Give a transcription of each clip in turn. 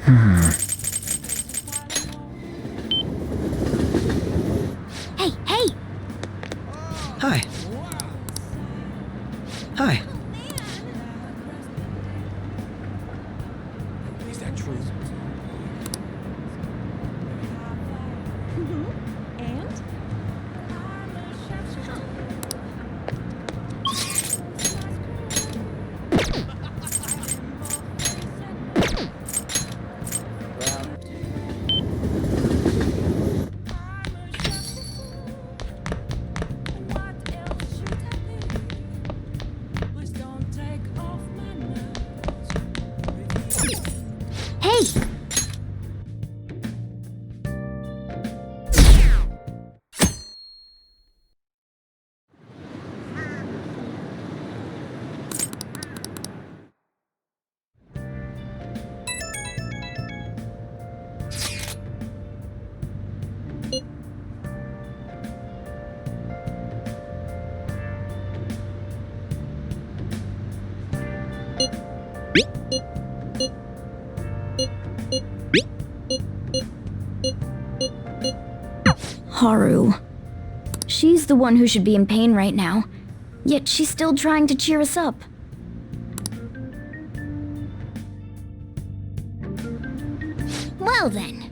Hey, hey! Hi. Hi. Is that true? And? Hey! Haru. She's the one who should be in pain right now, yet she's still trying to cheer us up. Well then.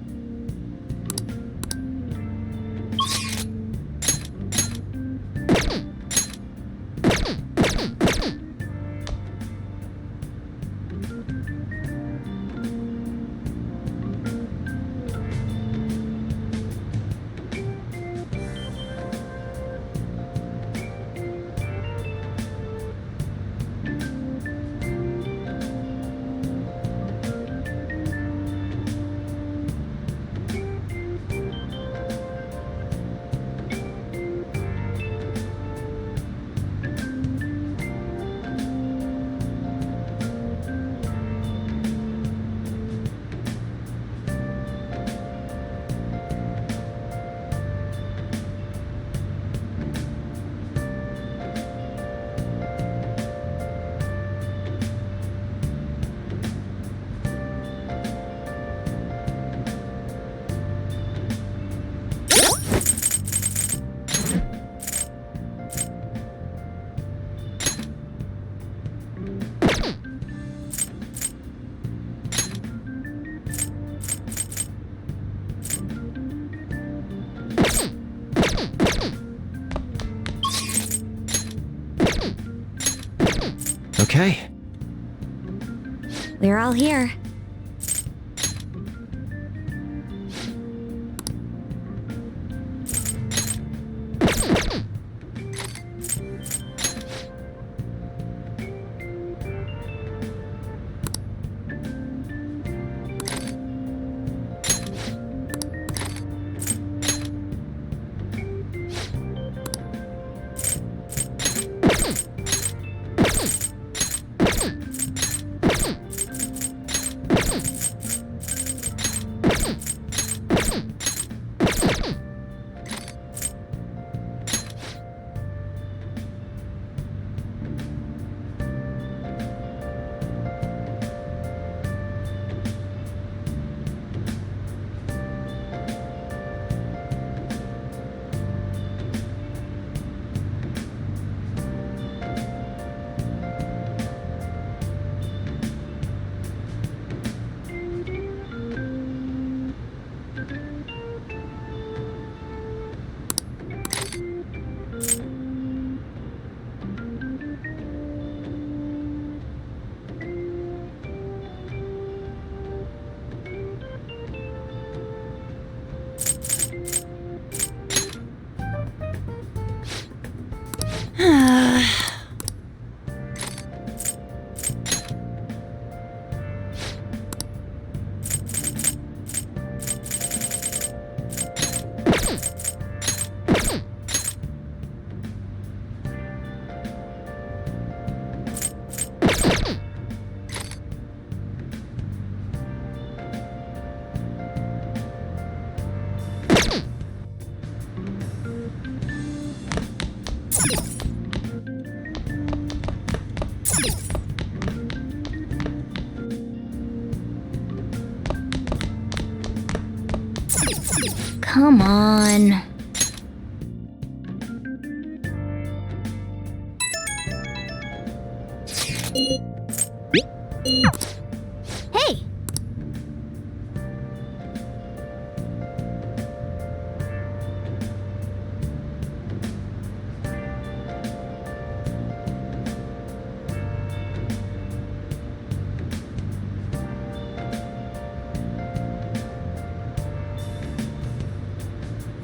Okay. We're all here. Come on. Hey!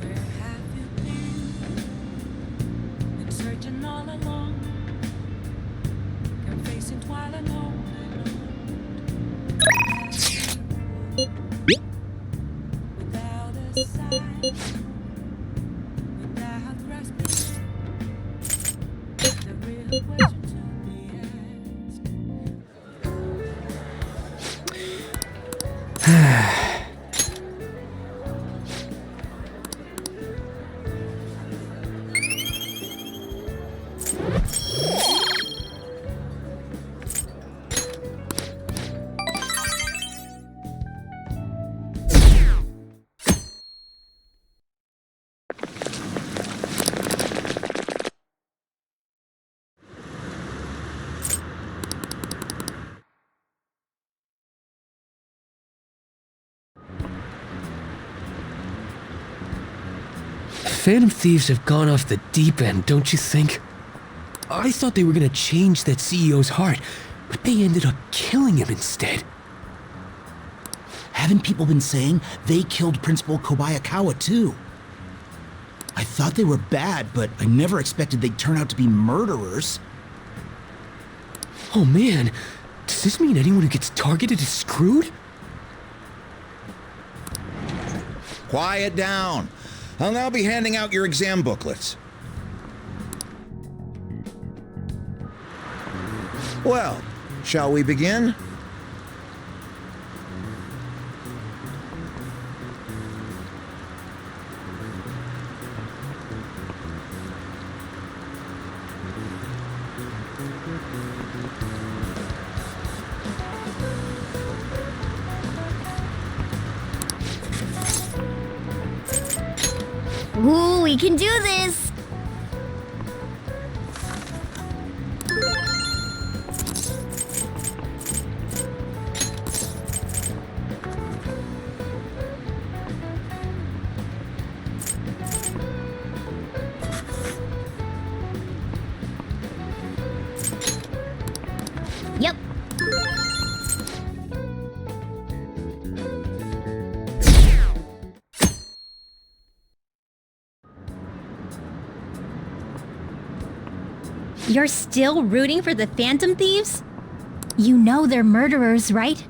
Where have you been searching all along, confessing while alone, without a sign, without grasping the real question to be asked. Phantom thieves have gone off the deep end, don't you think? I thought they were gonna change that CEO's heart, but they ended up killing him instead. Haven't people been saying they killed Principal Kobayakawa too? I thought they were bad, but I never expected they'd turn out to be murderers. Oh man, does this mean anyone who gets targeted is screwed? Quiet down. I'll now be handing out your exam booklets. Well, shall we begin? Ooh, we can do this! Yep. You're still rooting for the Phantom Thieves? You know they're murderers, right?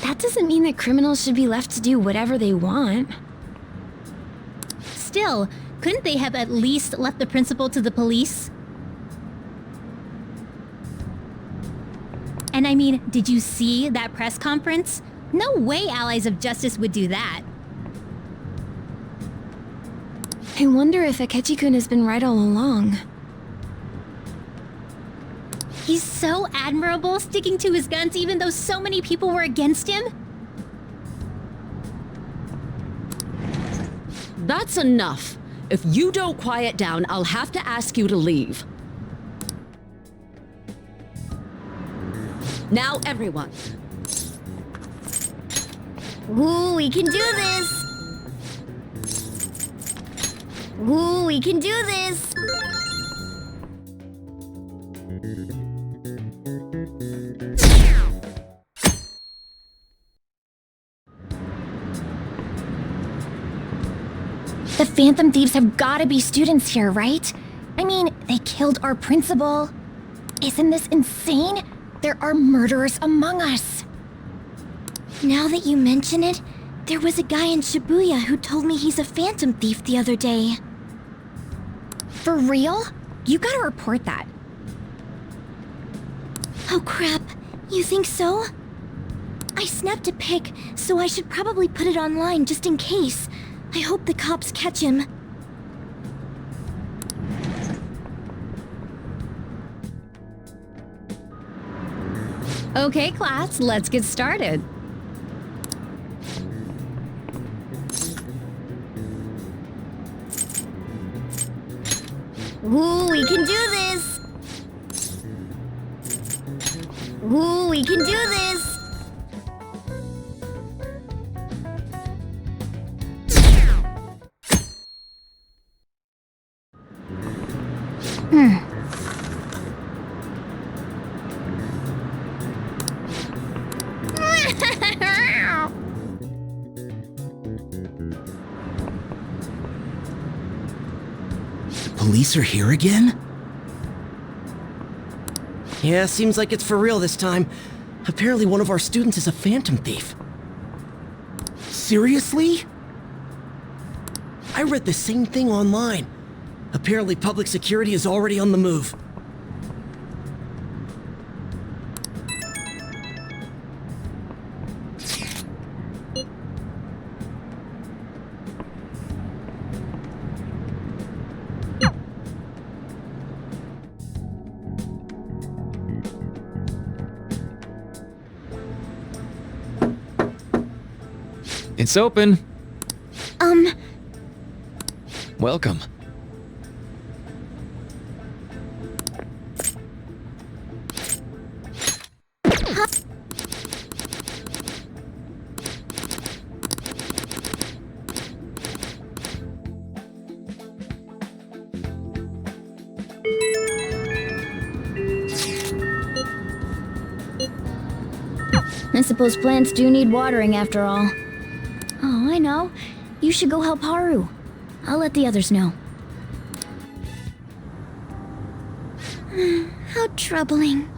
That doesn't mean that criminals should be left to do whatever they want. Still, couldn't they have at least left the principal to the police? And I mean, did you see that press conference? No way Allies of Justice would do that. I wonder if Akechi-kun has been right all along. He's so admirable, sticking to his guns even though so many people were against him. That's enough. If you don't quiet down, I'll have to ask you to leave. Now, everyone. Ooh, we can do this! Ooh, we can do this! The Phantom Thieves have gotta be students here, right? I mean, they killed our principal. Isn't this insane? There are murderers among us. Now that you mention it, there was a guy in Shibuya who told me he's a Phantom Thief the other day. For real? You gotta report that. Oh crap, you think so? I snapped a pic, so I should probably put it online just in case. I hope the cops catch him. Okay, class, let's get started. Ooh, we can do this! Ooh, we can do this! Police are here again? Yeah, seems like it's for real this time. Apparently one of our students is a phantom thief. Seriously? I read the same thing online. Apparently public security is already on the move. It's open. Welcome. I suppose plants do need watering after all. Oh, I know. You should go help Haru. I'll let the others know. How troubling.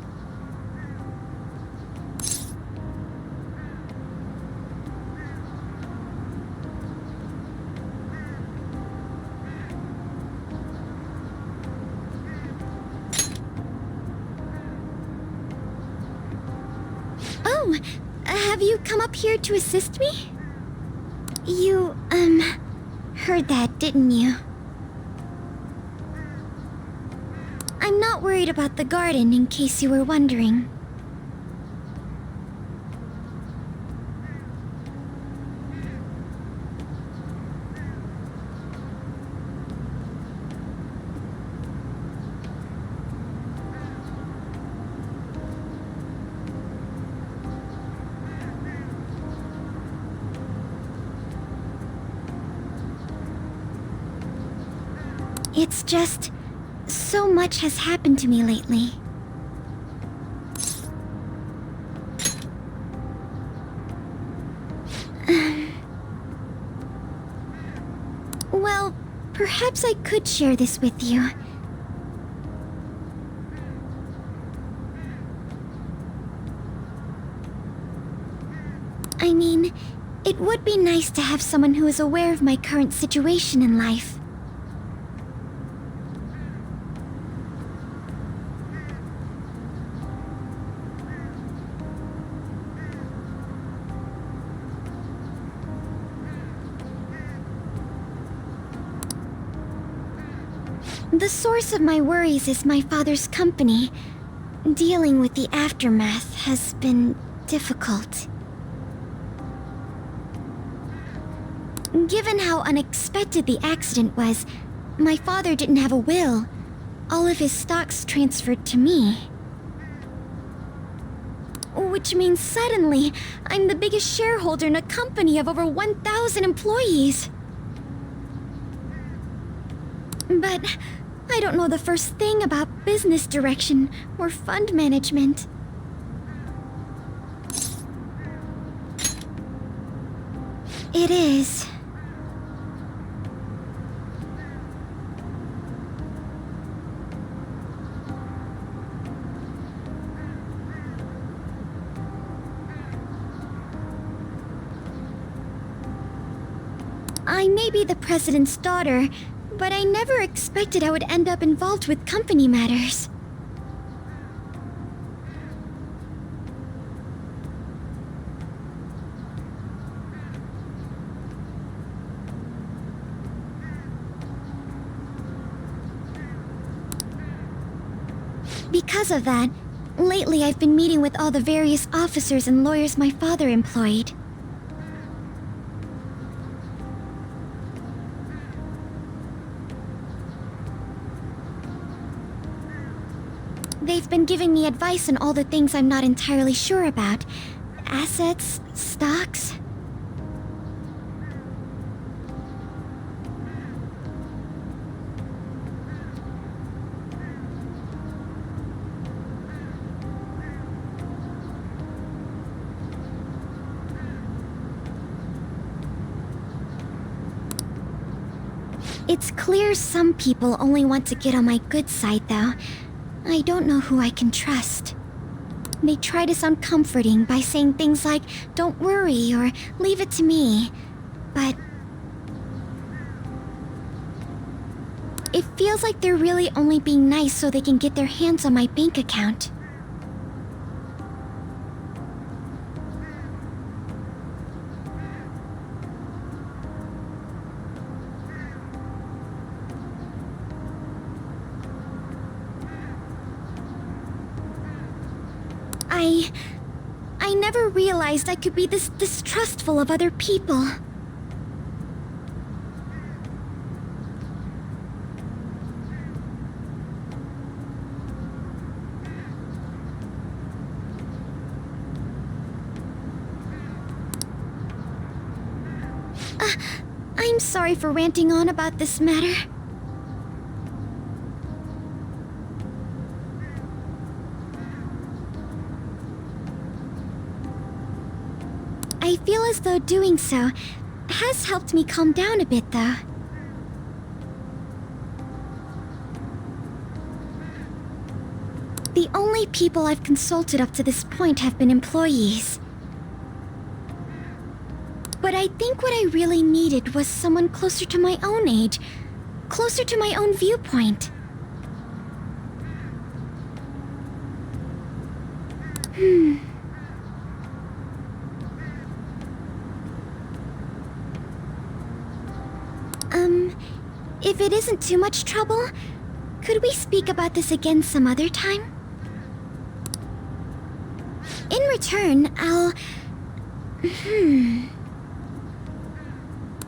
Oh, have you come up here to assist me? You, heard that, didn't you? I'm not worried about the garden, in case you were wondering. It's just... so much has happened to me lately. Well, perhaps I could share this with you. I mean, it would be nice to have someone who is aware of my current situation in life. The source of my worries is my father's company. Dealing with the aftermath has been difficult. Given how unexpected the accident was, my father didn't have a will. All of his stocks transferred to me. Which means suddenly, I'm the biggest shareholder in a company of over 1,000 employees. But I don't know the first thing about business direction or fund management. It is. I may be the president's daughter, but I never expected I would end up involved with company matters. Because of that, lately I've been meeting with all the various officers and lawyers my father employed. been giving me advice on all the things I'm not entirely sure about. Assets, stocks. It's clear some people only want to get on my good side, though. I don't know who I can trust. They try to sound comforting by saying things like, "Don't worry," or "Leave it to me." But it feels like they're really only being nice so they can get their hands on my bank account. I never realized I could be this distrustful of other people. I'm sorry for ranting on about this matter. I feel as though doing so has helped me calm down a bit, though. The only people I've consulted up to this point have been employees. But I think what I really needed was someone closer to my own age, closer to my own viewpoint. If it isn't too much trouble, could we speak about this again some other time? In return, I'll...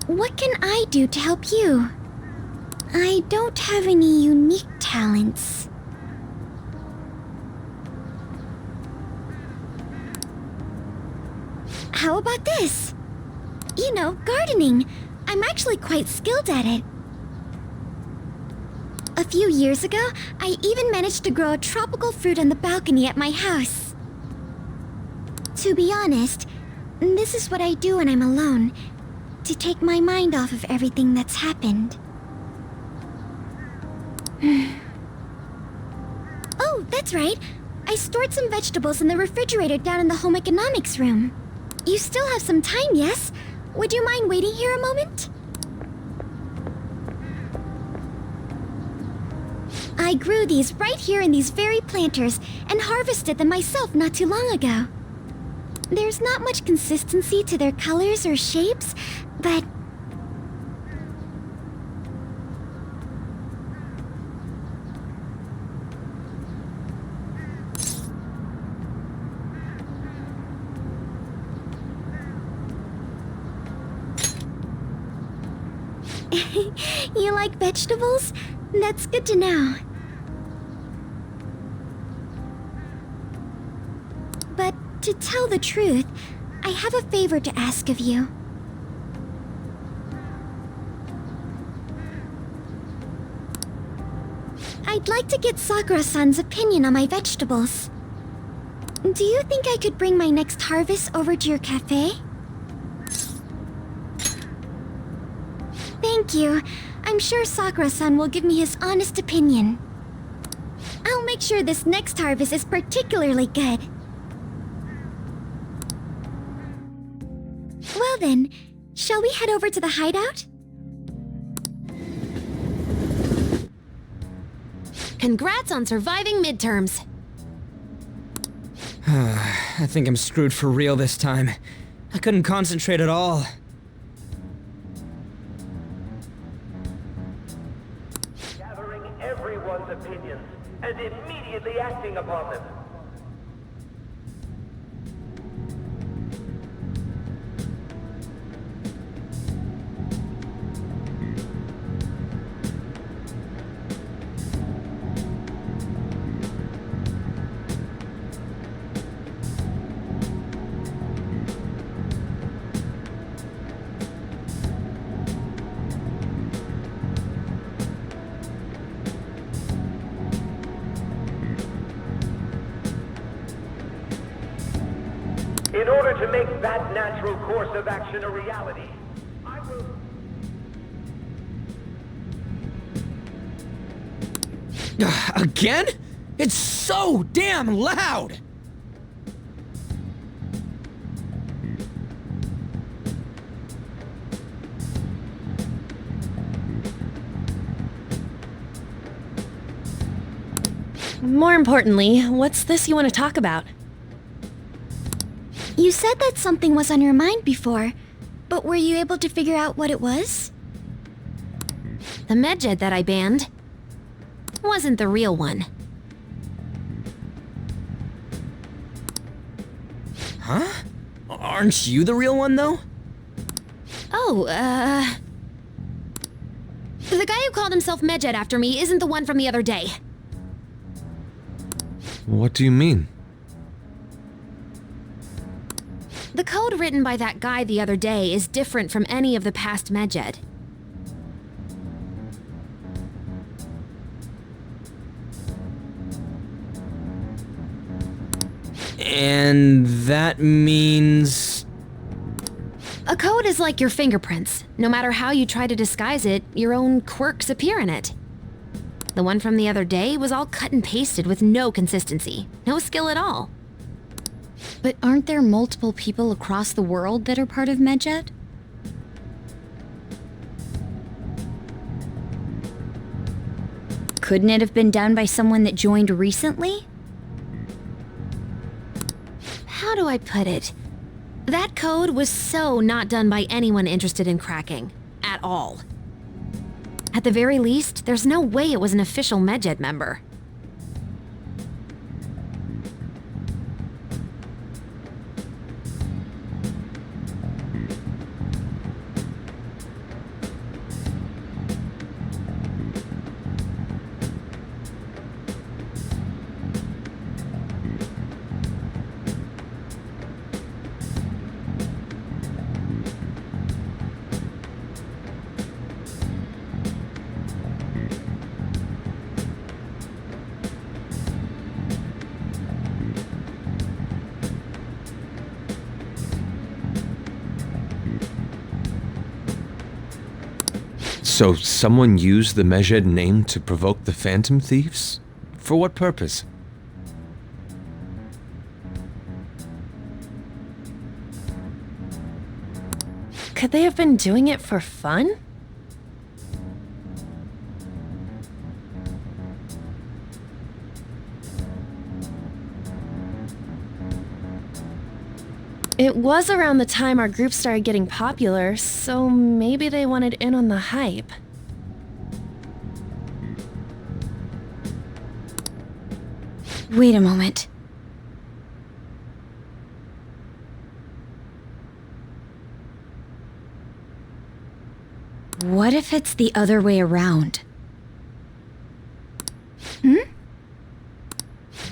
What can I do to help you? I don't have any unique talents. How about this? You know, gardening. I'm actually quite skilled at it. A few years ago, I even managed to grow a tropical fruit on the balcony at my house. To be honest, this is what I do when I'm alone, to take my mind off of everything that's happened. Oh, that's right. I stored some vegetables in the refrigerator down in the home economics room. You still have some time, yes? Would you mind waiting here a moment? I grew these right here in these very planters and harvested them myself not too long ago. There's not much consistency to their colors or shapes, but... You like vegetables? That's good to know. But to tell the truth, I have a favor to ask of you. I'd like to get Sakura-san's opinion on my vegetables. Do you think I could bring my next harvest over to your cafe? Thank you. I'm sure Sakura-san will give me his honest opinion. I'll make sure this next harvest is particularly good. Well then, shall we head over to the hideout? Congrats on surviving midterms. I think I'm screwed for real this time. I couldn't concentrate at all. Gathering everyone's opinions and immediately acting upon them. In order to make that natural course of action a reality, I will... Again? It's so damn loud! More importantly, what's this you want to talk about? You said that something was on your mind before, but were you able to figure out what it was? The medjed that I banned wasn't the real one. Huh? Aren't you the real one, though? Oh, the guy who called himself Medjed after me isn't the one from the other day. What do you mean? The code written by that guy the other day is different from any of the past Medjed. And that means... A code is like your fingerprints. No matter how you try to disguise it, your own quirks appear in it. The one from the other day was all cut and pasted with no consistency. No skill at all. But aren't there multiple people across the world that are part of Medjed? Couldn't it have been done by someone that joined recently? How do I put it? That code was so not done by anyone interested in cracking. At all. At the very least, there's no way it was an official Medjed member. So someone used the Medjed name to provoke the Phantom Thieves? For what purpose? Could they have been doing it for fun? It was around the time our group started getting popular, so maybe they wanted in on the hype. Wait a moment. What if it's the other way around?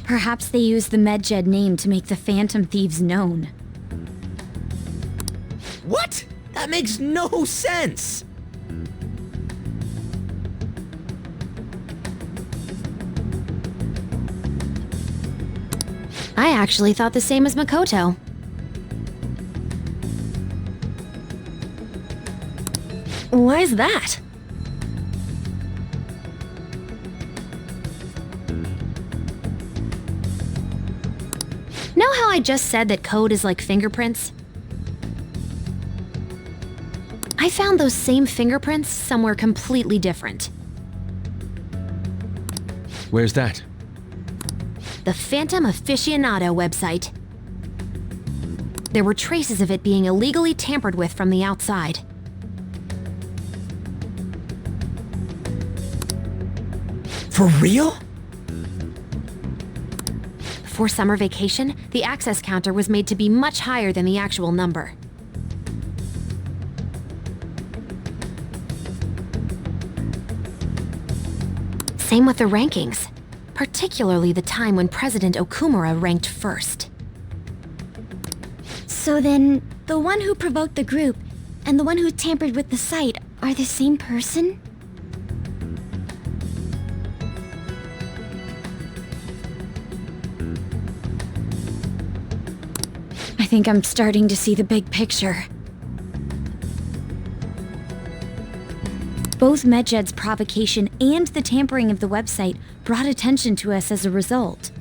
Perhaps they used the Medjed name to make the Phantom Thieves known. What? That makes no sense! I actually thought the same as Makoto. Why is that? Know how I just said that code is like fingerprints? I found those same fingerprints somewhere completely different. Where's that? The Phantom Aficionado website. There were traces of it being illegally tampered with from the outside. For real? Before summer vacation, the access counter was made to be much higher than the actual number. Same with the rankings, particularly the time when President Okumura ranked first. So then, the one who provoked the group and the one who tampered with the site are the same person? I think I'm starting to see the big picture. Both Medjed's provocation and the tampering of the website brought attention to us as a result.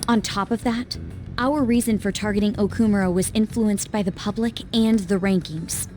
On top of that, our reason for targeting Okumura was influenced by the public and the rankings.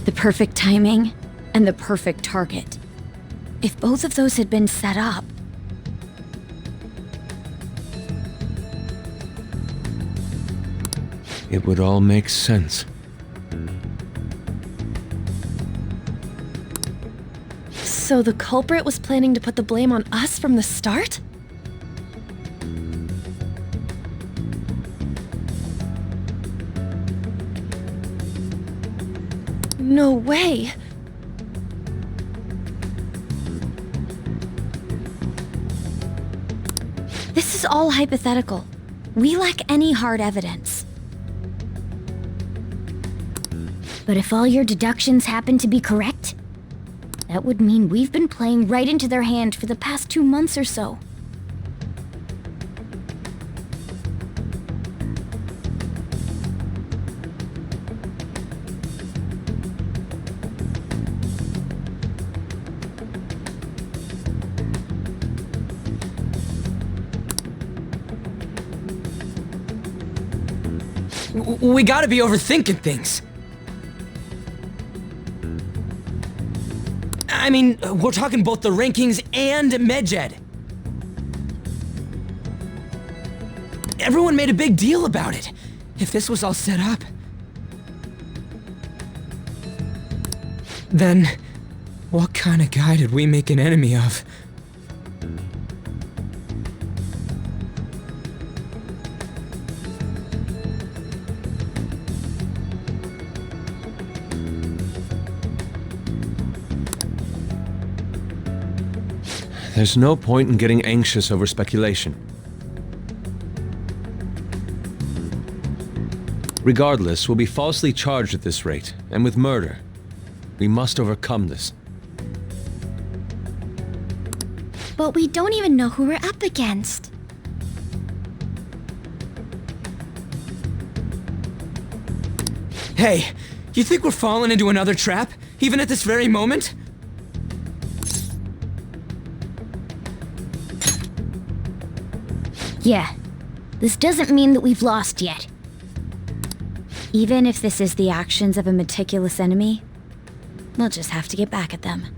The perfect timing and the perfect target. If both of those had been set up, It would all make sense. So the culprit was planning to put the blame on us from the start? No way. this is all hypothetical. We lack any hard evidence. But if all your deductions happen to be correct, that would mean we've been playing right into their hand for the past 2 months or so. We gotta be overthinking things. I mean, we're talking both the rankings and Medjed. Everyone made a big deal about it. If this was all set up, then what kind of guy did we make an enemy of? There's no point in getting anxious over speculation. Regardless, we'll be falsely charged at this rate, and with murder. We must overcome this. But we don't even know who we're up against. Hey, you think we're falling into another trap, even at this very moment? Yeah, this doesn't mean that we've lost yet. Even if this is the actions of a meticulous enemy, we'll just have to get back at them.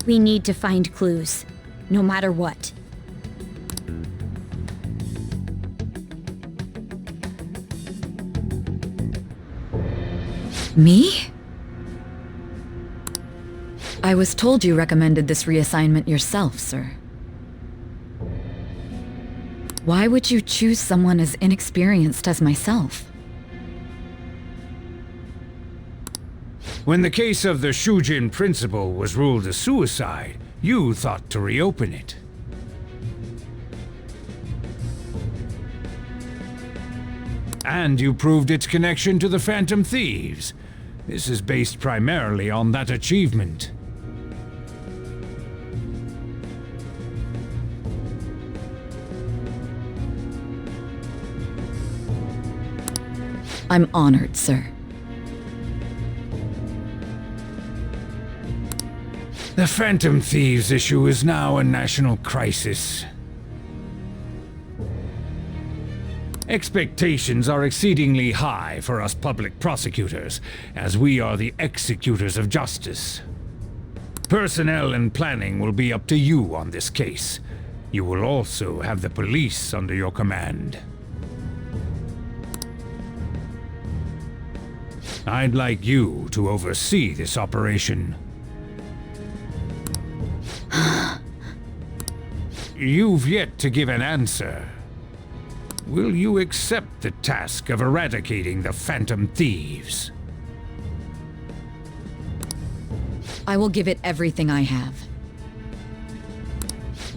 We need to find clues, no matter what. Me? I was told you recommended this reassignment yourself, sir. Why would you choose someone as inexperienced as myself? When the case of the Shujin principal was ruled a suicide, you thought to reopen it. And you proved its connection to the Phantom Thieves. This is based primarily on that achievement. I'm honored, sir. The Phantom Thieves issue is now a national crisis. Expectations are exceedingly high for us public prosecutors, as we are the executors of justice. Personnel and planning will be up to you on this case. You will also have the police under your command. I'd like you to oversee this operation. You've yet to give an answer. Will you accept the task of eradicating the Phantom Thieves? I will give it everything I have.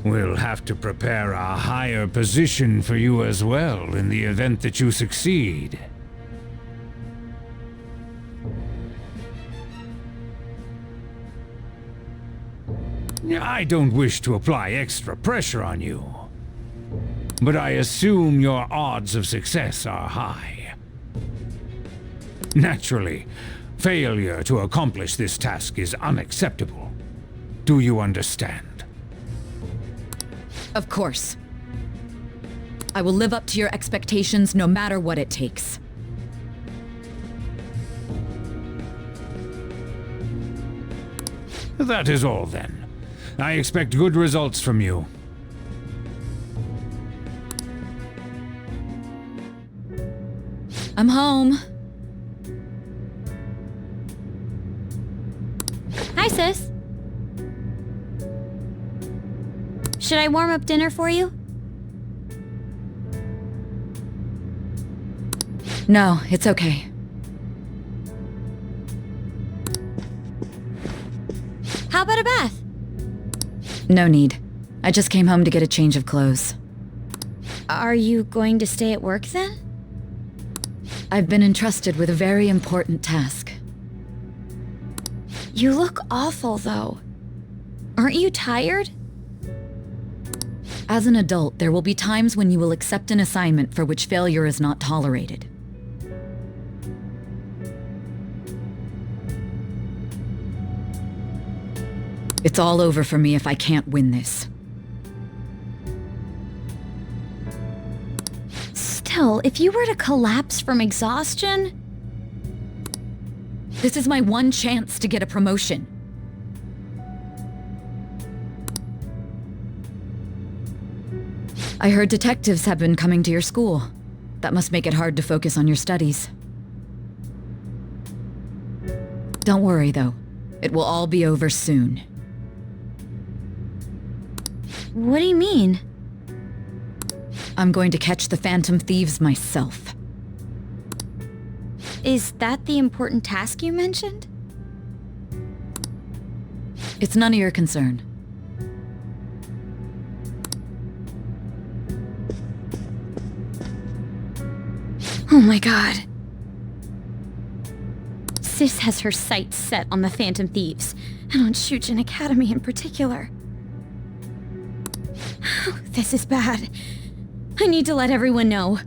We'll have to prepare a higher position for you as well in the event that you succeed. I don't wish to apply extra pressure on you, but I assume your odds of success are high. Naturally, failure to accomplish this task is unacceptable. Do you understand? Of course. I will live up to your expectations no matter what it takes. That is all then. I expect good results from you. I'm home. Hi, sis. Should I warm up dinner for you? No, it's okay. How about a bath? No need. I just came home to get a change of clothes. Are you going to stay at work then? I've been entrusted with a very important task. You look awful, though. Aren't you tired? As an adult, there will be times when you will accept an assignment for which failure is not tolerated. It's all over for me if I can't win this. Still, if you were to collapse from exhaustion... This is my one chance to get a promotion. I heard detectives have been coming to your school. That must make it hard to focus on your studies. Don't worry, though. It will all be over soon. What do you mean? I'm going to catch the Phantom Thieves myself. Is that the important task you mentioned? It's none of your concern. Oh my god. Sis has her sights set on the Phantom Thieves, and on Shujin Academy in particular. This is bad. I need to let everyone know.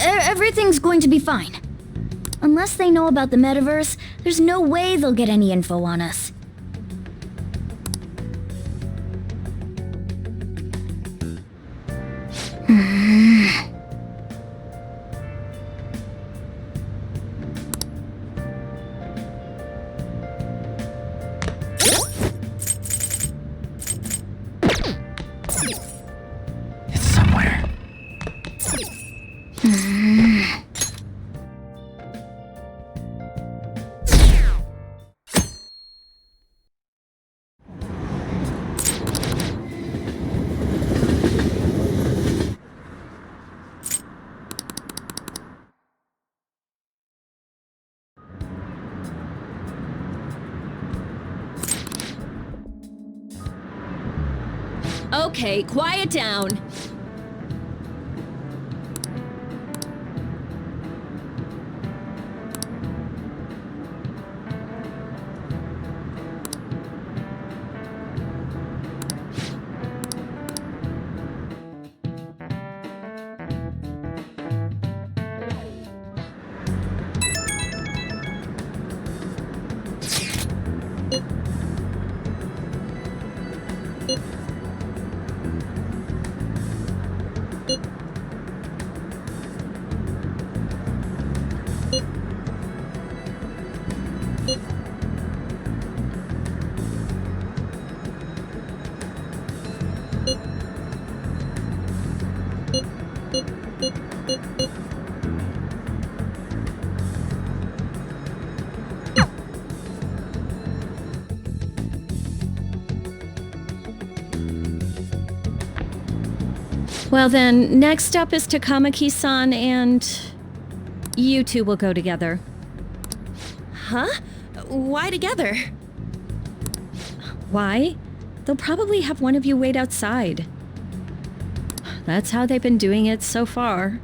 Everything's going to be fine. Unless they know about the metaverse, there's no way they'll get any info on us. It's somewhere. Okay, quiet down. Well then, next up is Takamaki-san and... you two will go together. Huh? Why together? Why? They'll probably have one of you wait outside. That's how they've been doing it so far.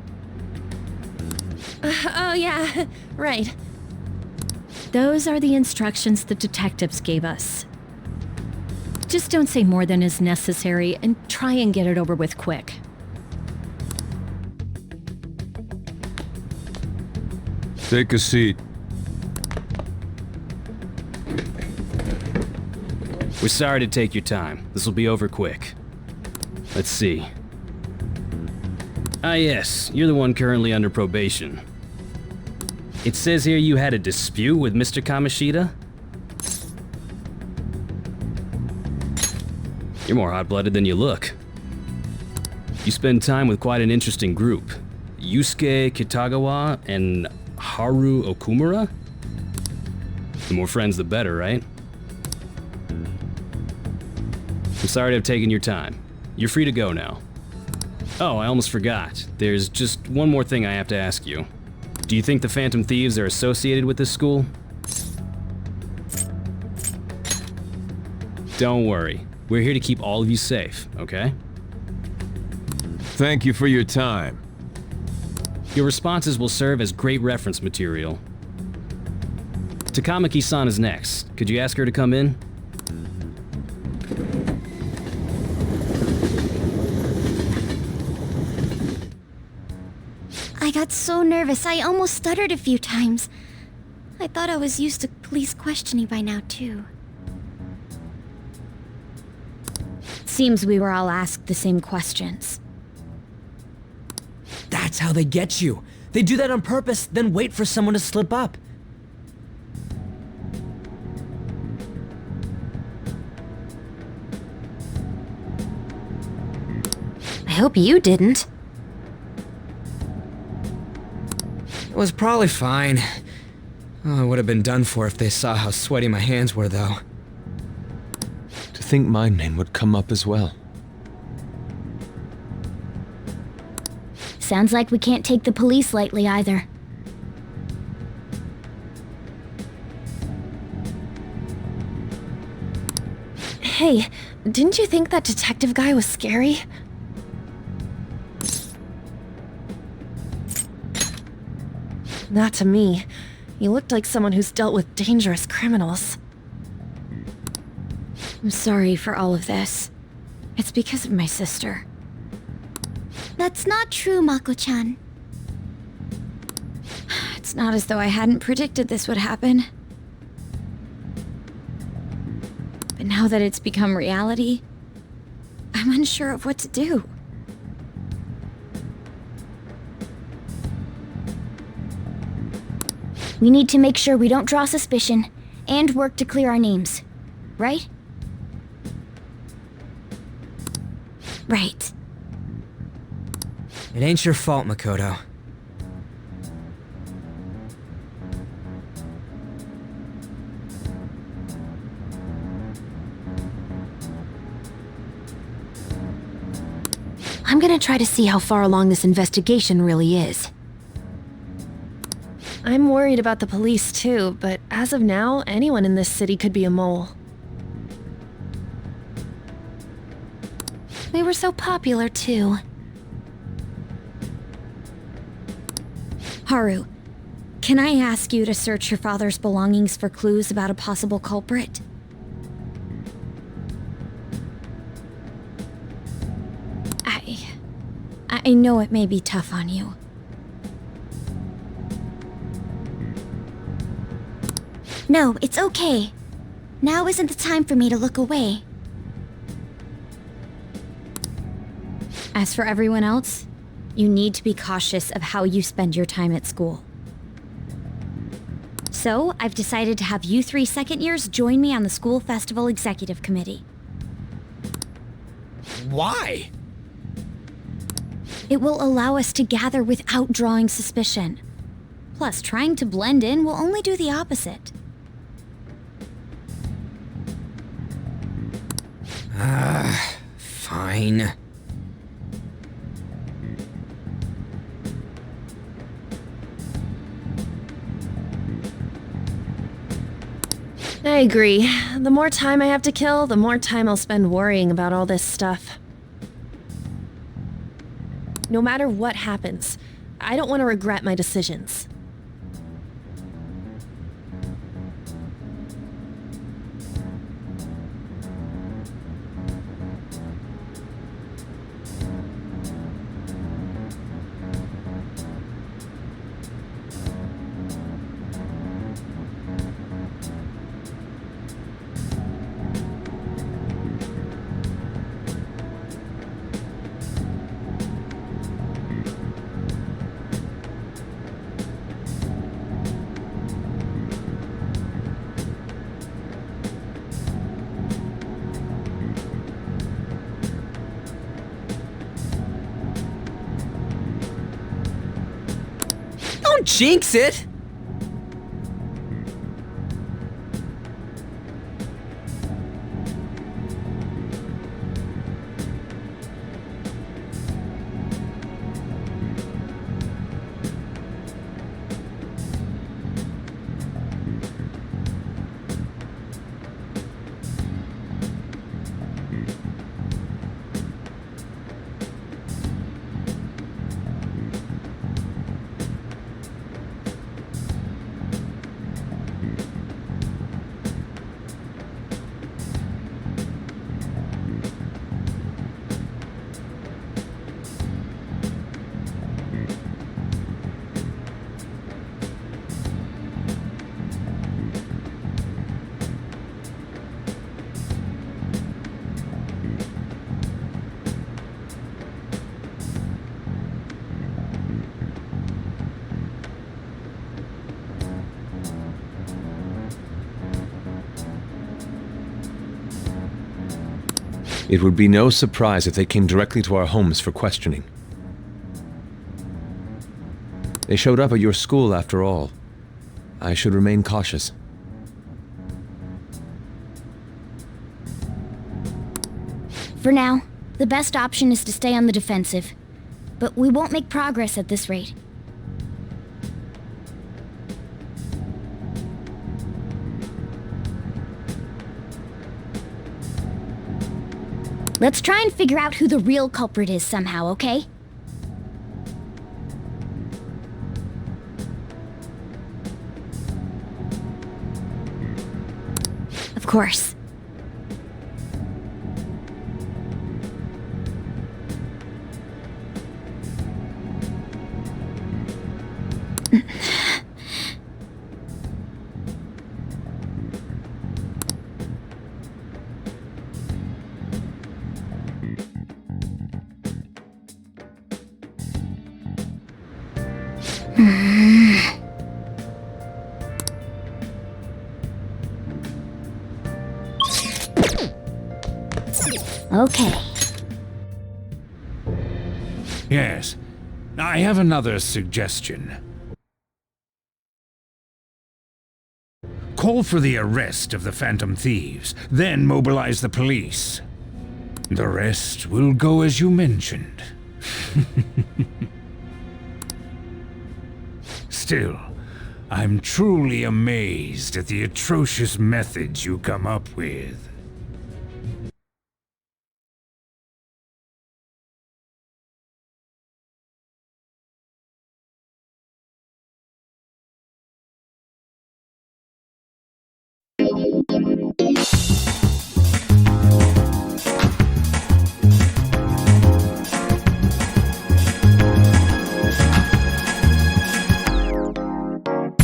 Oh yeah, right. Those are the instructions the detectives gave us. Just don't say more than is necessary and try and get it over with quick. Take a seat. We're sorry to take your time. This will be over quick. Let's see. Ah yes, you're the one currently under probation. It says here you had a dispute with Mr. Kamoshida? You're more hot-blooded than you look. You spend time with quite an interesting group. Yusuke Kitagawa and Haru Okumura? The more friends, the better, right? I'm sorry to have taken your time. You're free to go now. Oh, I almost forgot. There's just one more thing I have to ask you. Do you think the Phantom Thieves are associated with this school? Don't worry. We're here to keep all of you safe, okay? Thank you for your time. Your responses will serve as great reference material. Takamaki-san is next. Could you ask her to come in? I got so nervous, I almost stuttered a few times. I thought I was used to police questioning by now, too. Seems we were all asked the same questions. That's how they get you. They do that on purpose, then wait for someone to slip up. I hope you didn't. It was probably fine. Oh, I would have been done for if they saw how sweaty my hands were, though. To think my name would come up as well. Sounds like we can't take the police lightly either. Hey, didn't you think that detective guy was scary? Not to me. He looked like someone who's dealt with dangerous criminals. I'm sorry for all of this. It's because of my sister. That's not true, Mako-chan. It's not as though I hadn't predicted this would happen. But now that it's become reality, I'm unsure of what to do. We need to make sure we don't draw suspicion, and work to clear our names. Right? Right. It ain't your fault, Makoto. I'm gonna try to see how far along this investigation really is. I'm worried about the police too, but as of now, anyone in this city could be a mole. They were so popular too. Haru, can I ask you to search your father's belongings for clues about a possible culprit? I know it may be tough on you. No, it's okay. Now isn't the time for me to look away. As for everyone else, you need to be cautious of how you spend your time at school. So, I've decided to have you 3 second years join me on the school festival executive committee. Why? It will allow us to gather without drawing suspicion. Plus, trying to blend in will only do the opposite. Fine. I agree. The more time I have to kill, the more time I'll spend worrying about all this stuff. No matter what happens, I don't want to regret my decisions. Don't jinx it! It would be no surprise if they came directly to our homes for questioning. They showed up at your school after all. I should remain cautious. For now, the best option is to stay on the defensive. But we won't make progress at this rate. Let's try and figure out who the real culprit is somehow, okay? Of course. Okay. Yes. I have another suggestion. Call for the arrest of the Phantom Thieves, then mobilize the police. The rest will go as you mentioned. Still, I'm truly amazed at the atrocious methods you come up with.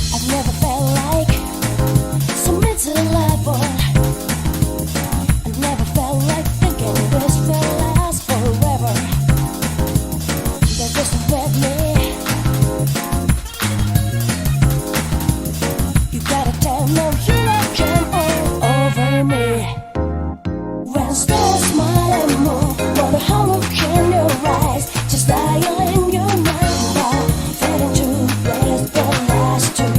I've never felt like so miserable. I've never felt like thinking this will last forever. They're just with me. You gotta tell them you can all over me. When stars smile and move, what a hollow in your eyes, just dialing your number, fading to blaze the last two.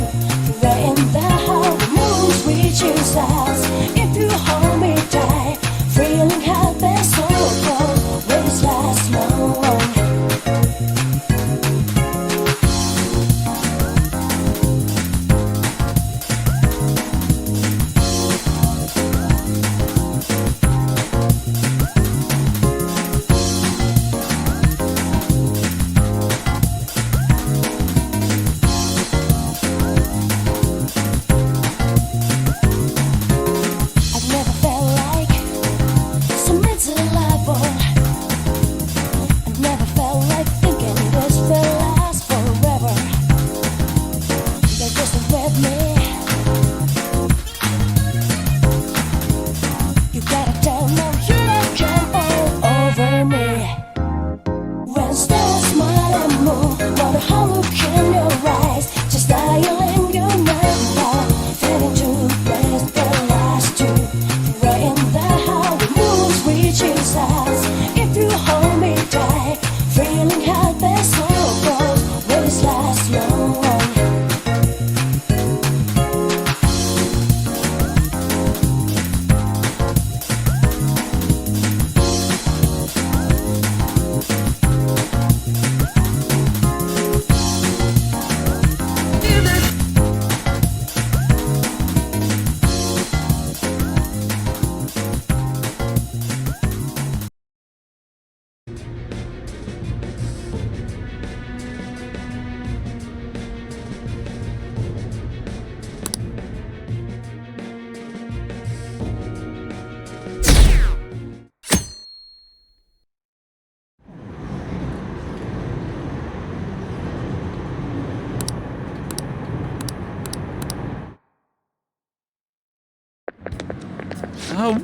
Right in the how the moon reaches us. If you hold me tight, feeling happy, so cold, will this last long? I've never felt like so miserable. I've never felt like thinking this will last forever. They're just with me. You gotta tell them you can all over me. When stars smile and move, what a hollow in your eyes, just dialing your number, fading to blaze the last two. Right in the how the moon reaches us. If you hold me tight, feeling happy, so close, will this last long?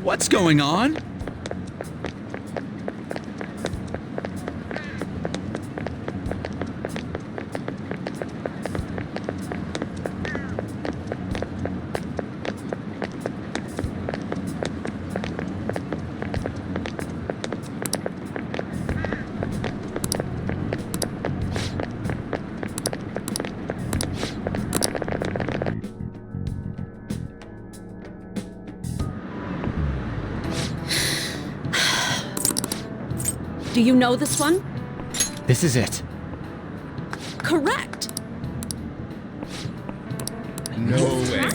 What's going on? Do you know this one? This is it. Correct. No way.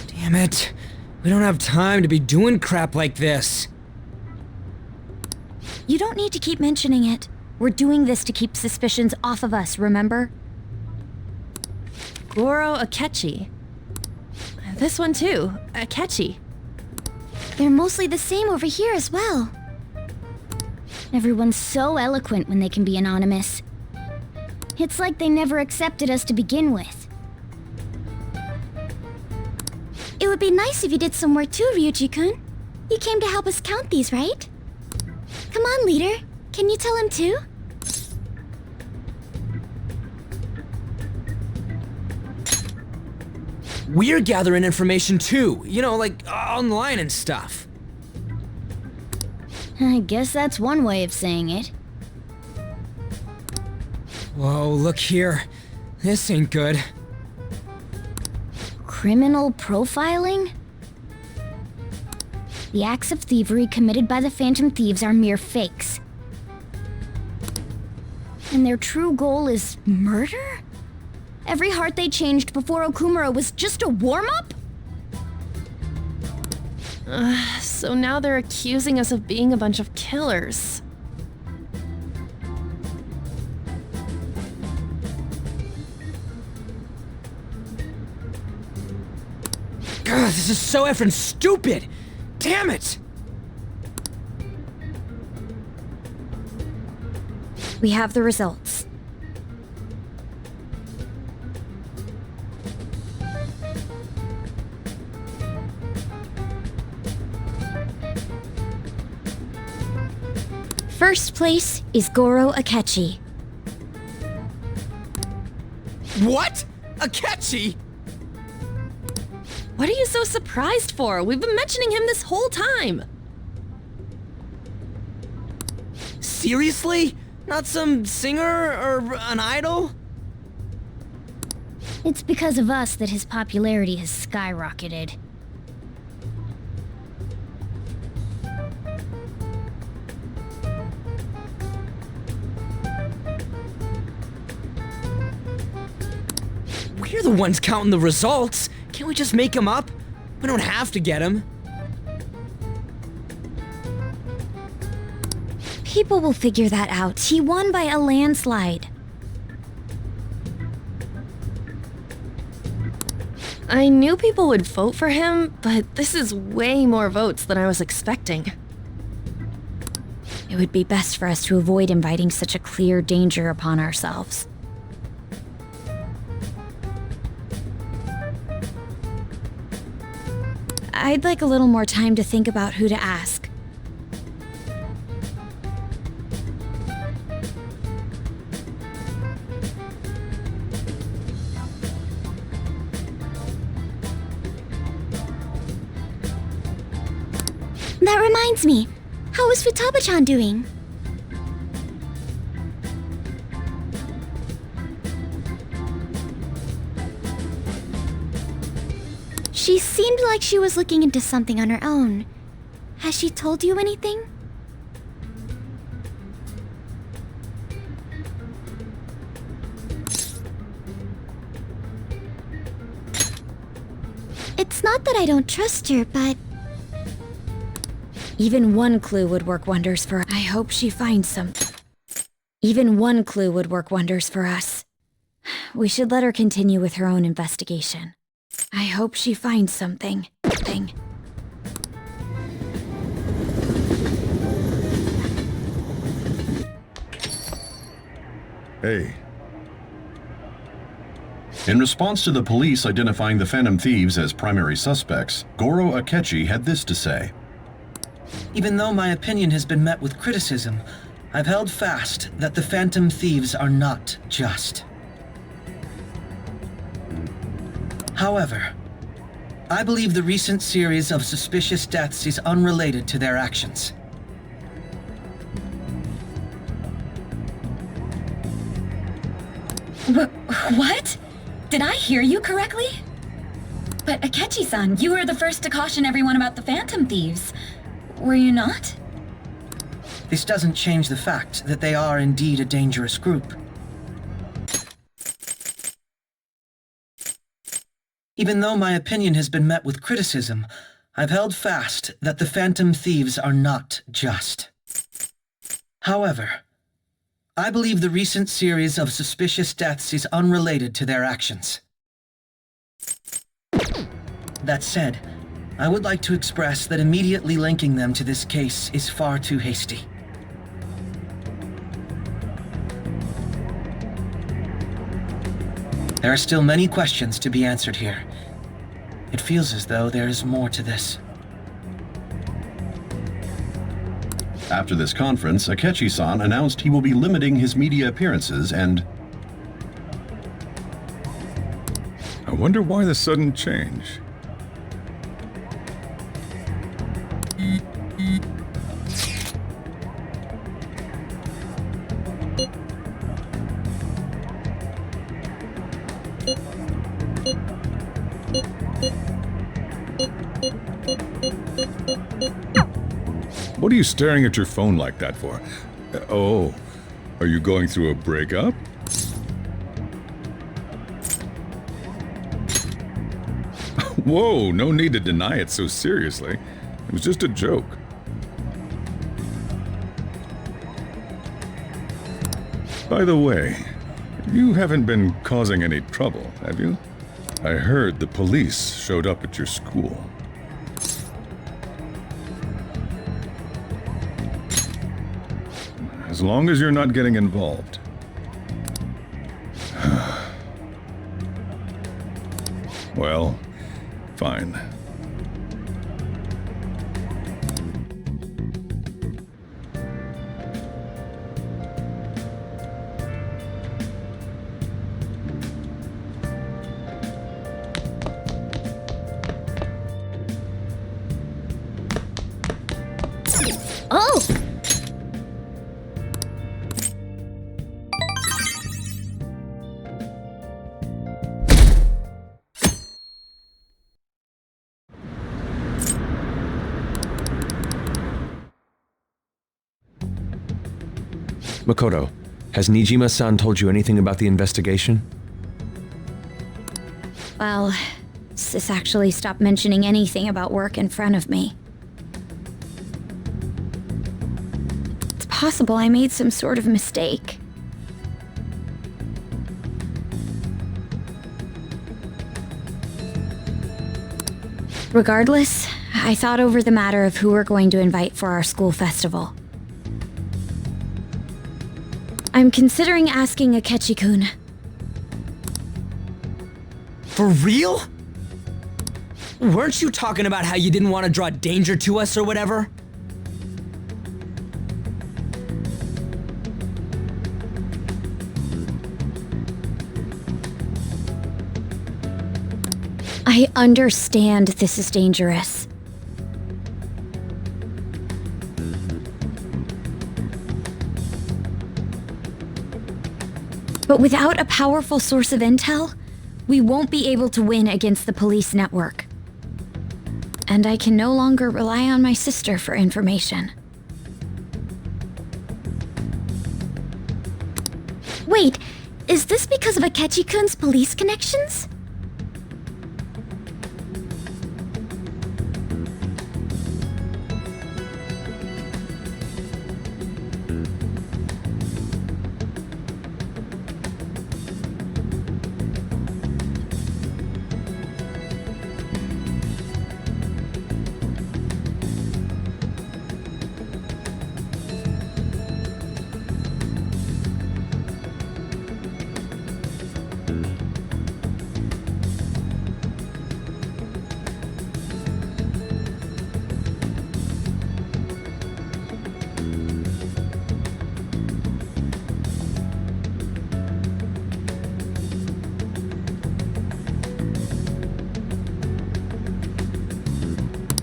Damn it. We don't have time to be doing crap like this. You don't need to keep mentioning it. We're doing this to keep suspicions off of us, remember? Goro Akechi. This one too, Akechi. They're mostly the same over here as well. Everyone's so eloquent when they can be anonymous. It's like they never accepted us to begin with. It would be nice if you did some work too, Ryuji-kun. You came to help us count these, right? Come on, leader. Can you tell him too? We're gathering information too, you know, like online and stuff. I guess that's one way of saying it. Whoa, look here. This ain't good. Criminal profiling? The acts of thievery committed by the Phantom Thieves are mere fakes. And their true goal is murder? Every heart they changed before Okumura was just a warm-up? So now they're accusing us of being a bunch of killers. God, this is so effing stupid! Damn it! We have the results. First place is Goro Akechi. What? Akechi? What are you so surprised for? We've been mentioning him this whole time. Seriously? Not some singer or an idol? It's because of us that his popularity has skyrocketed. We're the ones counting the results. Can't we just make them up? We don't have to get them. People will figure that out. He won by a landslide. I knew people would vote for him, but this is way more votes than I was expecting. It would be best for us to avoid inviting such a clear danger upon ourselves. I'd like a little more time to think about who to ask. That reminds me, how is Futaba-chan doing? She seemed like she was looking into something on her own. Has she told you anything? It's not that I don't trust her, but... Even one clue would work wonders for us. I hope she finds some. Even one clue would work wonders for us. We should let her continue with her own investigation. I hope she finds something. Hey. In response to the police identifying the Phantom Thieves as primary suspects, Goro Akechi had this to say. Even though my opinion has been met with criticism, I've held fast that the Phantom Thieves are not just. However, I believe the recent series of suspicious deaths is unrelated to their actions. What? Did I hear you correctly? But Akechi-san, you were the first to caution everyone about the Phantom Thieves. Were you not? This doesn't change the fact that they are indeed a dangerous group. Even though my opinion has been met with criticism, I've held fast that the Phantom Thieves are not just. However, I believe the recent series of suspicious deaths is unrelated to their actions. That said, I would like to express that immediately linking them to this case is far too hasty. There are still many questions to be answered here. It feels as though there is more to this. After this conference, Akechi-san announced he will be limiting his media appearances and... I wonder why the sudden change. What are you staring at your phone like that for? Oh, are you going through a breakup? Whoa, no need to deny it so seriously. It was just a joke. By the way, you haven't been causing any trouble, have you? I heard the police showed up at your school. As long as you're not getting involved. Well, fine. Oh! Makoto, has Nijima-san told you anything about the investigation? Well, Sis actually stopped mentioning anything about work in front of me. It's possible I made some sort of mistake. Regardless, I thought over the matter of who we're going to invite for our school festival. I'm considering asking Akechi-kun. For real? Weren't you talking about how you didn't want to draw danger to us or whatever? I understand this is dangerous. But without a powerful source of intel, we won't be able to win against the police network. And I can no longer rely on my sister for information. Wait, is this because of Akechi-kun's police connections?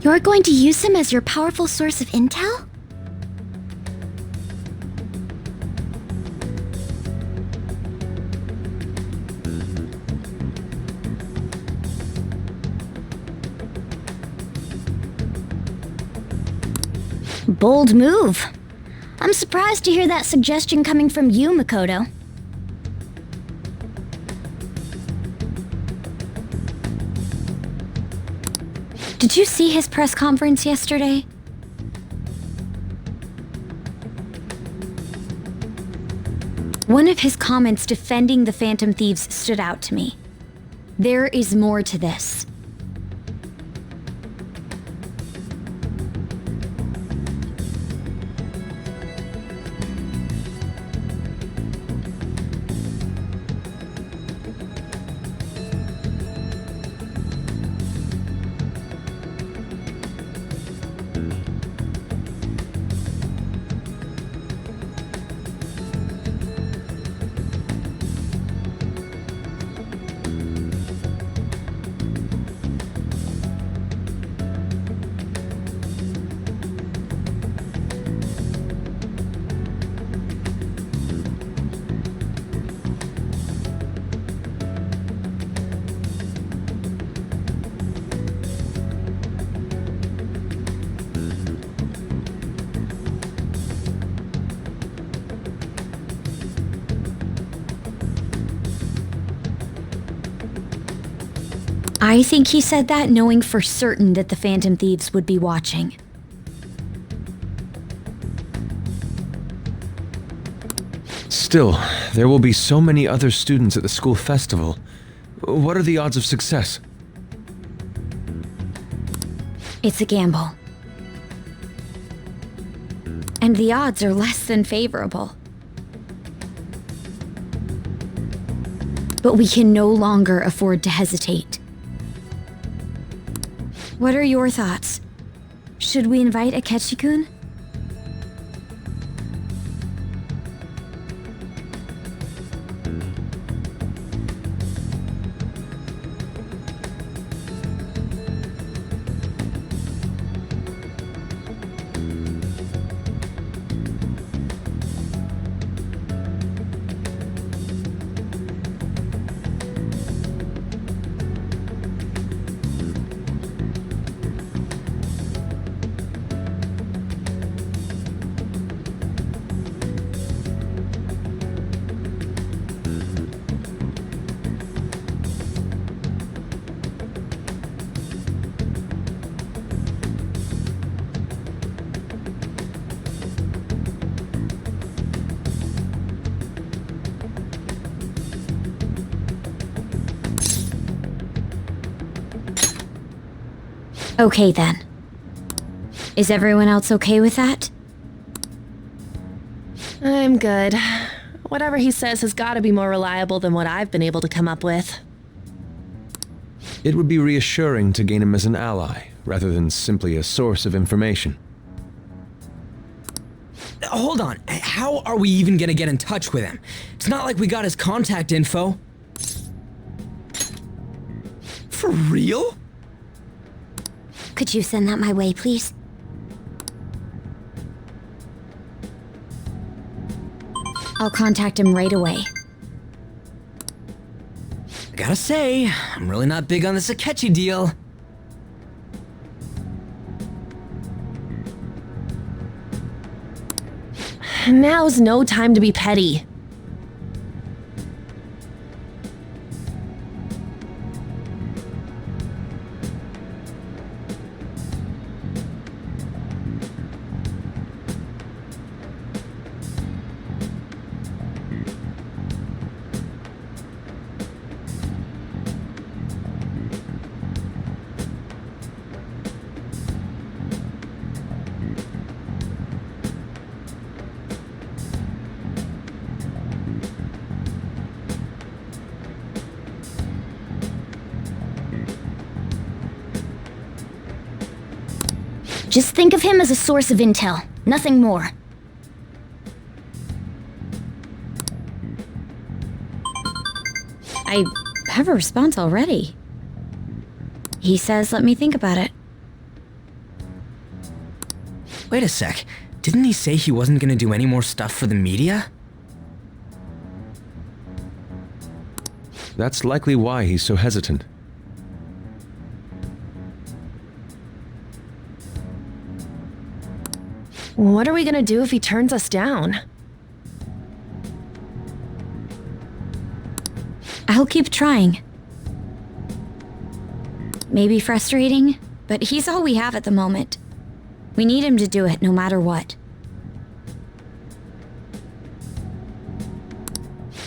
You're going to use him as your powerful source of intel? Bold move. I'm surprised to hear that suggestion coming from you, Makoto. Did you see his press conference yesterday? One of his comments defending the Phantom Thieves stood out to me. There is more to this. I think he said that knowing for certain that the Phantom Thieves would be watching. Still, there will be so many other students at the school festival. What are the odds of success? It's a gamble. And the odds are less than favorable. But we can no longer afford to hesitate. What are your thoughts? Should we invite Akechi-kun? Okay then. Is everyone else okay with that? I'm good. Whatever he says has got to be more reliable than what I've been able to come up with. It would be reassuring to gain him as an ally, rather than simply a source of information. Hold on, how are we even gonna get in touch with him? It's not like we got his contact info. For real? Could you send that my way, please? I'll contact him right away. I gotta say, I'm really not big on this Akechi deal. Now's no time to be petty. Just think of him as a source of intel, nothing more. I have a response already. He says, let me think about it. Wait a sec, didn't he say he wasn't gonna do any more stuff for the media? That's likely why he's so hesitant. What are we gonna do if he turns us down? I'll keep trying. Maybe frustrating, but he's all we have at the moment. We need him to do it no matter what.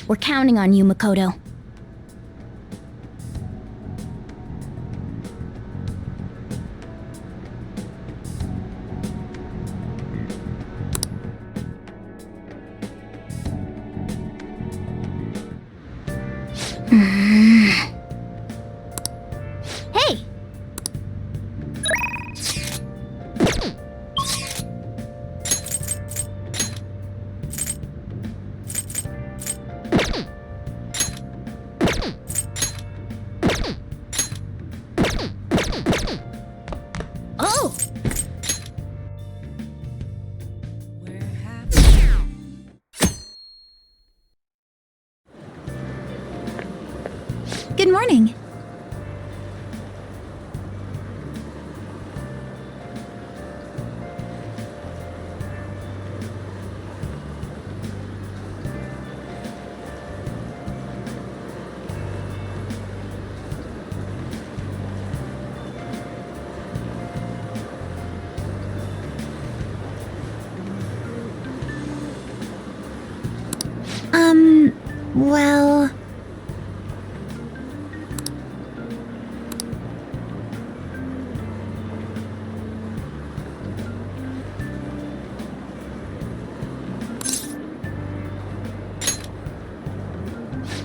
We're counting on you, Makoto. Hey! Oh! Good morning. Well...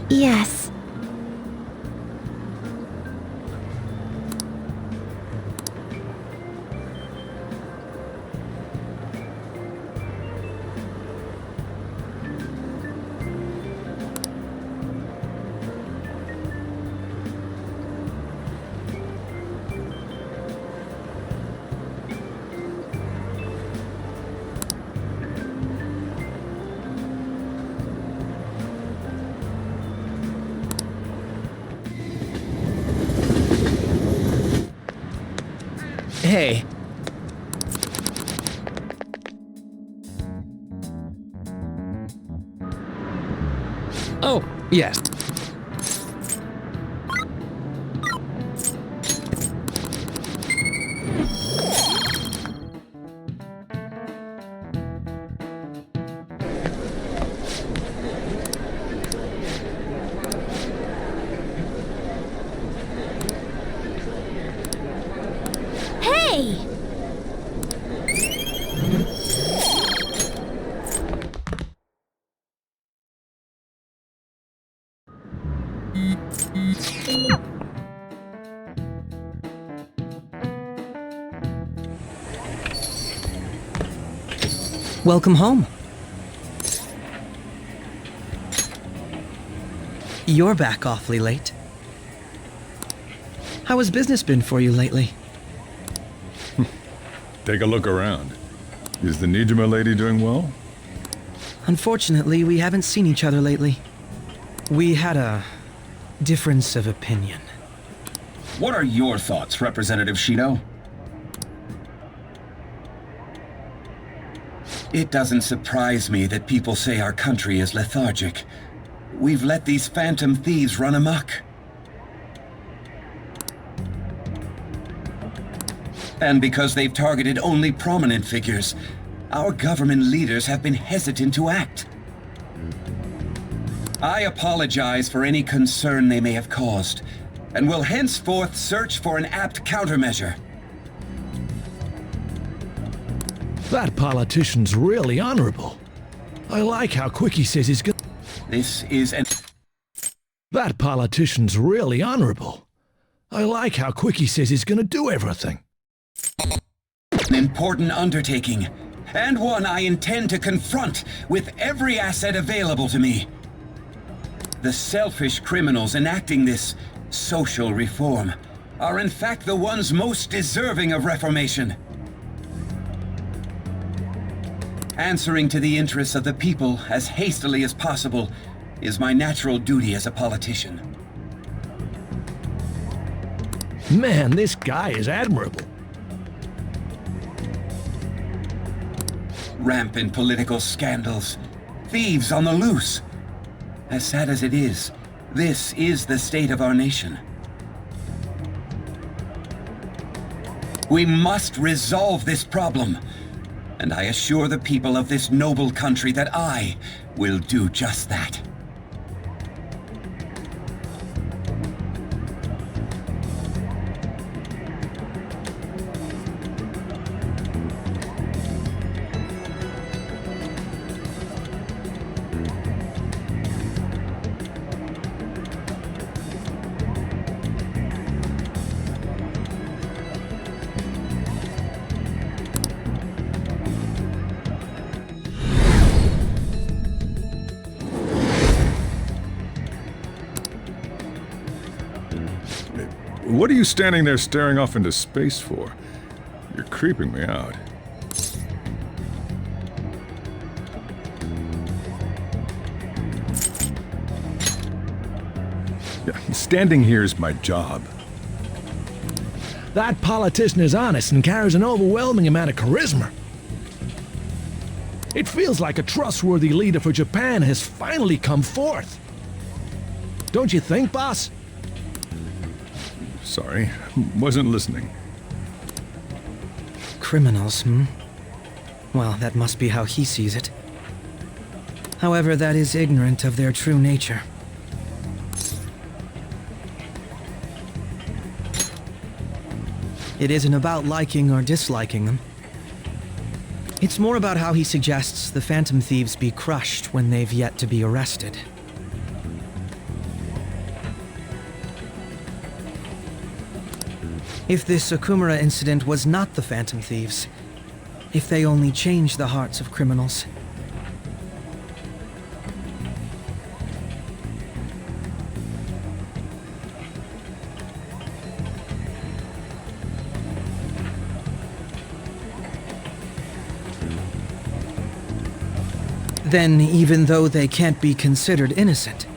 Yes. Hey. Oh, yes. Hey! Welcome home. You're back awfully late. How has business been for you lately? Take a look around. Is the Nijima lady doing well? Unfortunately, we haven't seen each other lately. We had a difference of opinion. What are your thoughts, Representative Shido? It doesn't surprise me that people say our country is lethargic. We've let these phantom thieves run amok. And because they've targeted only prominent figures, our government leaders have been hesitant to act. I apologize for any concern they may have caused, and will henceforth search for an apt countermeasure. That politician's really honorable. I like how quick he says he's gonna... This is an... That politician's really honorable. I like how quick he says he's gonna do everything. An important undertaking, and one I intend to confront with every asset available to me. The selfish criminals enacting this social reform are in fact the ones most deserving of reformation. Answering to the interests of the people as hastily as possible is my natural duty as a politician. Man, this guy is admirable. Rampant political scandals, thieves on the loose. As sad as it is, this is the state of our nation. We must resolve this problem, and I assure the people of this noble country that I will do just that. what are you standing there staring off into space for? You're creeping me out. Yeah, standing here is my job. That politician is honest and carries an overwhelming amount of charisma. It feels like a trustworthy leader for Japan has finally come forth. Don't you think, boss? Sorry, wasn't listening. Criminals, hmm? Well, that must be how he sees it. However, that is ignorant of their true nature. It isn't about liking or disliking them. It's more about how he suggests the Phantom Thieves be crushed when they've yet to be arrested. If this Okumura incident was not the Phantom Thieves, if they only changed the hearts of criminals, then even though they can't be considered innocent,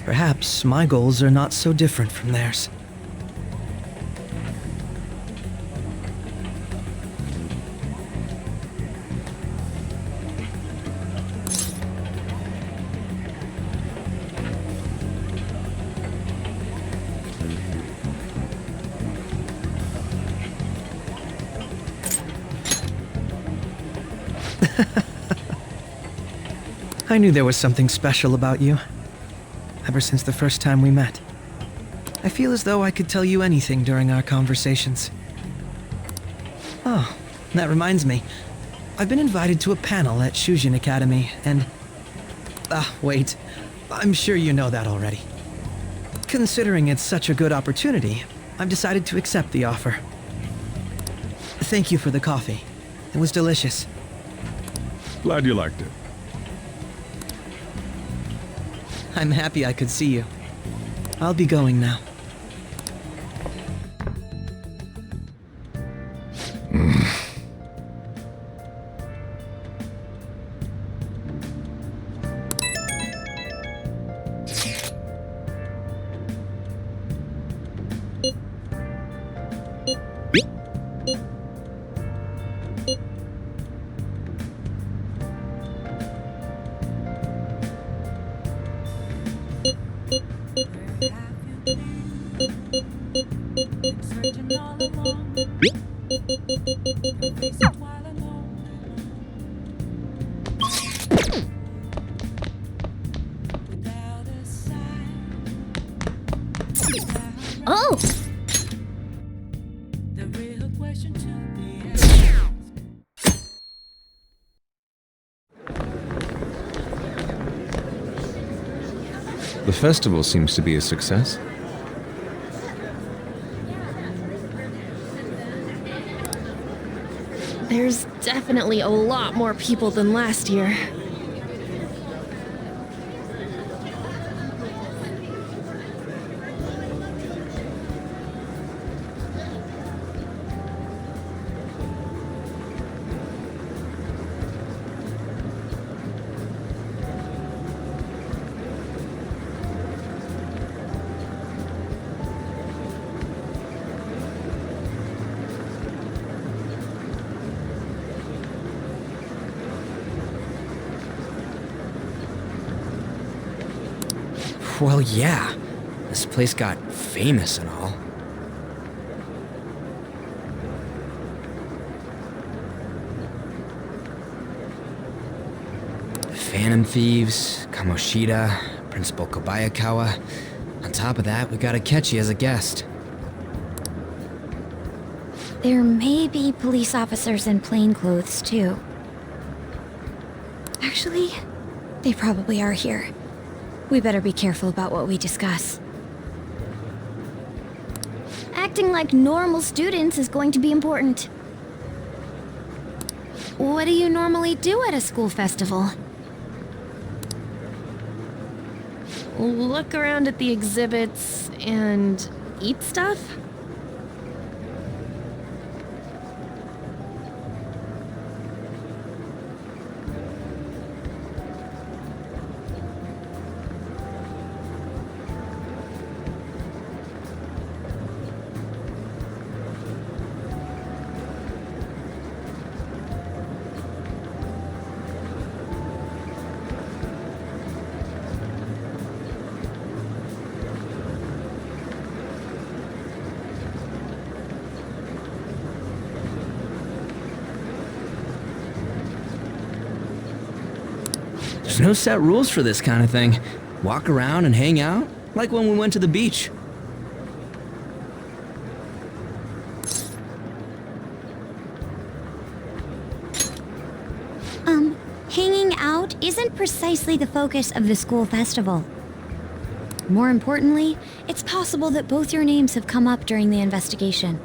perhaps my goals are not so different from theirs. I knew there was something special about you, ever since the first time we met. I feel as though I could tell you anything during our conversations. Oh, that reminds me. I've been invited to a panel at Shujin Academy, and... wait. I'm sure you know that already. Considering it's such a good opportunity, I've decided to accept the offer. Thank you for the coffee. It was delicious. Glad you liked it. I'm happy I could see you. I'll be going now. Oh! The festival seems to be a success. There's definitely a lot more people than last year. Well, yeah. This place got famous and all. Phantom Thieves, Kamoshida, Principal Kobayakawa. On top of that, we got Akechi as a guest. There may be police officers in plainclothes, too. Actually, they probably are here. We better be careful about what we discuss. Acting like normal students is going to be important. What do you normally do at a school festival? look around at the exhibits and eat stuff? There's no set rules for this kind of thing. Walk around and hang out, like when we went to the beach. Hanging out isn't precisely the focus of the school festival. More importantly, it's possible that both your names have come up during the investigation.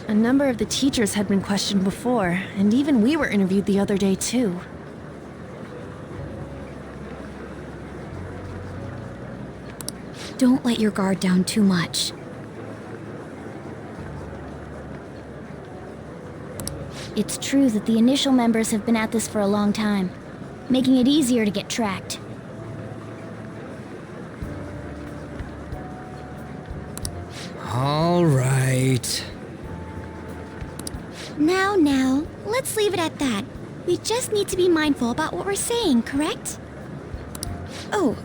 A number of the teachers had been questioned before, and even we were interviewed the other day too. Don't let your guard down too much. It's true that the initial members have been at this for a long time, making it easier to get tracked. All right. Now, let's leave it at that. We just need to be mindful about what we're saying, correct? Oh,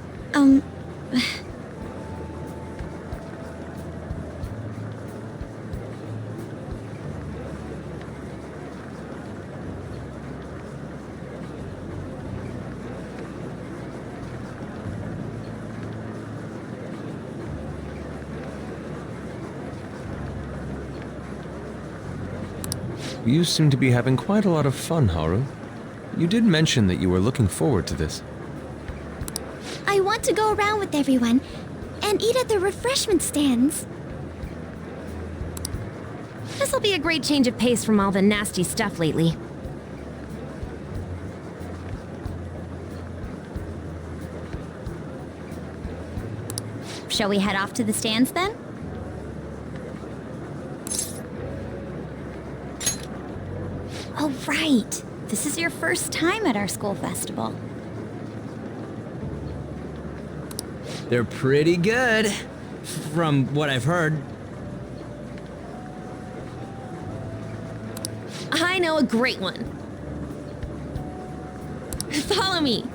You seem to be having quite a lot of fun, Haru. You did mention that you were looking forward to this. I want to go around with everyone and eat at the refreshment stands. This'll be a great change of pace from all the nasty stuff lately. shall we head off to the stands then? Oh, right. This is your first time at our school festival. They're pretty good, from what I've heard. I know a great one. Follow me.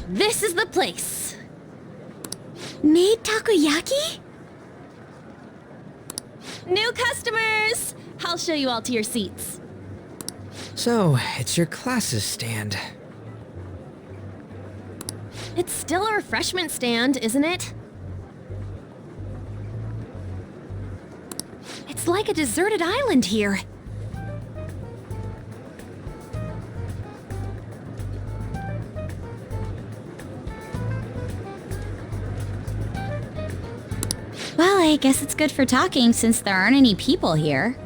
This is the place. Made takoyaki? New customers! I'll show you all to your seats. So, it's your class's stand. It's still a refreshment stand, isn't it? It's like a deserted island here. Well, I guess it's good for talking since there aren't any people here.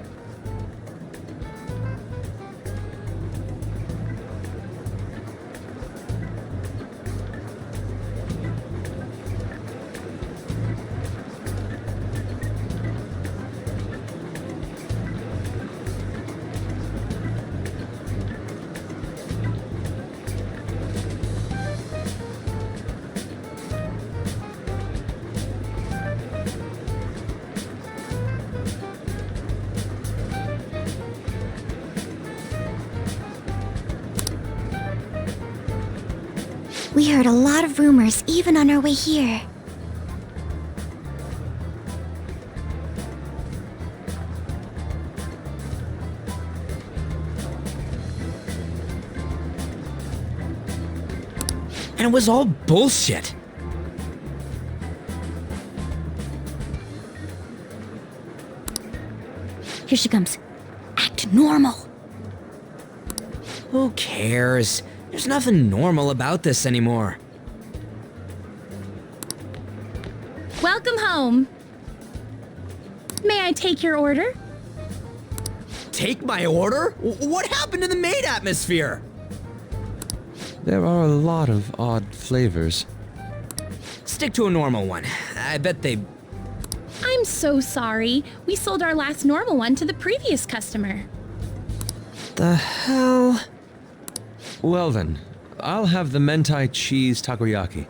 We heard a lot of rumors even on our way here. And it was all bullshit. Here she comes. Act normal. Who cares? There's nothing normal about this anymore. Welcome home. May I take your order? take my order? What happened to the maid atmosphere? There are a lot of odd flavors. Stick to a normal one. I bet they... I'm so sorry. We sold our last normal one to the previous customer. The hell? Well then, I'll have the mentai cheese takoyaki.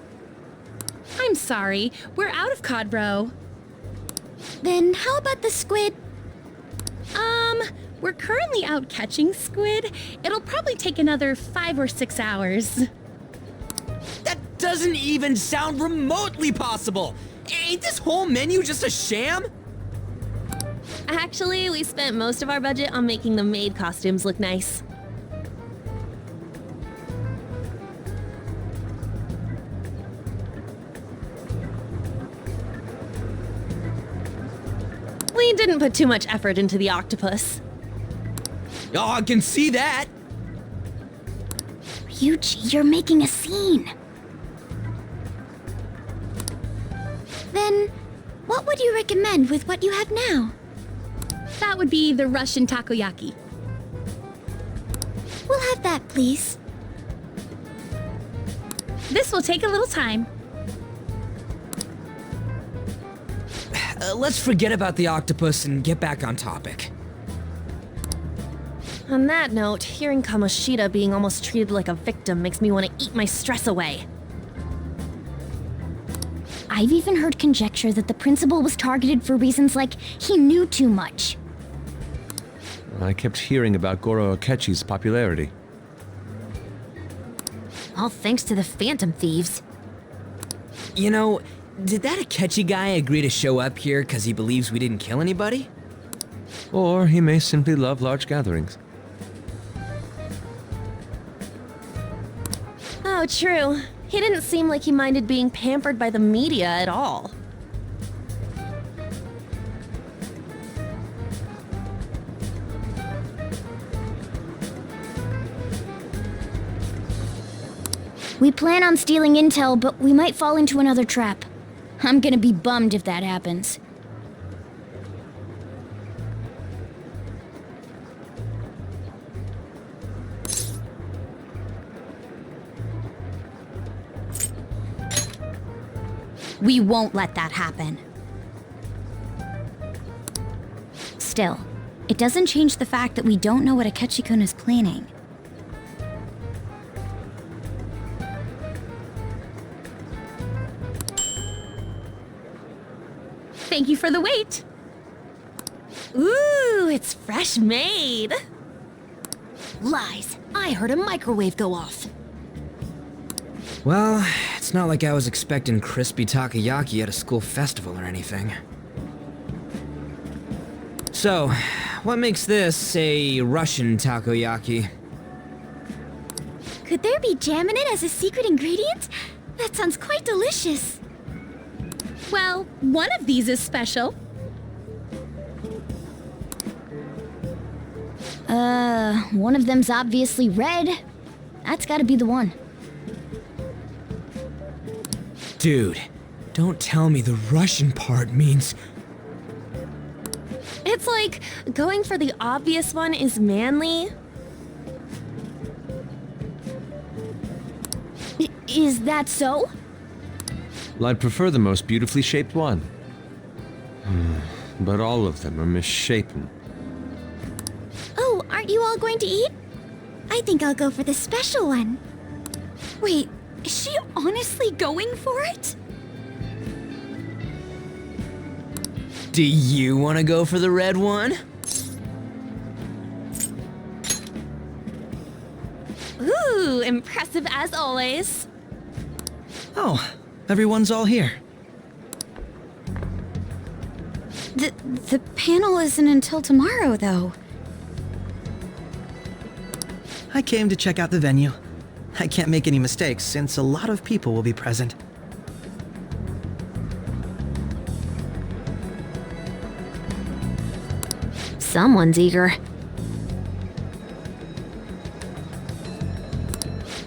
I'm sorry. We're out of cod bro. Then how about the squid? We're currently out catching squid. It'll probably take another 5 or 6 hours. That doesn't even sound remotely possible! Ain't this whole menu just a sham? Actually, we spent most of our budget on making the maid costumes look nice. We didn't put too much effort into the octopus. Oh, I can see that! Ryuji, you're making a scene. Then, what would you recommend with what you have now? That would be the Russian takoyaki. We'll have that, please. This will take a little time. Let's forget about the octopus and get back on topic. On that note, hearing Kamoshida being almost treated like a victim makes me want to eat my stress away. I've even heard conjecture that the principal was targeted for reasons like he knew too much. I kept hearing about Goro Akechi's popularity. All thanks to the Phantom Thieves. You know, did that Akechi guy agree to show up here because he believes we didn't kill anybody? Or he may simply love large gatherings. Oh, true. He didn't seem like he minded being pampered by the media at all. We plan on stealing intel, but we might fall into another trap. I'm gonna be bummed if that happens. We won't let that happen. Still, it doesn't change the fact that we don't know what Akechi-kun is planning. Thank you for the wait. Ooh, it's fresh made. Lies. I heard a microwave go off. Well, it's not like I was expecting crispy takoyaki at a school festival or anything. So, what makes this a Russian takoyaki? Could there be jam in it as a secret ingredient? That sounds quite delicious. Well, one of these is special. One of them's obviously red. That's gotta be the one. Dude, don't tell me the Russian part means... It's like going for the obvious one is manly. Is that so? Well, I'd prefer the most beautifully shaped one. But all of them are misshapen. Oh, aren't you all going to eat? I think I'll go for the special one. Wait, is she honestly going for it? Do you want to go for the red one? Ooh, impressive as always. Oh, everyone's all here. The panel isn't until tomorrow, though. I came to check out the venue. I can't make any mistakes since a lot of people will be present. Someone's eager.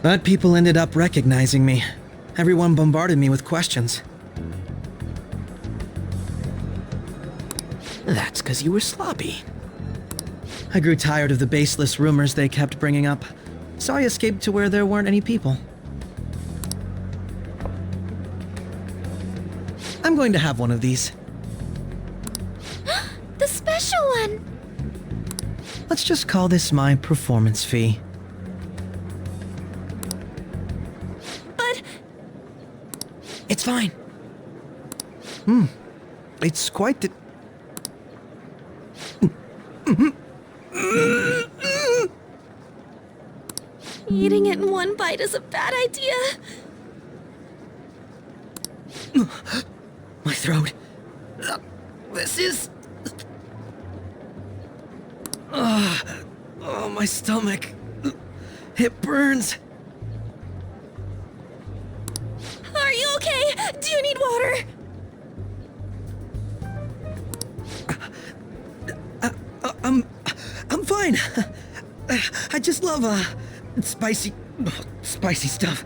But people ended up recognizing me. Everyone bombarded me with questions. That's because you were sloppy. I grew tired of the baseless rumors they kept bringing up, so I escaped to where there weren't any people. I'm going to have one of these. The special one! Let's just call this my performance fee. But... It's fine. It's quite the... Eating it in one bite is a bad idea. My throat. This is... Oh, my stomach. It burns. Are you okay? Do you need water? I'm fine. I just love, spicy stuff.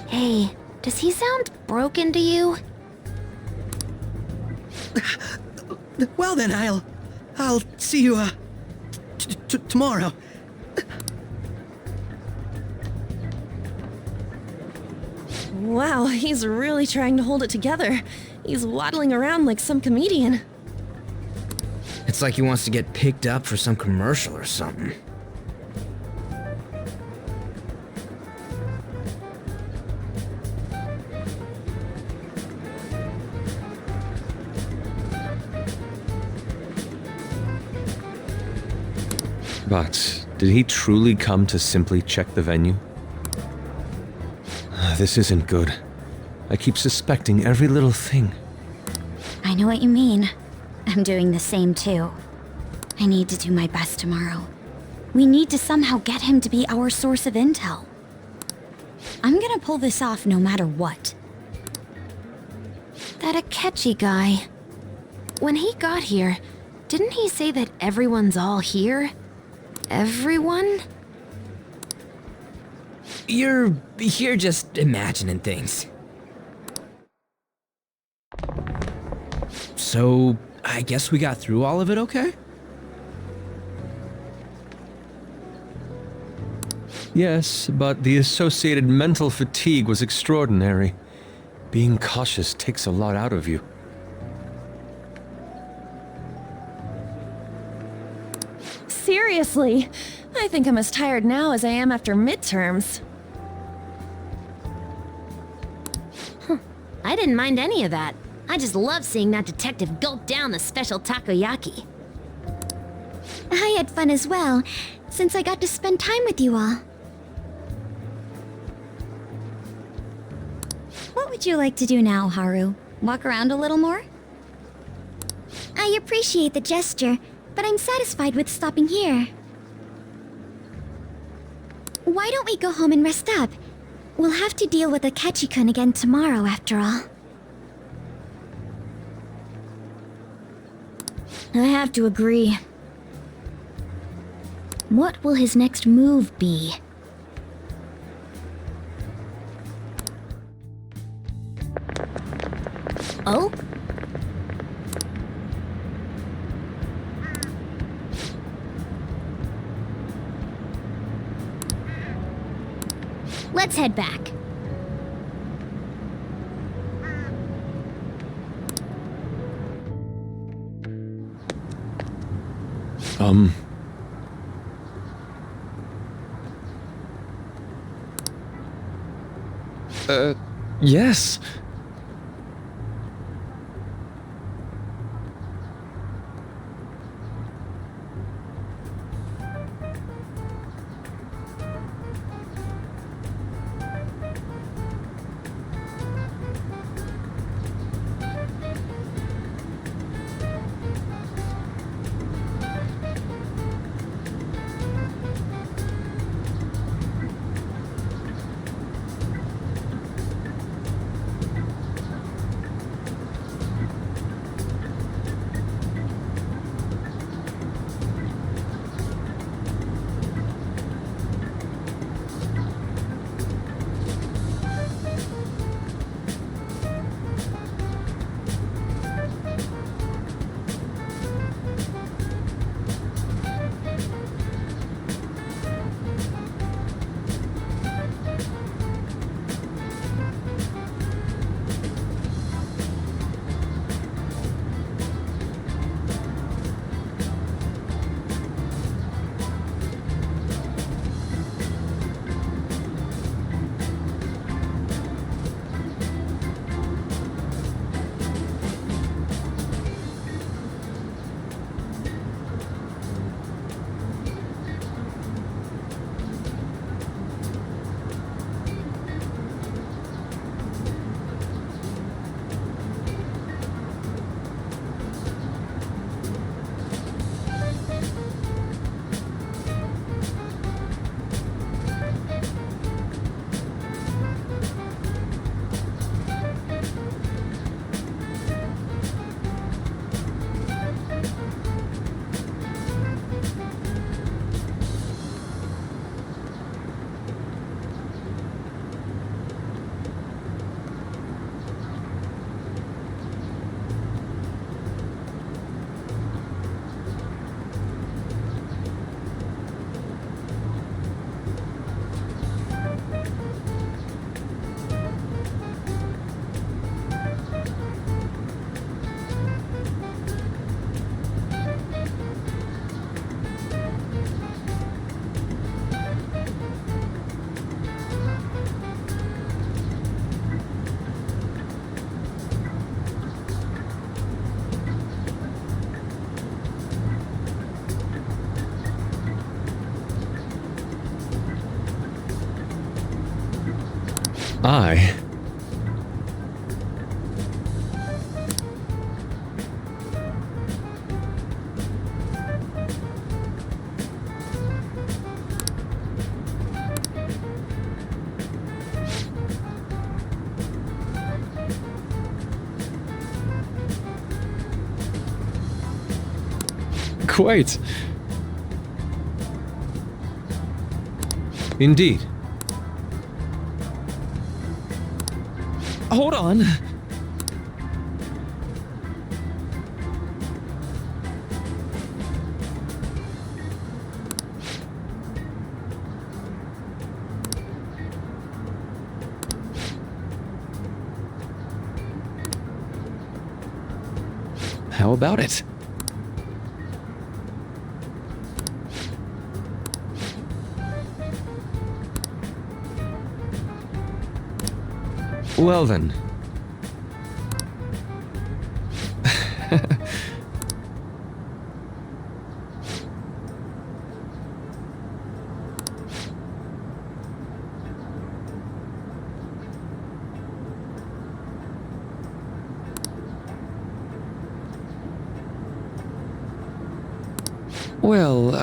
Hey, does he sound broken to you? Well then, I'll see you, tomorrow. Wow, he's really trying to hold it together. He's waddling around like some comedian. It's like he wants to get picked up for some commercial or something. But did he truly come to simply check the venue? This isn't good. I keep suspecting every little thing. I know what you mean. I'm doing the same too. I need to do my best tomorrow. We need to somehow get him to be our source of intel. I'm gonna pull this off no matter what. That Akechi guy. When he got here, didn't he say that everyone's all here? Everyone? You're just imagining things. So, I guess we got through all of it okay? Yes, but the associated mental fatigue was extraordinary. Being cautious takes a lot out of you. Seriously, I think I'm as tired now as I am after midterms. I didn't mind any of that. I just love seeing that detective gulp down the special takoyaki. I had fun as well, since I got to spend time with you all. What would you like to do now, Haru? Walk around a little more? I appreciate the gesture, but I'm satisfied with stopping here. Why don't we go home and rest up? We'll have to deal with Akechi-kun again tomorrow, after all. I have to agree. What will his next move be? Oh? Let's head back. Yes. I... Quite. Indeed. Hold on. How about it? Well then. Well,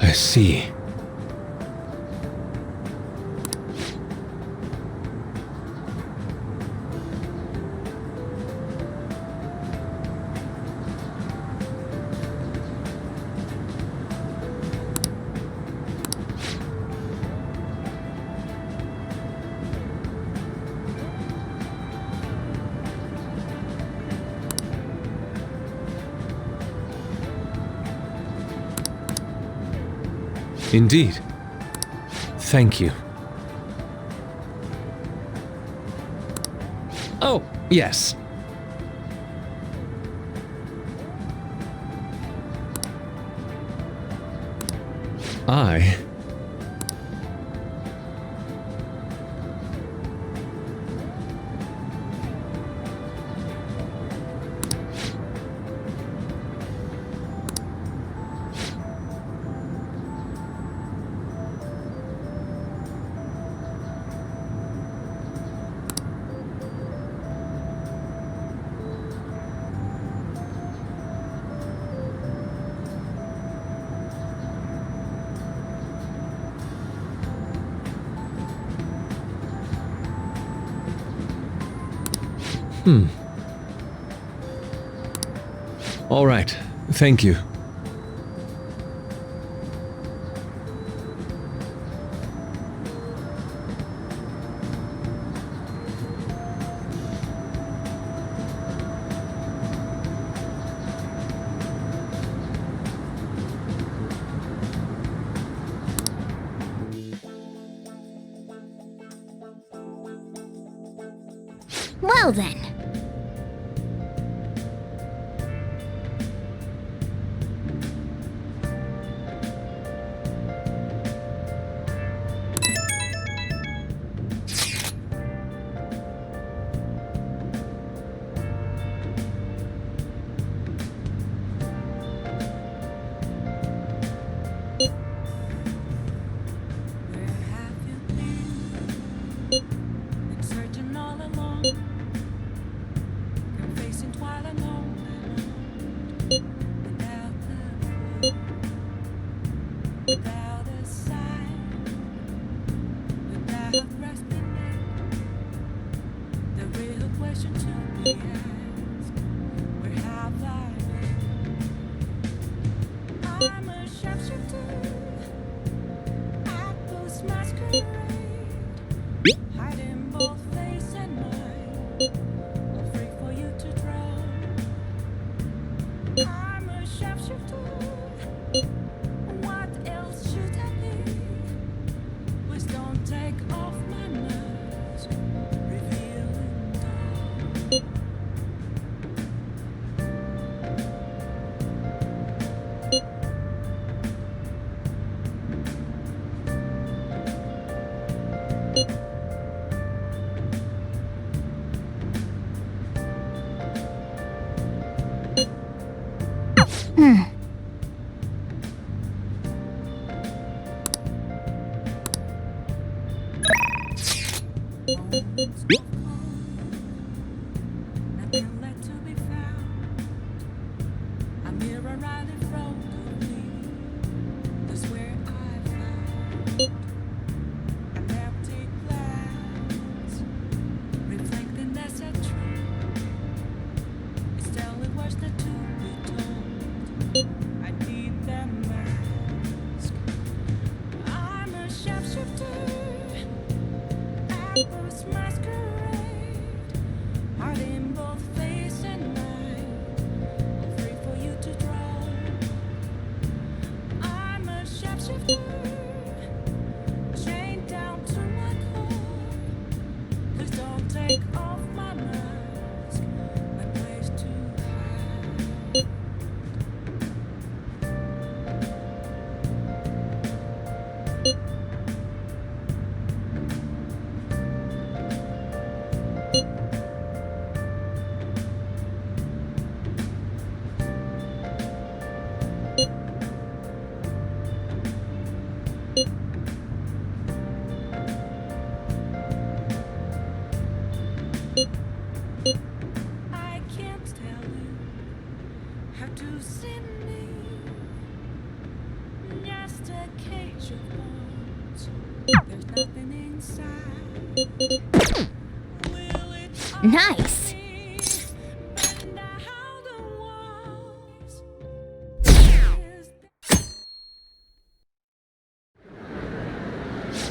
I see. Indeed. Thank you. Oh, yes. I... All right. Thank you. Well then. Nice!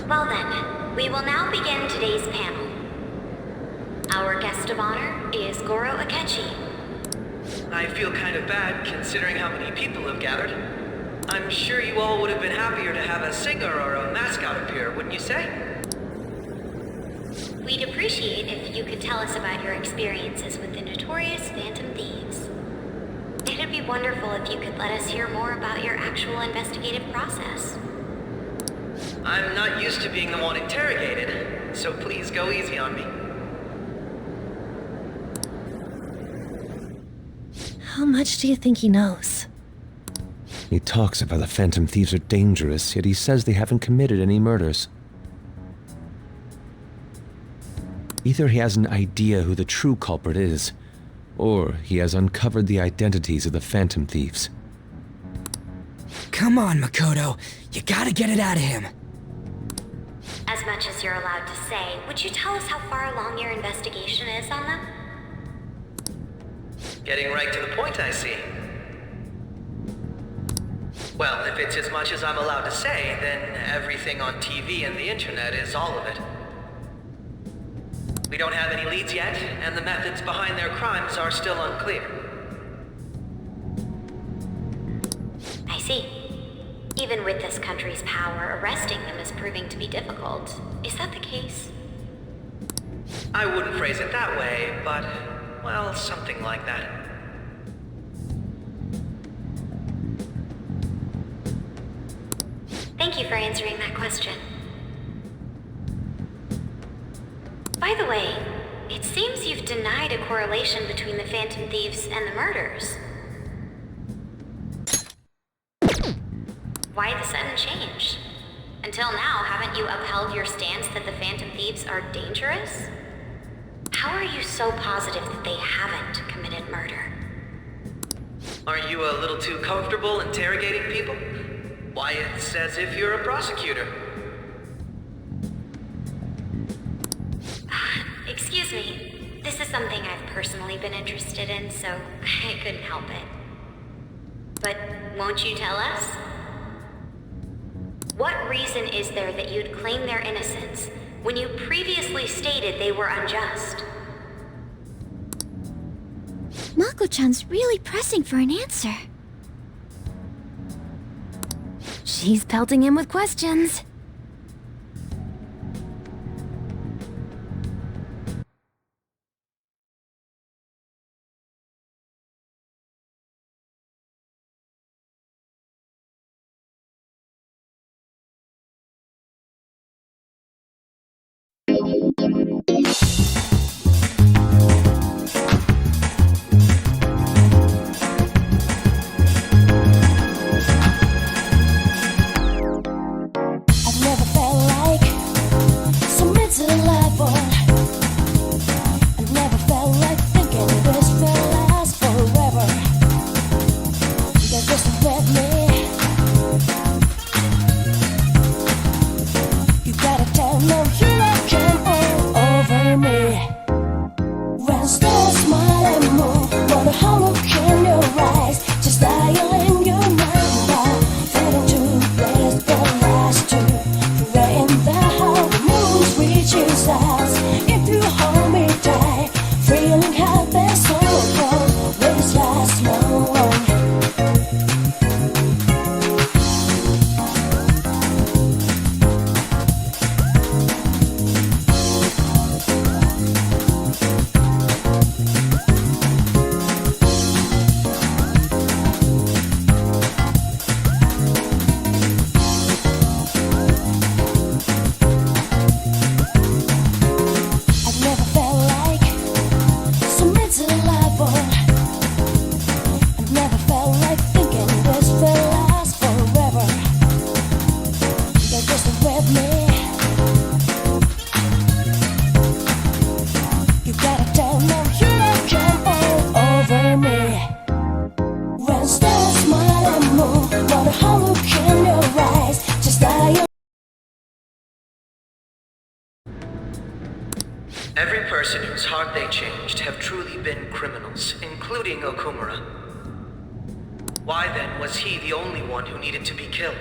Well then, we will now begin today's panel. Our guest of honor is Goro Akechi. I feel kind of bad considering how many people have gathered. I'm sure you all would have been happier to have a singer or a mascot appear, wouldn't you say? We'd appreciate if you could tell us about your experiences with the notorious Phantom Thieves. It'd be wonderful if you could let us hear more about your actual investigative process. I'm not used to being the one interrogated, so please go easy on me. How much do you think he knows? He talks about the Phantom Thieves are dangerous, yet he says they haven't committed any murders. Either he has an idea who the true culprit is, or he has uncovered the identities of the Phantom Thieves. Come on, Makoto. You gotta get it out of him. As much as you're allowed to say, would you tell us how far along your investigation is on them? Getting right to the point, I see. Well, if it's as much as I'm allowed to say, then everything on TV and the internet is all of it. We don't have any leads yet, and the methods behind their crimes are still unclear. I see. Even with this country's power, arresting them is proving to be difficult. Is that the case? I wouldn't phrase it that way, but, well, something like that. Thank you for answering that question. By the way, it seems you've denied a correlation between the Phantom Thieves and the murders. Why the sudden change? Until now, haven't you upheld your stance that the Phantom Thieves are dangerous? How are you so positive that they haven't committed murder? Aren't you a little too comfortable interrogating people? Why, it's as if you're a prosecutor. Excuse me. This is something I've personally been interested in, so I couldn't help it. But won't you tell us? What reason is there that you'd claim their innocence when you previously stated they were unjust? Mako-chan's really pressing for an answer. She's pelting him with questions. dial in your number, failing to raise the last two. Right in the how the moon reaches us. If you hold me tight, feeling happy, so cold, will this last long? I've never felt like so miserable. I've never felt like thinking this will last forever. They're just with me. You gotta tell them you don't jump all over me. When stars smile and move, what a whole look in your eyes. Just die. Every person whose heart they changed have truly been criminals, including Okumura. Why then was he the only one who needed to be killed?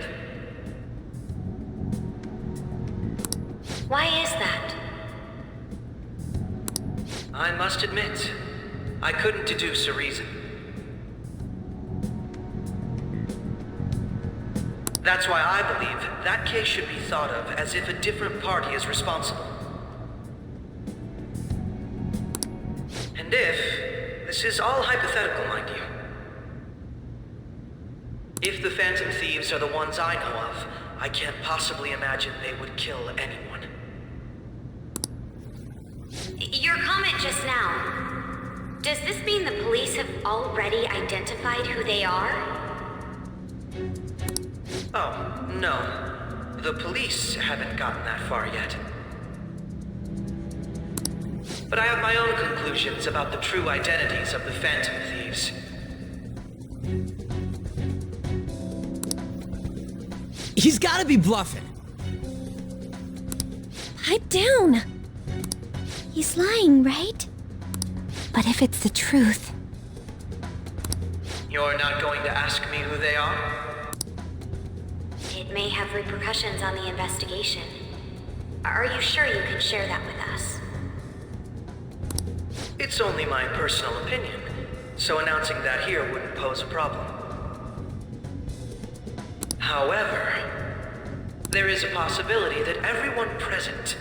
Why is that? I must admit, I couldn't deduce a reason. That's why I believe that case should be thought of as if a different party is responsible. And if, this is all hypothetical, mind you, if the Phantom Thieves are the ones I know of, I can't possibly imagine they would kill anyone. Your comment just now, does this mean the police have already identified who they are? Oh, no. The police haven't gotten that far yet. But I have my own conclusions about the true identities of the Phantom Thieves. He's gotta be bluffing. Pipe down. He's lying, right? But if it's the truth... You're not going to ask me who they are? It may have repercussions on the investigation. Are you sure you can share that with us? It's only my personal opinion, so announcing that here wouldn't pose a problem. However, there is a possibility that everyone present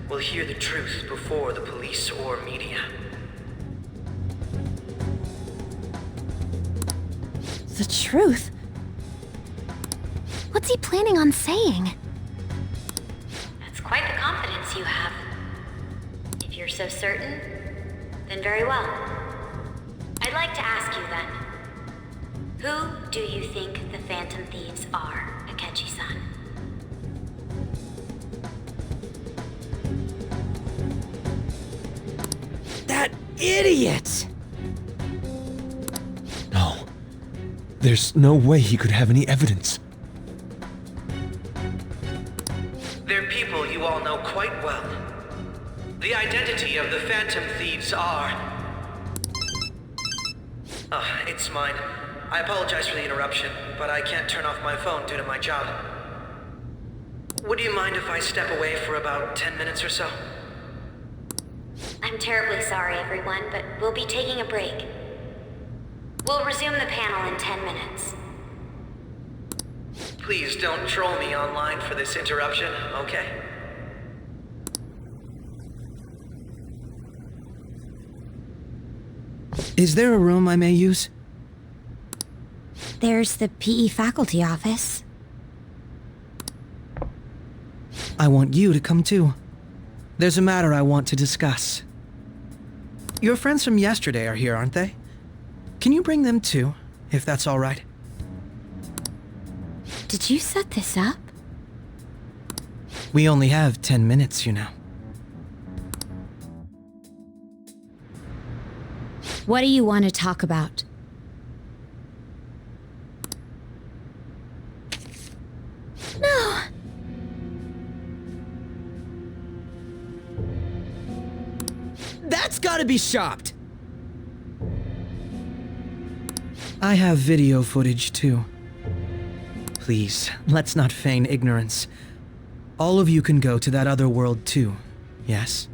will hear the truth before the police or media. The truth? What's he planning on saying? That's quite the confidence you have. If you're so certain, then very well. I'd like to ask you then, who do you think the Phantom Thieves are, Akechi-san? That idiot! No. There's no way he could have any evidence. They're people you all know quite well. The identity of the Phantom Thieves are... it's mine. I apologize for the interruption, but I can't turn off my phone due to my job. Would you mind if I step away for about 10 minutes or so? I'm terribly sorry, everyone, but we'll be taking a break. We'll resume the panel in 10 minutes. Please don't troll me online for this interruption, okay? Is there a room I may use? There's the PE faculty office. I want you to come too. There's a matter I want to discuss. Your friends from yesterday are here, aren't they? Can you bring them too, if that's all right? Did you set this up? We only have 10 minutes, you know. What do you want to talk about? No! That's gotta be shopped! I have video footage too. Please, let's not feign ignorance. All of you can go to that other world too, yes?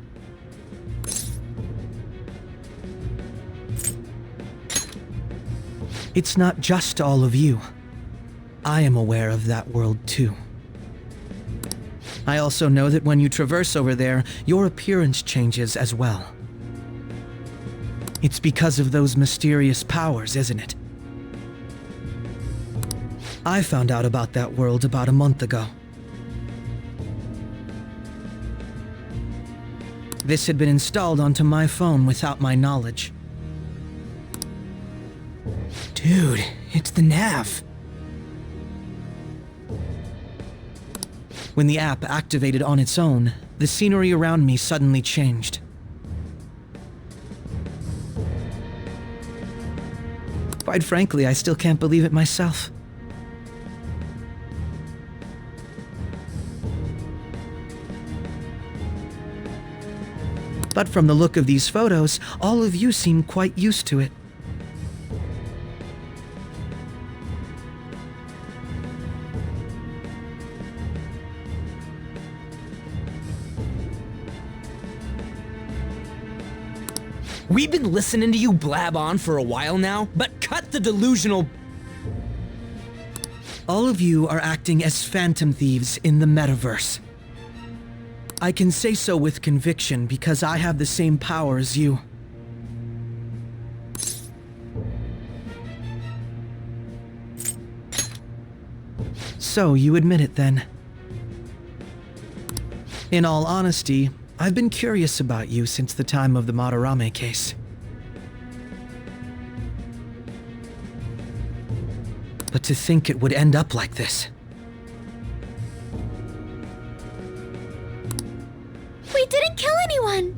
It's not just all of you. I am aware of that world too. I also know that when you traverse over there, your appearance changes as well. It's because of those mysterious powers, isn't it? I found out about that world about a month ago. This had been installed onto my phone without my knowledge. Dude, it's the nav. When the app activated on its own, the scenery around me suddenly changed. Quite frankly, I still can't believe it myself. But from the look of these photos, all of you seem quite used to it. We've been listening to you blab on for a while now, but cut the delusional... All of you are acting as phantom thieves in the metaverse. I can say so with conviction because I have the same power as you. So, you admit it then. In all honesty, I've been curious about you since the time of the Madarame case. But to think it would end up like this. We didn't kill anyone!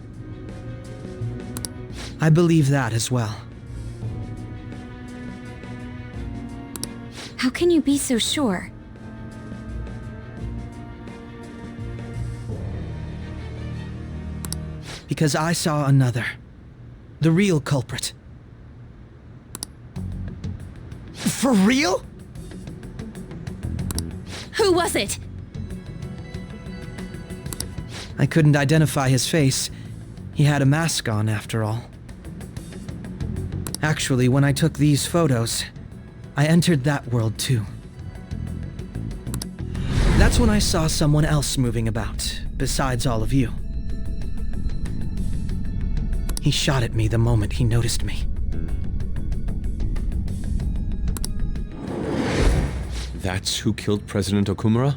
I believe that as well. How can you be so sure? Because I saw another. The real culprit. For real? Who was it? I couldn't identify his face. He had a mask on, after all. Actually, when I took these photos, I entered that world too. That's when I saw someone else moving about, besides all of you. He shot at me the moment he noticed me. That's who killed President Okumura?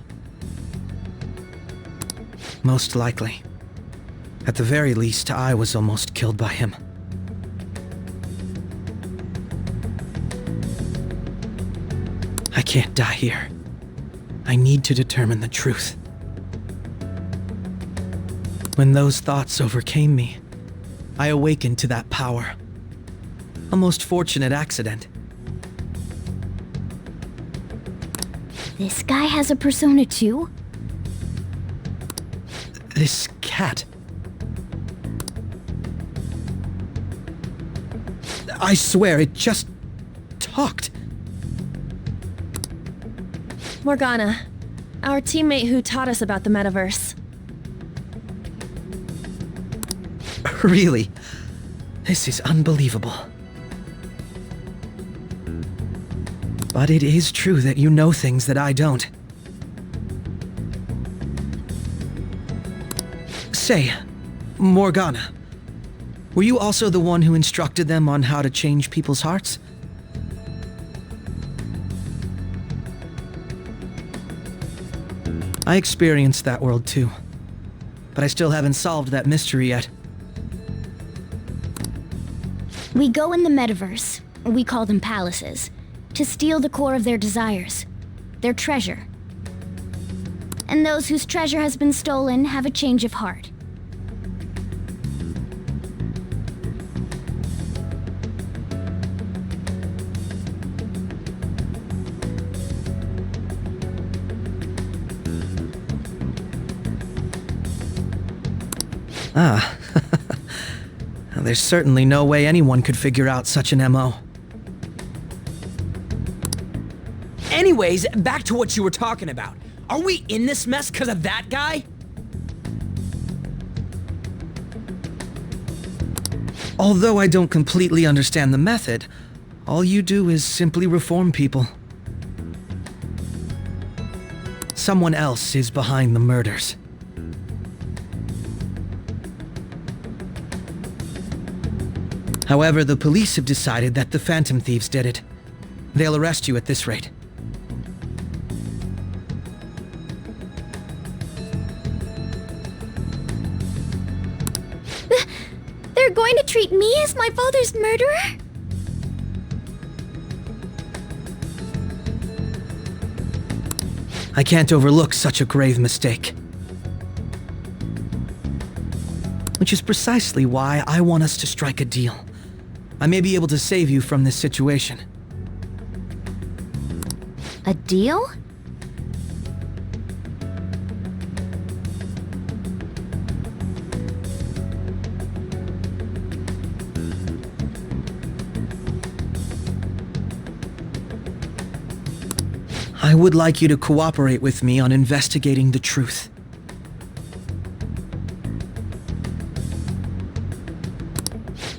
Most likely. At the very least, I was almost killed by him. I can't die here. I need to determine the truth. When those thoughts overcame me, I awakened to that power. A most fortunate accident. This guy has a persona too? This cat. I swear, it just talked. Morgana, our teammate who taught us about the metaverse. Really? This is unbelievable. But it is true that you know things that I don't. Say, Morgana, were you also the one who instructed them on how to change people's hearts? I experienced that world too, but I still haven't solved that mystery yet. We go in the metaverse, we call them palaces, to steal the core of their desires, their treasure. And those whose treasure has been stolen have a change of heart. Ah. There's certainly no way anyone could figure out such an MO. Anyways, back to what you were talking about. Are we in this mess because of that guy? Although I don't completely understand the method, all you do is simply reform people. Someone else is behind the murders. However, the police have decided that the Phantom Thieves did it. They'll arrest you at this rate. They're going to treat me as my father's murderer? I can't overlook such a grave mistake. Which is precisely why I want us to strike a deal. I may be able to save you from this situation. A deal? I would like you to cooperate with me on investigating the truth.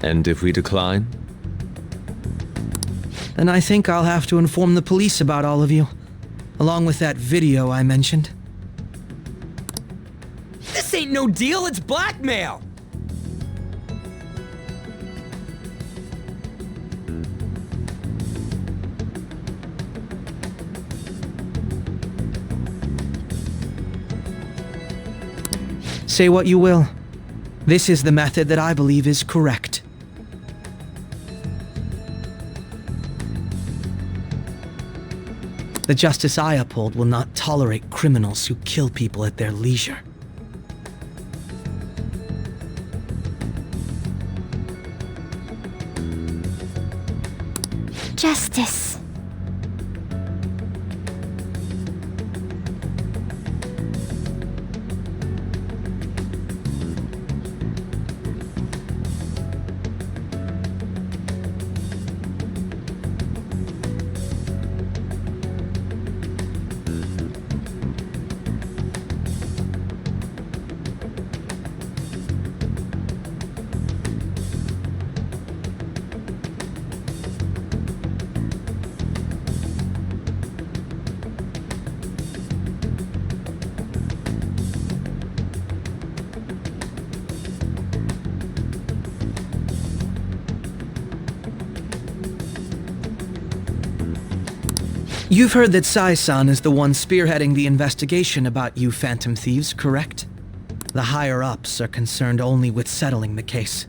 And if we decline? Then I think I'll have to inform the police about all of you, along with that video I mentioned. This ain't no deal, it's blackmail! Say what you will. This is the method that I believe is correct. The justice I uphold will not tolerate criminals who kill people at their leisure. Justice. You've heard that Sae-san is the one spearheading the investigation about you Phantom Thieves, correct? The higher-ups are concerned only with settling the case.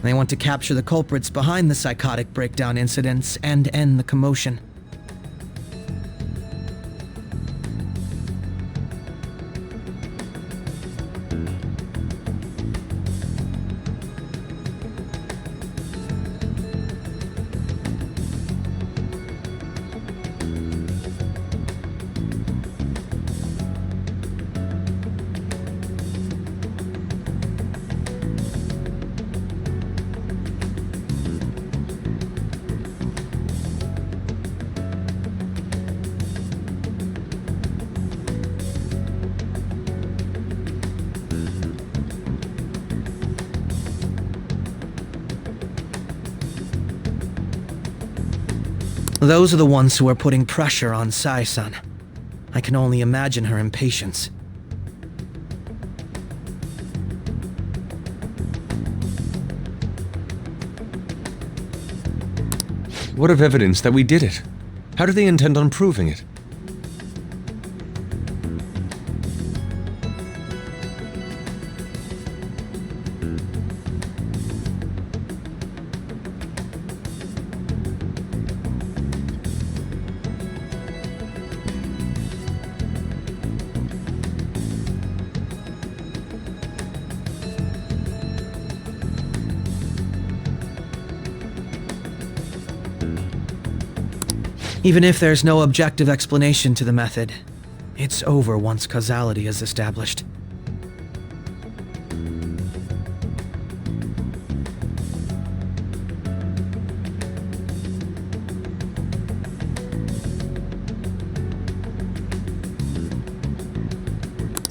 They want to capture the culprits behind the psychotic breakdown incidents and end the commotion. Those are the ones who are putting pressure on Sae-san. I can only imagine her impatience. What of evidence that we did it? How do they intend on proving it? Even if there's no objective explanation to the method, it's over once causality is established.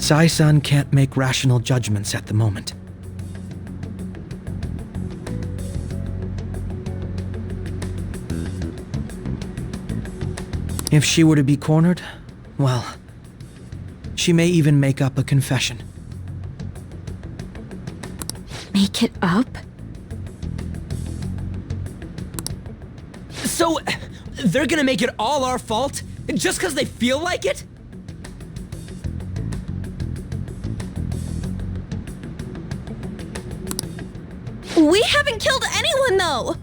Sae-san can't make rational judgments at the moment. If she were to be cornered, well, she may even make up a confession. Make it up? So, they're gonna make it all our fault? Just because they feel like it? We haven't killed anyone, though!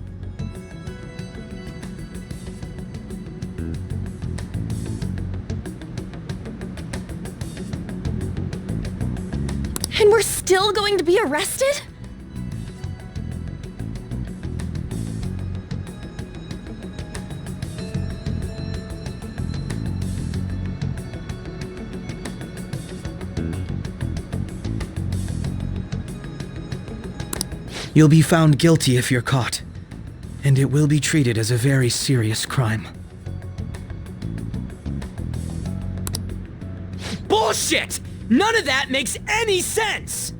And we're still going to be arrested? You'll be found guilty if you're caught, and it will be treated as a very serious crime. Bullshit! None of that makes any sense!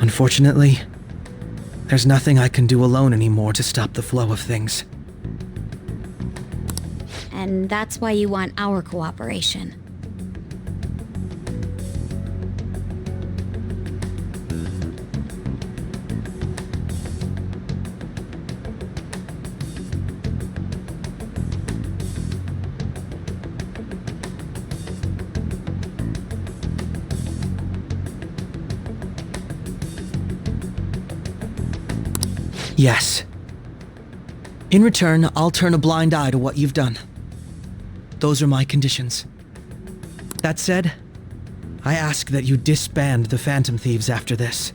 Unfortunately, there's nothing I can do alone anymore to stop the flow of things. And that's why you want our cooperation. Yes. In return, I'll turn a blind eye to what you've done. Those are my conditions. That said, I ask that you disband the Phantom Thieves after this.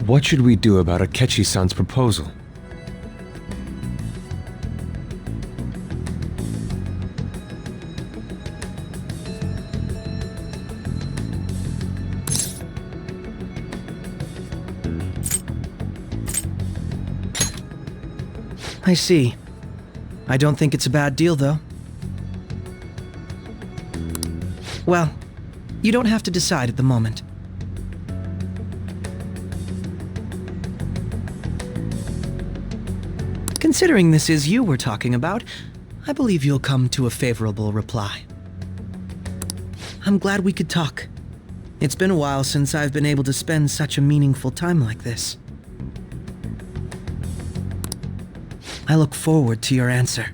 What should we do about Akechi-san's proposal? I see. I don't think it's a bad deal, though. Well, you don't have to decide at the moment. Considering this is you we're talking about, I believe you'll come to a favorable reply. I'm glad we could talk. It's been a while since I've been able to spend such a meaningful time like this. I look forward to your answer.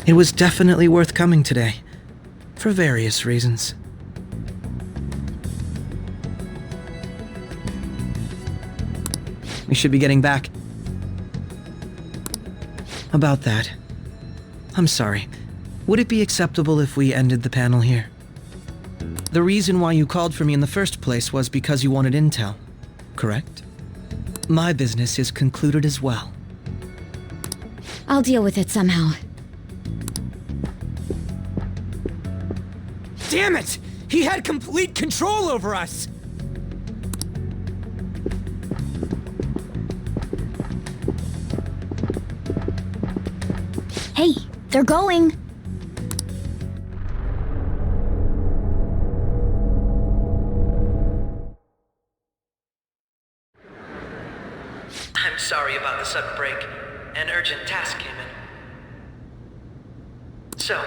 It was definitely worth coming today, for various reasons. We should be getting back. About that, I'm sorry. Would it be acceptable if we ended the panel here? The reason why you called for me in the first place was because you wanted intel, correct? My business is concluded as well. I'll deal with it somehow. Damn it! He had complete control over us! Hey, they're going! I'm sorry about the sudden break. An urgent task came in. So,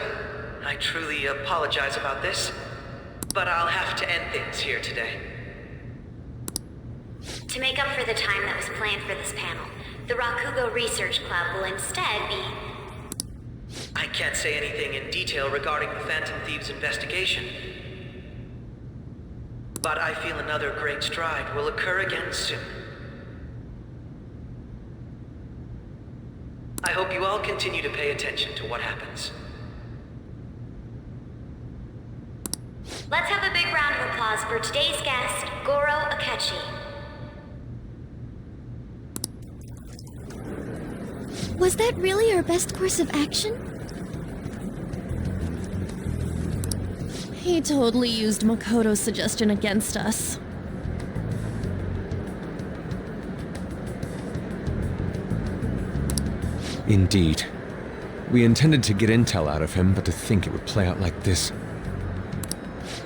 I truly apologize about this, but I'll have to end things here today. To make up for the time that was planned for this panel, the Rakugo Research Club will instead be... I can't say anything in detail regarding the Phantom Thieves investigation, but I feel another great stride will occur again soon. I hope you all continue to pay attention to what happens. Let's have a big round of applause for today's guest, Goro Akechi. Was that really our best course of action? He totally used Makoto's suggestion against us. Indeed. We intended to get intel out of him, but to think it would play out like this.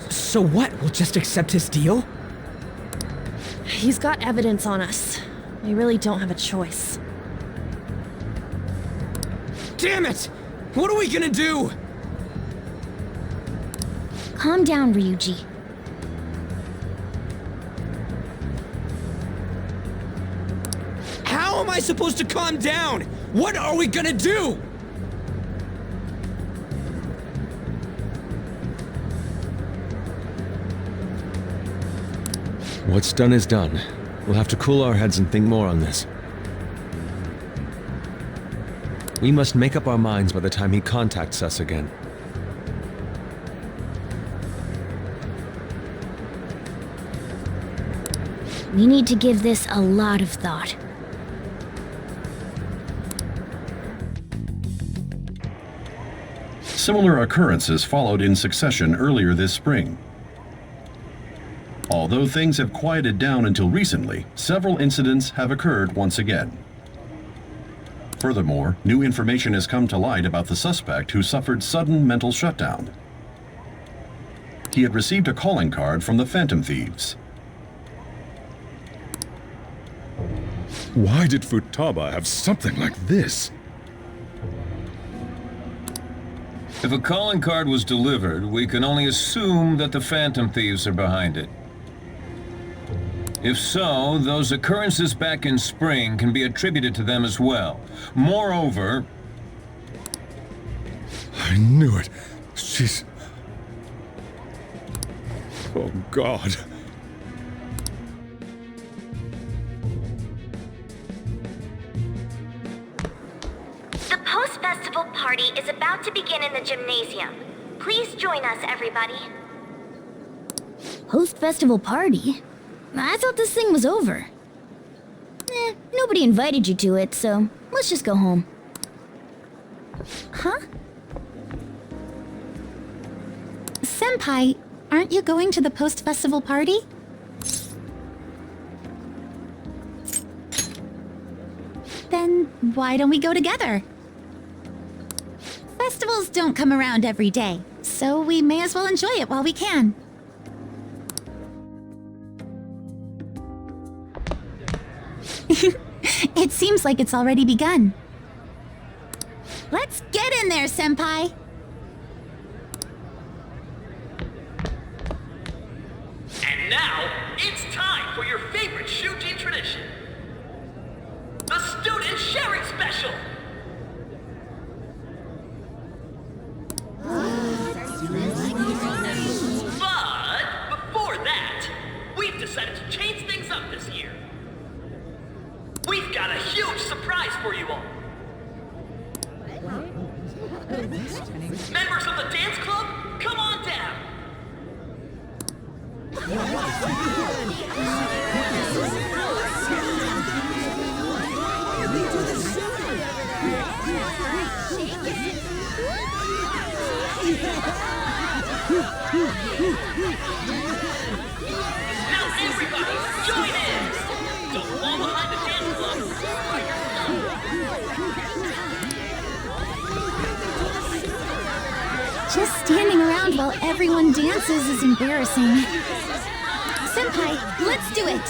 So what? We'll just accept his deal? He's got evidence on us. We really don't have a choice. Damn it! What are we gonna do? Calm down, Ryuji. How am I supposed to calm down? What are we gonna do? What's done is done. We'll have to cool our heads and think more on this. We must make up our minds by the time he contacts us again. We need to give this a lot of thought. Similar occurrences followed in succession earlier this spring. Although things have quieted down until recently, several incidents have occurred once again. Furthermore, new information has come to light about the suspect who suffered sudden mental shutdown. He had received a calling card from the Phantom Thieves. Why did Futaba have something like this? If a calling card was delivered, we can only assume that the Phantom Thieves are behind it. If so, those occurrences back in spring can be attributed to them as well. Moreover... I knew it. She's... Oh, God. The post-festival party is about to begin in the gymnasium. Please join us, everybody. Post-festival party? I thought this thing was over. Nobody invited you to it, so let's just go home. Huh? Senpai, aren't you going to the post-festival party? Then why don't we go together? Festivals don't come around every day, so we may as well enjoy it while we can. It seems like it's already begun. Let's get in there, Senpai! And now, it's time for your favorite Shuji tradition. The Student Sharing Special! But before that, we've decided to change things up this year. We've got a huge surprise for you all. Members of the dance club, come on down! Now everybody, join in! Don't fall behind the dance club by yourself! Just standing around while everyone dances is embarrassing. Senpai, let's do it!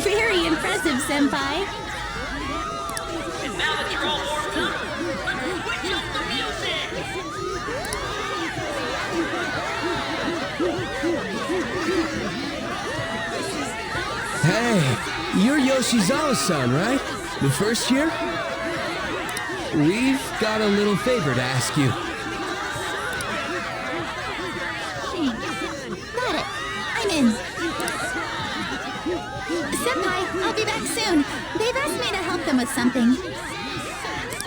Very impressive, Senpai. And now that you're all warmed up, let's switch up the music! Hey, you're Yoshizawa-san, right? The first year? We've got a little favor to ask you. Got it. I'm in. Senpai, I'll be back soon. They've asked me to help them with something.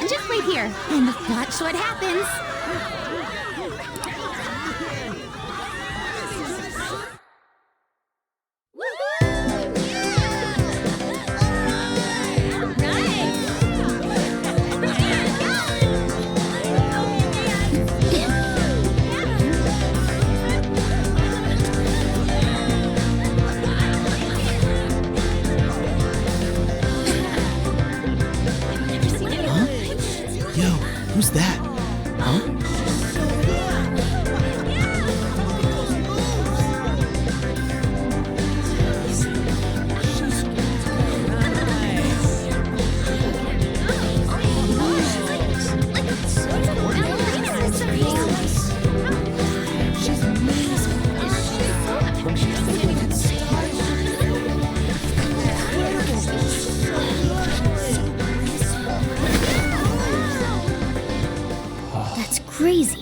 Just wait here and watch what happens. Who's that? Huh? That's crazy.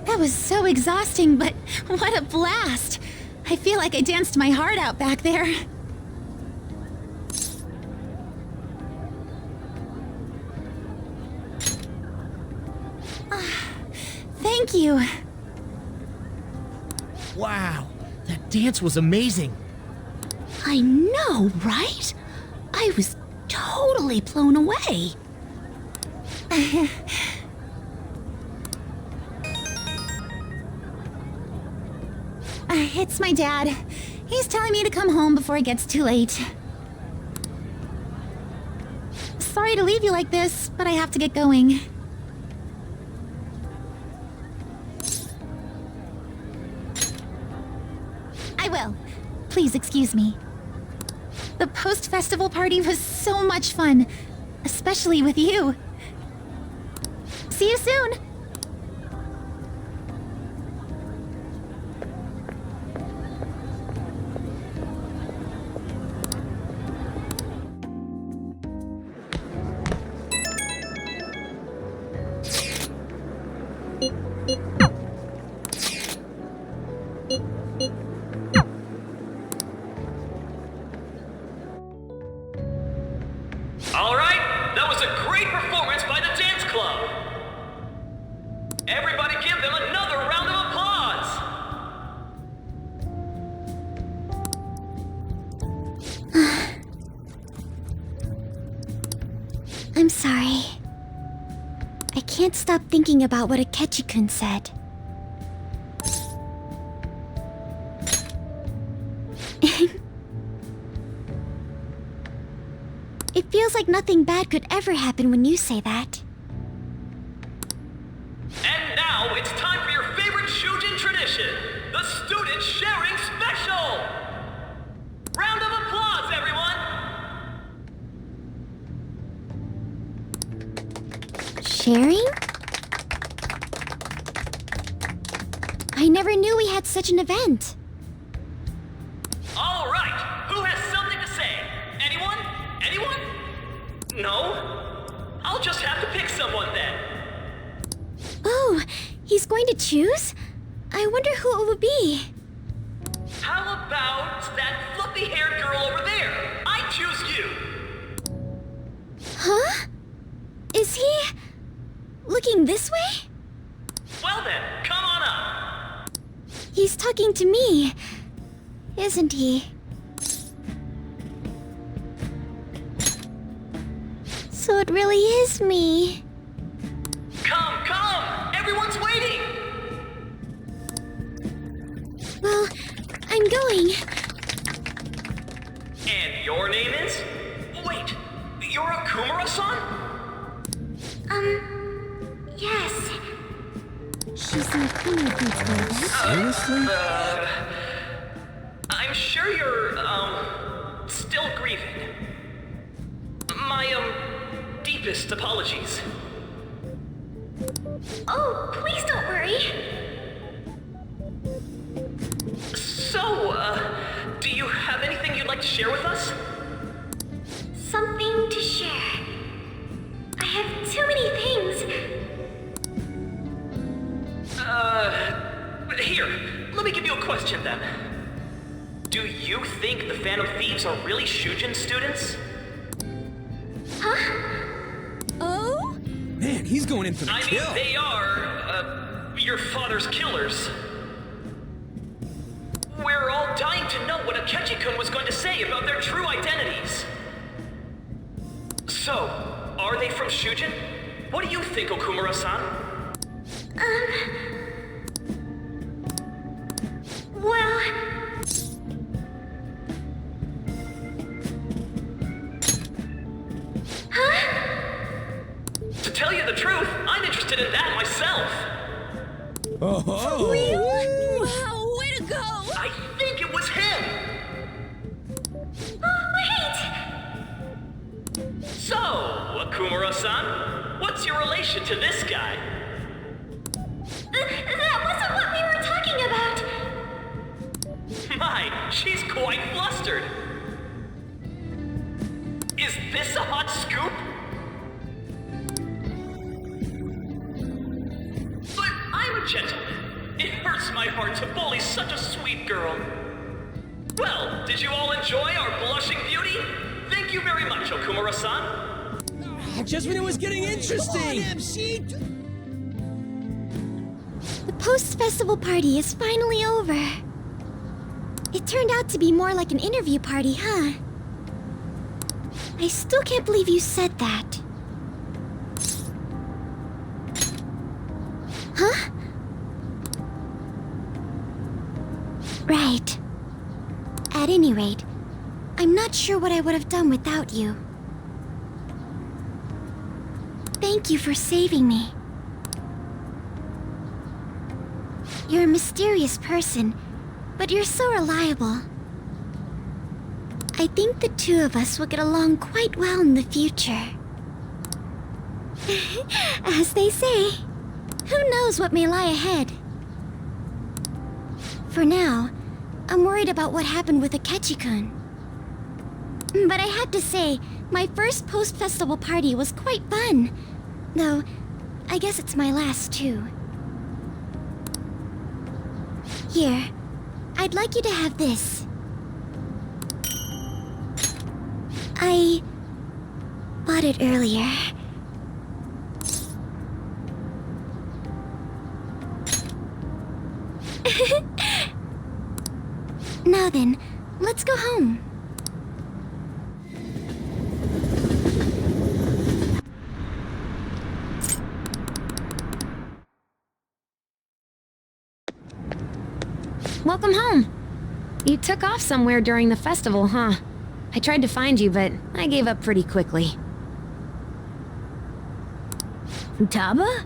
That was so exhausting, but what a blast! I feel like I danced my heart out back there. Thank you. Wow, that dance was amazing. I know, right? I was totally blown away. It's my dad. He's telling me to come home before it gets too late. Sorry to leave you like this, but I have to get going. I will. Please excuse me. The post-festival party was so much fun, especially with you. See you soon! All right, that was a great performance by the dance club. I'm sorry. I can't stop thinking about what Akechi-kun said. It feels like nothing bad could ever happen when you say that. And now it's time for your favorite Shujin tradition, the Student Sharing Special! Round of applause, everyone! Sharing? I never knew we had such an event. All right, who has something to say? Anyone? Anyone? No? I'll just have to pick someone then. Oh, he's going to choose? I wonder who it would be. How about that fluffy-haired girl over there? I choose you. Huh? Is he looking this way? Well then, come on up. He's talking to me, isn't he? So it really is me. Come, come! Everyone's waiting! Well, I'm going. And your name is? Wait, you're Akumura-san? Yes. She's not coming to Seriously? I'm sure you're, still grieving. My, deepest apologies. Oh, please don't worry. So, do you have anything you'd like to share with us? Something to share. I have too many things. Here, let me give you a question then. Do you think the Phantom Thieves are really Shujin students? Huh? Oh? Man, he's going in for the kill. I mean, they are, your father's killers. We're all dying to know what Akechi-kun was going to say about their true identities. So, are they from Shujin? What do you think, Okumura-san? Well... To tell you the truth, I'm interested in that myself. For real? Wow, way to go! I think it was him! Wait! So, Akumura-san, what's your relation to this guy? That wasn't what we were talking about! My, she's quite flustered. Is this a hot scoop? But I'm a gentleman. It hurts my heart to bully such a sweet girl. Well, did you all enjoy our blushing beauty? Thank you very much, Okumura-san. Just when it was getting interesting! The post-festival party is finally over. It turned out to be more like an interview party, huh? I still can't believe you said that. Huh? Right. At any rate, I'm not sure what I would have done without you. Thank you for saving me. You're a mysterious person, but you're so reliable. I think the two of us will get along quite well in the future. As they say, who knows what may lie ahead? For now, I'm worried about what happened with Akechi-kun. But I have to say, my first post-festival party was quite fun. Though, I guess it's my last too. Here, I'd like you to have this. I bought it earlier. Now then, let's go home. Welcome home. You took off somewhere during the festival, huh? I tried to find you, but I gave up pretty quickly. Futaba?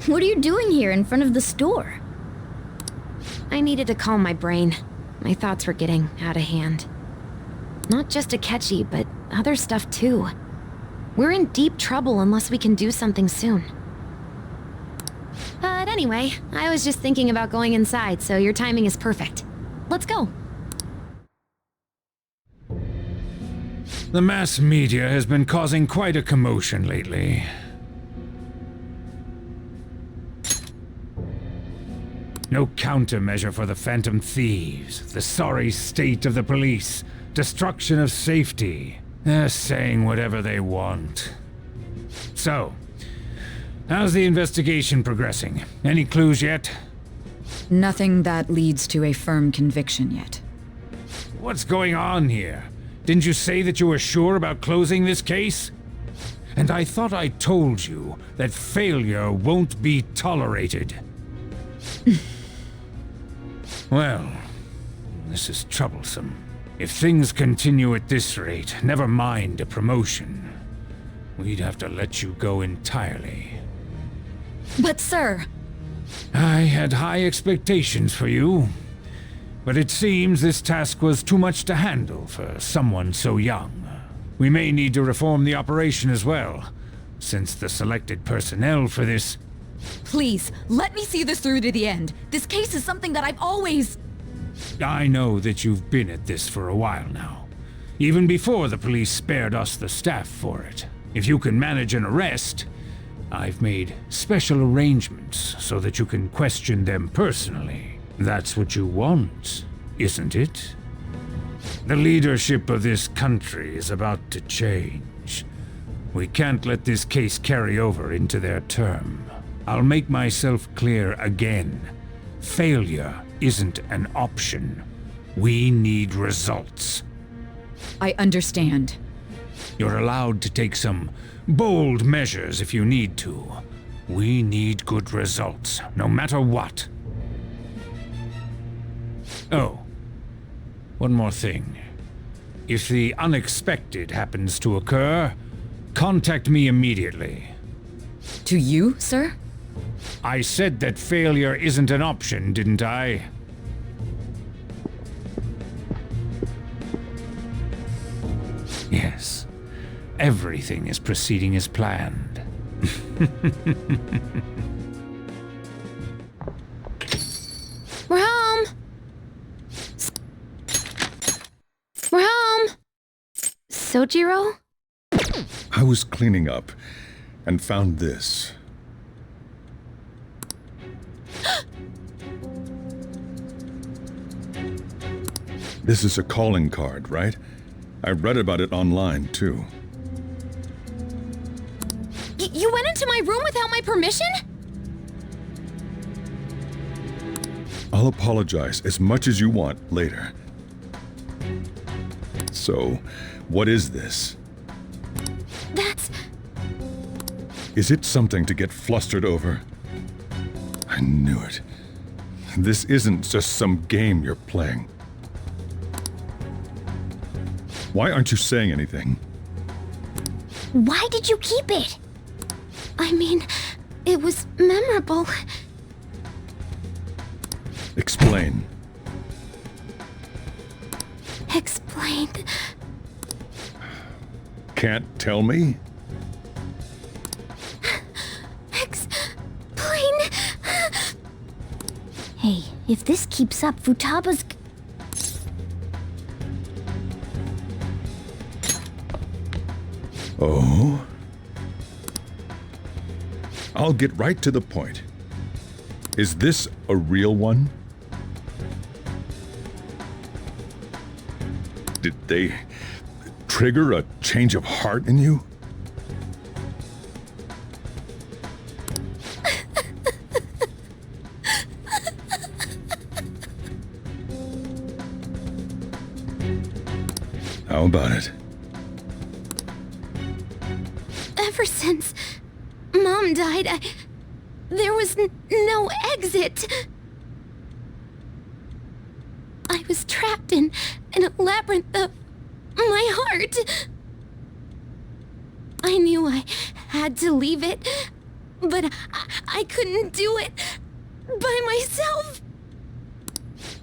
What are you doing here in front of the store? I needed to calm my brain. My thoughts were getting out of hand. Not just Akechi, but other stuff too. We're in deep trouble unless we can do something soon. But anyway, I was just thinking about going inside, so your timing is perfect. Let's go. The mass media has been causing quite a commotion lately. No countermeasure for the Phantom Thieves, the sorry state of the police, destruction of safety. They're saying whatever they want. So, how's the investigation progressing? Any clues yet? Nothing that leads to a firm conviction yet. What's going on here? Didn't you say that you were sure about closing this case? And I thought I told you that failure won't be tolerated. Well, this is troublesome. If things continue at this rate, never mind a promotion. We'd have to let you go entirely. But sir... I had high expectations for you, but it seems this task was too much to handle for someone so young. We may need to reform the operation as well, since the selected personnel for this... Please, let me see this through to the end. This case is something that I've always... I know that you've been at this for a while now, even before the police spared us the staff for it. If you can manage an arrest, I've made special arrangements so that you can question them personally. That's what you want, isn't it? The leadership of this country is about to change. We can't let this case carry over into their term. I'll make myself clear again. Failure isn't an option. We need results. I understand. You're allowed to take some bold measures if you need to. We need good results, no matter what. Oh, one more thing. If the unexpected happens to occur, contact me immediately. To you, sir? I said that failure isn't an option, didn't I? Yes. Everything is proceeding as planned. We're home! We're home! Sojiro? I was cleaning up and found this. This is a calling card, right? I read about it online, too. You went into my room without my permission? I'll apologize as much as you want later. So, what is this? That's... Is it something to get flustered over? I knew it. This isn't just some game you're playing. Why aren't you saying anything? Why did you keep it? I mean, it was memorable. Explain. Explain. Can't tell me? Explain. Hey, if this keeps up, Futaba's... Oh? I'll get right to the point. Is this a real one? Did they trigger a change of heart in you? How about it? Ever since Mom died, there was no exit. was trapped in a labyrinth of my heart. I knew I had to leave it, but I couldn't do it by myself.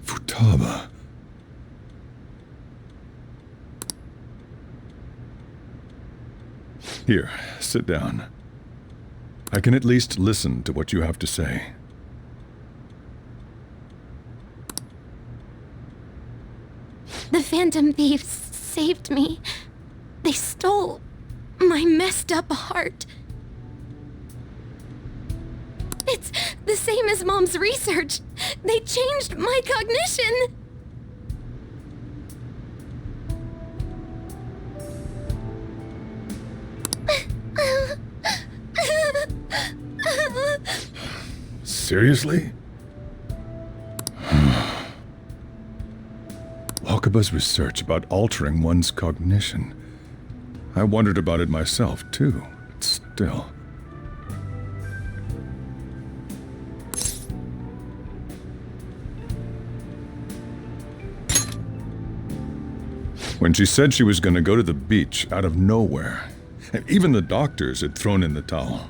Futaba. Here, sit down. I can at least listen to what you have to say. The Phantom Thieves saved me. They stole my messed up heart. It's the same as Mom's research. They changed my cognition. Seriously? Wakaba's research about altering one's cognition. I wondered about it myself, too. Still. When she said she was going to go to the beach out of nowhere, even the doctors had thrown in the towel.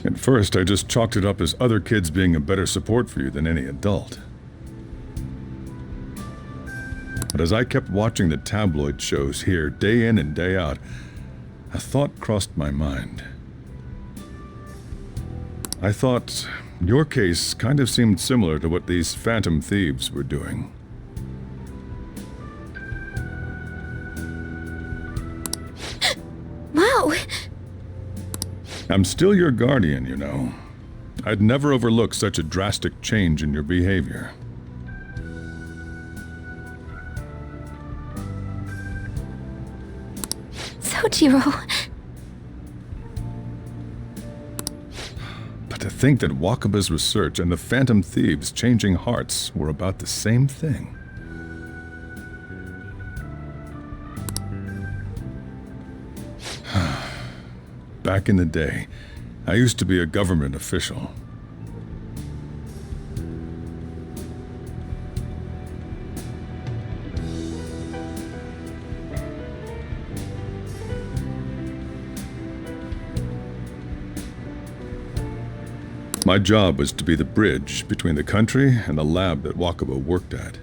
At first, I just chalked it up as other kids being a better support for you than any adult. But as I kept watching the tabloid shows here, day in and day out, a thought crossed my mind. I thought your case kind of seemed similar to what these Phantom Thieves were doing. Wow! I'm still your guardian, you know. I'd never overlook such a drastic change in your behavior. Sojiro. But to think that Wakaba's research and the Phantom Thieves changing hearts were about the same thing. Back in the day, I used to be a government official. My job was to be the bridge between the country and the lab that Wakaba worked at.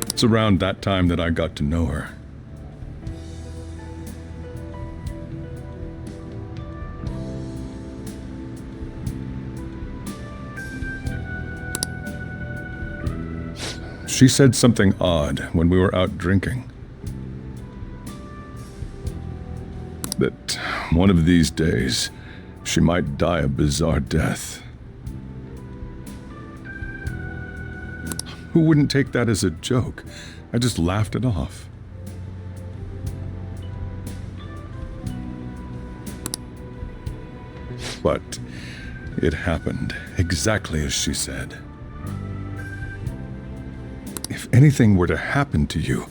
It's around that time that I got to know her. She said something odd when we were out drinking. That one of these days, she might die a bizarre death. Who wouldn't take that as a joke? I just laughed it off. But it happened exactly as she said. If anything were to happen to you,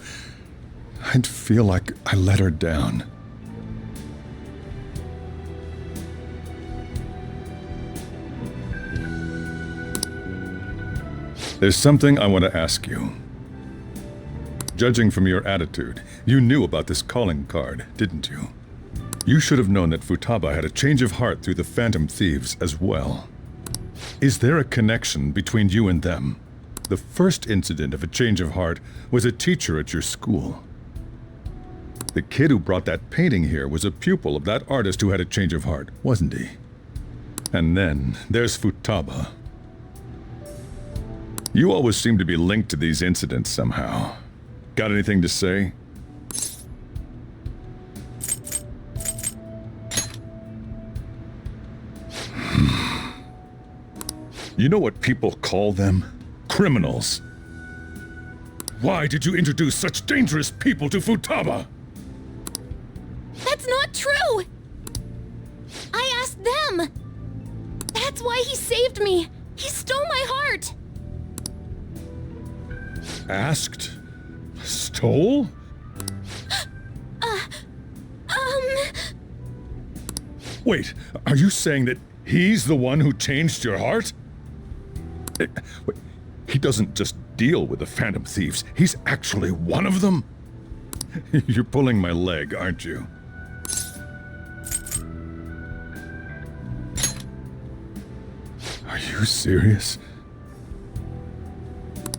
I'd feel like I let her down. There's something I want to ask you. Judging from your attitude, you knew about this calling card, didn't you? You should have known that Futaba had a change of heart through the Phantom Thieves as well. Is there a connection between you and them? The first incident of a change of heart was a teacher at your school. The kid who brought that painting here was a pupil of that artist who had a change of heart, wasn't he? And then there's Futaba. You always seem to be linked to these incidents somehow. Got anything to say? You know what people call them? Criminals. Why did you introduce such dangerous people to Futaba? That's not true! I asked them! That's why he saved me! He stole my heart! Asked? Stole? Wait, are you saying that he's the one who changed your heart? Wait, he doesn't just deal with the Phantom Thieves, he's actually one of them? You're pulling my leg, aren't you? Are you serious?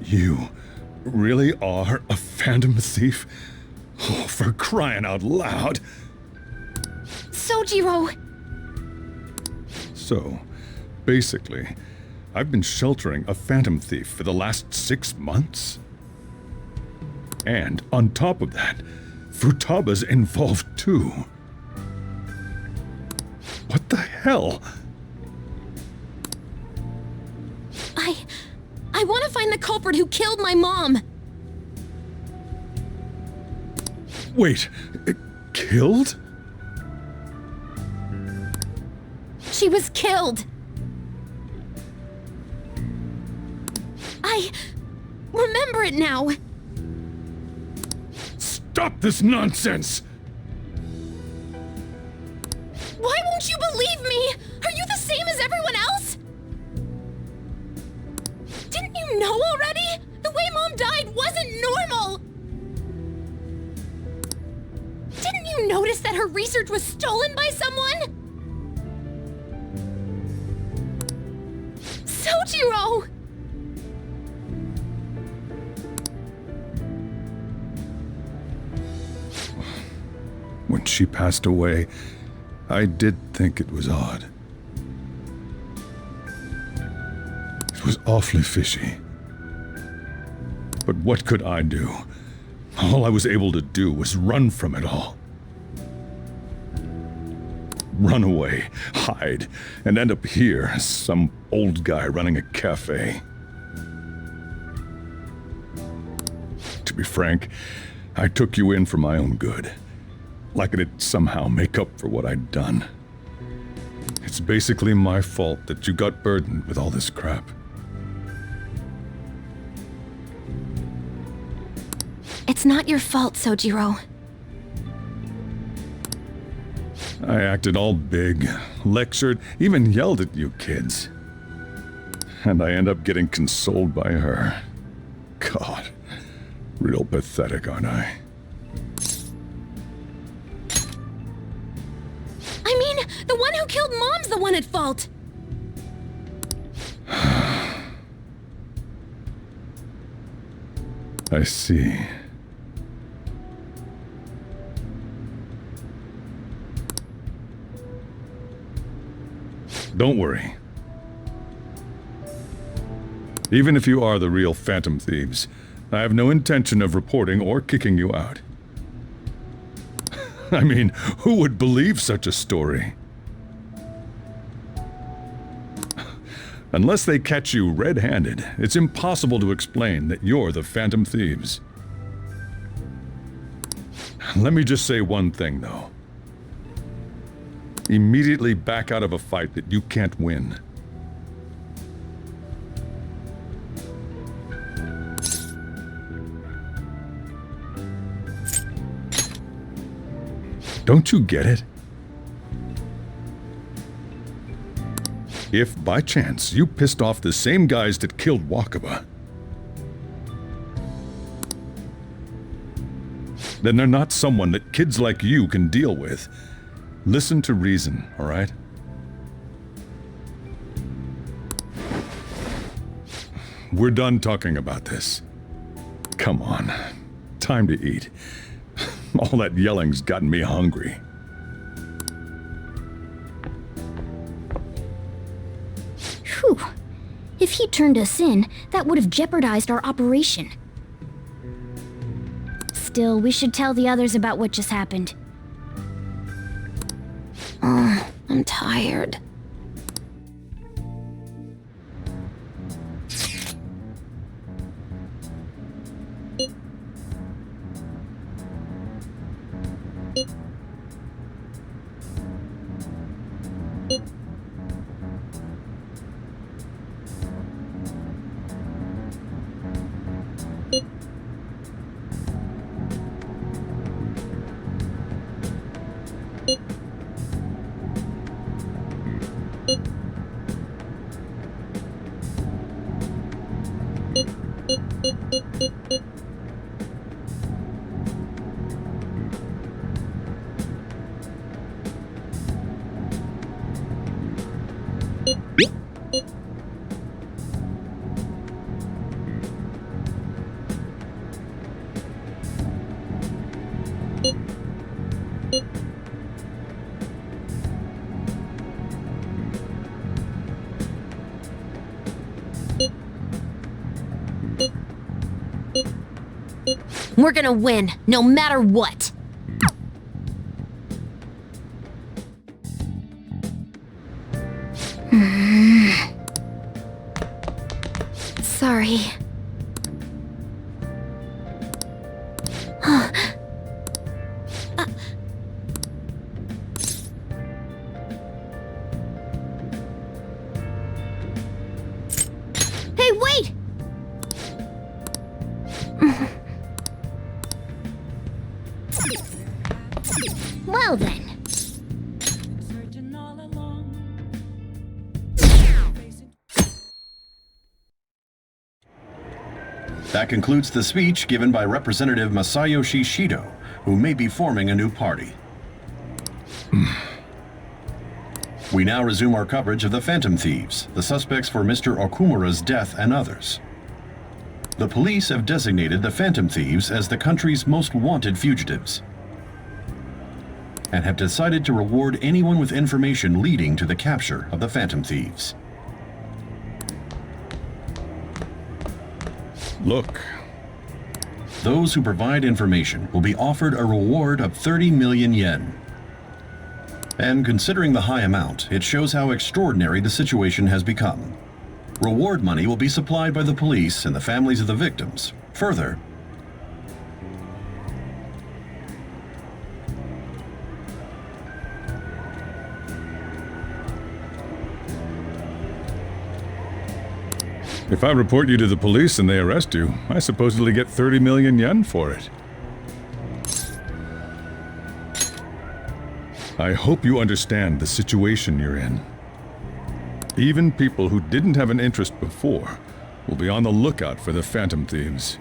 You really are a Phantom Thief? Oh, for crying out loud! Sojiro! So, basically, I've been sheltering a Phantom Thief for the last 6 months? And on top of that, Futaba's involved too. What the hell? I want to find the culprit who killed my mom! Wait, killed? She was killed! I remember it now! Stop this nonsense! Why won't you believe me? Are you the same as everyone else? Didn't you know already? The way Mom died wasn't normal! Didn't you notice that her research was stolen by someone? Sojiro! When she passed away, I did think it was odd. It was awfully fishy. But what could I do? All I was able to do was run from it all. Run away, hide, and end up here as some old guy running a cafe. To be frank, I took you in for my own good. Like it'd somehow make up for what I'd done. It's basically my fault that you got burdened with all this crap. It's not your fault, Sojiro. I acted all big, lectured, even yelled at you kids. And I end up getting consoled by her. God, real pathetic, aren't I? I mean, the one who killed Mom's the one at fault! I see. Don't worry. Even if you are the real Phantom Thieves, I have no intention of reporting or kicking you out. I mean, who would believe such a story? Unless they catch you red-handed, it's impossible to explain that you're the Phantom Thieves. Let me just say one thing, though. Immediately back out of a fight that you can't win. Don't you get it? If, by chance, you pissed off the same guys that killed Wakaba, then they're not someone that kids like you can deal with. Listen to reason, all right? We're done talking about this. Come on, time to eat. All that yelling's gotten me hungry. Whew. If he turned us in, that would have jeopardized our operation. Still, we should tell the others about what just happened. I'm tired. We're gonna win, no matter what. Sorry. Hey, wait! Well then. That concludes the speech given by Representative Masayoshi Shido, who may be forming a new party. We now resume our coverage of the Phantom Thieves, the suspects for Mr. Okumura's death and others. The police have designated the Phantom Thieves as the country's most wanted fugitives, and have decided to reward anyone with information leading to the capture of the Phantom Thieves. Look. Those who provide information will be offered a reward of 30 million yen. And considering the high amount, it shows how extraordinary the situation has become. Reward money will be supplied by the police and the families of the victims. Further, if I report you to the police and they arrest you, I supposedly get 30 million yen for it. I hope you understand the situation you're in. Even people who didn't have an interest before will be on the lookout for the Phantom Thieves.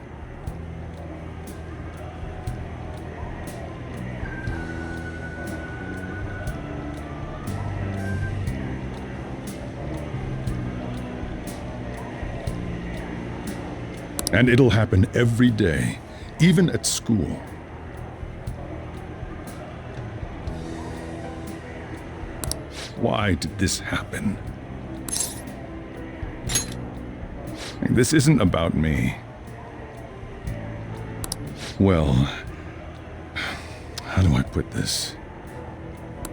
And it'll happen every day, even at school. Why did this happen? This isn't about me. Well, how do I put this?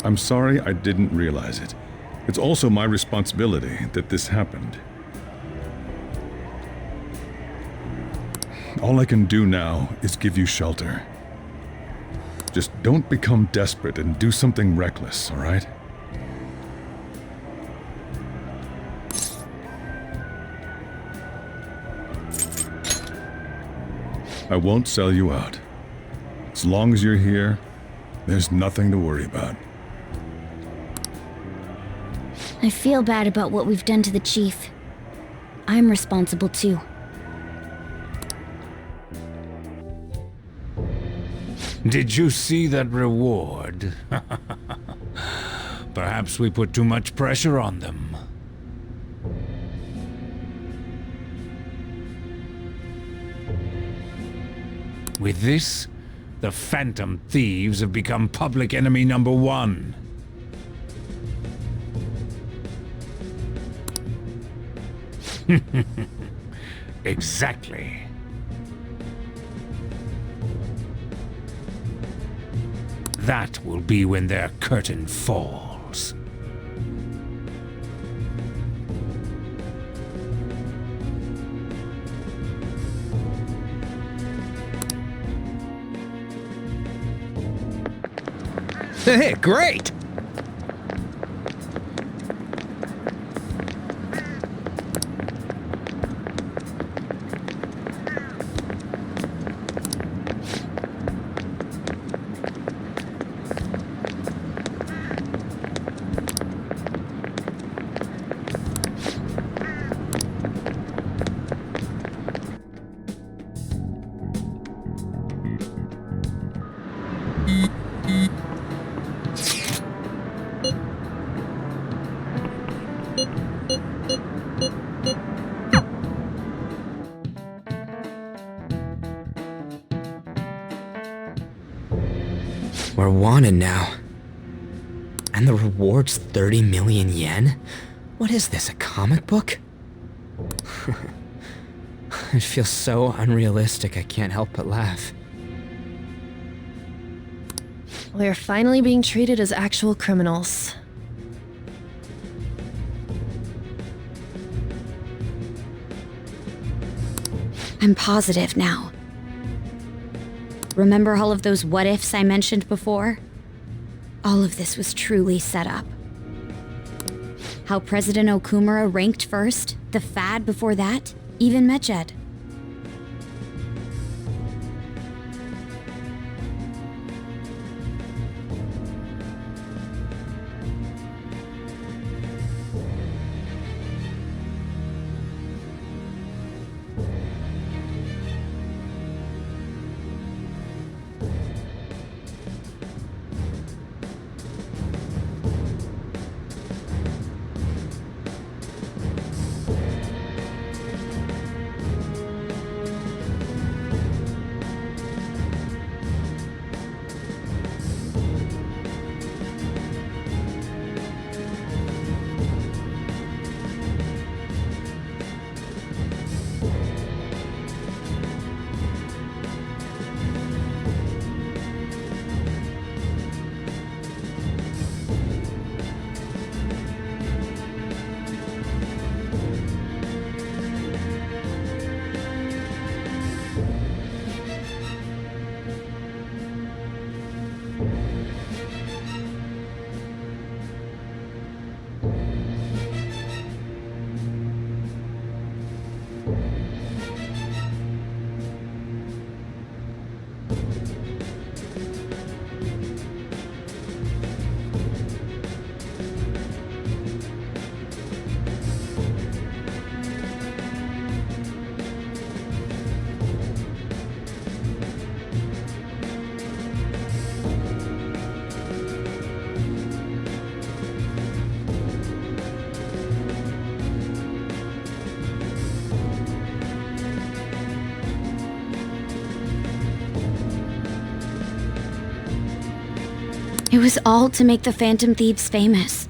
I'm sorry I didn't realize it. It's also my responsibility that this happened. All I can do now is give you shelter. Just don't become desperate and do something reckless, all right? I won't sell you out. As long as you're here, there's nothing to worry about. I feel bad about what we've done to the chief. I'm responsible too. Did you see that reward? Perhaps we put too much pressure on them. With this, the Phantom Thieves have become public enemy number 1. Exactly. That will be when their curtain falls. Hey, great! We're wanted now. And the reward's 30 million yen? What is this, a comic book? It feels so unrealistic I can't help but laugh. We're finally being treated as actual criminals. I'm positive now. Remember all of those what-ifs I mentioned before? All of this was truly set up. How President Okumura ranked first, the Fad before that, even Mejed. It was all to make the Phantom Thieves famous.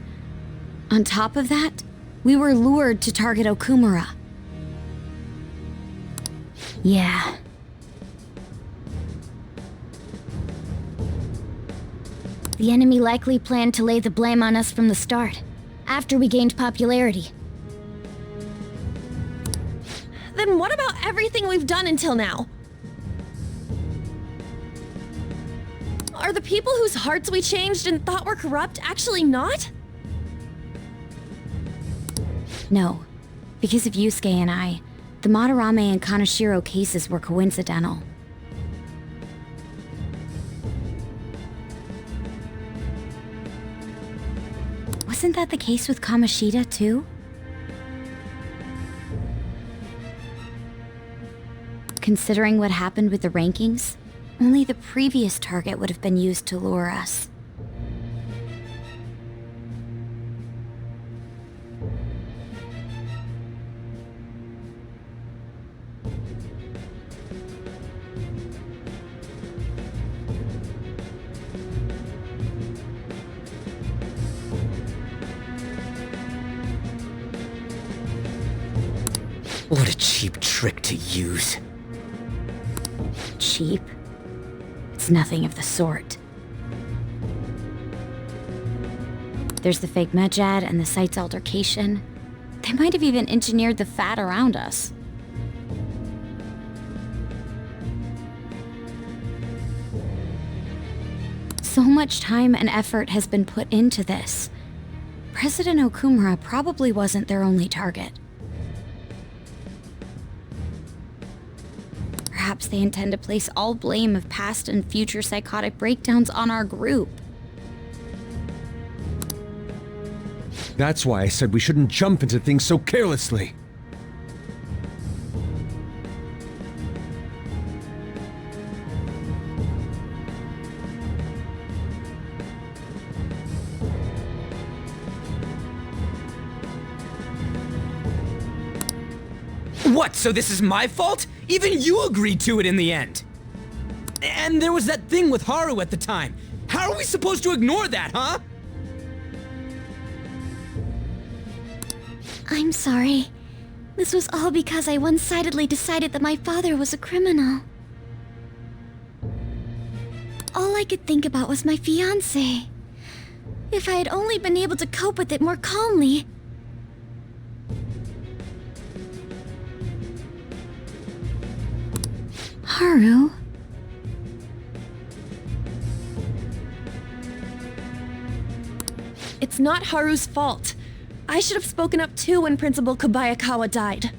On top of that, we were lured to target Okumura. Yeah. The enemy likely planned to lay the blame on us from the start, after we gained popularity. Then what about everything we've done until now? Are the people whose hearts we changed and thought were corrupt actually not? No. Because of Yusuke and I, the Madarame and Kaneshiro cases were coincidental. Wasn't that the case with Kamoshida, too? Considering what happened with the rankings, only the previous target would have been used to lure us. What a cheap trick to use. Cheap? It's nothing of the sort. There's the fake Mejad and the site's altercation. They might have even engineered the fat around us. So much time and effort has been put into this. President Okumura probably wasn't their only target. Perhaps they intend to place all blame of past and future psychotic breakdowns on our group. That's why I said we shouldn't jump into things so carelessly. What, so this is my fault? Even you agreed to it in the end! And there was that thing with Haru at the time. How are we supposed to ignore that, huh? I'm sorry. This was all because I one-sidedly decided that my father was a criminal. All I could think about was my fiancé. If I had only been able to cope with it more calmly. Haru? It's not Haru's fault. I should have spoken up too when Principal Kobayakawa died.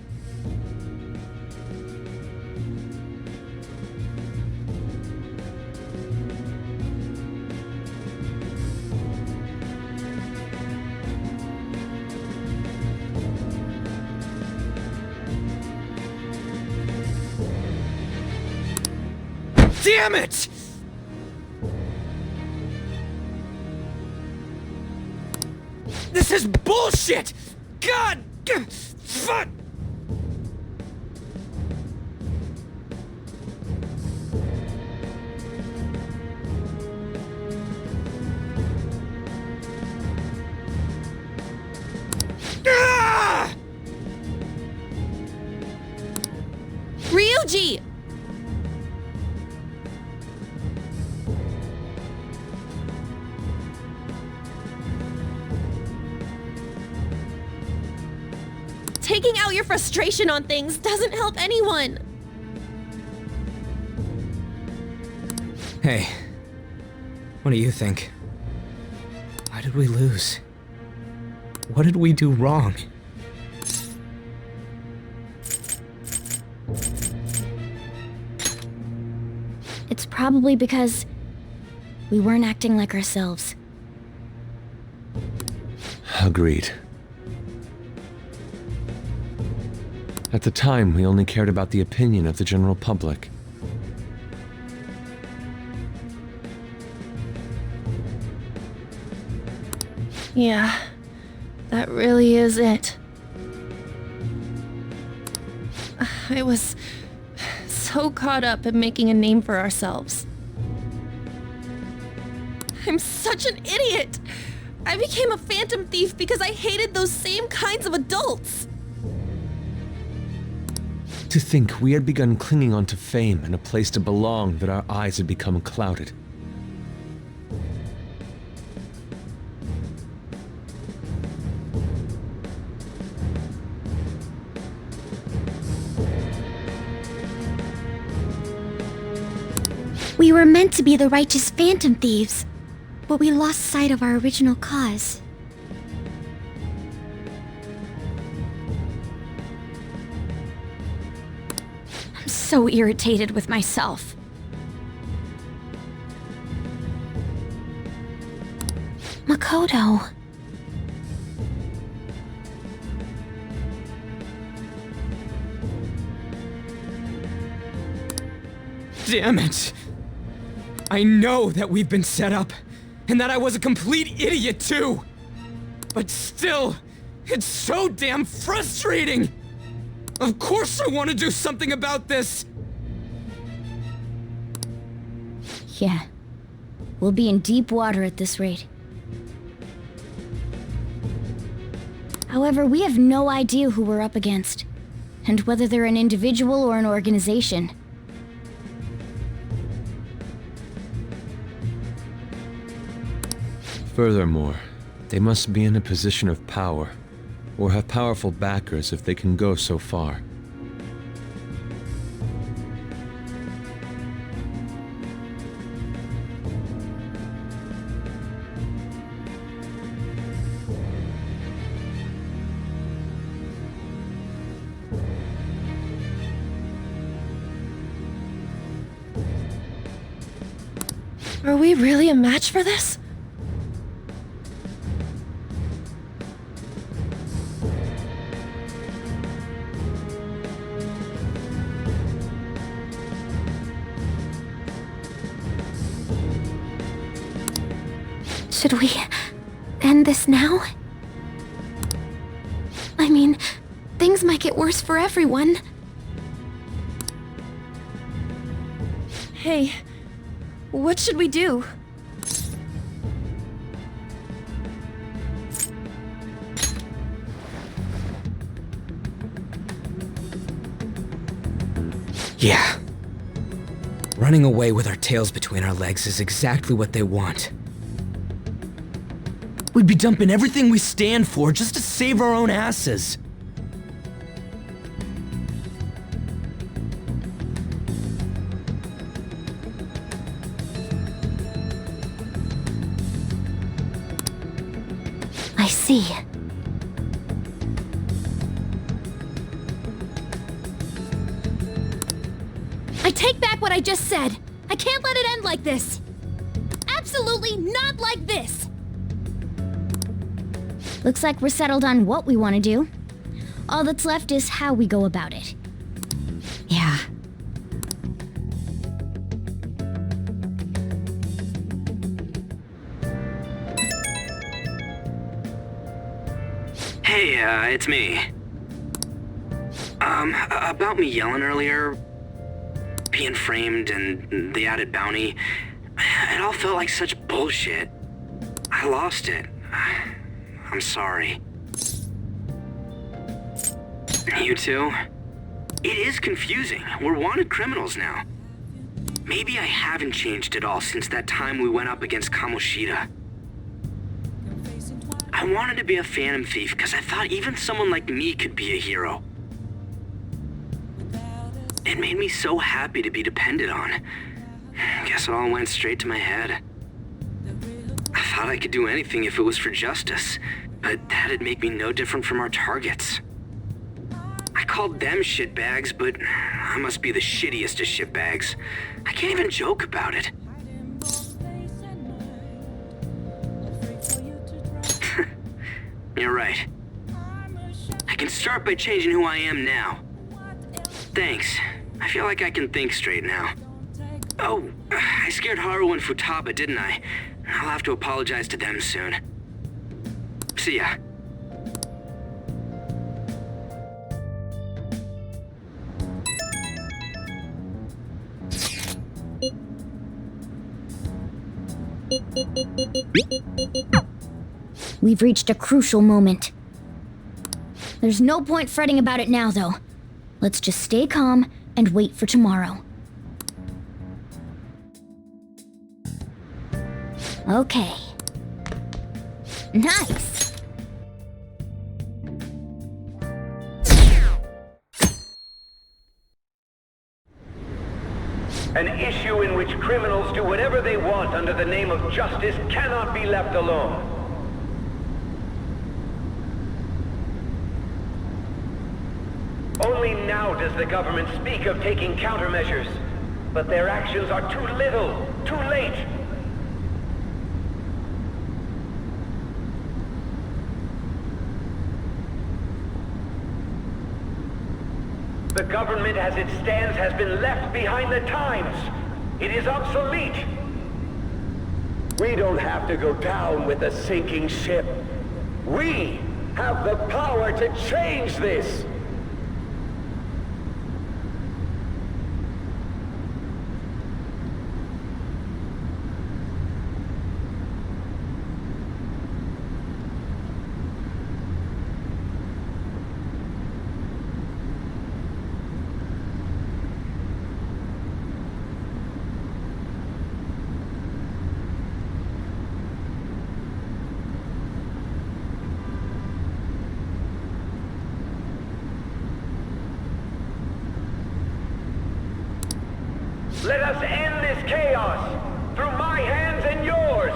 Damn it! This is bullshit! God! Fuck! Ah! Ryuji! Taking out your frustration on things doesn't help anyone. Hey, what do you think? Why did we lose? What did we do wrong? It's probably because we weren't acting like ourselves. Agreed. At the time, we only cared about the opinion of the general public. Yeah, that really is it. I was so caught up in making a name for ourselves. I'm such an idiot! I became a phantom thief because I hated those same kinds of adults! To think we had begun clinging onto fame and a place to belong that our eyes had become clouded. We were meant to be the righteous phantom thieves, but we lost sight of our original cause. I'm so irritated with myself. Makoto. Damn it! I know that we've been set up, and that I was a complete idiot too! But still, it's so damn frustrating! Of course I want to do something about this! Yeah. We'll be in deep water at this rate. However, we have no idea who we're up against, and whether they're an individual or an organization. Furthermore, they must be in a position of power, or have powerful backers if they can go so far. Are we really a match for this? Should we end this now? I mean, things might get worse for everyone. Hey, what should we do? Yeah. Running away with our tails between our legs is exactly what they want. We'd be dumping everything we stand for just to save our own asses. I see. I take back what I just said. I can't let it end like this. Absolutely not like this. Looks like we're settled on what we want to do. All that's left is how we go about it. Yeah. Hey, it's me. About me yelling earlier, being framed and the added bounty, it all felt like such bullshit. I lost it. I'm sorry. You too? It is confusing. We're wanted criminals now. Maybe I haven't changed at all since that time we went up against Kamoshida. I wanted to be a phantom thief because I thought even someone like me could be a hero. It made me so happy to be depended on. Guess it all went straight to my head. I thought I could do anything if it was for justice, but that'd make me no different from our targets. I called them shitbags, but I must be the shittiest of shitbags. I can't even joke about it. You're right. I can start by changing who I am now. Thanks. I feel like I can think straight now. Oh, I scared Haru and Futaba, didn't I? I'll have to apologize to them soon. See ya. We've reached a crucial moment. There's no point fretting about it now, though. Let's just stay calm and wait for tomorrow. Okay. Nice! An issue in which criminals do whatever they want under the name of justice cannot be left alone. Only now does the government speak of taking countermeasures, but their actions are too little, too late. The government as it stands has been left behind the times. It is obsolete. We don't have to go down with a sinking ship. We have the power to change this. Let us end this chaos through my hands and yours.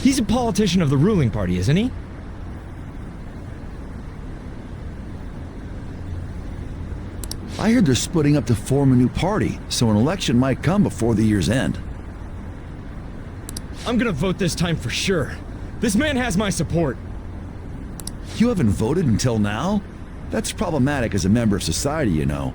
He's a politician of the ruling party, isn't he? I heard they're splitting up to form a new party, so an election might come before the year's end. I'm gonna vote this time for sure. This man has my support. You haven't voted until now? That's problematic as a member of society, you know.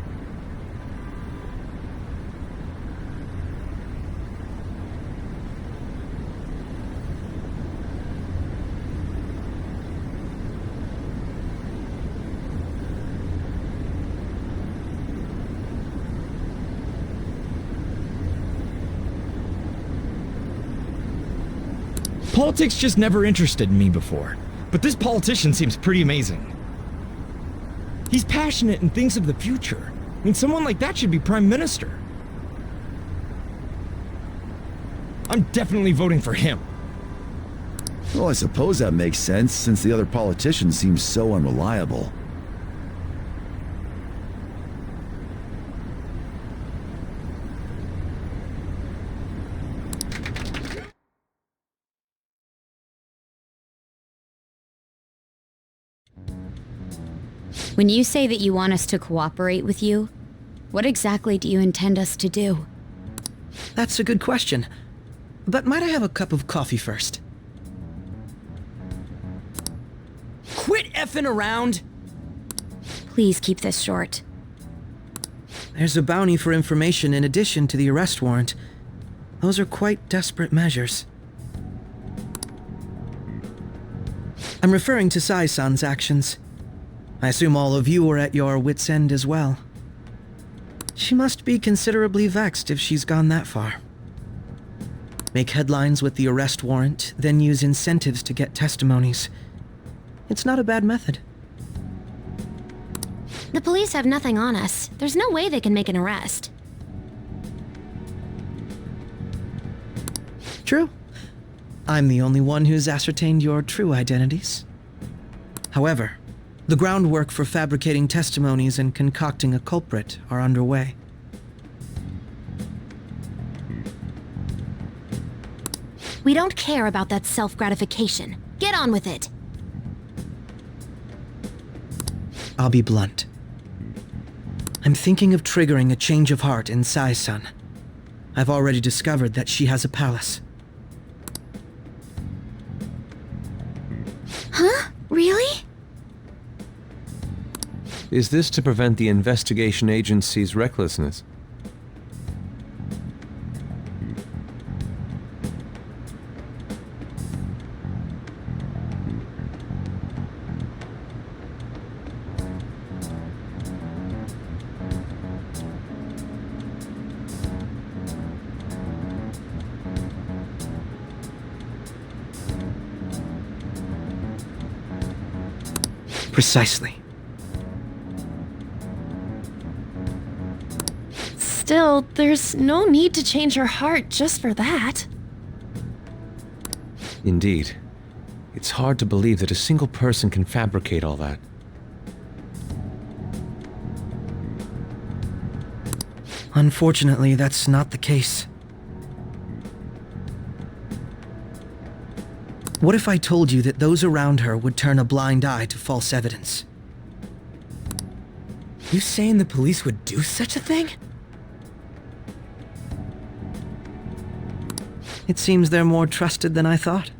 Politics just never interested me before, but this politician seems pretty amazing. He's passionate and thinks of the future. I mean, someone like that should be prime minister. I'm definitely voting for him. Well, I suppose that makes sense, since the other politician seems so unreliable. When you say that you want us to cooperate with you, what exactly do you intend us to do? That's a good question. But might I have a cup of coffee first? Quit effing around! Please keep this short. There's a bounty for information in addition to the arrest warrant. Those are quite desperate measures. I'm referring to Sae-san's actions. I assume all of you are at your wits' end as well. She must be considerably vexed if she's gone that far. Make headlines with the arrest warrant, then use incentives to get testimonies. It's not a bad method. The police have nothing on us. There's no way they can make an arrest. True. I'm the only one who's ascertained your true identities. However, the groundwork for fabricating testimonies and concocting a culprit are underway. We don't care about that self-gratification. Get on with it. I'll be blunt. I'm thinking of triggering a change of heart in Sae-san. I've already discovered that she has a palace. Huh? Really? Is this to prevent the investigation agency's recklessness? Precisely. Still, there's no need to change her heart just for that. Indeed. It's hard to believe that a single person can fabricate all that. Unfortunately, that's not the case. What if I told you that those around her would turn a blind eye to false evidence? You saying the police would do such a thing? It seems they're more trusted than I thought.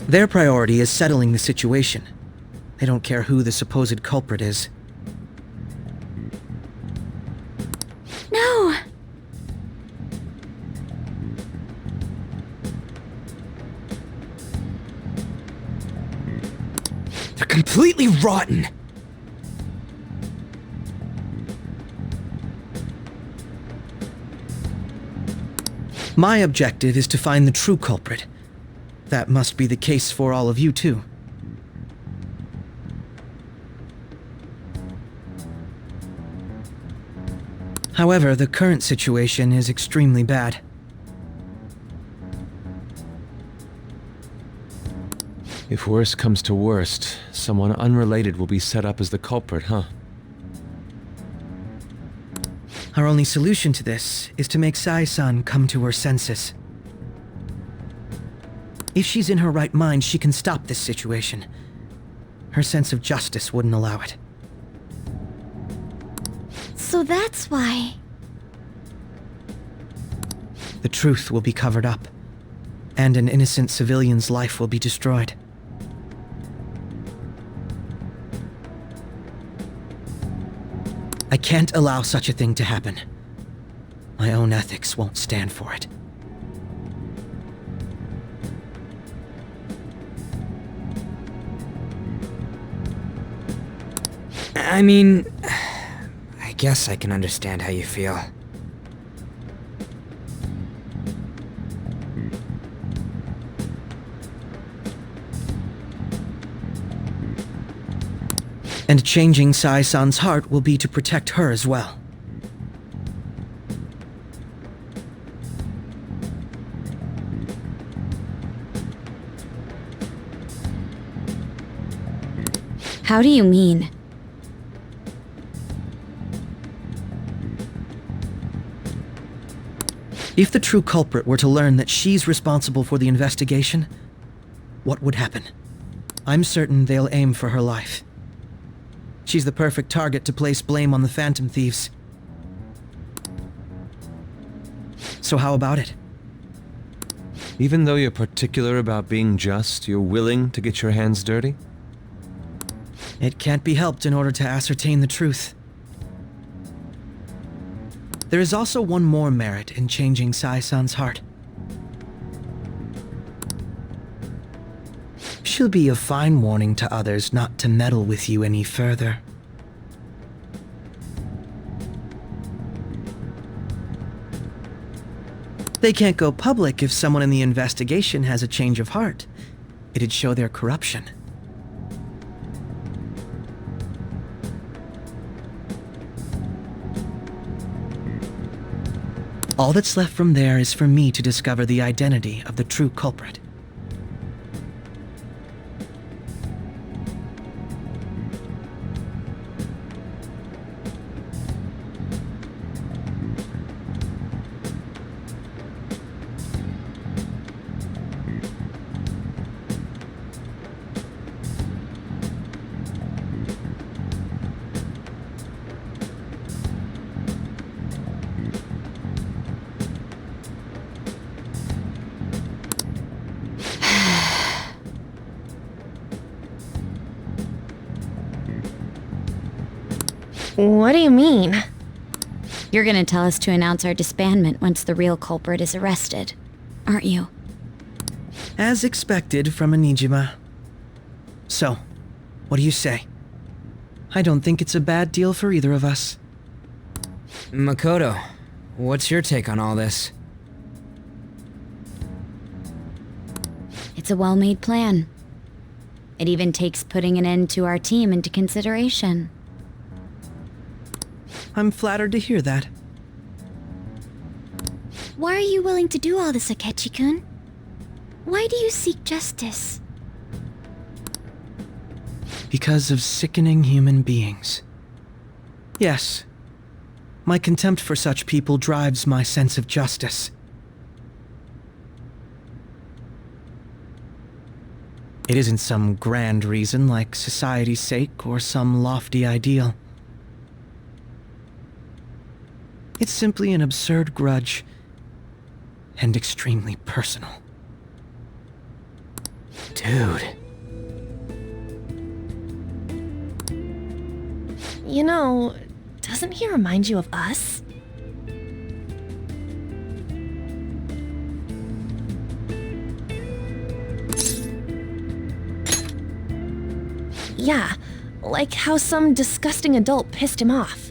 Their priority is settling the situation. They don't care who the supposed culprit is. No! They're completely rotten! My objective is to find the true culprit. That must be the case for all of you, too. However, the current situation is extremely bad. If worst comes to worst, someone unrelated will be set up as the culprit, huh? Our only solution to this is to make Sae-san come to her senses. If she's in her right mind, she can stop this situation. Her sense of justice wouldn't allow it. So that's why... The truth will be covered up, and an innocent civilian's life will be destroyed. I can't allow such a thing to happen. My own ethics won't stand for it. I mean, I guess I can understand how you feel. And changing Sae-san's heart will be to protect her as well. How do you mean? If the true culprit were to learn that she's responsible for the investigation, what would happen? I'm certain they'll aim for her life. She's the perfect target to place blame on the Phantom Thieves. So how about it? Even though you're particular about being just, you're willing to get your hands dirty? It can't be helped in order to ascertain the truth. There is also one more merit in changing Sae-san's heart. She'll be a fine warning to others not to meddle with you any further. They can't go public if someone in the investigation has a change of heart. It'd show their corruption. All that's left from there is for me to discover the identity of the true culprit. What do you mean? You're gonna tell us to announce our disbandment once the real culprit is arrested, aren't you? As expected from a Nijima. So, what do you say? I don't think it's a bad deal for either of us. Makoto, what's your take on all this? It's a well-made plan. It even takes putting an end to our team into consideration. I'm flattered to hear that. Why are you willing to do all this, Akechi-kun? Why do you seek justice? Because of sickening human beings. Yes. My contempt for such people drives my sense of justice. It isn't some grand reason like society's sake or some lofty ideal. It's simply an absurd grudge, and extremely personal. Dude. You know, doesn't he remind you of us? Yeah, like how some disgusting adult pissed him off.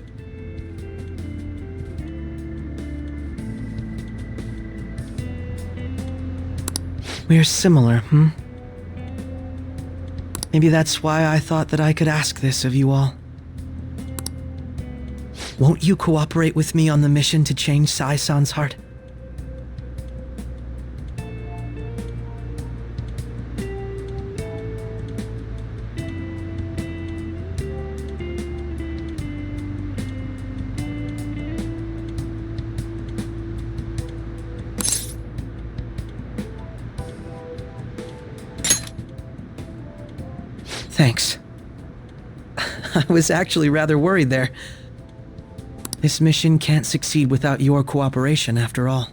We're similar, Maybe that's why I thought that I could ask this of you all. Won't you cooperate with me on the mission to change Sae-san's heart? Thanks. I was actually rather worried there. This mission can't succeed without your cooperation, after all.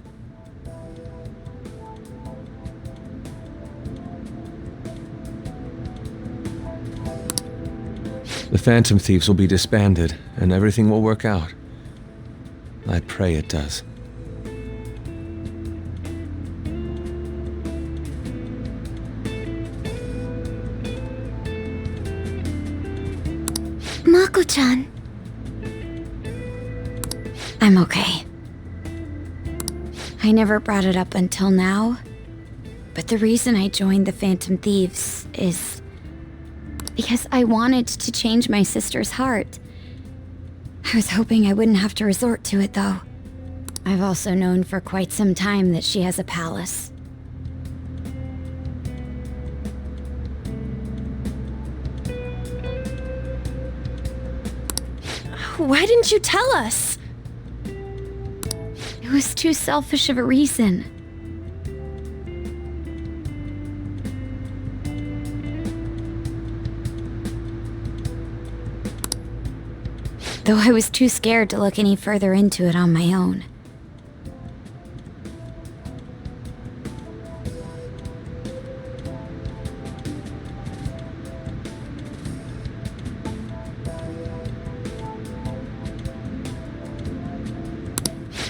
The Phantom Thieves will be disbanded, and everything will work out. I pray it does. Sae-chan. I'm okay. I never brought it up until now, but the reason I joined the Phantom Thieves is because I wanted to change my sister's heart. I was hoping I wouldn't have to resort to it, though. I've also known for quite some time that she has a palace. Why didn't you tell us? It was too selfish of a reason. Though I was too scared to look any further into it on my own.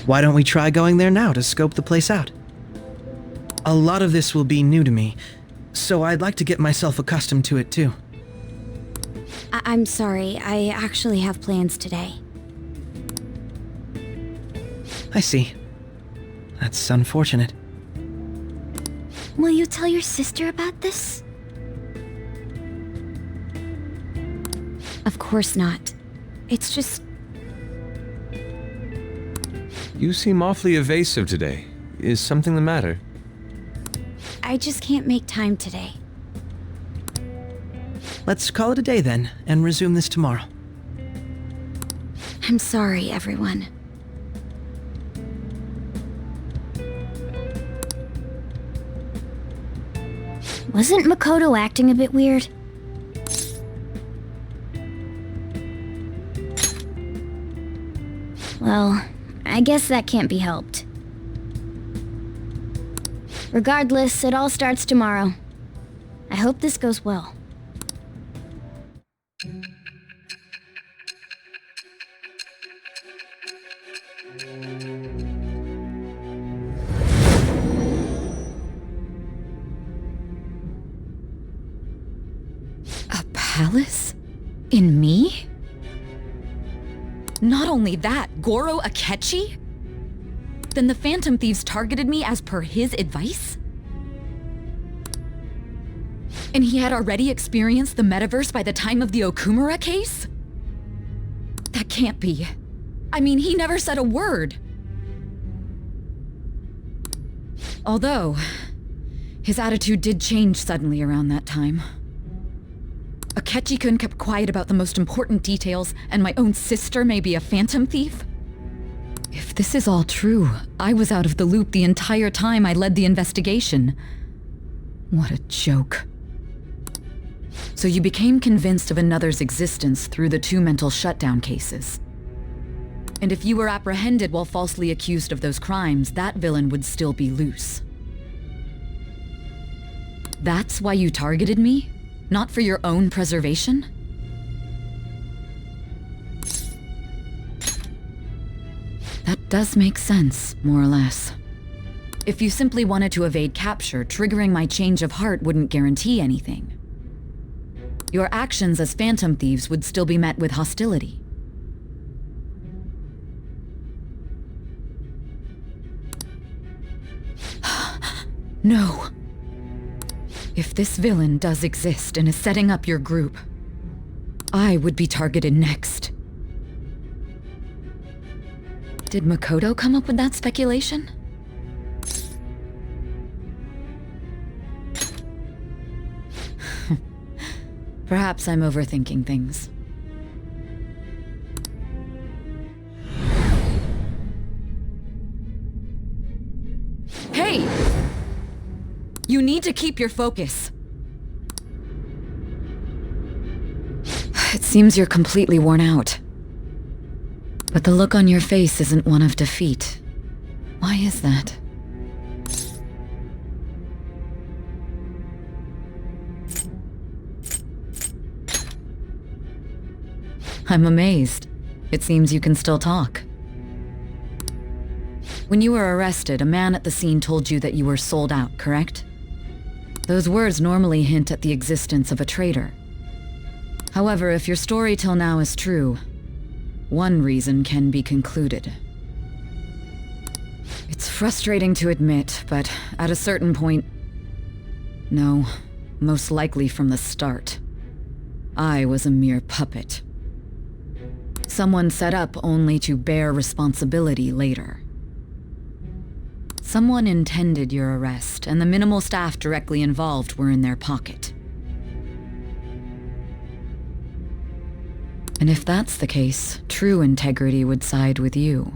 Why don't we try going there now to scope the place out? A lot of this will be new to me, so I'd like to get myself accustomed to it too. I'm sorry, I actually have plans today. I see. That's unfortunate. Will you tell your sister about this? Of course not. It's just... You seem awfully evasive today. Is something the matter? I just can't make time today. Let's call it a day then, and resume this tomorrow. I'm sorry, everyone. Wasn't Makoto acting a bit weird? Well, I guess that can't be helped. Regardless, it all starts tomorrow. I hope this goes well. A palace? In me? Not only that, Goro Akechi? Then the Phantom Thieves targeted me as per his advice? And he had already experienced the metaverse by the time of the Okumura case? That can't be. I mean, he never said a word. Although, his attitude did change suddenly around that time. Akechi-kun kept quiet about the most important details, and my own sister may be a phantom thief? If this is all true, I was out of the loop the entire time I led the investigation. What a joke. So you became convinced of another's existence through the 2 mental shutdown cases. And if you were apprehended while falsely accused of those crimes, that villain would still be loose. That's why you targeted me? Not for your own preservation? That does make sense, more or less. If you simply wanted to evade capture, triggering my change of heart wouldn't guarantee anything. Your actions as phantom thieves would still be met with hostility. No. If this villain does exist and is setting up your group, I would be targeted next. Did Makoto come up with that speculation? Perhaps I'm overthinking things. Hey! You need to keep your focus. It seems you're completely worn out. But the look on your face isn't one of defeat. Why is that? I'm amazed. It seems you can still talk. When you were arrested, a man at the scene told you that you were sold out, correct? Those words normally hint at the existence of a traitor. However, if your story till now is true, one reason can be concluded. It's frustrating to admit, but at a certain point... No, most likely from the start. I was a mere puppet. Someone set up only to bear responsibility later. Someone intended your arrest, and the minimal staff directly involved were in their pocket. And if that's the case, true integrity would side with you.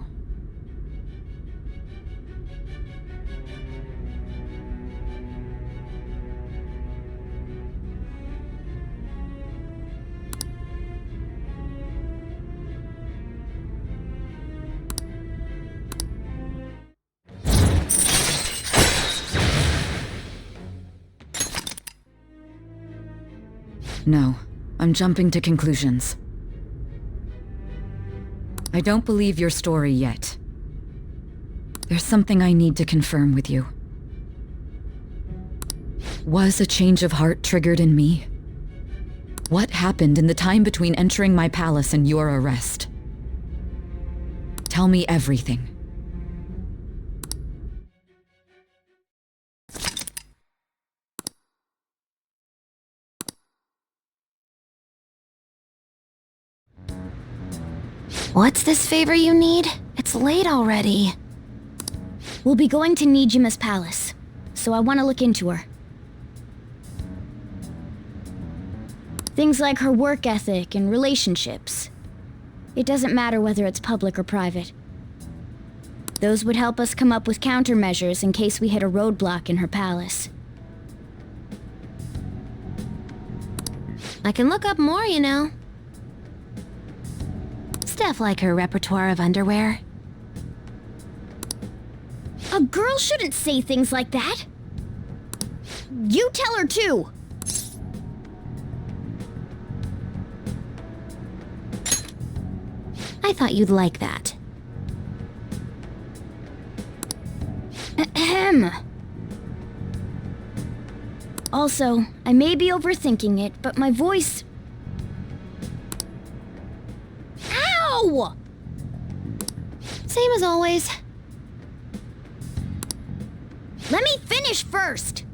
No, I'm jumping to conclusions. I don't believe your story yet. There's something I need to confirm with you. Was a change of heart triggered in me? What happened in the time between entering my palace and your arrest? Tell me everything. What's this favor you need? It's late already. We'll be going to Nijima's palace, so I want to look into her. Things like her work ethic and relationships. It doesn't matter whether it's public or private. Those would help us come up with countermeasures in case we hit a roadblock in her palace. I can look up more, you know. Stuff like her repertoire of underwear. A girl shouldn't say things like that. You tell her too. I thought you'd like that. Ahem. Also, I may be overthinking it, but my voice... Ow! Same as always. Let me finish first!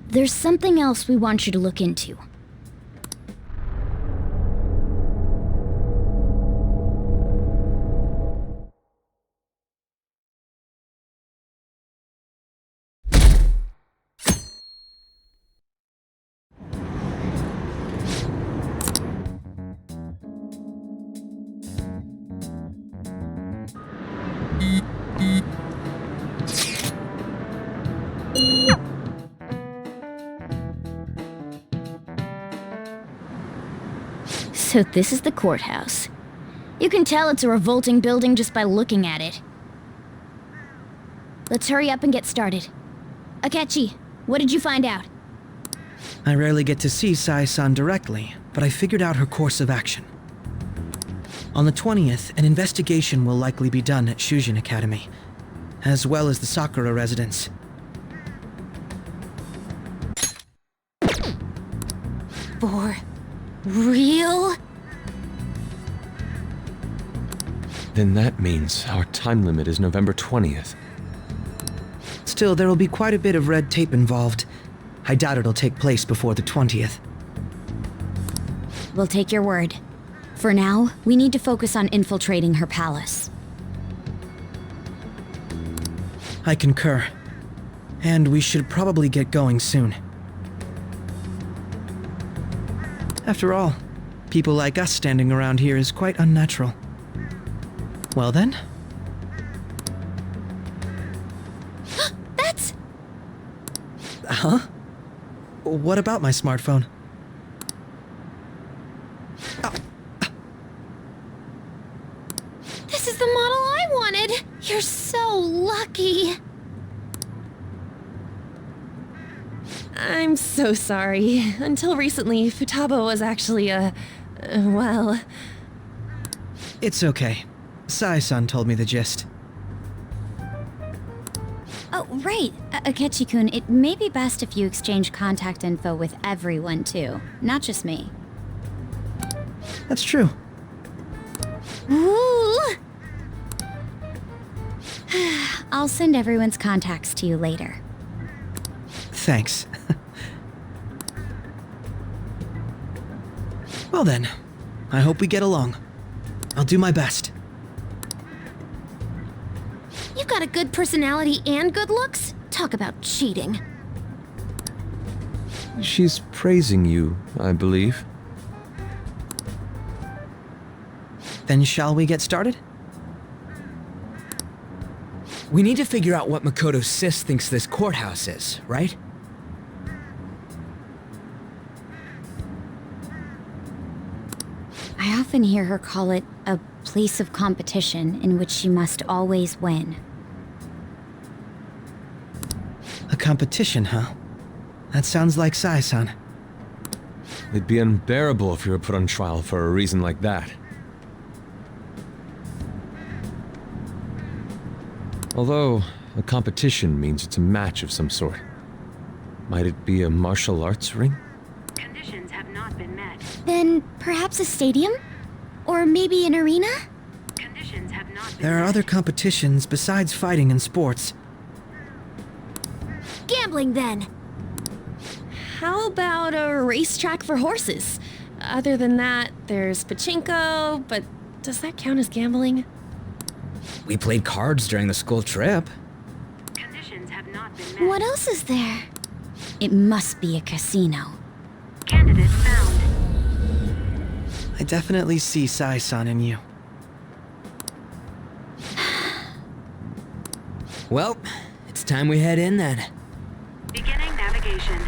There's something else we want you to look into. So this is the courthouse. You can tell it's a revolting building just by looking at it. Let's hurry up and get started. Akechi, what did you find out? I rarely get to see Sae-san directly, but I figured out her course of action. On the 20th, an investigation will likely be done at Shujin Academy, as well as the Sakura residence. For real? Then that means our time limit is November 20th. Still, there will be quite a bit of red tape involved. I doubt it'll take place before the 20th. We'll take your word. For now, we need to focus on infiltrating her palace. I concur. And we should probably get going soon. After all, people like us standing around here is quite unnatural. Well then? That's... Huh? What about my smartphone? This is the model I wanted! You're so lucky! I'm so sorry. Until recently, Futaba was actually well... It's okay. Sae-san told me the gist. Oh, Right. Akechi-kun, it may be best if you exchange contact info with everyone, too. Not just me. That's true. Ooh! I'll send everyone's contacts to you later. Thanks. Well then, I hope we get along. I'll do my best. You've got a good personality and good looks? Talk about cheating. She's praising you, I believe. Then shall we get started? We need to figure out what Makoto's sis thinks this courthouse is, right? I often hear her call it a place of competition in which she must always win. A competition, huh? That sounds like Sae-san. It'd be unbearable if you were put on trial for a reason like that. Although, a competition means it's a match of some sort. Might it be a martial arts ring? Conditions have not been met. Then perhaps a stadium? Or maybe an arena? Conditions have not been There are other competitions besides fighting and sports. Gambling, then! How about a racetrack for horses? Other than that, there's pachinko, but does that count as gambling? We played cards during the school trip. Conditions have not been met. What else is there? It must be a casino. Candidate found. I definitely see Sae-san in you. Well, it's time we head in then. Beginning navigation.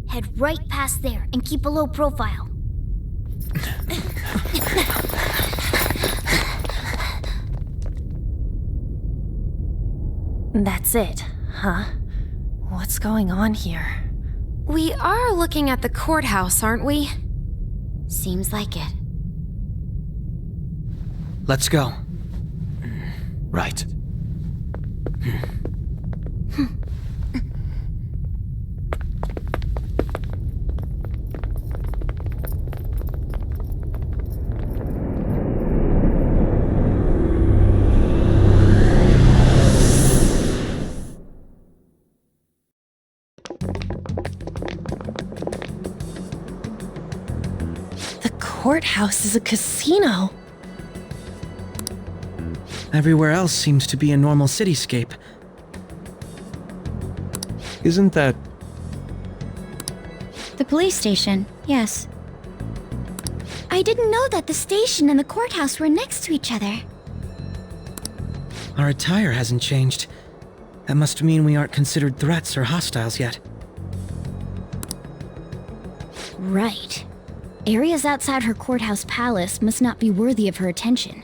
Head right past there and keep a low profile. That's it, huh? What's going on here? We are looking at the courthouse, aren't we? Seems like it. Let's go. Right. The courthouse is a casino. Everywhere else seems to be a normal cityscape. Isn't that... The police station, yes. I didn't know that the station and the courthouse were next to each other. Our attire hasn't changed. That must mean we aren't considered threats or hostiles yet. Right. Areas outside her courthouse palace must not be worthy of her attention.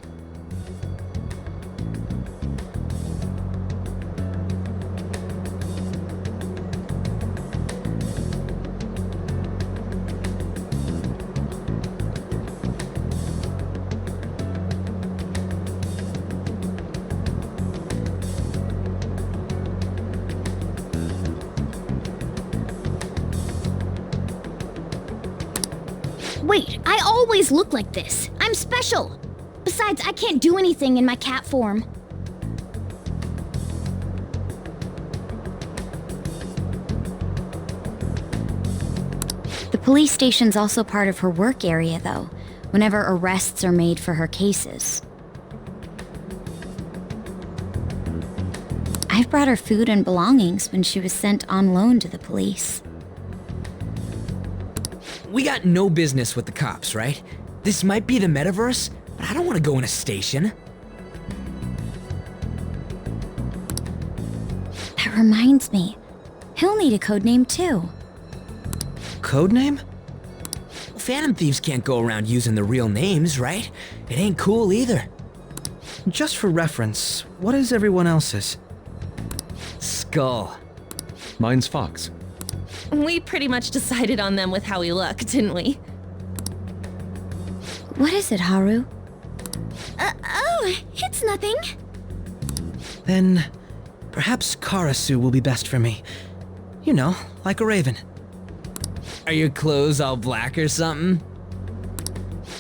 Wait, I always look like this. I'm special. Besides, I can't do anything in my cat form. The police station's also part of her work area, though, whenever arrests are made for her cases. I've brought her food and belongings when she was sent on loan to the police. We got no business with the cops, right? This might be the metaverse, but I don't want to go in a station. That reminds me, he'll need a codename too. Codename? Phantom thieves can't go around using the real names, right? It ain't cool either. Just for reference, what is everyone else's? Skull. Mine's Fox. We pretty much decided on them with how we look, didn't we? What is it, Haru? Oh, it's nothing. Then, perhaps Karasu will be best for me. You know, like a raven. Are your clothes all black or something?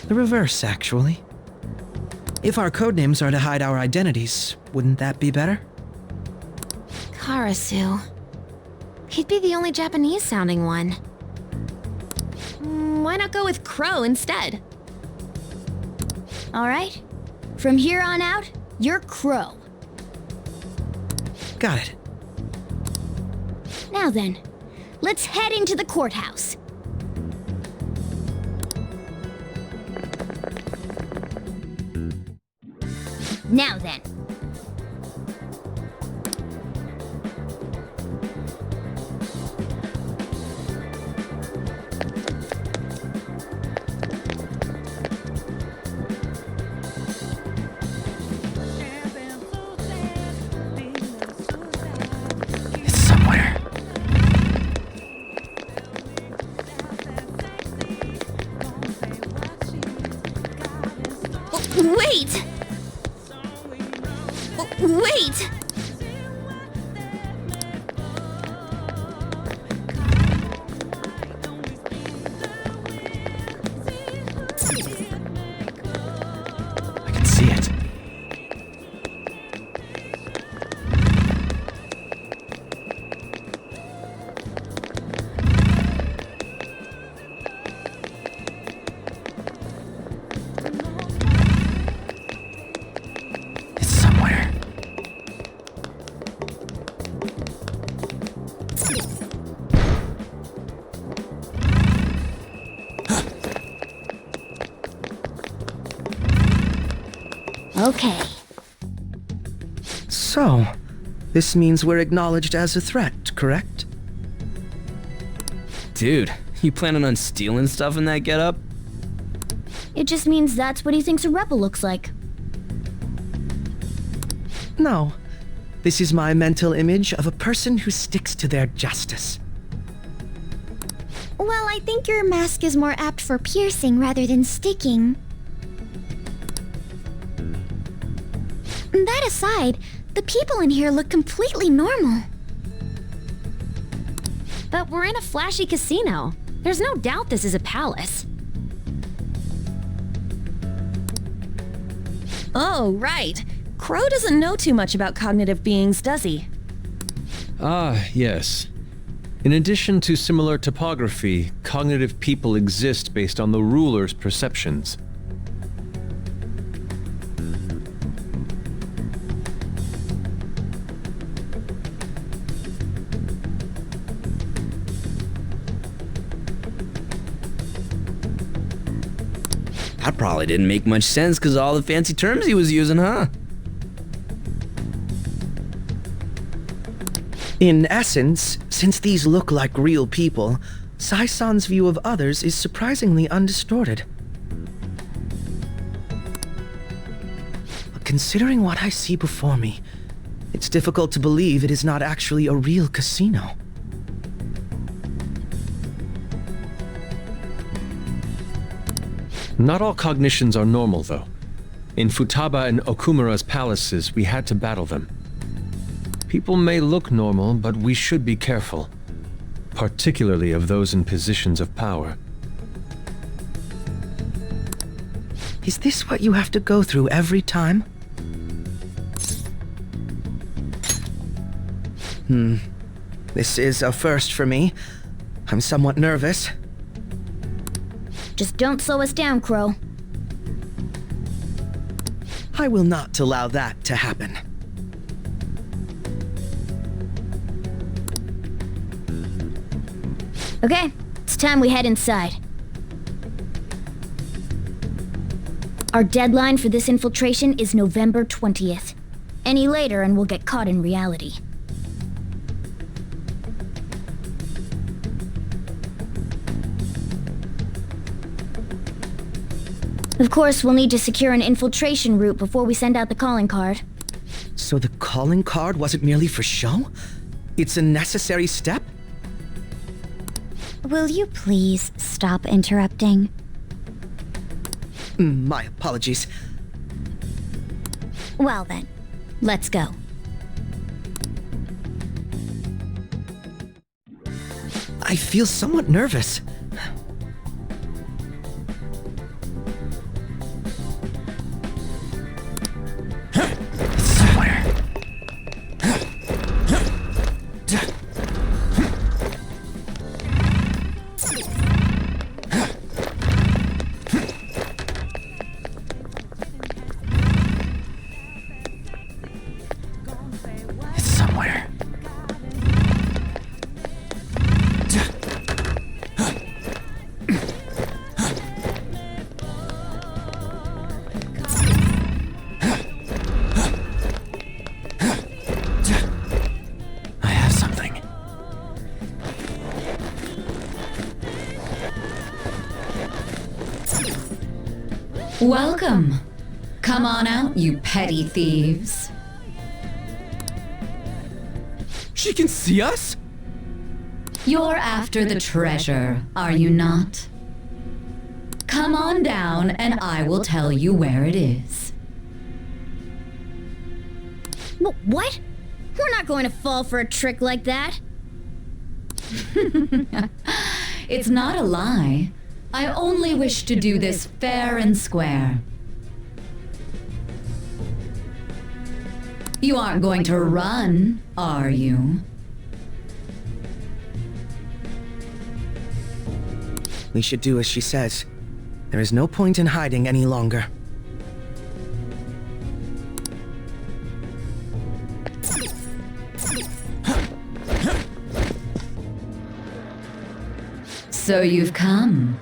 The reverse, actually. If our codenames are to hide our identities, wouldn't that be better? Karasu. He'd be the only Japanese-sounding one. Why not go with Crow instead? All right. From here on out, you're Crow. Got it. Now then, let's head into the courthouse. Now then. It's somewhere. Wait! Wait! I can see it. It's somewhere. Okay. So, this means we're acknowledged as a threat, correct? Dude, you planning on stealing stuff in that getup? It just means that's what he thinks a rebel looks like. No. This is my mental image of a person who sticks to their justice. Well, I think your mask is more apt for piercing rather than sticking. That aside, the people in here look completely normal. But we're in a flashy casino. There's no doubt this is a palace. Oh, right. Crow doesn't know too much about cognitive beings, does he? Ah, yes. In addition to similar topography, cognitive people exist based on the ruler's perceptions. That probably didn't make much sense because of all the fancy terms he was using, huh? In essence, since these look like real people, Sae-san's view of others is surprisingly undistorted. But considering what I see before me, it's difficult to believe it is not actually a real casino. Not all cognitions are normal, though. In Futaba and Okumura's palaces, we had to battle them. People may look normal, but we should be careful. Particularly of those in positions of power. Is this what you have to go through every time? This is a first for me. I'm somewhat nervous. Just don't slow us down, Crow. I will not allow that to happen. Okay, it's time we head inside. Our deadline for this infiltration is November 20th. Any later and we'll get caught in reality. Of course, we'll need to secure an infiltration route before we send out the calling card. So the calling card wasn't merely for show? It's a necessary step? Will you please stop interrupting? My apologies. Well then, let's go. I feel somewhat nervous. Welcome. Come on out, you petty thieves. She can see us? You're after the treasure, are you not? Come on down and I will tell you where it is. What? We're not going to fall for a trick like that. It's not a lie. I only wish to do this fair and square. You aren't going to run, are you? We should do as she says. There is no point in hiding any longer. So you've come.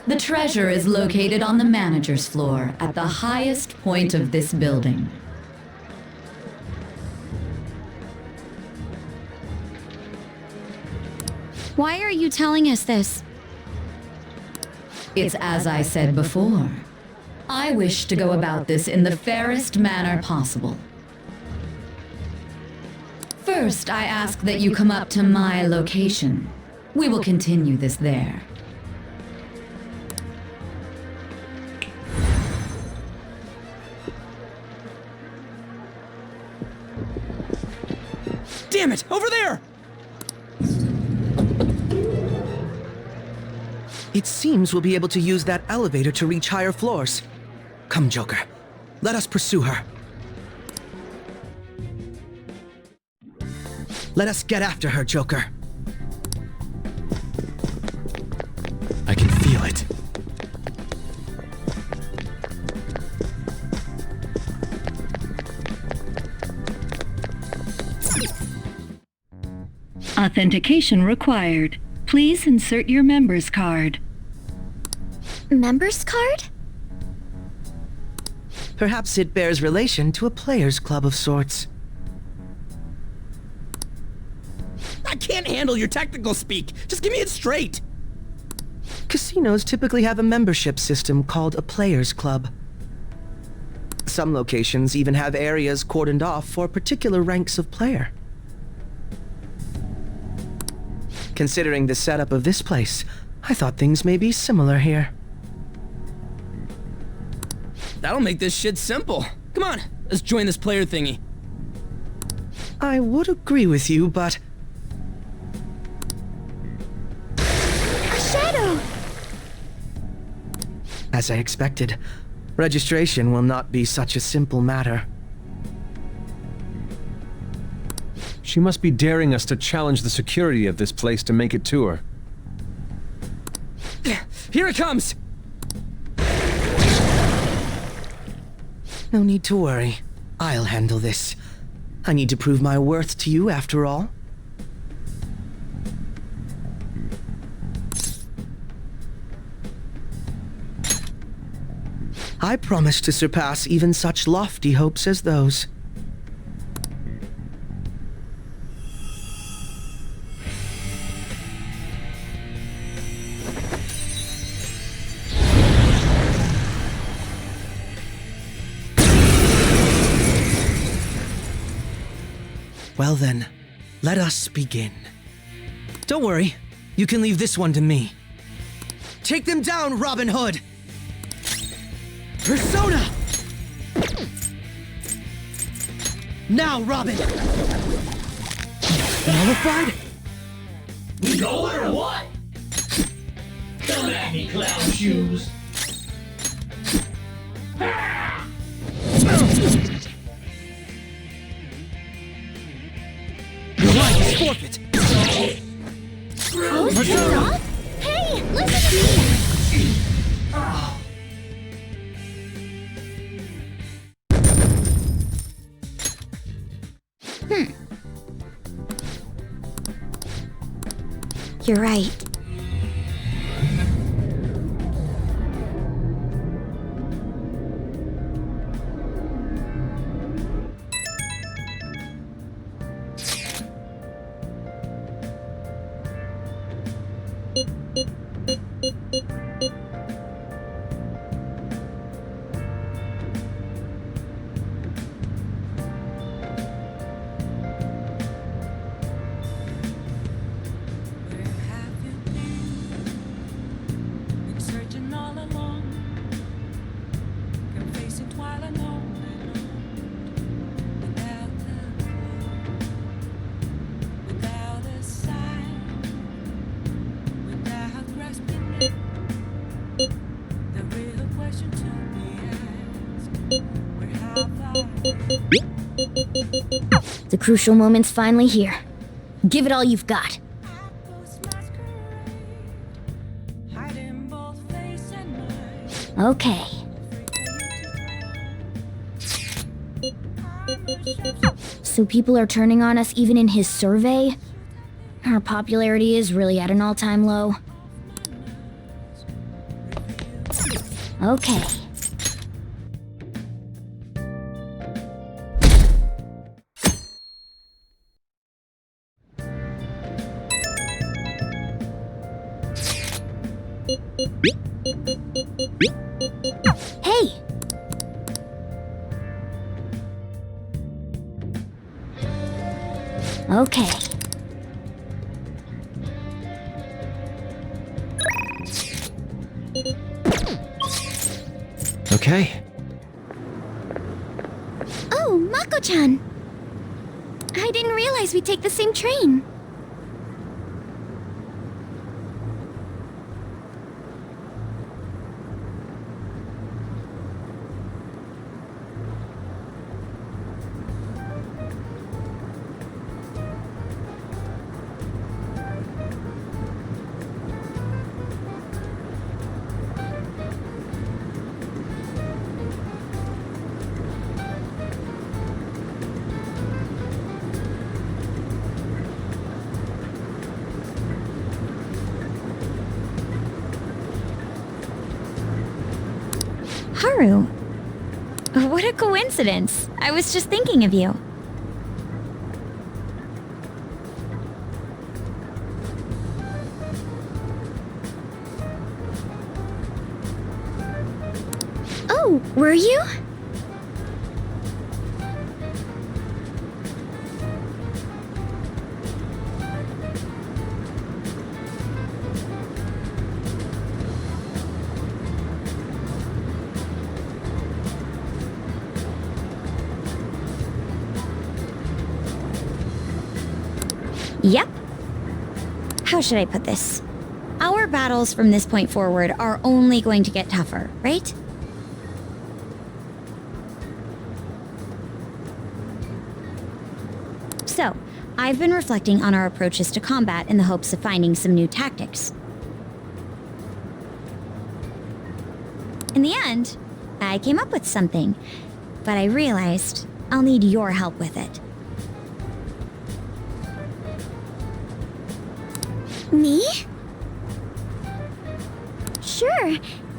The treasure is located on the manager's floor at the highest point of this building. Why are you telling us this? It's as I said before. I wish to go about this in the fairest manner possible. First, I ask that you come up to my location. We will continue this there. Damn it! Over there! It seems we'll be able to use that elevator to reach higher floors. Come, Joker. Let us pursue her. Let us get after her, Joker. I can feel it. Authentication required. Please insert your member's card. Member's card? Perhaps it bears relation to a players' club of sorts. I can't handle your technical speak. Just give me it straight. Casinos typically have a membership system called a players' club. Some locations even have areas cordoned off for particular ranks of player. Considering the setup of this place, I thought things may be similar here. That'll make this shit simple. Come on, let's join this player thingy. I would agree with you, but... A shadow! As I expected, registration will not be such a simple matter. She must be daring us to challenge the security of this place to make it to her. Here it comes! No need to worry. I'll handle this. I need to prove my worth to you, after all. I promise to surpass even such lofty hopes as those. Well then, let us begin. Don't worry, you can leave this one to me. Take them down, Robin Hood! Persona! Now, Robin! Nullified? We going or what? Come at me, clown shoes. Your life is forfeit! Persona? Hey, listen to me! You're right. The crucial moment's finally here. Give it all you've got. Okay. So people are turning on us even in his survey? Our popularity is really at an all-time low. Okay. Hey! Okay. Okay. Oh, Mako-chan! I didn't realize we'd take the same train. Haru. What a coincidence. I was just thinking of you. Oh, were you? Yep. How should I put this? Our battles from this point forward are only going to get tougher, right? So, I've been reflecting on our approaches to combat in the hopes of finding some new tactics. In the end, I came up with something, but I realized I'll need your help with it. Me? Sure.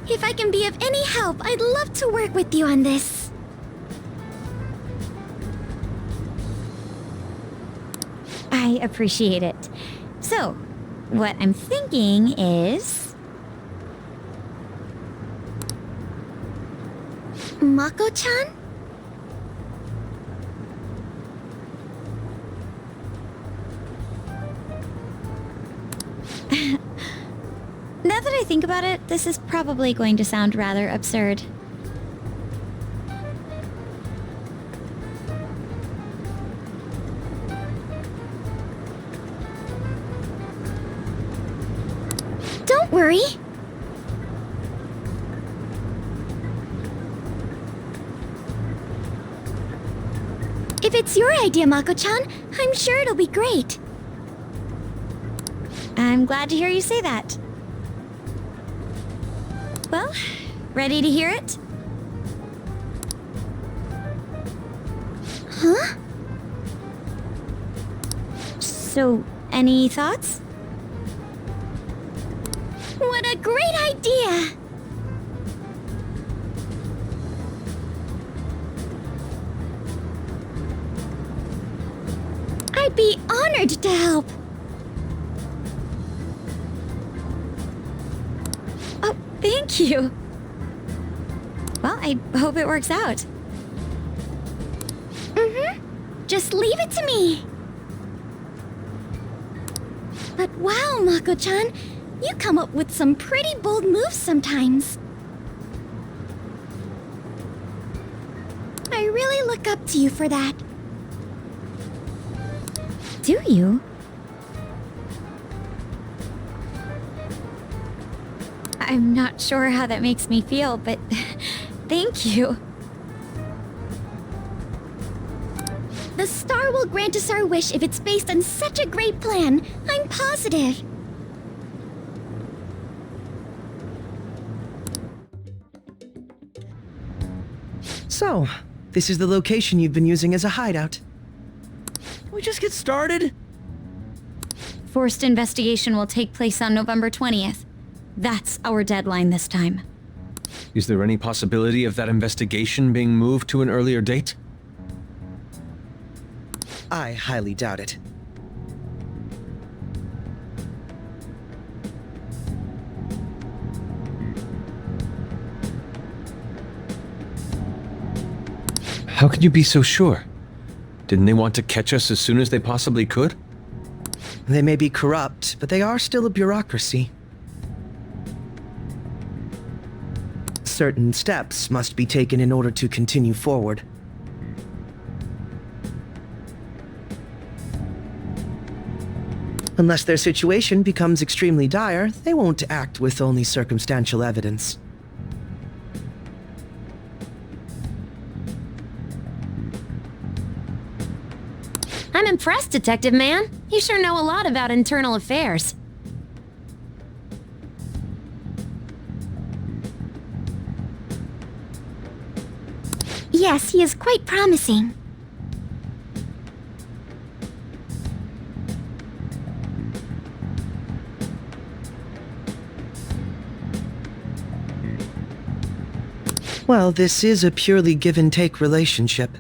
If I can be of any help, I'd love to work with you on this. I appreciate it. So, what I'm thinking is... Mako-chan? Now that I think about it, this is probably going to sound rather absurd. Don't worry. If it's your idea, Mako-chan, I'm sure it'll be great. I'm glad to hear you say that. Well, ready to hear it? Huh? So, any thoughts? What a great idea! I'd be honored to help. Oh, thank you. Well, I hope it works out. Just leave it to me. But wow, Mako-chan, you come up with some pretty bold moves sometimes. I really look up to you for that. Do you? I'm not sure how that makes me feel, but thank you. The star will grant us our wish if it's based on such a great plan. I'm positive. So, this is the location you've been using as a hideout. Can we just get started? Forced investigation will take place on November 20th. That's our deadline this time. Is there any possibility of that investigation being moved to an earlier date? I highly doubt it. How can you be so sure? Didn't they want to catch us as soon as they possibly could? They may be corrupt, but they are still a bureaucracy. Certain steps must be taken in order to continue forward. Unless their situation becomes extremely dire, they won't act with only circumstantial evidence. I'm impressed, Detective Man. You sure know a lot about internal affairs. Yes, he is quite promising. Well, this is a purely give-and-take relationship.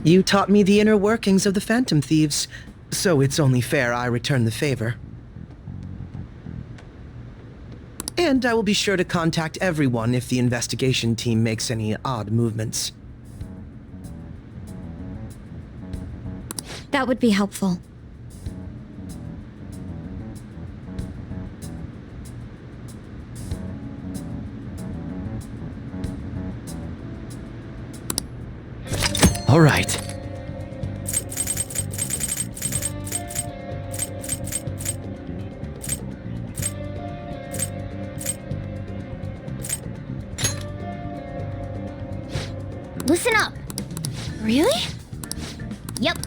You taught me the inner workings of the Phantom Thieves, so it's only fair I return the favor. And I will be sure to contact everyone if the investigation team makes any odd movements. That would be helpful. All right. Listen up. Really? Yep.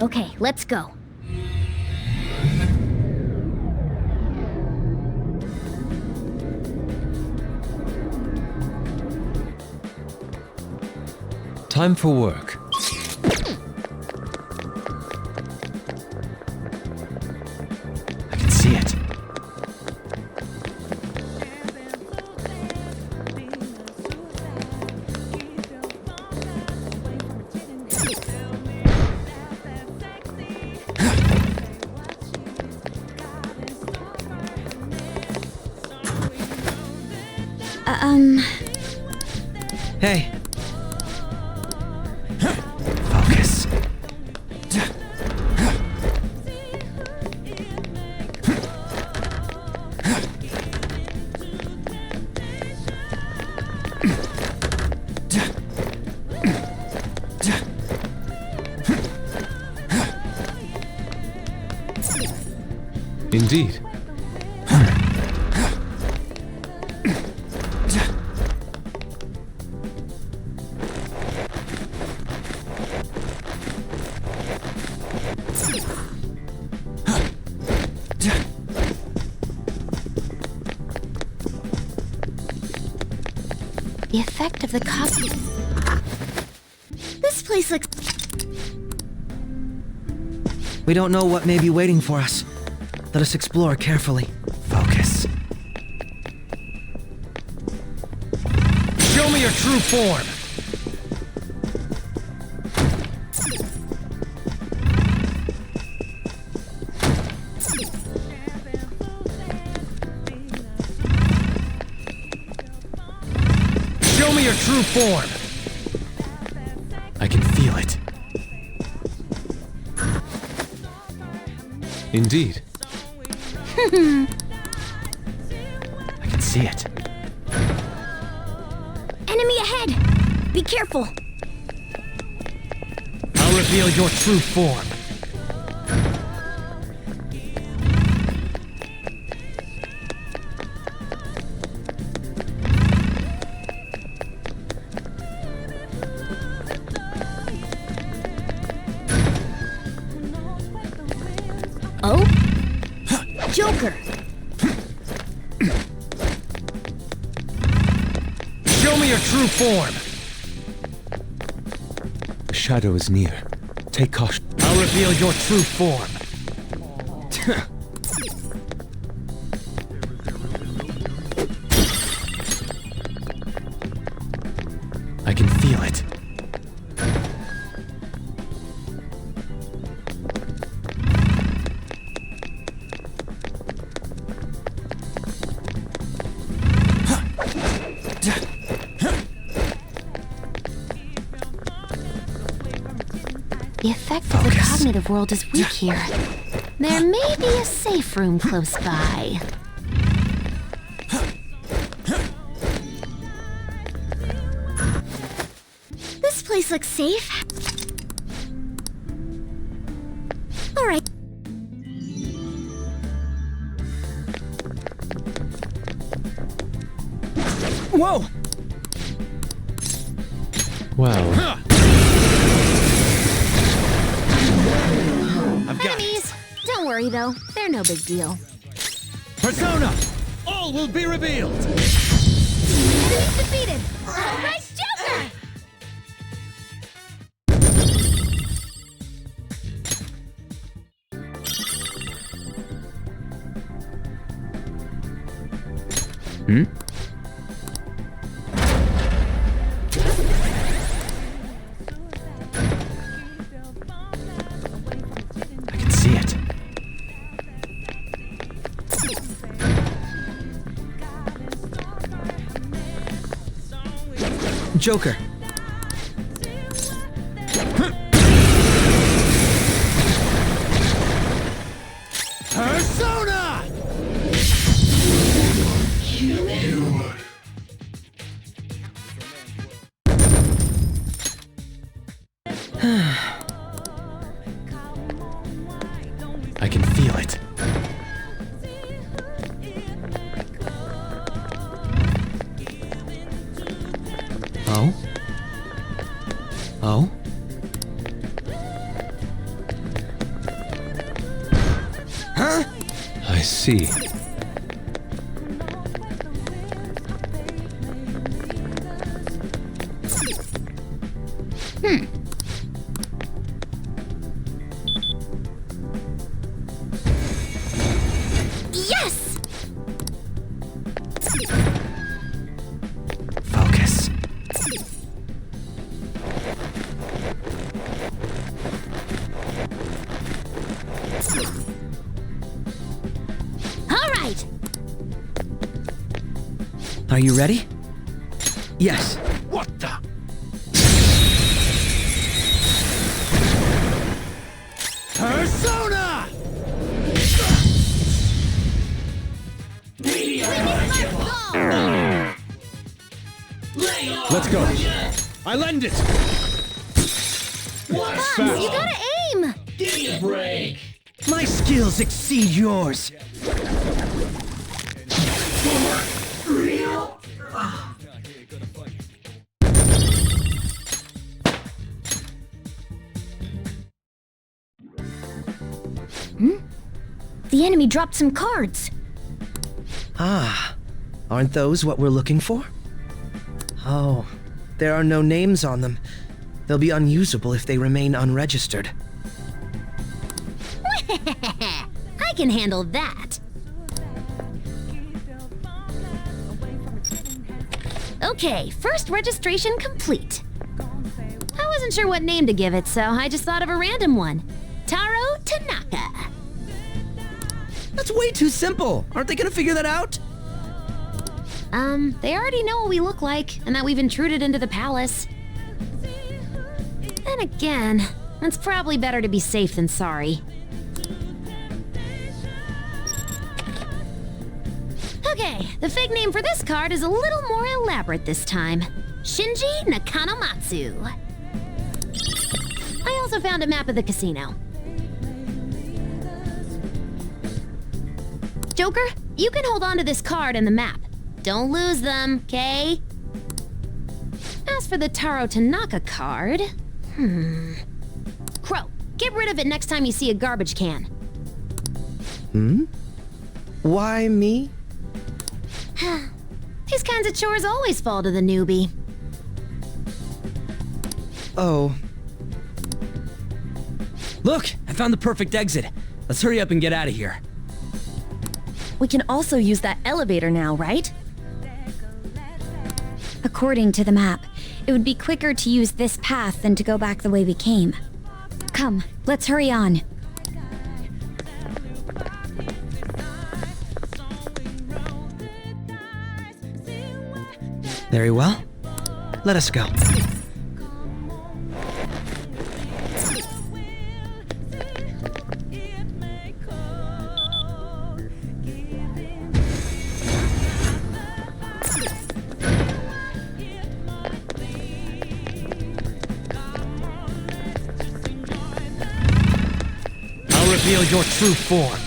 Okay, let's go. Time for work. Hey. Focus. Indeed. The effect of the copy. This place looks... We don't know what may be waiting for us. Let us explore carefully. Focus. Show me your true form! Show me your true form! I can feel it. Indeed. I can see it. Enemy ahead! Be careful! I'll reveal your true form. Oh? Joker! Show me your true form! The shadow is near. Take caution. I'll reveal your true form. I can feel it. The effect of the cognitive world is weak here. There may be a safe room close by. This place looks safe. Alright. Whoa! Well, Enemies! Don't worry though, they're no big deal. Persona! All will be revealed! Enemy's defeated! Alright, Joker! Hmm? I can see it. Joker. Persona! I can feel it. Oh? Oh? Huh? I see. Yes! Focus. Alright! Are you ready? Yes. What the? Persona! Let's go. I lend it! What? You gotta aim! Give me a break. My skills exceed yours. Real? The enemy dropped some cards. Ah, aren't those what we're looking for? Oh, there are no names on them. They'll be unusable if they remain unregistered. I can handle that. Okay, first registration complete. I wasn't sure what name to give it, so I just thought of a random one. Taro Tanaka. That's way too simple. Aren't they gonna figure that out? They already know what we look like, and that we've intruded into the palace. Then again, it's probably better to be safe than sorry. Okay, the fake name for this card is a little more elaborate this time. Shinji Nakanomatsu. I also found a map of the casino. Joker, you can hold on to this card and the map. Don't lose them, okay? As for the Taro Tanaka card... Crow, get rid of it next time you see a garbage can. Why me? These kinds of chores always fall to the newbie. Oh. Look, I found the perfect exit. Let's hurry up and get out of here. We can also use that elevator now, right? According to the map, it would be quicker to use this path than to go back the way we came. Come, let's hurry on. Very well. Let us go. I'll reveal your true form.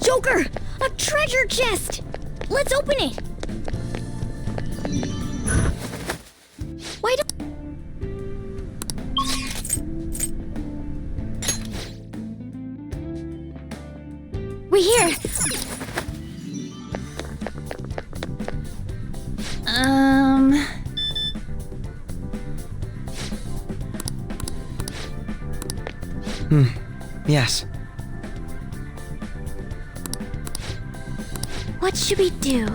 Joker! A treasure chest! Let's open it! Why don't... We're here! Yes. What should we do?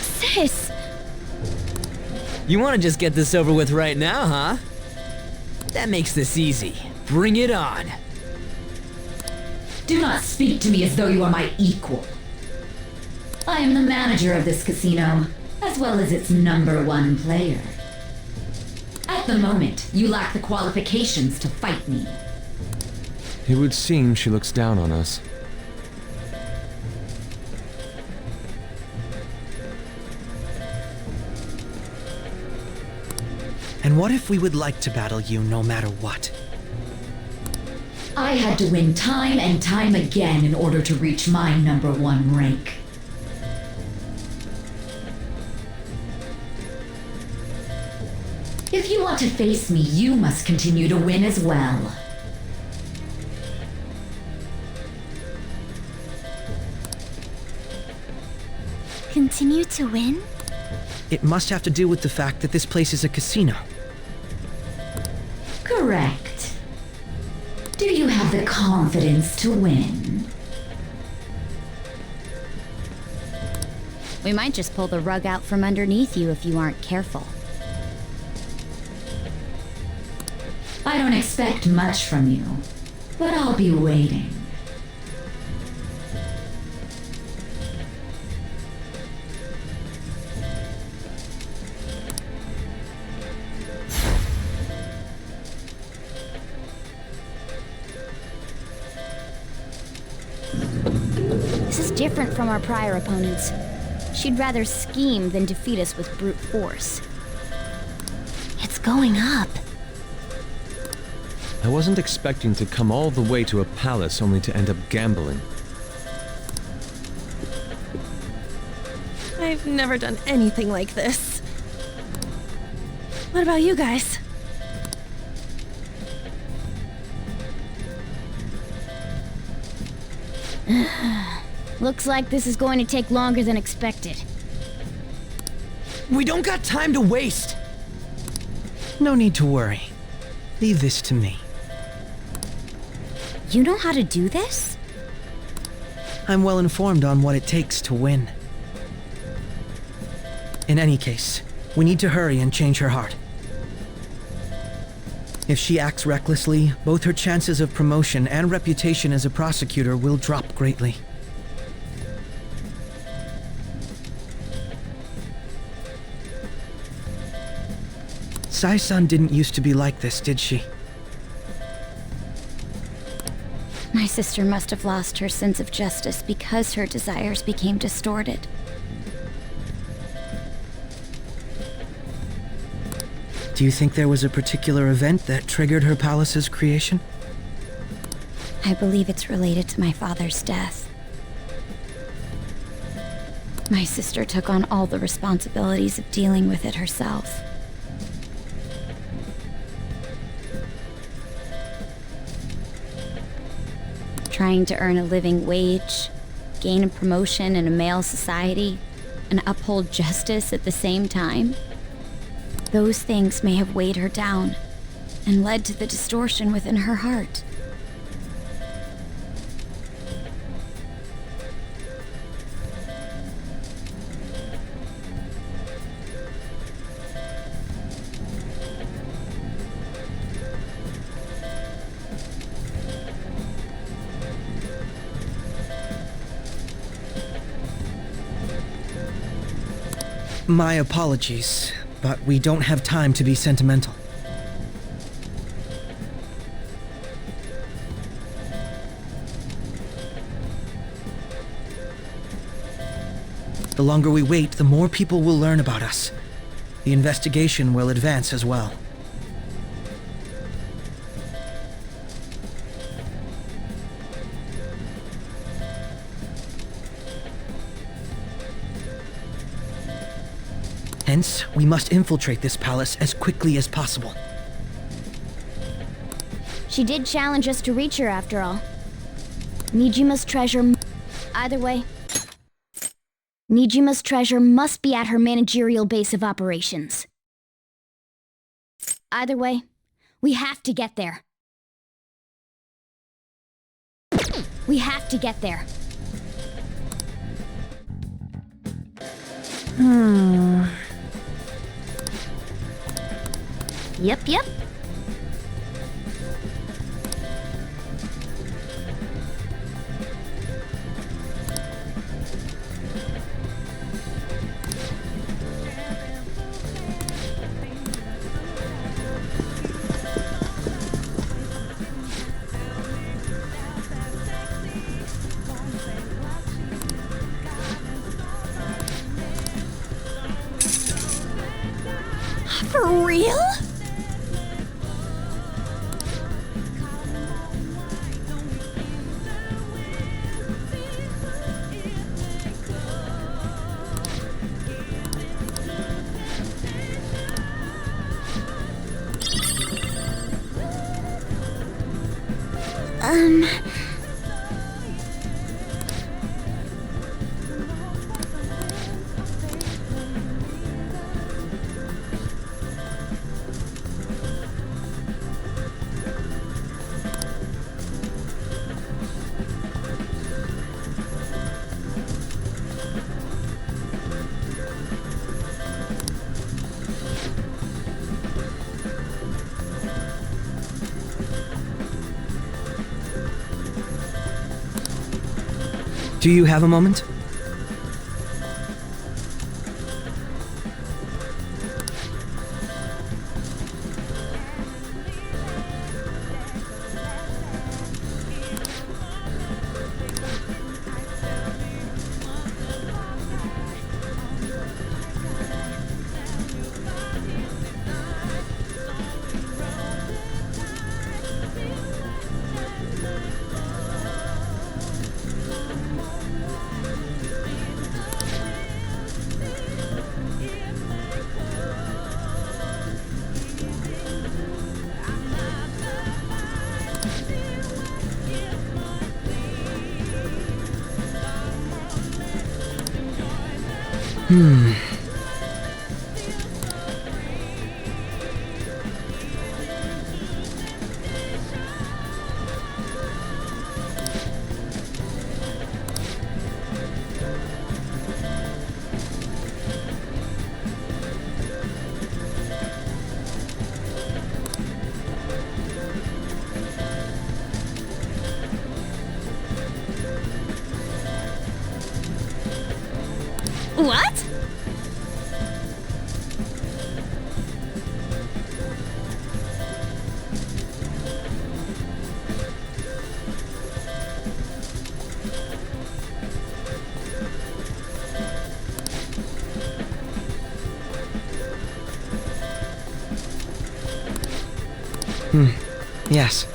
Sis! You want to just get this over with right now, huh? That makes this easy. Bring it on. Do not speak to me as though you are my equal. I am the manager of this casino, as well as its #1 player. At the moment, you lack the qualifications to fight me. It would seem she looks down on us. And what if we would like to battle you no matter what? I had to win time and time again in order to reach my #1 rank. If you want to face me, you must continue to win as well. Continue to win? It must have to do with the fact that this place is a casino. Correct. Do you have the confidence to win? We might just pull the rug out from underneath you if you aren't careful. I don't expect much from you, but I'll be waiting. This is different from our prior opponents. She'd rather scheme than defeat us with brute force. It's going up. I wasn't expecting to come all the way to a palace only to end up gambling. I've never done anything like this. What about you guys? Looks like this is going to take longer than expected. We don't got time to waste. No need to worry. Leave this to me. You know how to do this? I'm well informed on what it takes to win. In any case, we need to hurry and change her heart. If she acts recklessly, both her chances of promotion and reputation as a prosecutor will drop greatly. Sae-san didn't used to be like this, did she? My sister must have lost her sense of justice because her desires became distorted. Do you think there was a particular event that triggered her palace's creation? I believe it's related to my father's death. My sister took on all the responsibilities of dealing with it herself. Trying to earn a living wage, gain a promotion in a male society, and uphold justice at the same time. Those things may have weighed her down and led to the distortion within her heart. My apologies, but we don't have time to be sentimental. The longer we wait, the more people will learn about us. The investigation will advance as well. Hence, we must infiltrate this palace as quickly as possible. She did challenge us to reach her after all. Nijima's treasure... Either way, Nijima's treasure must be at her managerial base of operations. Either way, we have to get there. We have to get there. Yep. For real? Do you have a moment? What? Yes.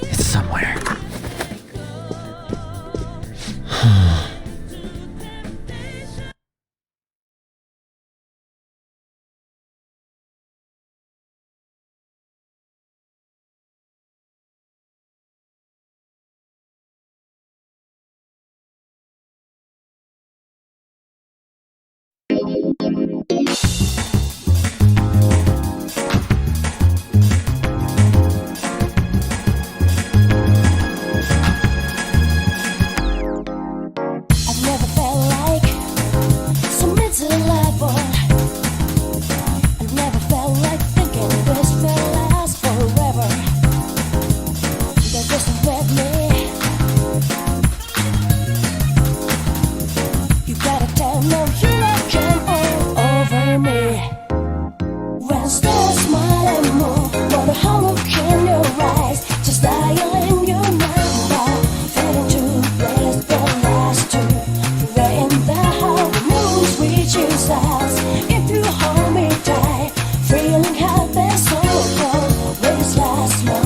It's somewhere. I've never felt like so miserable. I've never felt like thinking this will last forever. That doesn't with me. You gotta tell no hurricane all over me. When stars smile and move, what a hurricane in your eyes, just dialing your number, fading to blaze the last two. Right in the heart, the moons reach your stars. If you hold me tight, feeling happy, so cold, will this last long?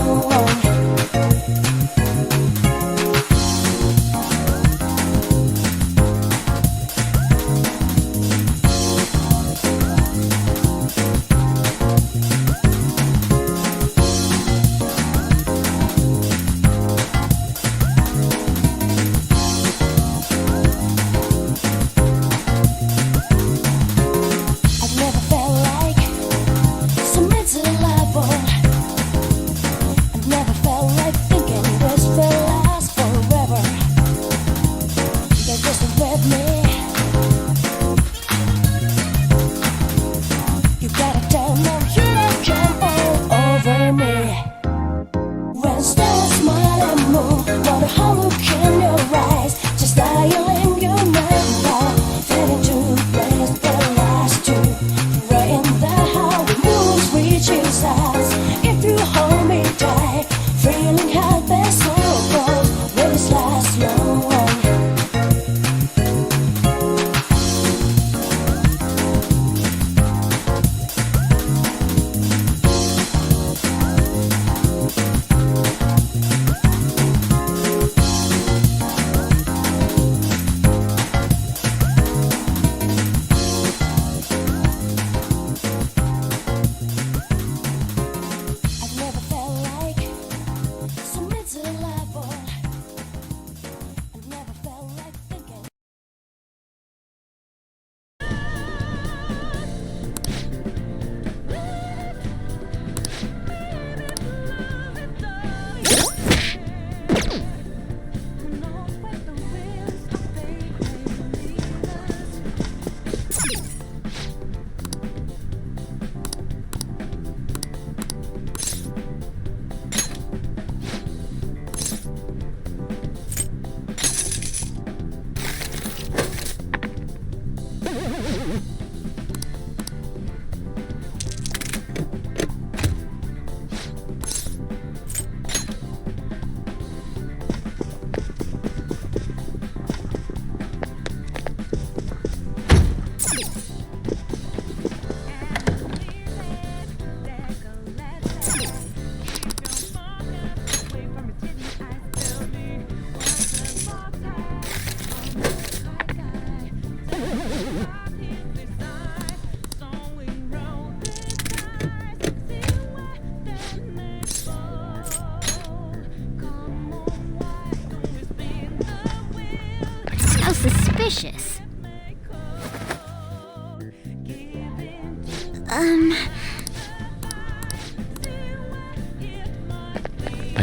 I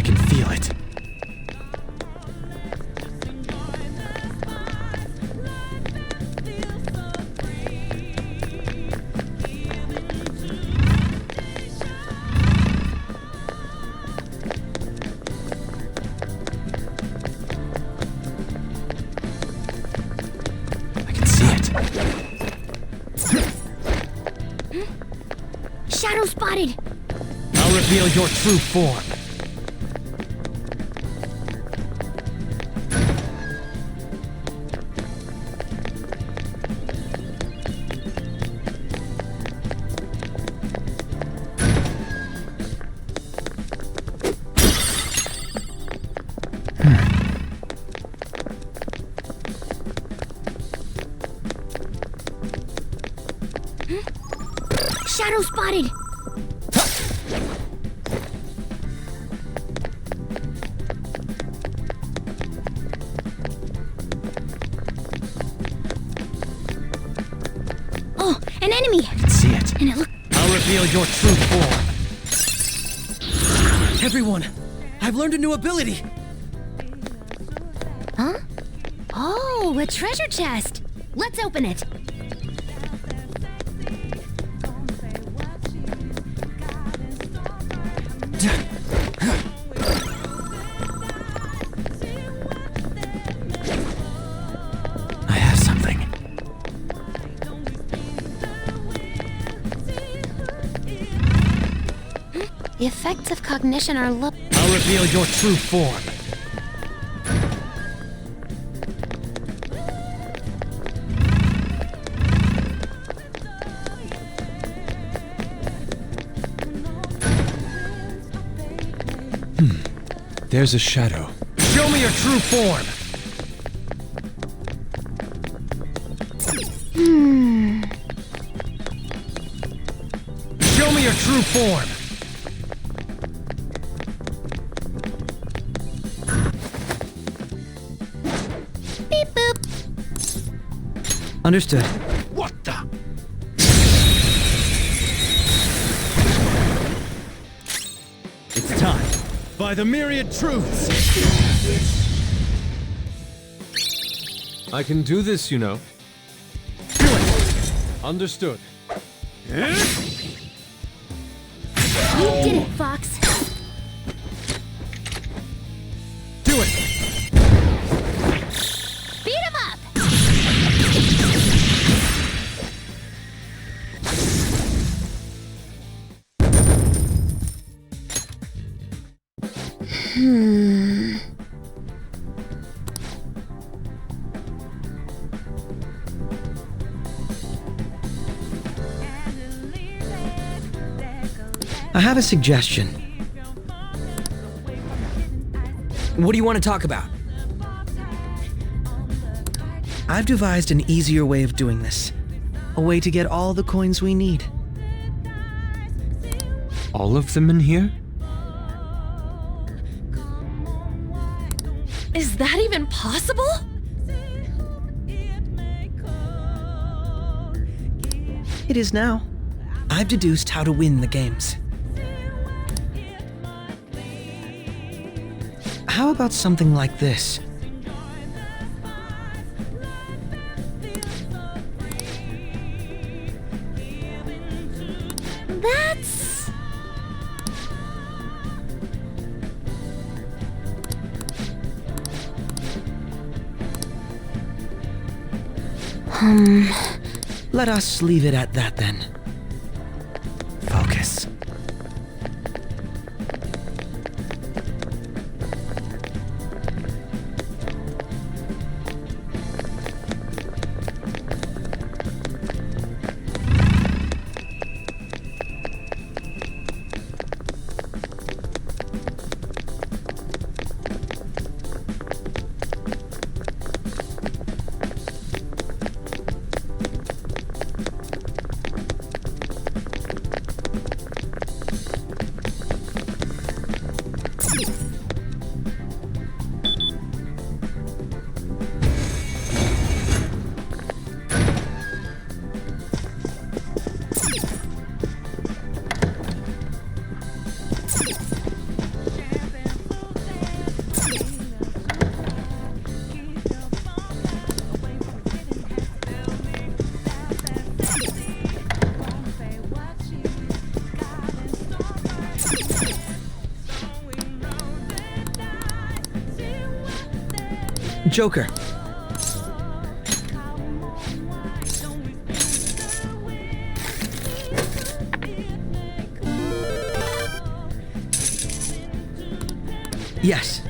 can feel it. Shadow spotted! I'll reveal your true form. Shadow spotted! Oh, an enemy! I can see it. And it look. I'll reveal your true form. Everyone, I've learned a new ability. Huh? Oh, a treasure chest. Let's open it. I have something. The effects of cognition are I'll reveal your true form. There's a shadow. Show me your true form. Show me your true form. Beep boop. Understood. What the? It's time. By the myriad truths. I can do this, you know. Understood. You did it, Fox. Do it. Beat him up! I have a suggestion. What do you want to talk about? I've devised an easier way of doing this. A way to get all the coins we need. All of them in here? Is that even possible? It is now. I've deduced how to win the games. How about something like this? That's... Let us leave it at that then. Focus. Joker. Yes.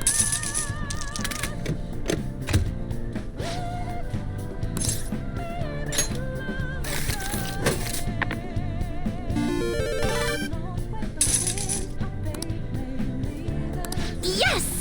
Yes!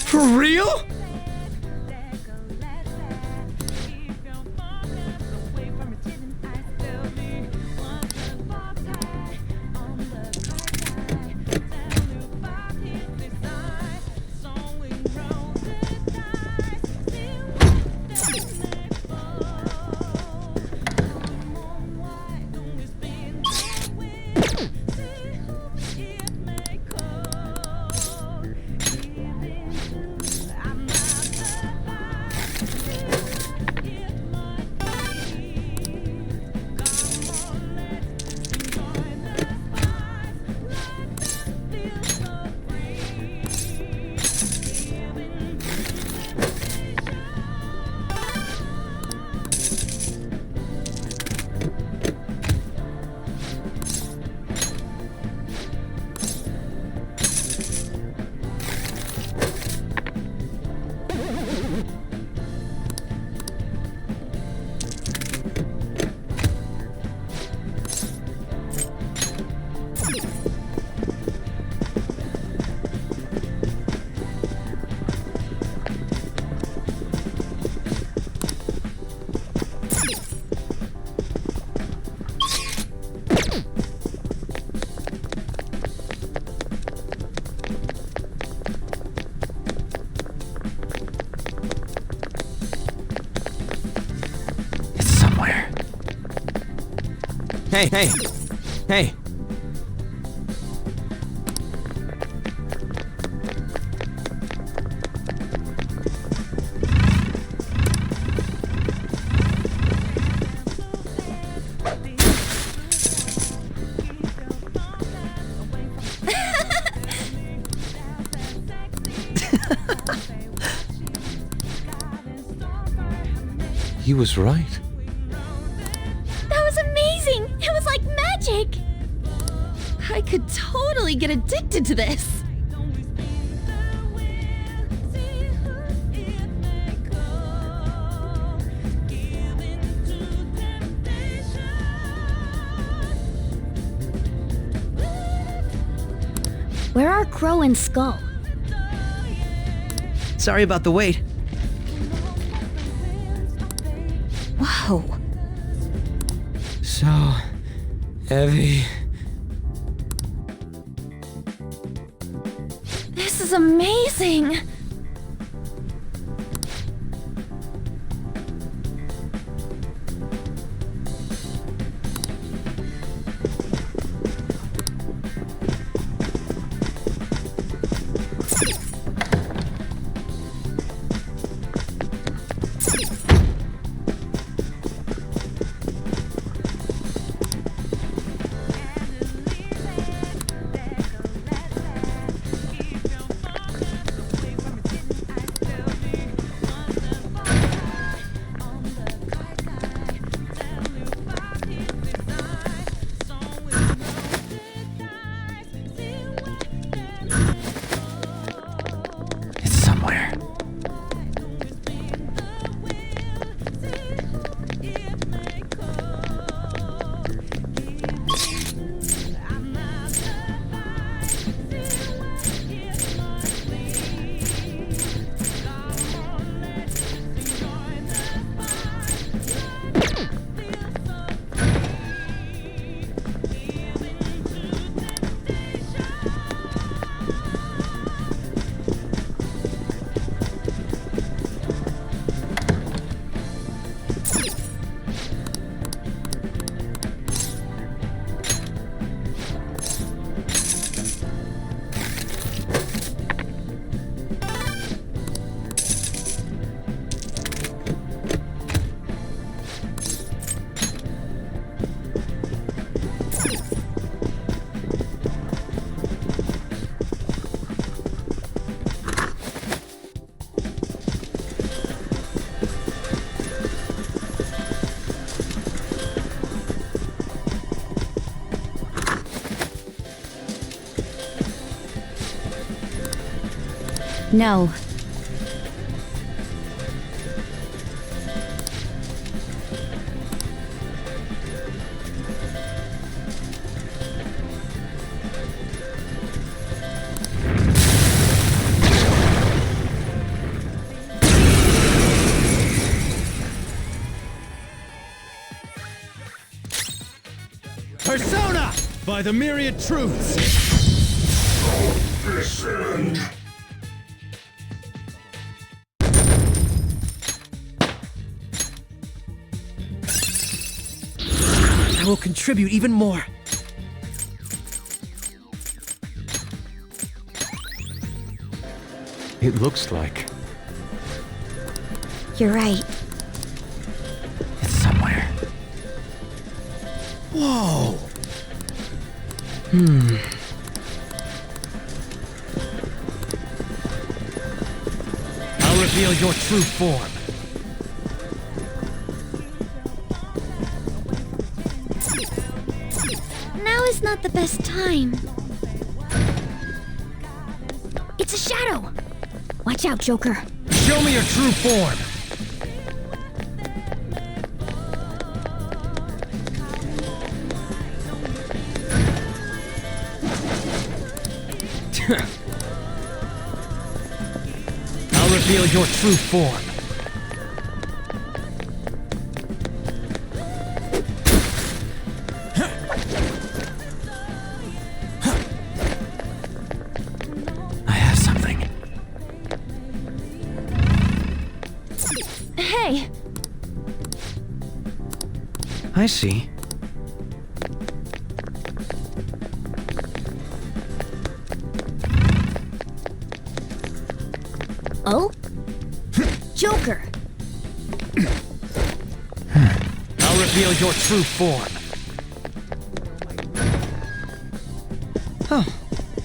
For real? Hey. He was right. That was amazing! It was like magic! I could totally get addicted to this! Where are Crow and Skull? Sorry about the wait. Whoa. So heavy. This is amazing! No. Persona! By the myriad truths! Descend! I will contribute even more. It looks like. You're right. It's somewhere. Whoa! I'll reveal your true form. Now is not the best time. It's a shadow! Watch out, Joker. Show me your true form. I'll reveal your true form. I have something. Hey! I see. Oh? Joker! I'll reveal your true form. Oh,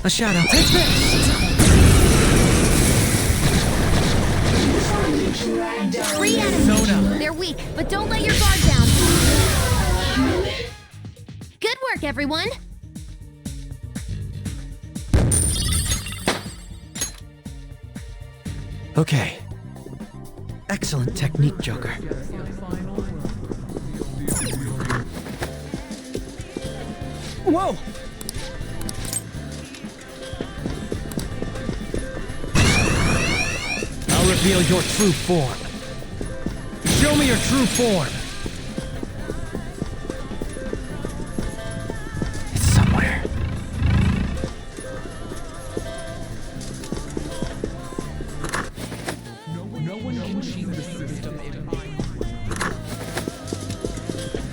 a shadow. Take Reanimate. They're weak, but don't let your guard down. Good work, everyone. Okay. Excellent technique, Joker. Whoa! I'll reveal your true form. Show me your true form. It's somewhere.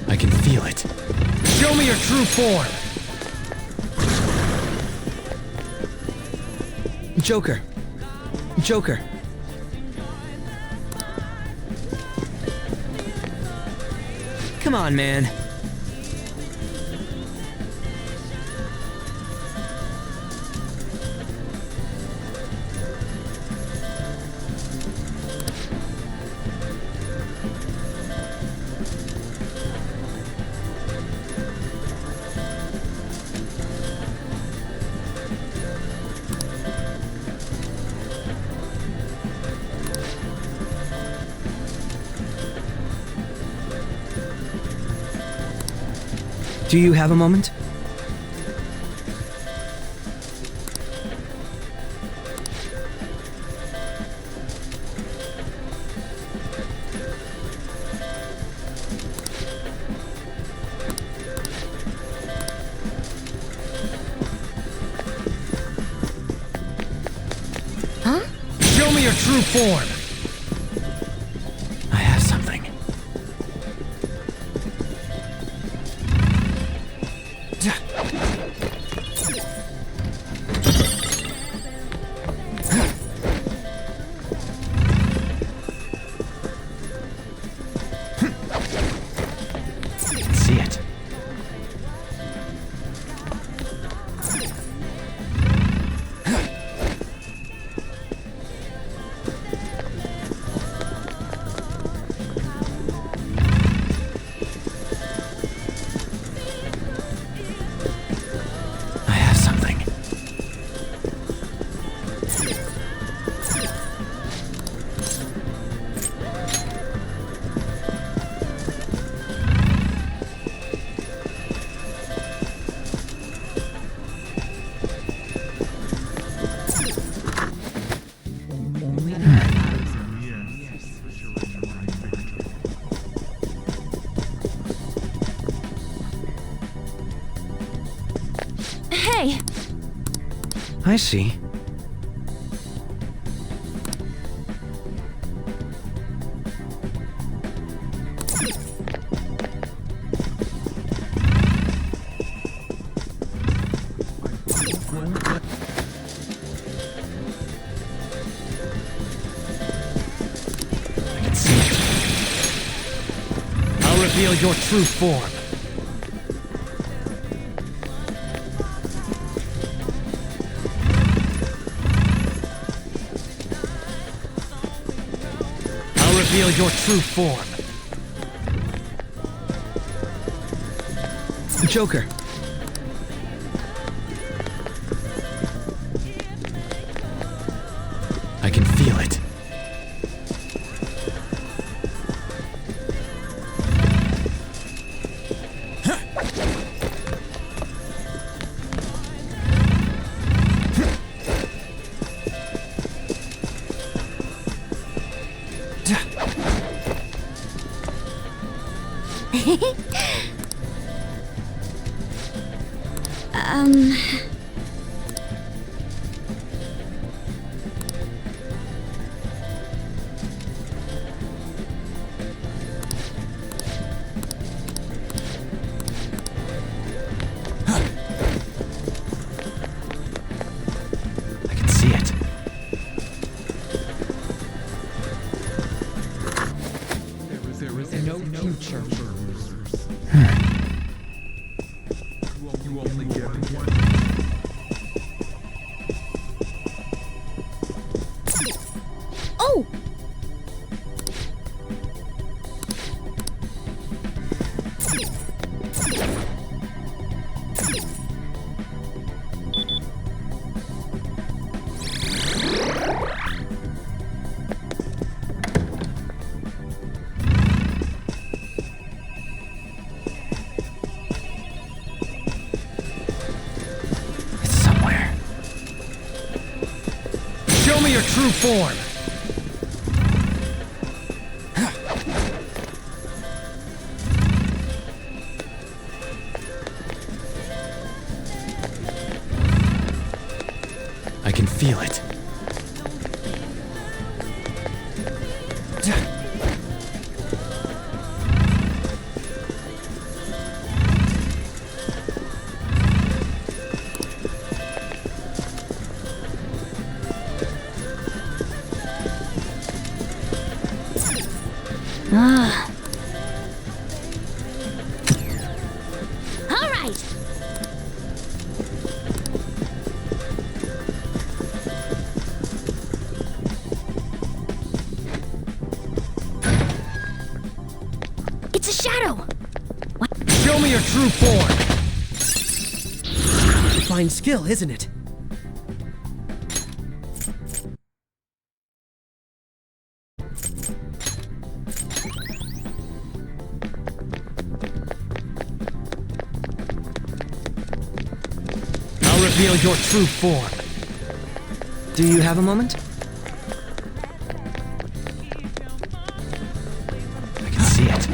I can feel it. Show me your true form. Joker. Joker. Come on, man. Do you have a moment? Huh? Show me your true form. I have something. I can see it. way. I see. I'll reveal your true form. I'll reveal your true form. Joker. I can feel it. I can see it. There is no future. You only get one. Oh! It's somewhere. Show me your true form. I can feel it. All right. It's a shadow. Show me your true form. Fine skill, isn't it? I'll reveal your true form. Do you have a moment? I can see it.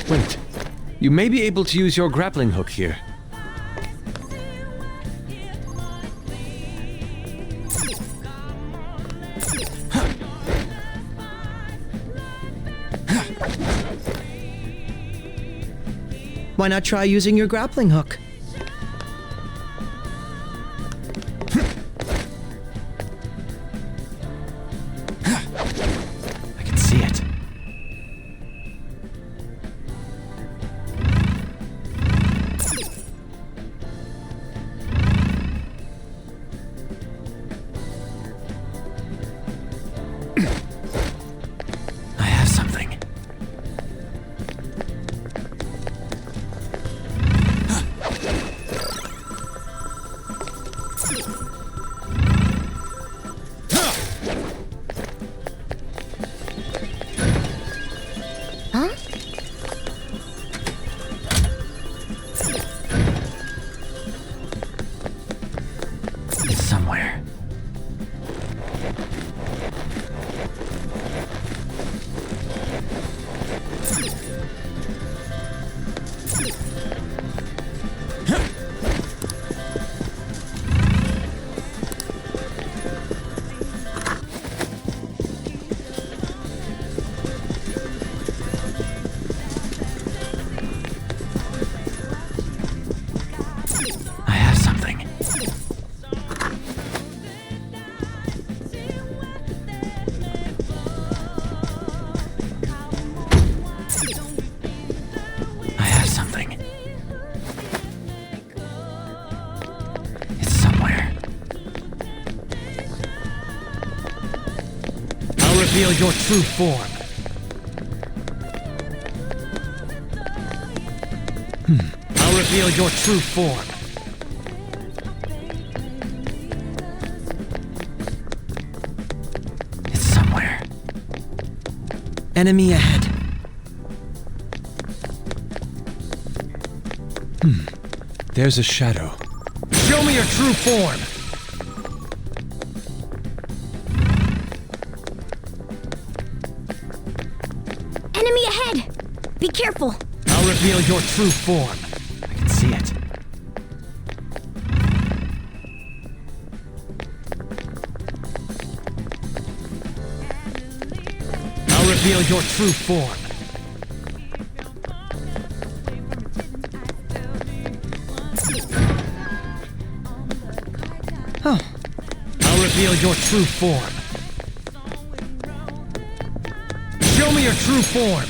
Wait. You may be able to use your grappling hook here. Why not try using your grappling hook? I can see it. I have something. somewhere. I have something. I have something. It's somewhere. I'll reveal your true form. I'll reveal your true form. It's somewhere. Enemy ahead. There's a shadow. Show me your true form. Enemy ahead! Be careful! I'll reveal your true form. I can see it. I'll reveal your true form. Oh, I'll reveal your true form. Show me your true form.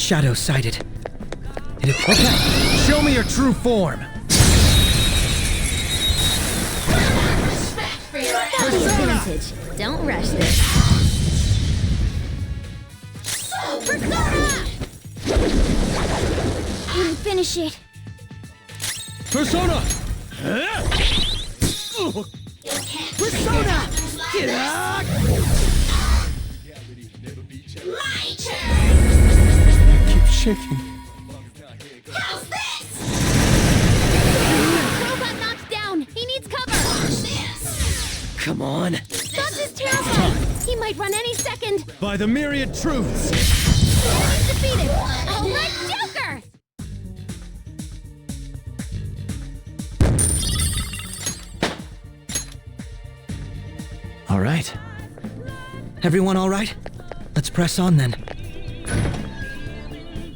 shadow sighted. Okay, show me your true form. Advantage. Don't rush this. Persona! Didn't finish it. Persona! Persona! Get up! My turn! Keep shaking. How's this? Robot knocked down. He needs cover. Come on. Buzz is terrified. He might run any second. By the myriad truths. He's defeated. All right, Joker! All right. Everyone all right? Let's press on then.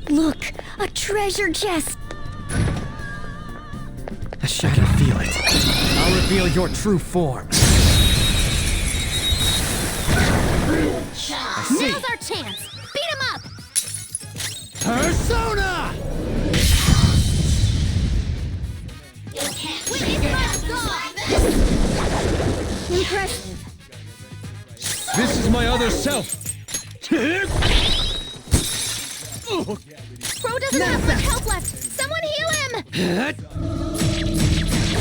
Look, a treasure chest! A shadow. I can feel it. I'll reveal your true form. I see. Now's our chance. Beat him up. Persona! Impressive. This is my other self. Pro doesn't have much health left. Someone heal him.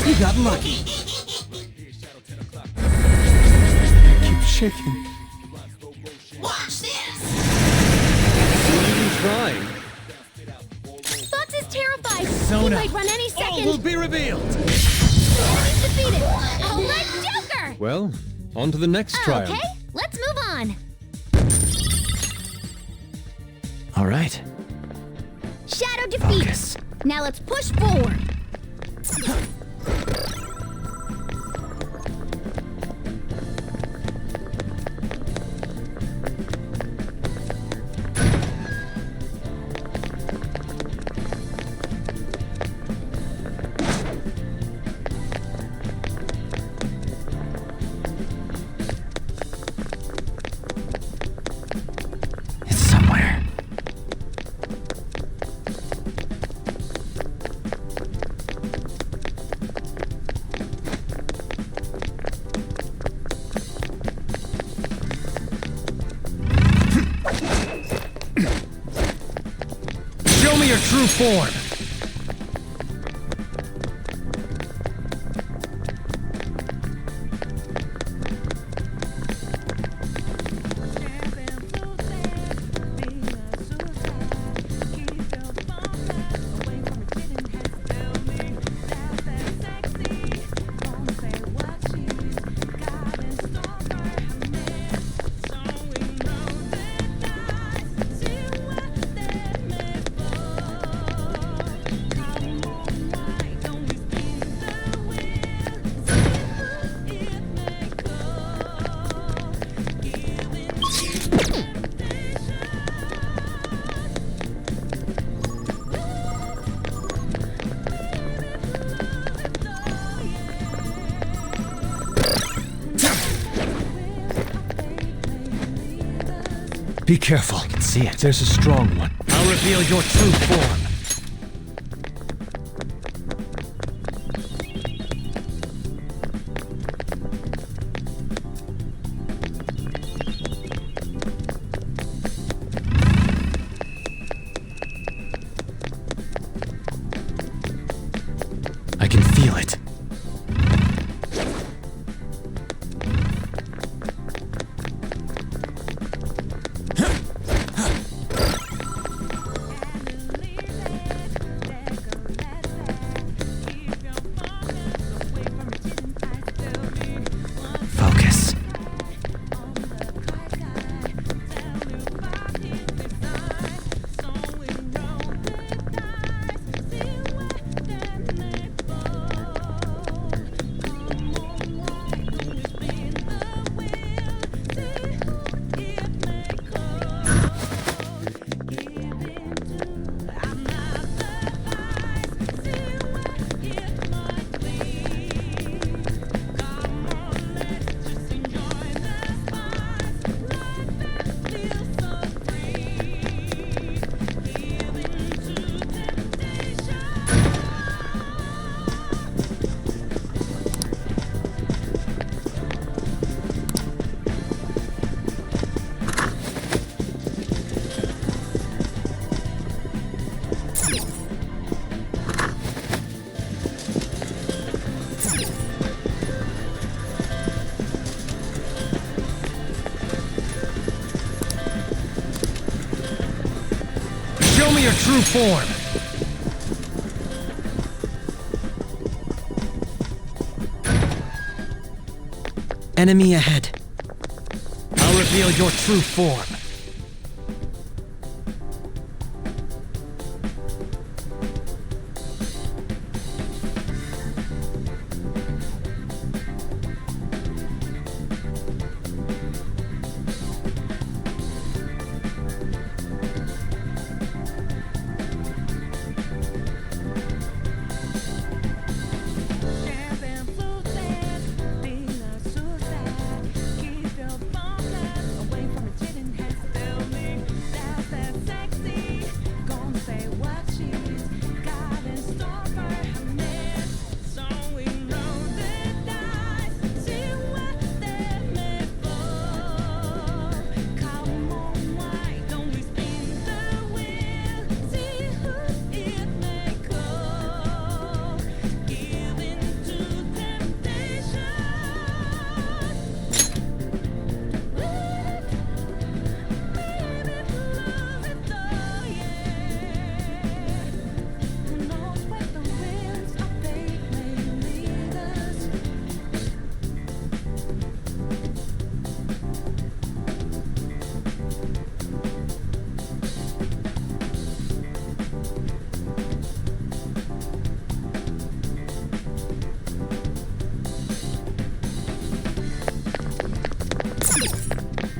You got lucky. Keep shaking. Watch this! Trying. Fox is terrified. Persona. He might run any All second. will be revealed. He's defeated. All right, Joker. Well, on to the next trial. Okay, let's move on. All right. Shadow defeat. Focus. Now let's push forward. It's somewhere. Show me your true form. Be careful. I can see it. There's a strong one. I'll reveal your true form. I can feel it. Focus. Show me your true form. Enemy ahead. I'll reveal your true form.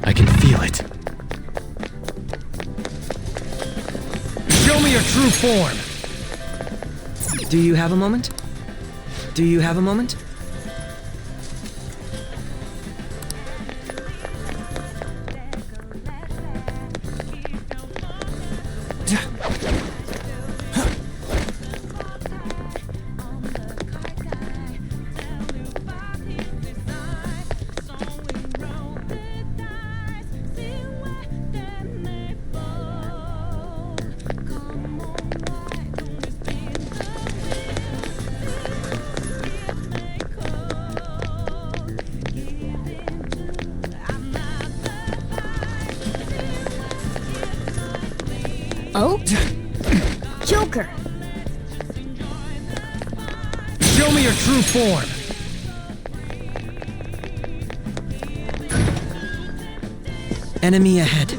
I can feel it. Show me your true form. Do you have a moment? Do you have a moment? Oh? Joker! Show me your true form. Enemy ahead.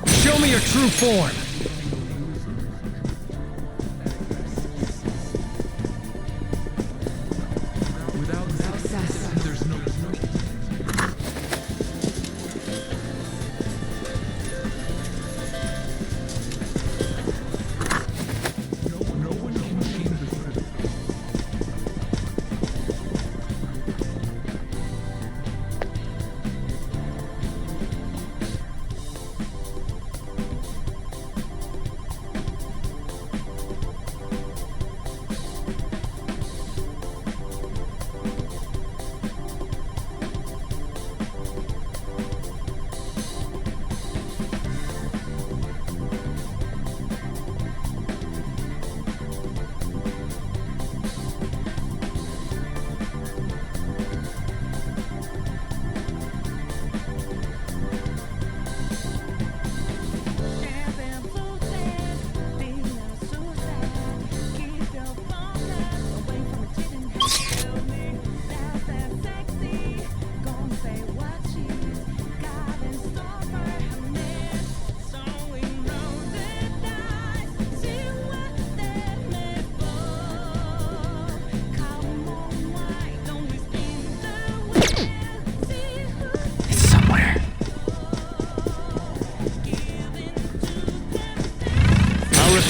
Show me your true form.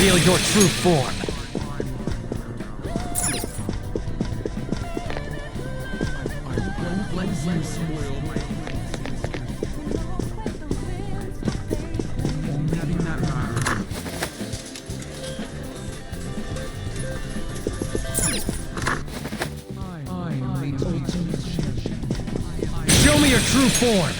reveal your true form. Show me your true form.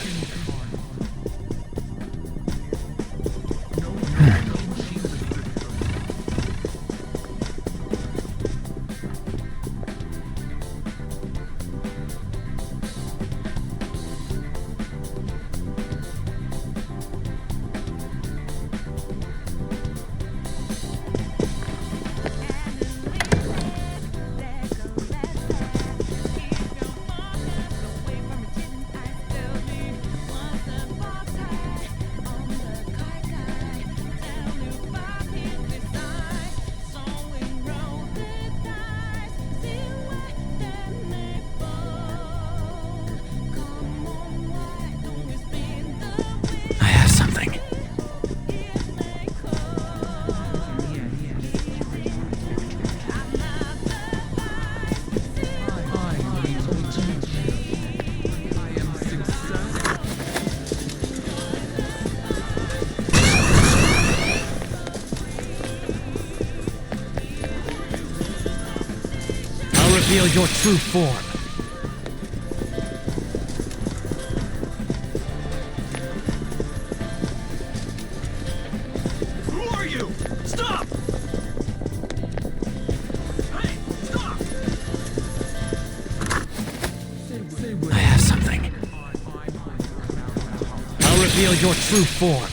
Reveal your true form. Who are you? Stop! Hey, stop! I have something. I'll reveal your true form.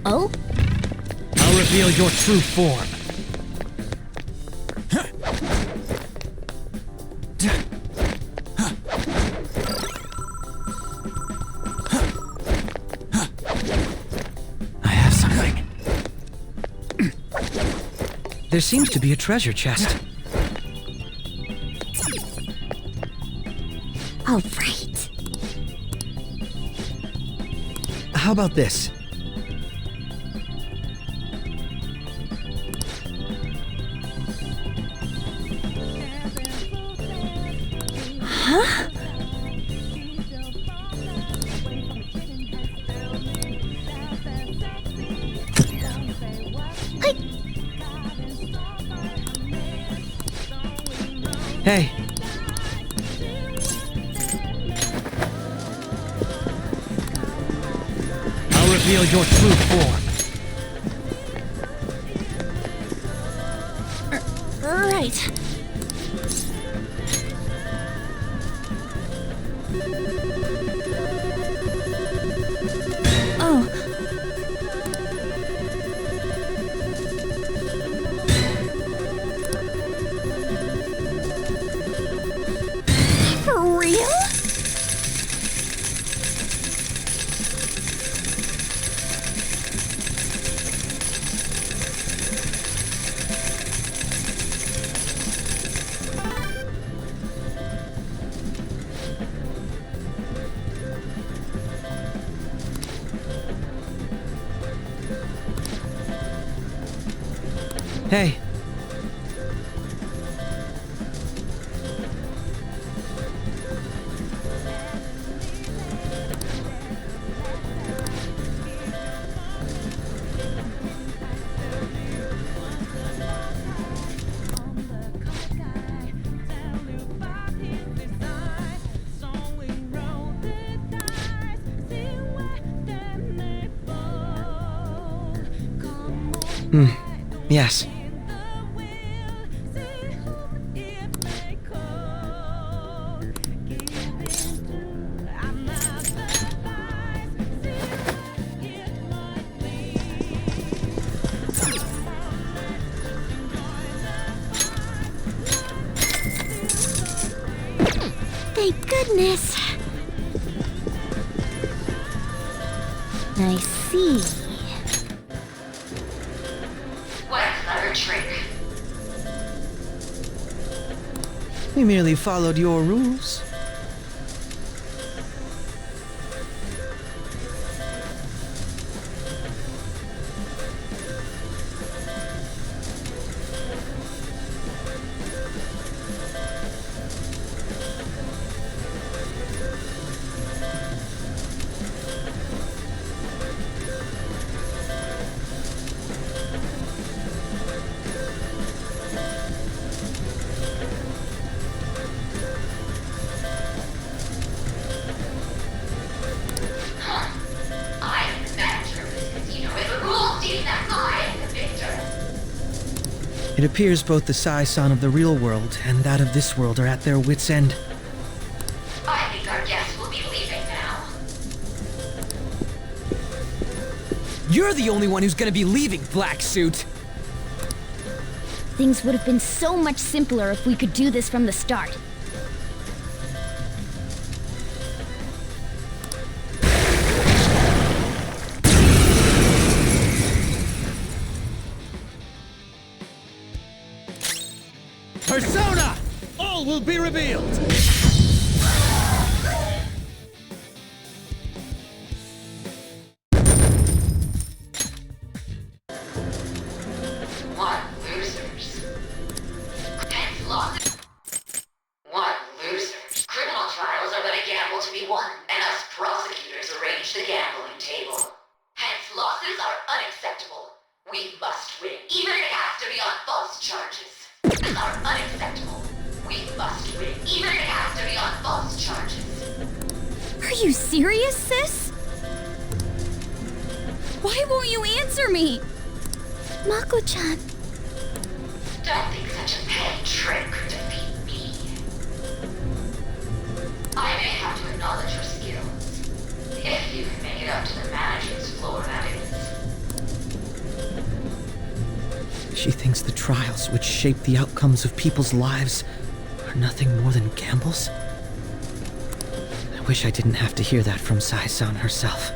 Oh? I'll reveal your true form. There seems to be a treasure chest. All right. How about this? Huh? Hey. I'll reveal your true form. Right. Oh. For real? Hey. Yes. Thank goodness. I see. What a clever trick. We merely followed your rules. It appears both the Sae-san of the real world and that of this world are at their wits' end. I think our guests will be leaving now. You're the only one who's gonna be leaving, Black Suit. Things would have been so much simpler if we could do this from the start. Persona! All will be revealed! What losers? Hence lost. What losers? Criminal trials are but a gamble to be won, and us prosecutors arrange the gambling table. Hence losses are unacceptable. We must win, even if it has to be on false charges. Are unacceptable. We must win, even if it has to be on false charges. Are you serious, sis? Why won't you answer me? Mako-chan. Don't think such a petty trick could defeat me. I may have to acknowledge your skills. If you can make it up to the manager's floor, that is. She thinks the trials which shape the outcomes of people's lives are nothing more than gambles? I wish I didn't have to hear that from Sae-san herself.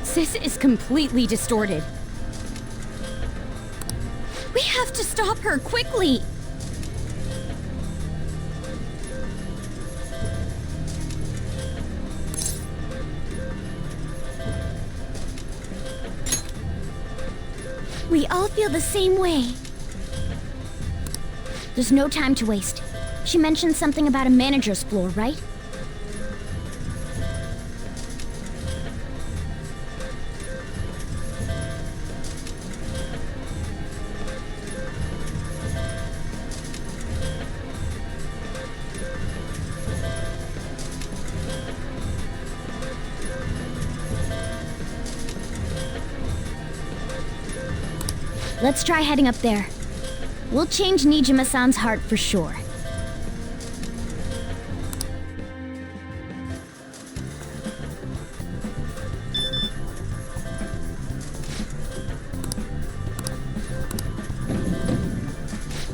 Sis is completely distorted. We have to stop her quickly! We all feel the same way. There's no time to waste. She mentioned something about a manager's floor, right? Let's try heading up there. We'll change Nijima-san's heart for sure.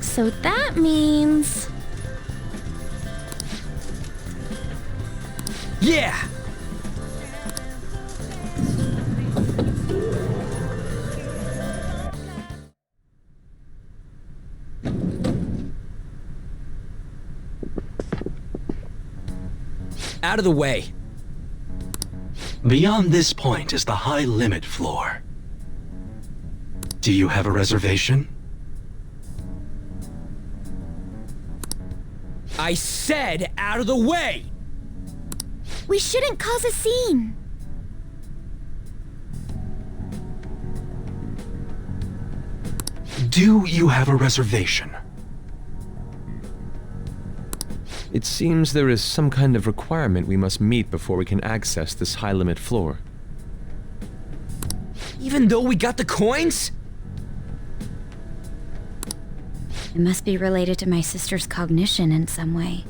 So that means... Yeah! Out of the way. Beyond this point is the high limit floor. Do you have a reservation? I said out of the way! We shouldn't cause a scene. Do you have a reservation? It seems there is some kind of requirement we must meet before we can access this high-limit floor. Even though we got the coins? It must be related to my sister's cognition in some way.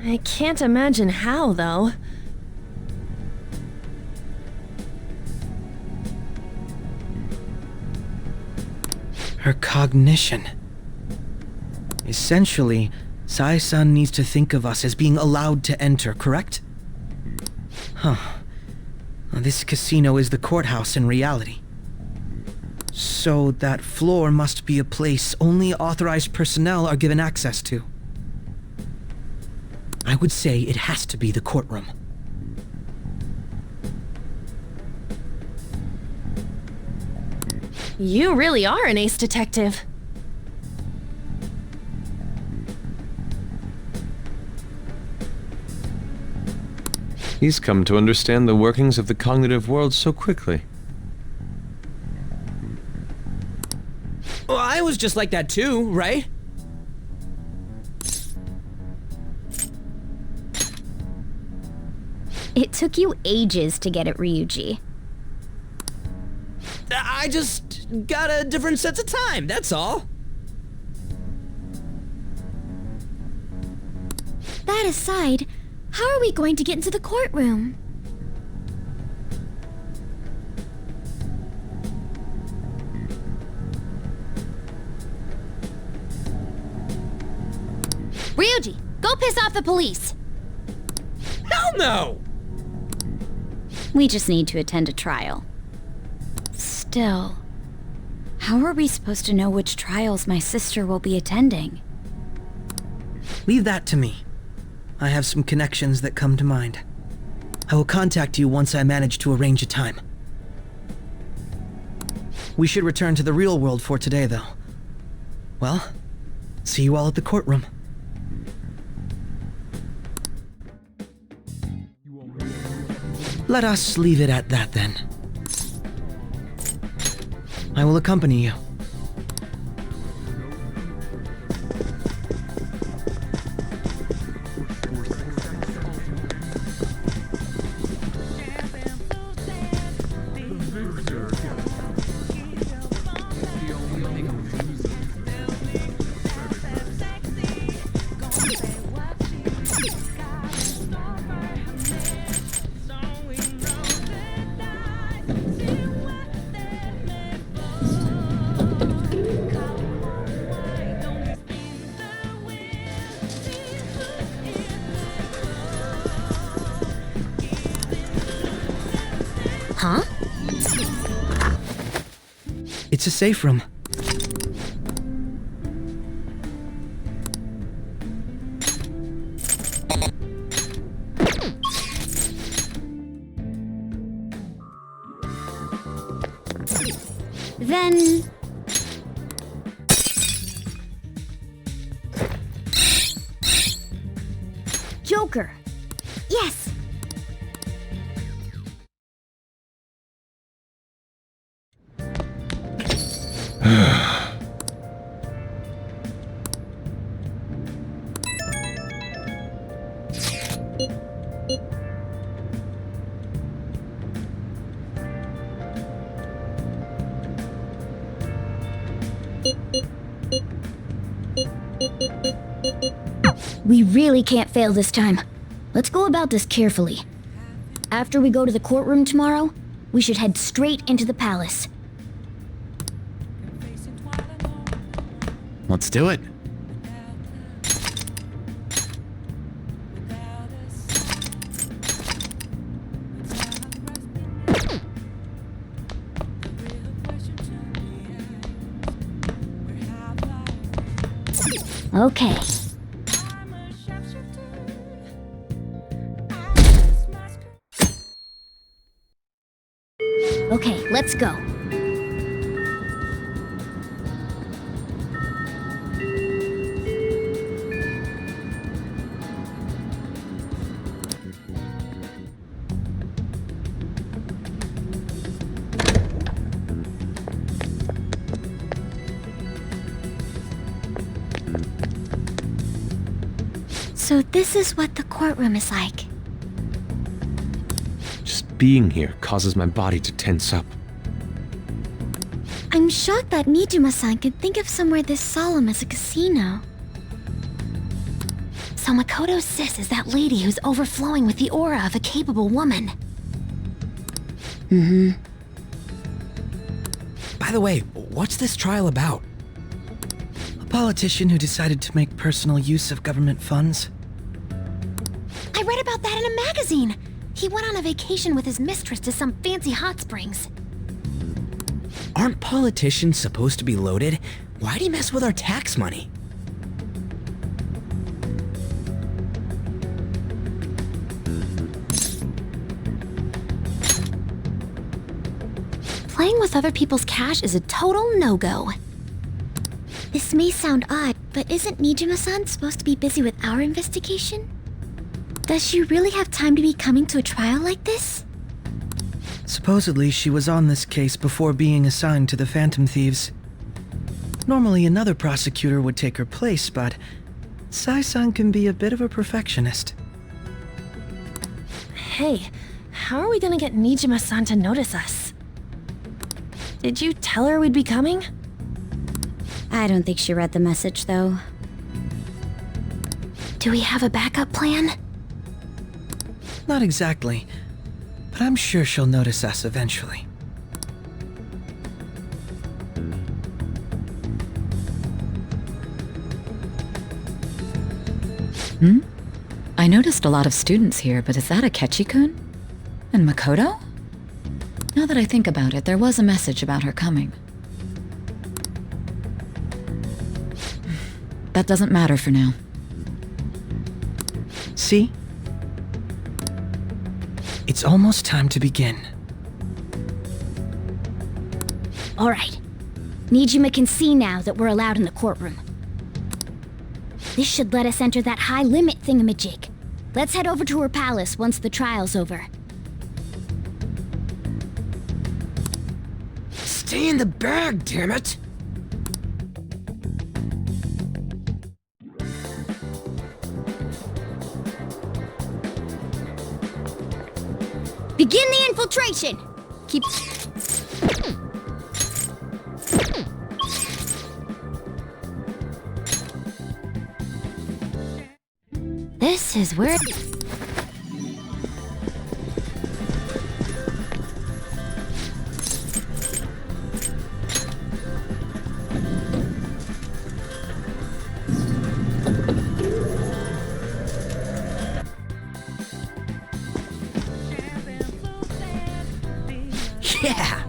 I can't imagine how, though. Her cognition. Essentially, Sae-san needs to think of us as being allowed to enter, correct? Huh. Well, this casino is the courthouse in reality. So that floor must be a place only authorized personnel are given access to. I would say it has to be the courtroom. You really are an ace detective. He's come to understand the workings of the cognitive world so quickly. Well, I was just like that too, right? It took you ages to get it, Ryuji. I just got a different sense of time, that's all. That aside, how are we going to get into the courtroom? Ryuji, go piss off the police! Hell no! We just need to attend a trial. Still, how are we supposed to know which trials my sister will be attending? Leave that to me. I have some connections that come to mind. I will contact you once I manage to arrange a time. We should return to the real world for today, though. Well, see you all at the courtroom. Let us leave it at that, then. I will accompany you. Huh? It's a safe room. Then... Joker! Yes! We really can't fail this time. Let's go about this carefully. After we go to the courtroom tomorrow, we should head straight into the palace. Let's do it. Okay. Okay, let's go. So this is what the courtroom is like. Just being here causes my body to tense up. I'm shocked that Nijima-san could think of somewhere this solemn as a casino. So Makoto's sis is that lady who's overflowing with the aura of a capable woman. Mm-hmm. By the way, what's this trial about? A politician who decided to make personal use of government funds. I read about that in a magazine. He went on a vacation with his mistress to some fancy hot springs. Aren't politicians supposed to be loaded? Why'd he mess with our tax money? Playing with other people's cash is a total no-go. This may sound odd, but isn't Nijima-san supposed to be busy with our investigation? Does she really have time to be coming to a trial like this? Supposedly, she was on this case before being assigned to the Phantom Thieves. Normally, another prosecutor would take her place, but Sae-san can be a bit of a perfectionist. Hey, how are we gonna get Nijima-san to notice us? Did you tell her we'd be coming? I don't think she read the message, though. Do we have a backup plan? Not exactly, but I'm sure she'll notice us eventually. I noticed a lot of students here, but is that Akechi-kun? And Makoto? Now that I think about it, there was a message about her coming. That doesn't matter for now. See? It's almost time to begin. Alright. Nijima can see now that we're allowed in the courtroom. This should let us enter that high-limit thingamajig. Let's head over to her palace once the trial's over. Stay in the bag, damn it! Begin the infiltration! Keep... This is where... Yeah!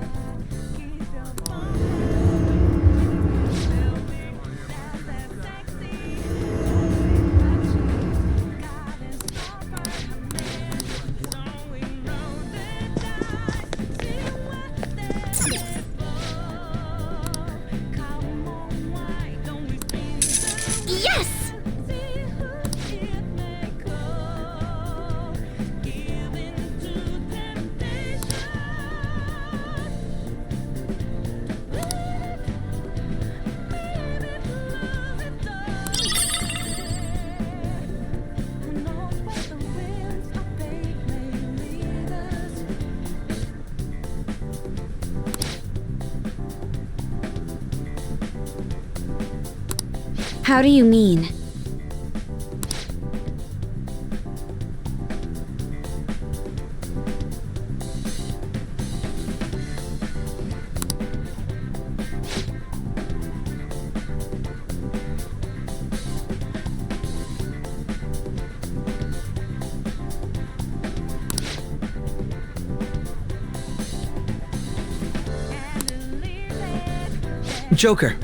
Yes! How do you mean? Joker.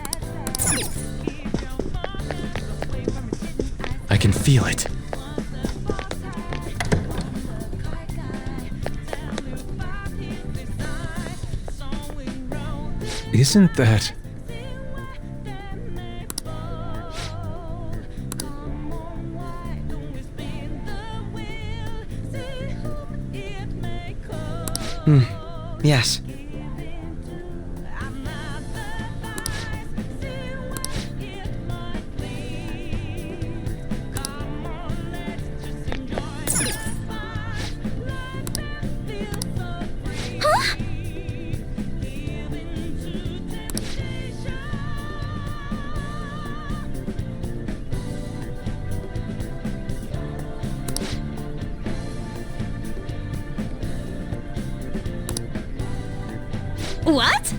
I can feel it. Isn't that... Yes. What?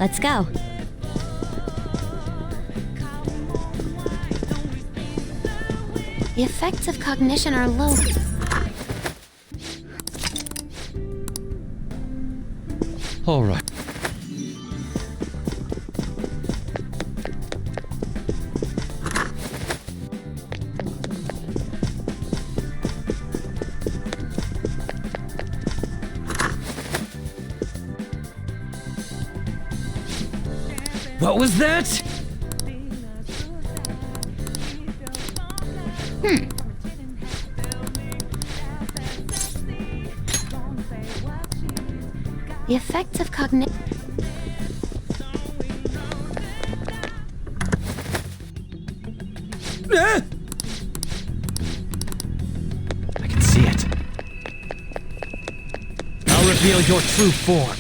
Let's go. The effects of cognition are low. All right. What was that? The effects of cognition. I can see it. I'll reveal your true form.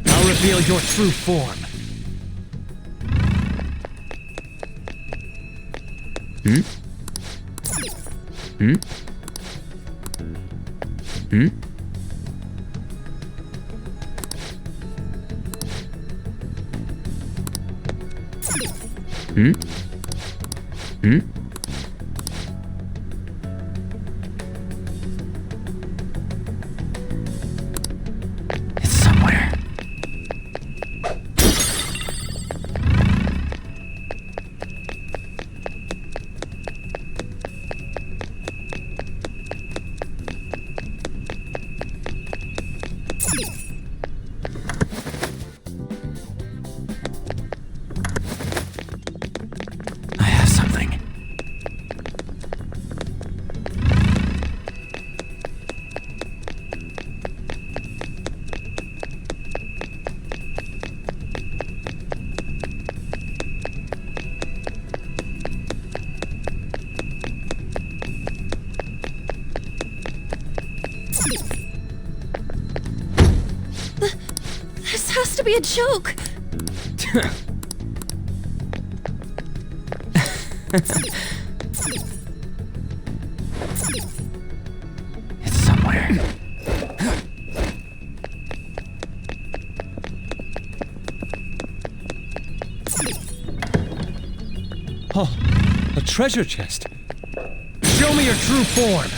I'll reveal your true form. Hmm? Hmm? Hmm? Hmm? Hmm? It's somewhere. I have something. This has to be a joke. It's somewhere. Oh, a treasure chest. Show me your true form.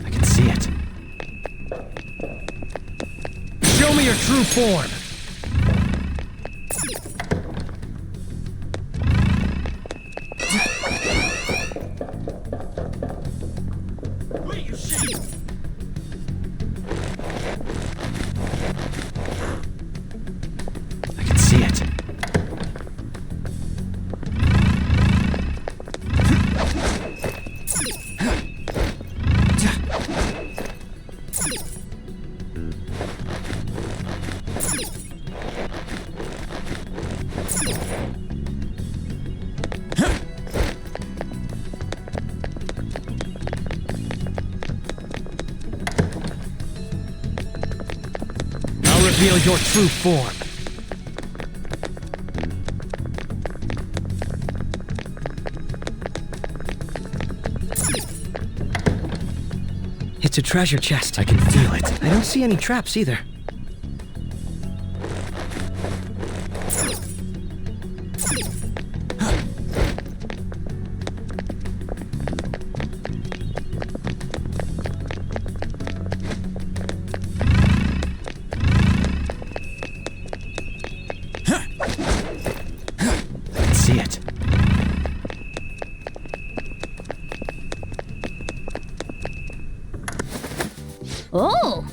I can see it. Show me your true form. I can see it. I'll reveal your true form. It's a treasure chest. I can feel it. I don't see any traps either. I can see it. Oh!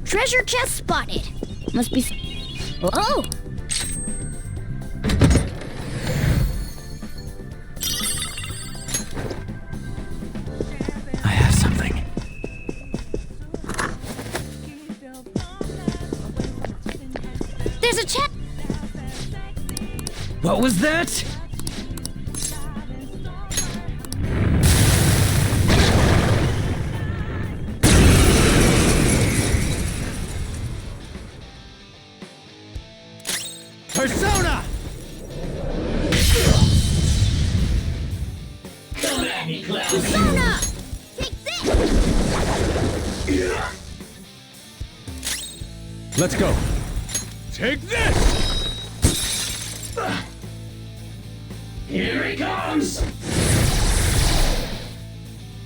Treasure chest spotted. Must be. Oh! I have something. There's a chest. What was that? Persona! Come at me, clown. Persona! Take this! Let's go. Take this! Here he comes!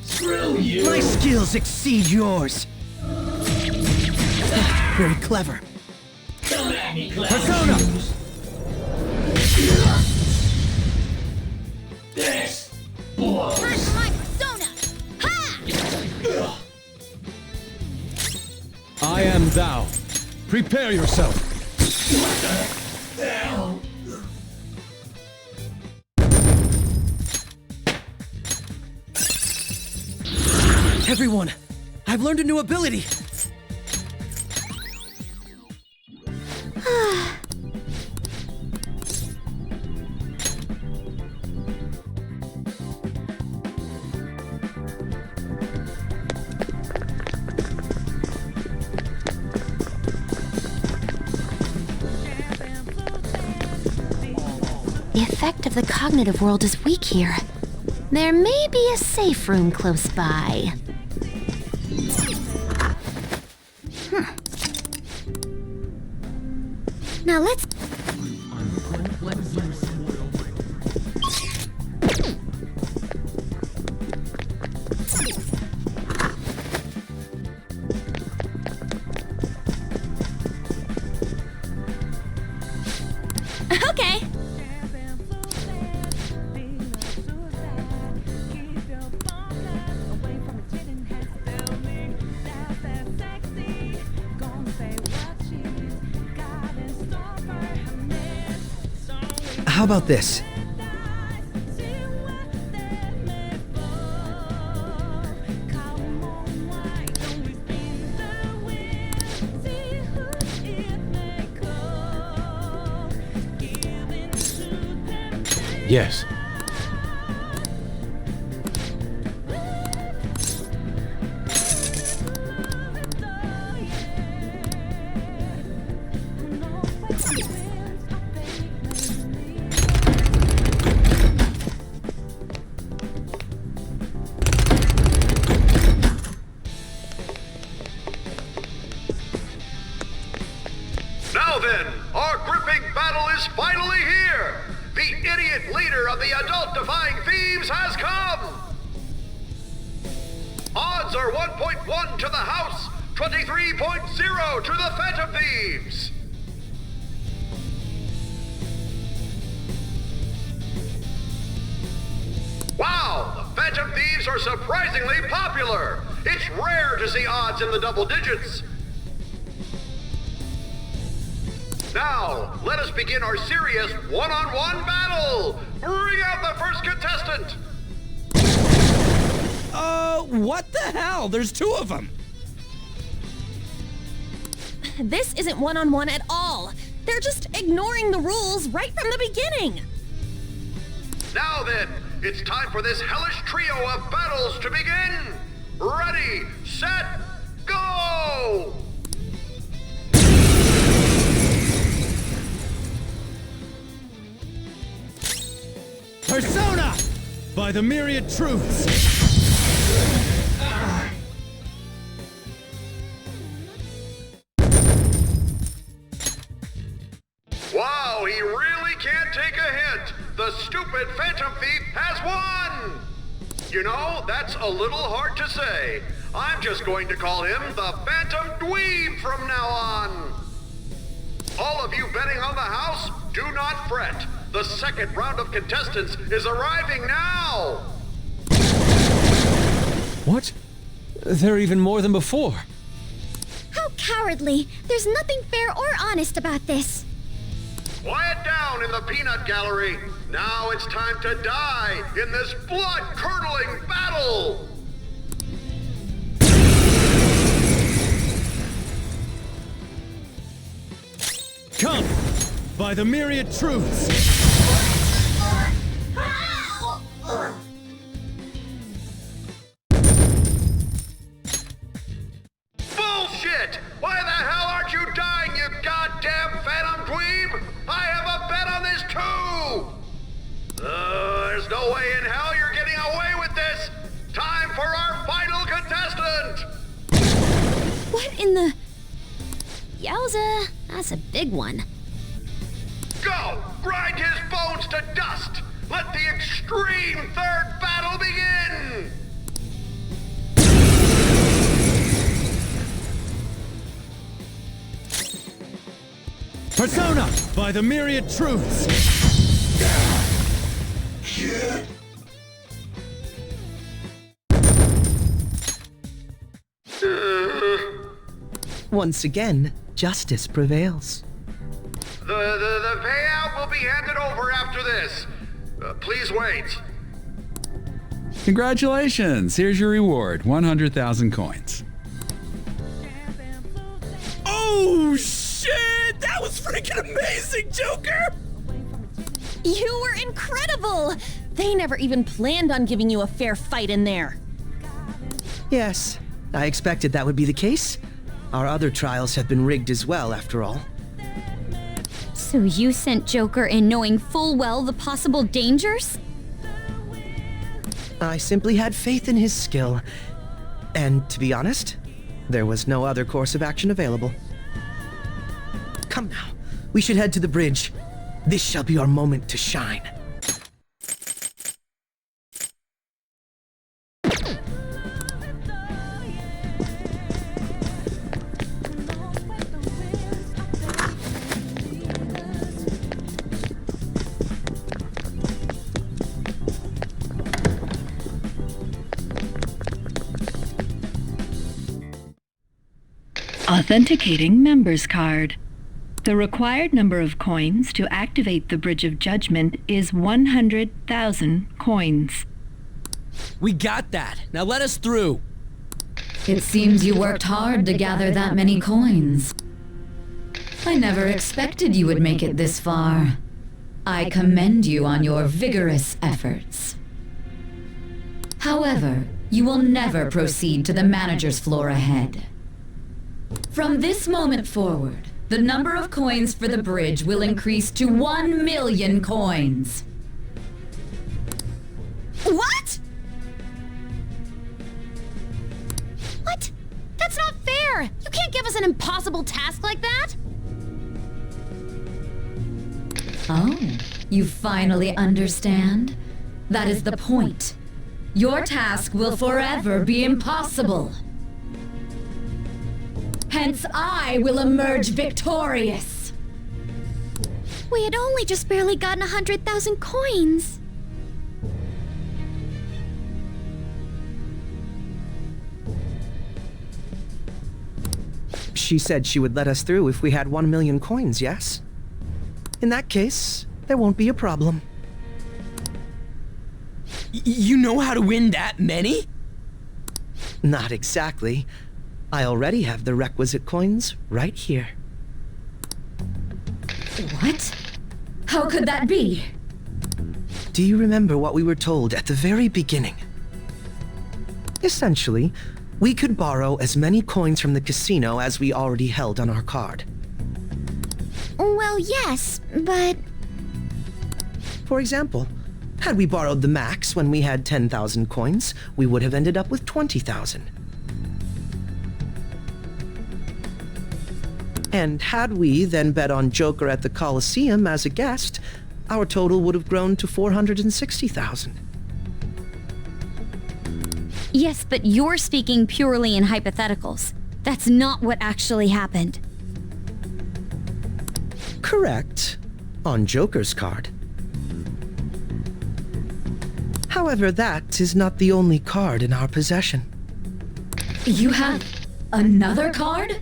Screw you! My skills exceed yours. Very clever. Come at me, clown. Persona! This blows! Time for my persona! Ha! I am thou. Prepare yourself. Hell! Everyone, I've learned a new ability. The effect of the cognitive world is weak here. There may be a safe room close by. Now let's... Okay. How about this? Yes. Now then, our gripping battle is finally here! The idiot leader of the adult-defying thieves has come! Odds are 1.1 to the house, 23.0 to the Phantom Thieves! Wow, the Phantom Thieves are surprisingly popular! It's rare to see odds in the double digits. Now, let us begin our serious one-on-one battle! Bring out the first contestant! What the hell? There's two of them! This isn't one-on-one at all. They're just ignoring the rules right from the beginning. Now then, it's time for this hellish trio of battles to begin! Ready, set, go! Persona! By the myriad truths. Wow, he really can't take a hint! The stupid Phantom Thief has won! You know, that's a little hard to say. I'm just going to call him the Phantom Dweeb from now on! All of you betting on the house, do not fret. The second round of contestants is arriving now! What? There are even more than before. How cowardly! There's nothing fair or honest about this. Quiet down in the peanut gallery. Now it's time to die in this blood-curdling battle! Come! By the myriad truths. Bullshit! Why the hell aren't you dying, you goddamn Phantom Dweeb? I have in the... Yowza, that's a big one. Go! Grind his bones to dust! Let the extreme third battle begin! Persona by the myriad truths. Once again, justice prevails. The payout will be handed over after this. Please wait. Congratulations! Here's your reward, 100,000 coins. Oh, shit! That was freaking amazing, Joker! You were incredible! They never even planned on giving you a fair fight in there. Yes, I expected that would be the case. Our other trials have been rigged as well, after all. So you sent Joker in knowing full well the possible dangers? I simply had faith in his skill. And to be honest, there was no other course of action available. Come now, we should head to the bridge. This shall be our moment to shine. Authenticating member's card. The required number of coins to activate the Bridge of Judgment is 100,000 coins. We got that. Now let us through. It seems you worked hard to gather that many coins. I never expected you would make it this far. I commend you on your vigorous efforts. However, you will never proceed to the manager's floor ahead. From this moment forward, the number of coins for the bridge will increase to 1 million coins. What? What? That's not fair! You can't give us an impossible task like that! Oh, you finally understand? That is the point. Your task will forever be impossible. Hence, I will emerge victorious. We had only just barely gotten 100,000 coins. She said she would let us through if we had 1 million coins, yes? In that case, there won't be a problem. You know how to win that many? Not exactly. I already have the requisite coins right here. What? How could that be? Do you remember what we were told at the very beginning? Essentially, we could borrow as many coins from the casino as we already held on our card. Well, yes, but... For example, had we borrowed the max when we had 10,000 coins, we would have ended up with 20,000. And had we then bet on Joker at the Coliseum as a guest, our total would have grown to 460,000. Yes, but you're speaking purely in hypotheticals. That's not what actually happened. Correct. On Joker's card. However, that is not the only card in our possession. You have another card?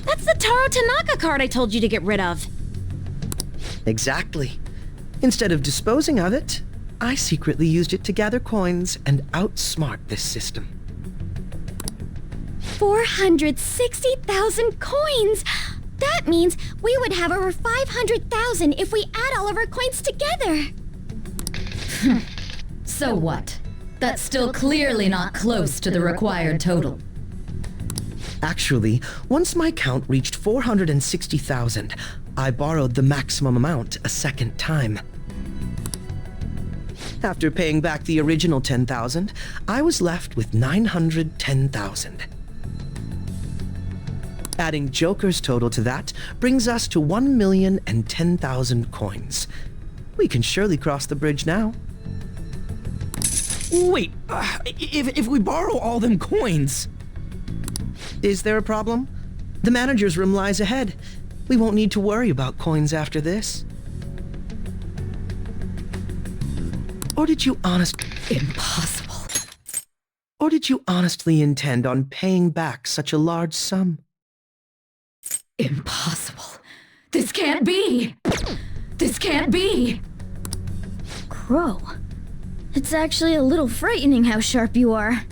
That's the Taro Tanaka card I told you to get rid of. Exactly. Instead of disposing of it, I secretly used it to gather coins and outsmart this system. 460,000 coins! That means we would have over 500,000 if we add all of our coins together. So what? That's still clearly not close to the required total. Actually, once my count reached 460,000, I borrowed the maximum amount a second time. After paying back the original 10,000, I was left with 910,000. Adding Joker's total to that brings us to 1,010,000 coins. We can surely cross the bridge now. Wait, if we borrow all them coins... Is there a problem? The manager's room lies ahead. We won't need to worry about coins after this. Or did you Impossible. Or did you honestly intend on paying back such a large sum? Impossible. This can't be! This can't be! Crow. It's actually a little frightening how sharp you are.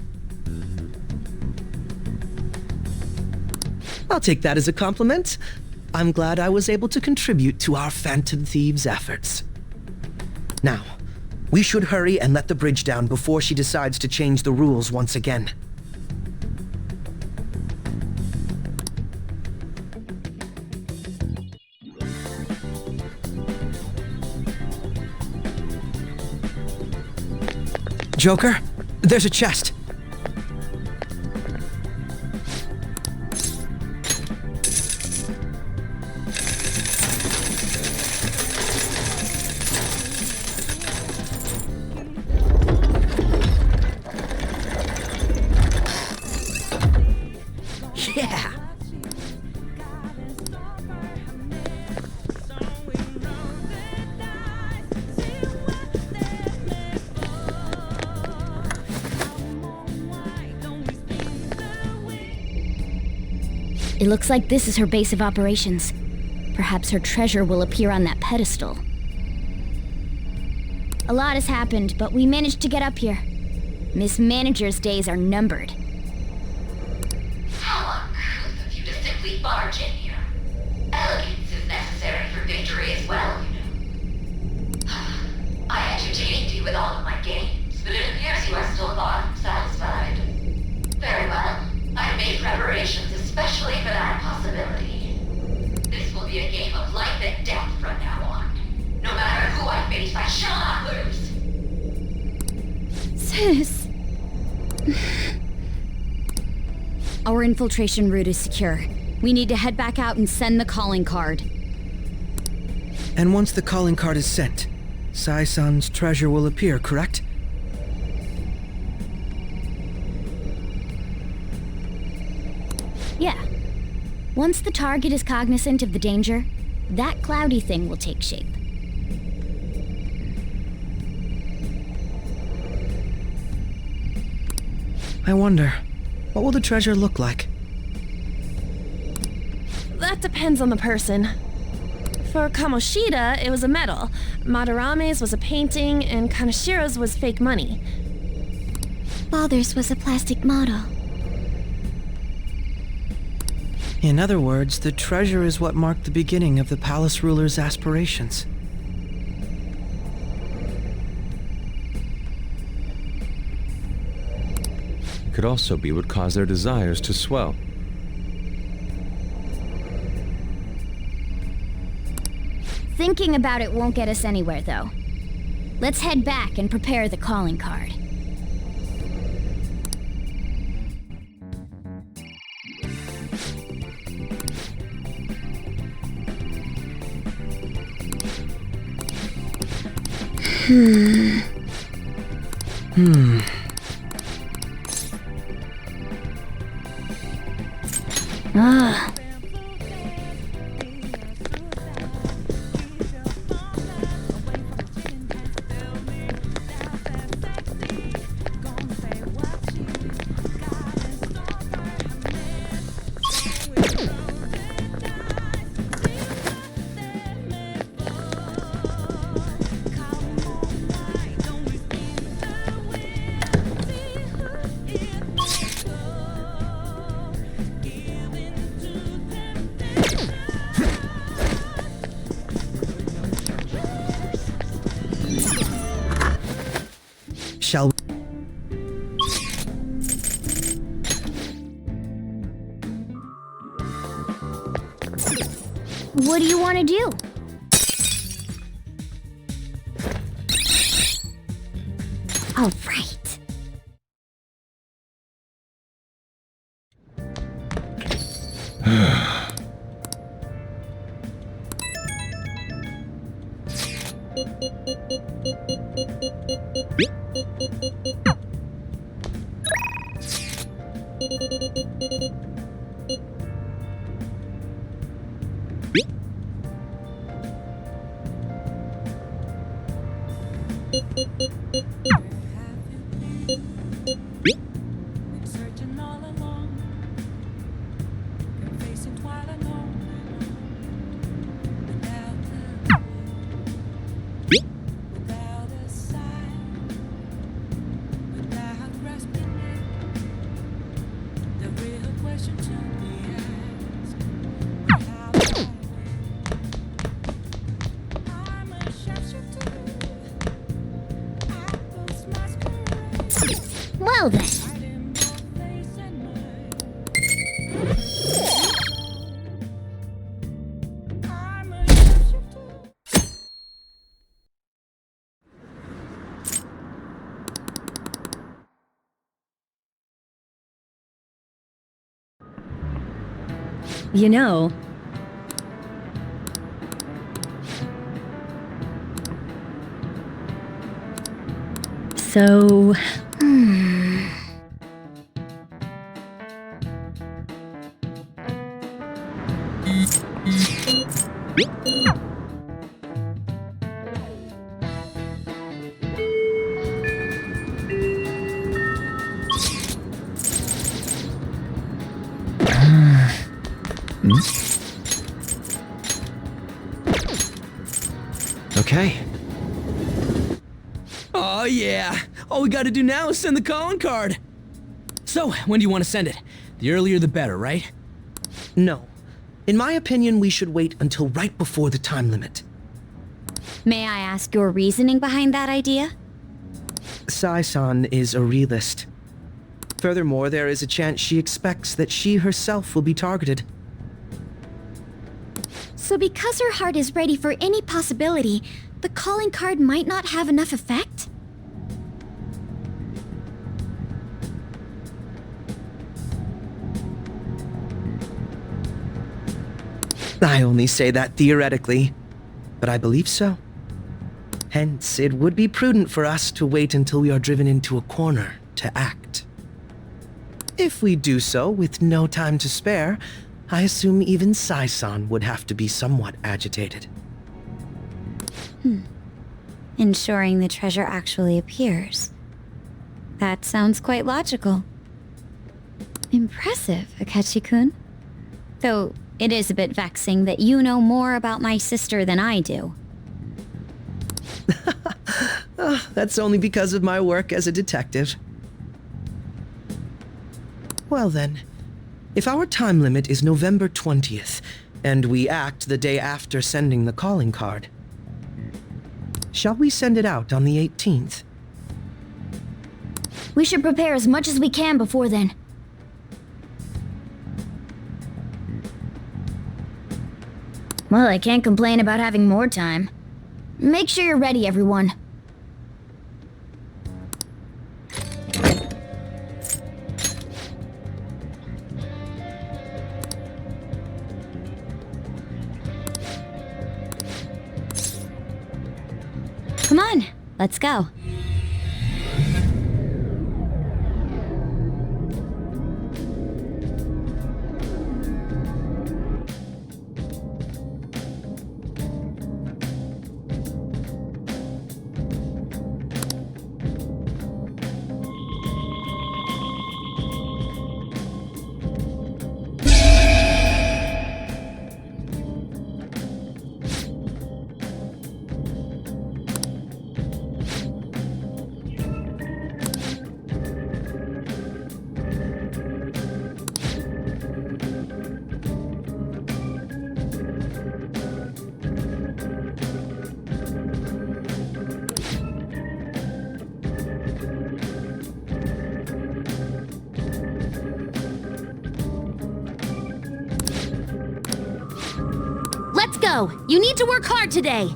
I'll take that as a compliment. I'm glad I was able to contribute to our Phantom Thieves' efforts. Now, we should hurry and let the bridge down before she decides to change the rules once again. Joker, there's a chest. Yeah! It looks like this is her base of operations. Perhaps her treasure will appear on that pedestal. A lot has happened, but we managed to get up here. Miss Manager's days are numbered. How uncouth of you to simply barge in here. Elegance is necessary for victory as well, you know. I entertained you with all of my games, but it appears you are still far from satisfied. Very well. I've made preparations especially for that possibility. This will be a game of life and death from now on. No matter who I face, I shall not lose. Sis. Our infiltration route is secure. We need to head back out and send the calling card. And once the calling card is sent, Sae-san's treasure will appear, correct? Yeah. Once the target is cognizant of the danger, that cloudy thing will take shape. I wonder, what will the treasure look like? That depends on the person. For Kamoshida, it was a medal. Madarame's was a painting, and Kanashiro's was fake money. Father's was a plastic model. In other words, the treasure is what marked the beginning of the palace ruler's aspirations. It could also be what caused their desires to swell. Thinking about it won't get us anywhere, though. Let's head back and prepare the calling card. Ah. Shall we? What do you want to do? All right. Searching all along, facing twilight alone, without a sign, without grasping it. The real question to be asked: how I'm a sharpshooter. Apples masquerade. Well then. You know, so... Okay. Oh yeah! All we gotta do now is send the calling card. So, when do you want to send it? The earlier the better, right? No. In my opinion, we should wait until right before the time limit. May I ask your reasoning behind that idea? Sae-san is a realist. Furthermore, there is a chance she expects that she herself will be targeted. So because her heart is ready for any possibility, the calling card might not have enough effect? I only say that theoretically, but I believe so. Hence, it would be prudent for us to wait until we are driven into a corner to act. If we do so with no time to spare, I assume even Sae-san would have to be somewhat agitated. Ensuring the treasure actually appears. That sounds quite logical. Impressive, Akechi-kun. Though it is a bit vexing that you know more about my sister than I do. That's only because of my work as a detective. Well then, if our time limit is November 20th, and we act the day after sending the calling card, shall we send it out on the 18th? We should prepare as much as we can before then. Well, I can't complain about having more time. Make sure you're ready, everyone. Come on, let's go. Let's go! You need to work hard today!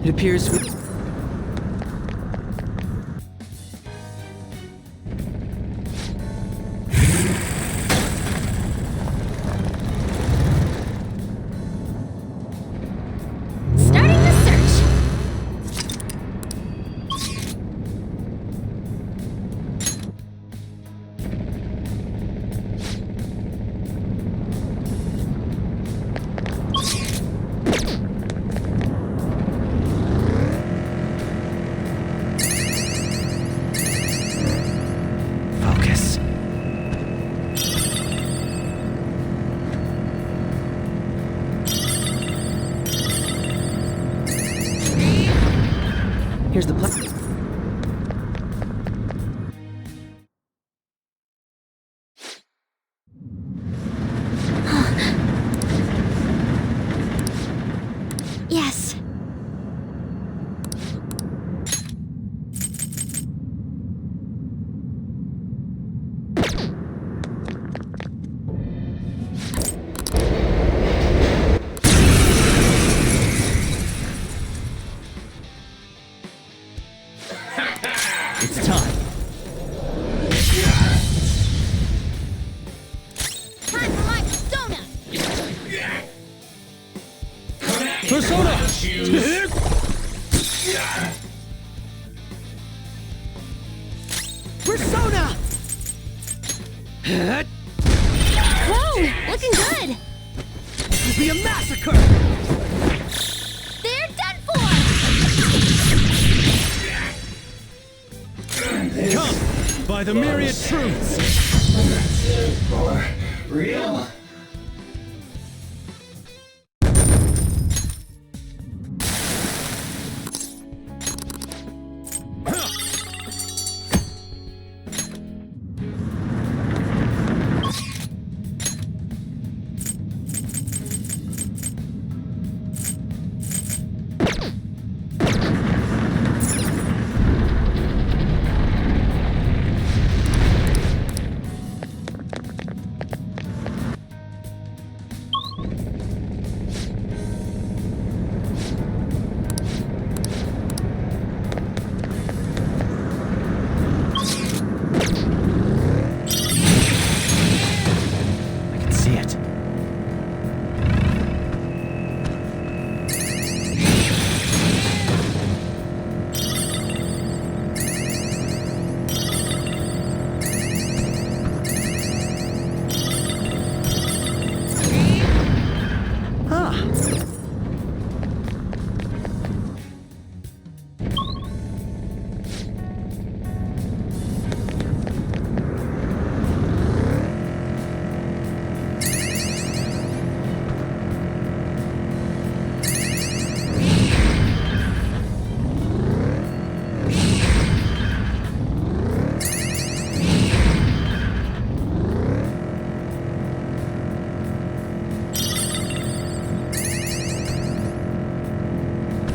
It appears we... Starting the search. Focus. Here's the plan. Yes. It's time. Time for my persona. Persona! Persona! Whoa, looking good. It'll be a massacre! They're done for. Come! By the myriad truths! For real? I can see it.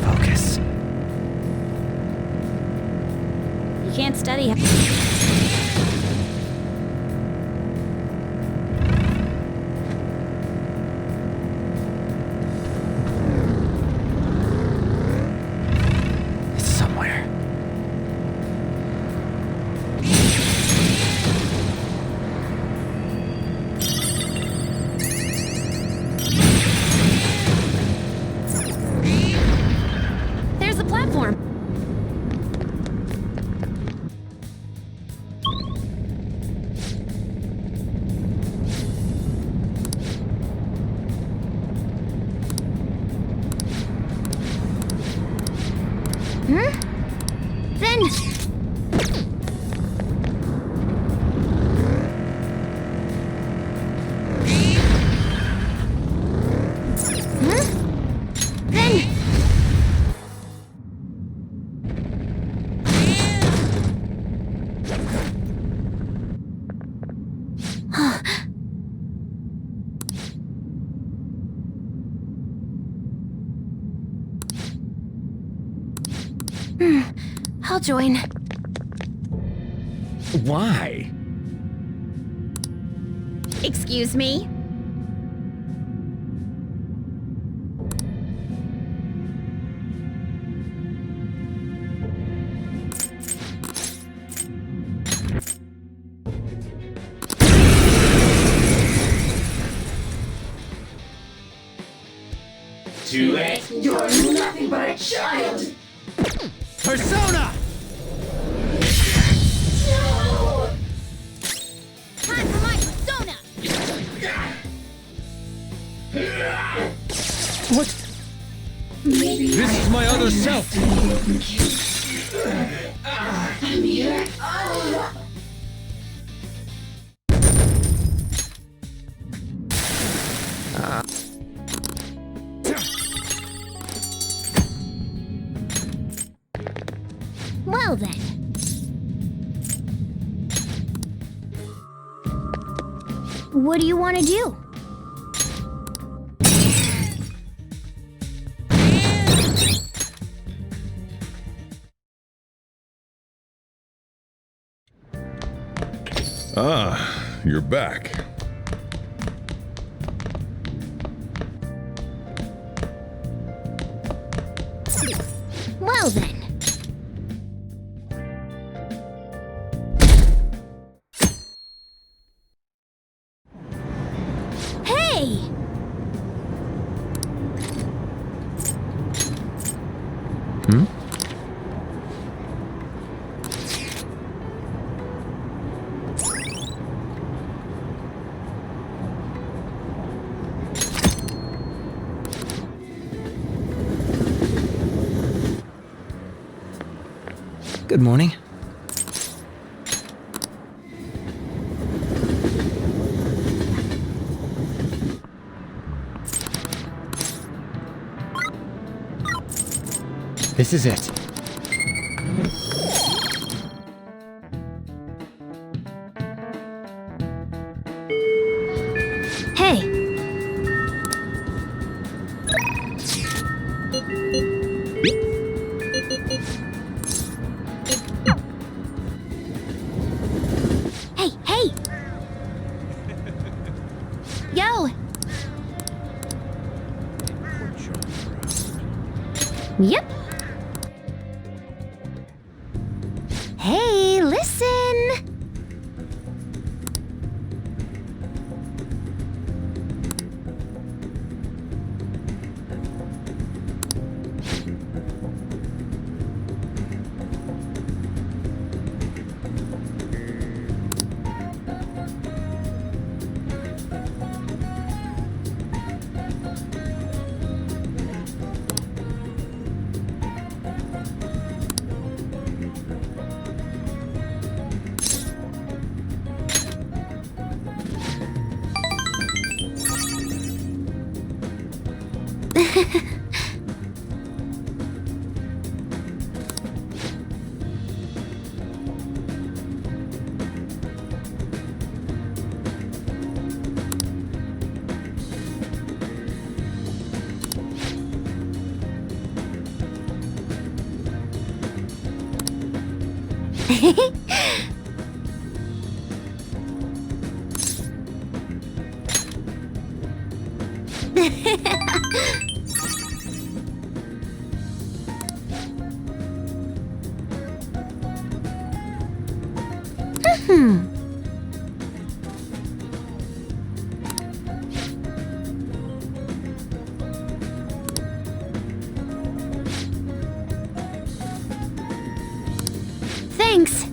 Focus. You can't study. It's somewhere. There's the platform. Then... Then... I'll join. Why? Excuse me? You're nothing but a child! Persona! No! Time for my persona! What? This is my other self! I'm here. Well then. What do you want to do? Ah, you're back. Well then. Hey! Hmm? Good morning. This is it. Hey! Hey, hey! Yo! Yep. Hey, listen! Thanks.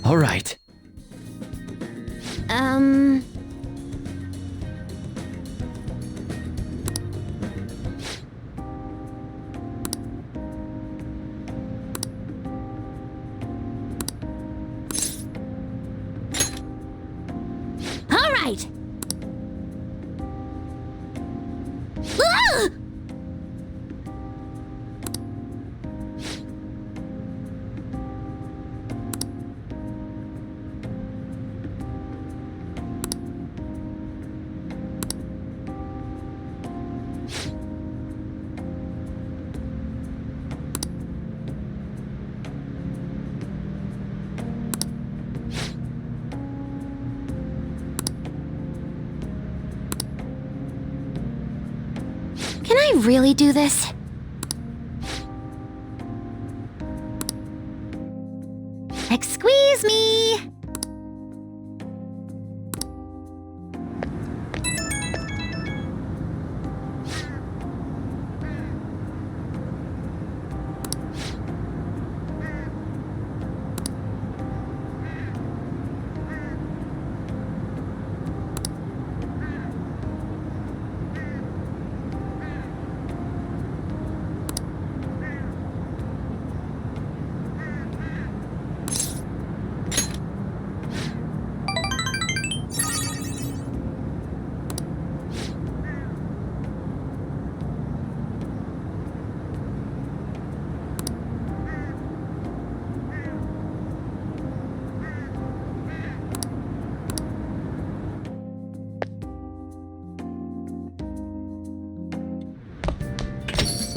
All right. All right. Ah! really do this? Excuse me!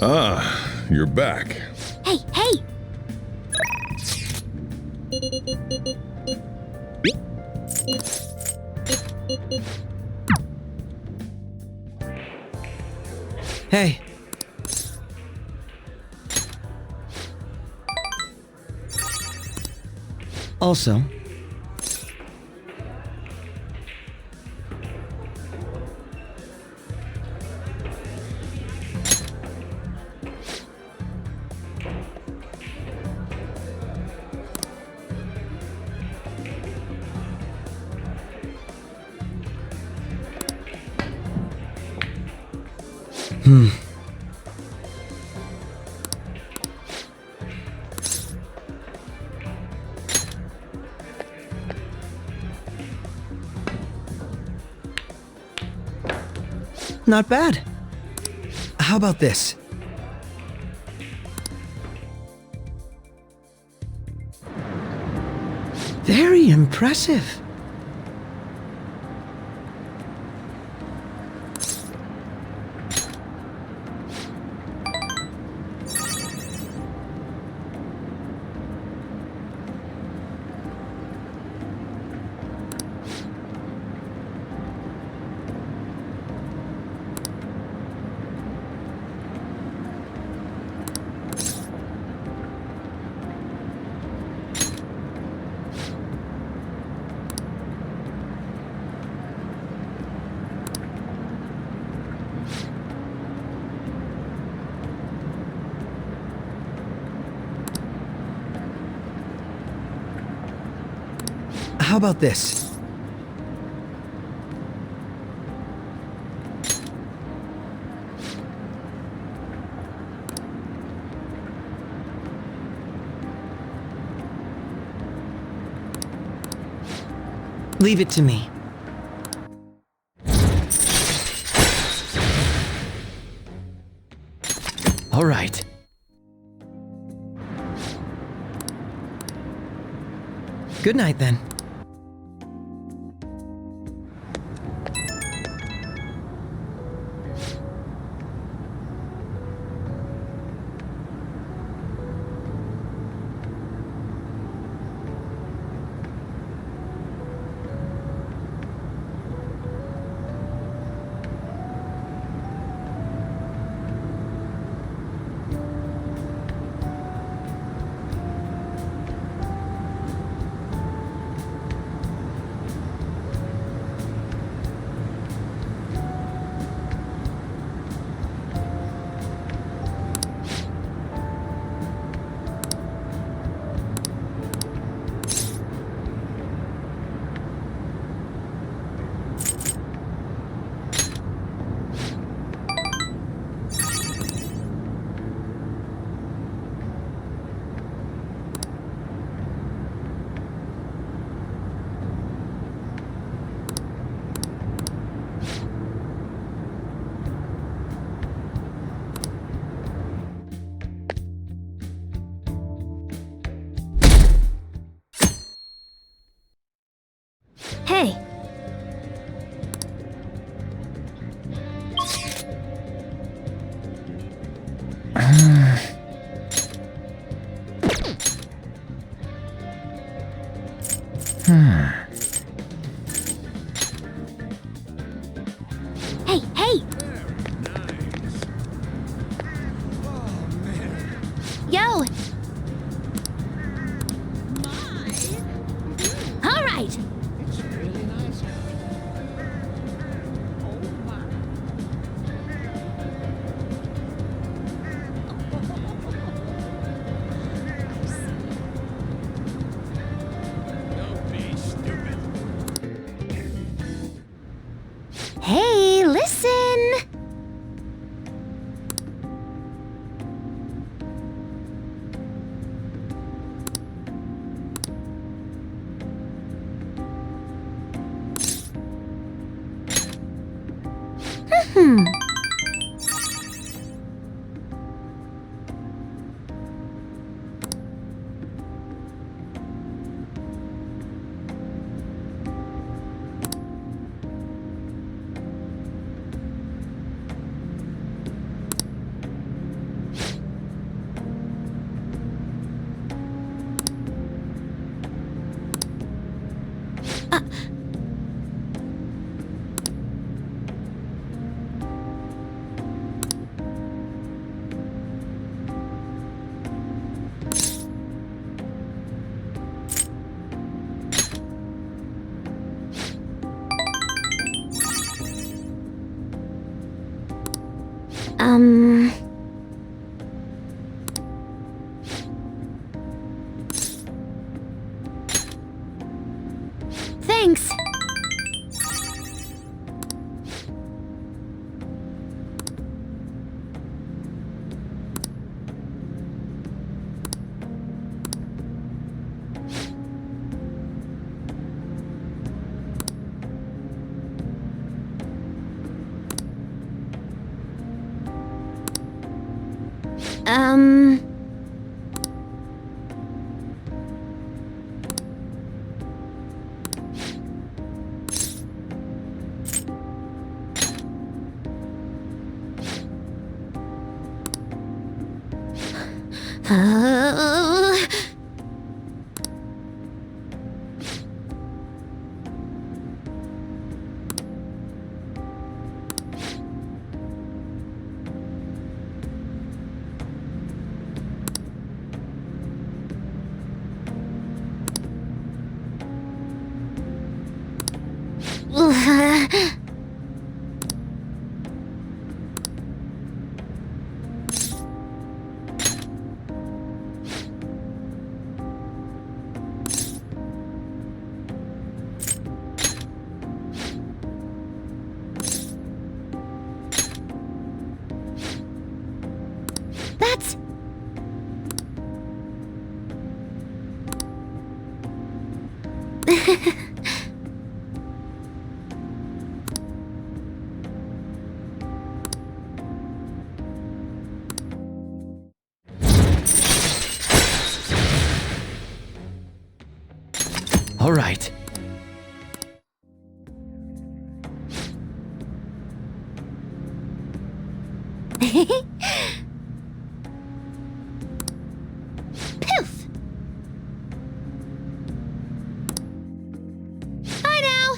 Ah, you're back. Hey, hey! Hey. Also, not bad. How about this? Very impressive. How about this? Leave it to me. All right. Good night, then. Hey! Hey, hey! Yo! All right! Hey, listen! Hmm. Thanks. That's... All right. Poof! Bye now!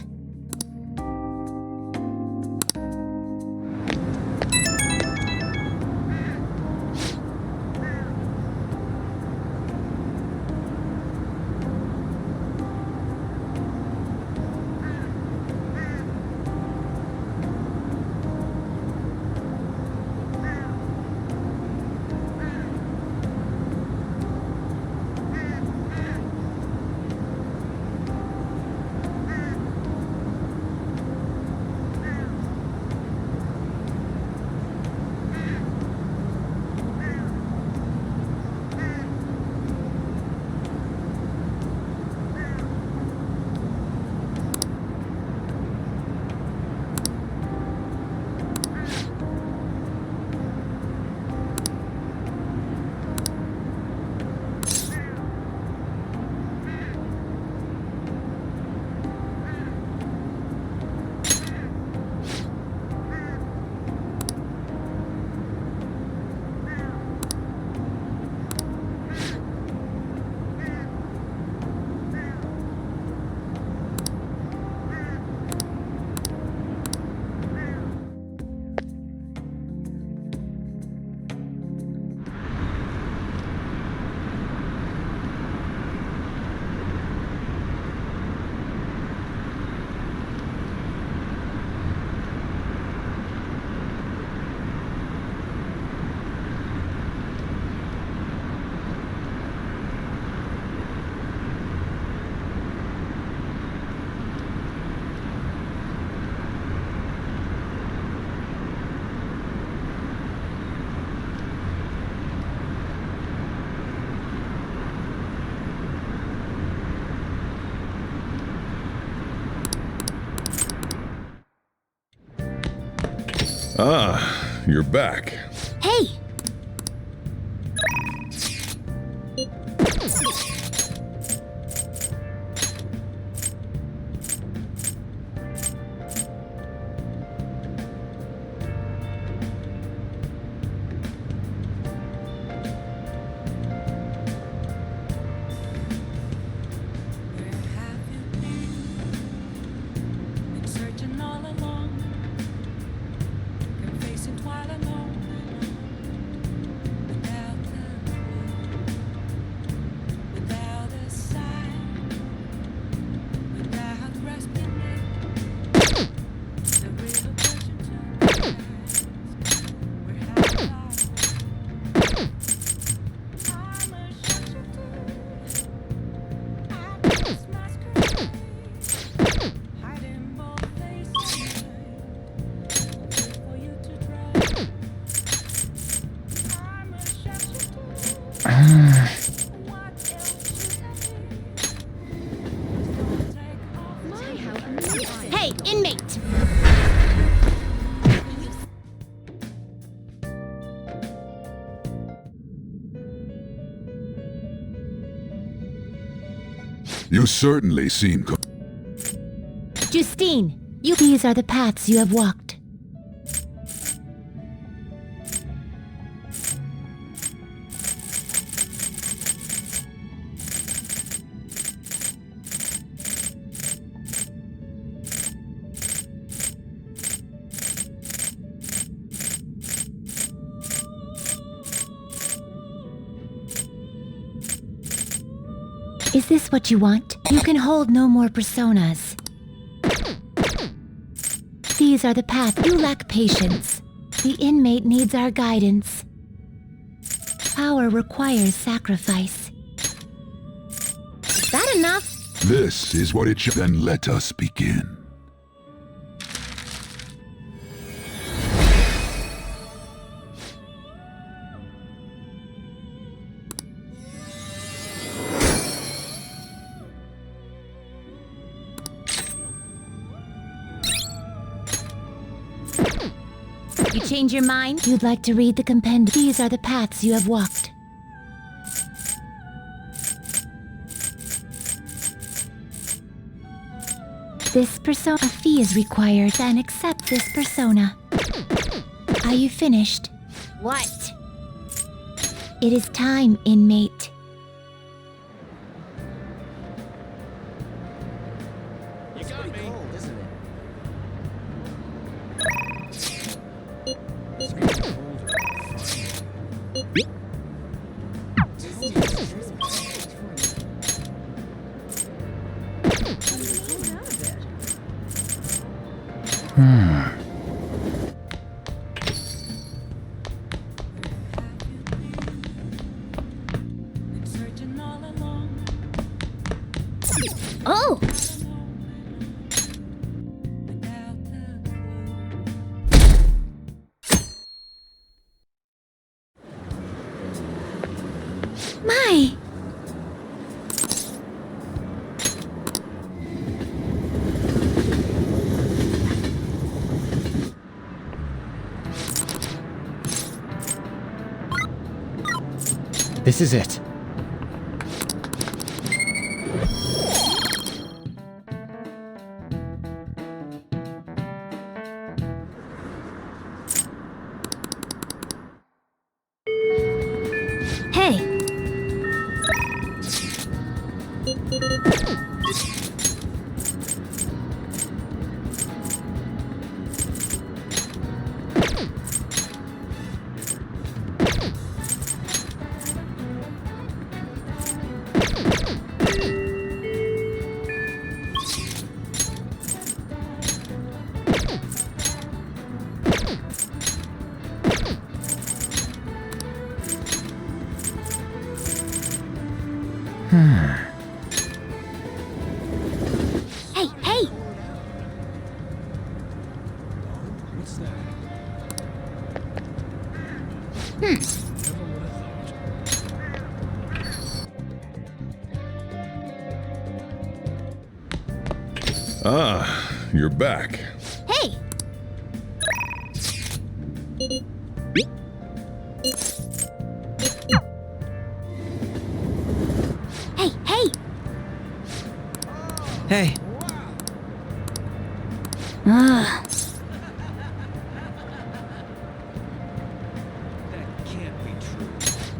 Ah, you're back. Hey! Hey, inmate! You certainly seem Justine, these are the paths you have walked. Is this what you want? You can hold no more personas. These are the paths. You lack patience. The inmate needs our guidance. Power requires sacrifice. Is that enough? This is what it should. Then let us begin. You change your mind? You'd like to read the compendium. These are the paths you have walked. This persona. A fee is required. Then accept this persona. Are you finished? What? It is time, inmate. Oh! My! This is it. Hey! Hey, hey! What's that? Ah, you're back. Hey! Hey, hey! Hey. Ugh.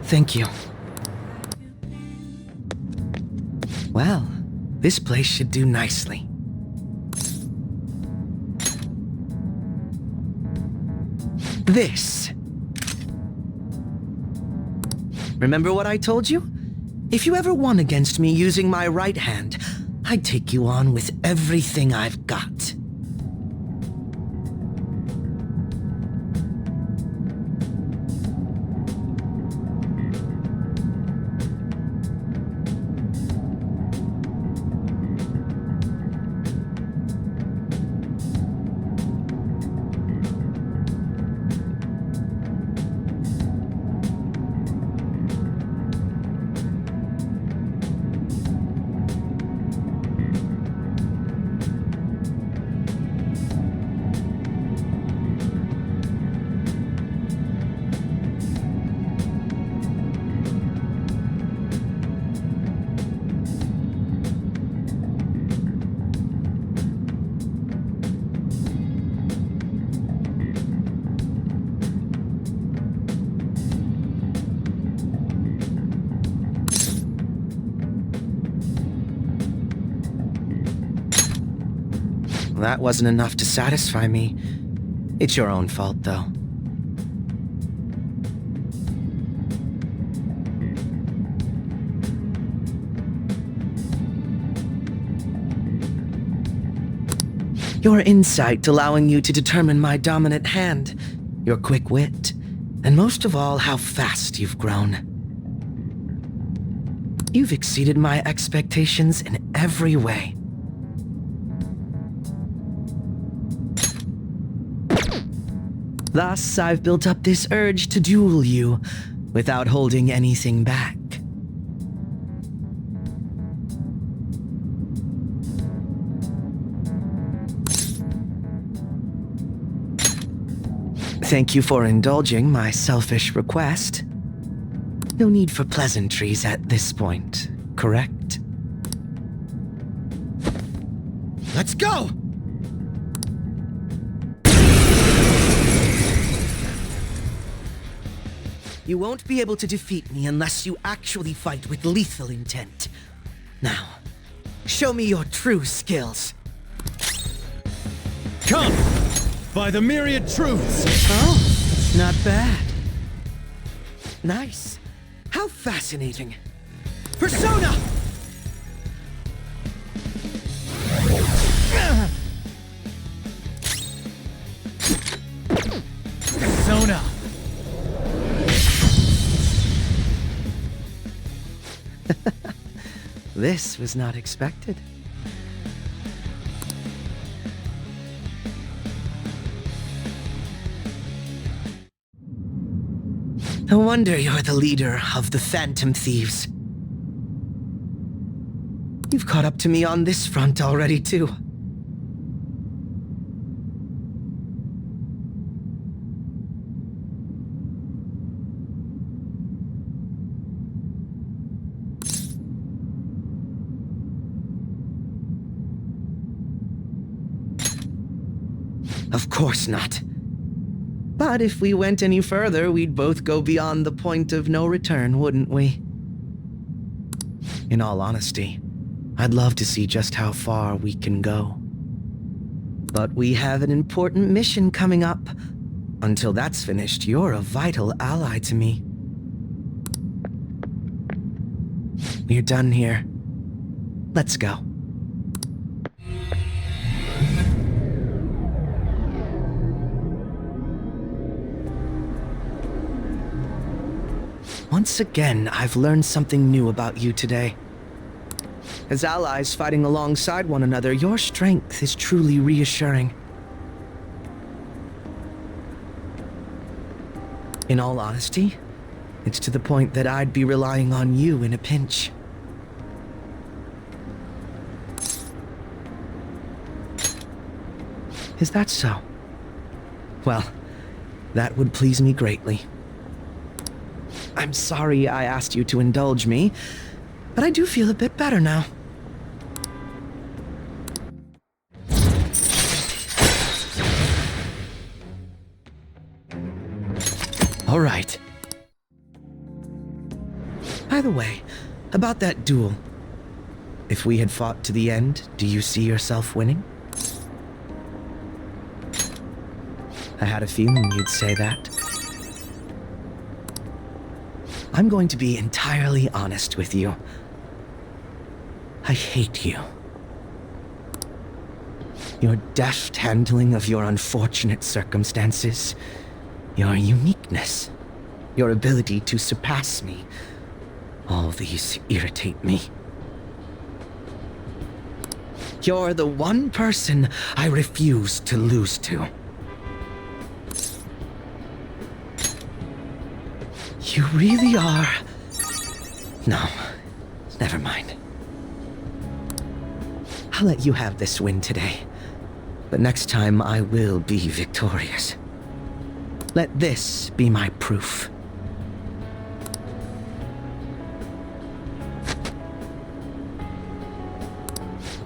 Thank you. Well, this place should do nicely. This. Remember what I told you? If you ever won against me using my right hand, I'd take you on with everything I've got. That wasn't enough to satisfy me. It's your own fault, though. Your insight allowing you to determine my dominant hand, your quick wit, and most of all, how fast you've grown. You've exceeded my expectations in every way. Thus, I've built up this urge to duel you without holding anything back. Thank you for indulging my selfish request. No need for pleasantries at this point, correct? Let's go! You won't be able to defeat me unless you actually fight with lethal intent. Now, show me your true skills. Come! By the myriad truths! Oh, not bad. Nice. How fascinating. Persona! Persona! This was not expected. No wonder you're the leader of the Phantom Thieves. You've caught up to me on this front already, too. Of course not. But if we went any further, we'd both go beyond the point of no return, wouldn't we? In all honesty, I'd love to see just how far we can go. But we have an important mission coming up. Until that's finished, you're a vital ally to me. We're done here. Let's go. Once again, I've learned something new about you today. As allies fighting alongside one another, your strength is truly reassuring. In all honesty, it's to the point that I'd be relying on you in a pinch. Is that so? Well, that would please me greatly. I'm sorry I asked you to indulge me, but I do feel a bit better now. All right. By the way, about that duel. If we had fought to the end, do you see yourself winning? I had a feeling you'd say that. I'm going to be entirely honest with you. I hate you. Your deft handling of your unfortunate circumstances, your uniqueness, your ability to surpass me, all these irritate me. You're the one person I refuse to lose to. You really are... No, never mind. I'll let you have this win today, but next time I will be victorious. Let this be my proof.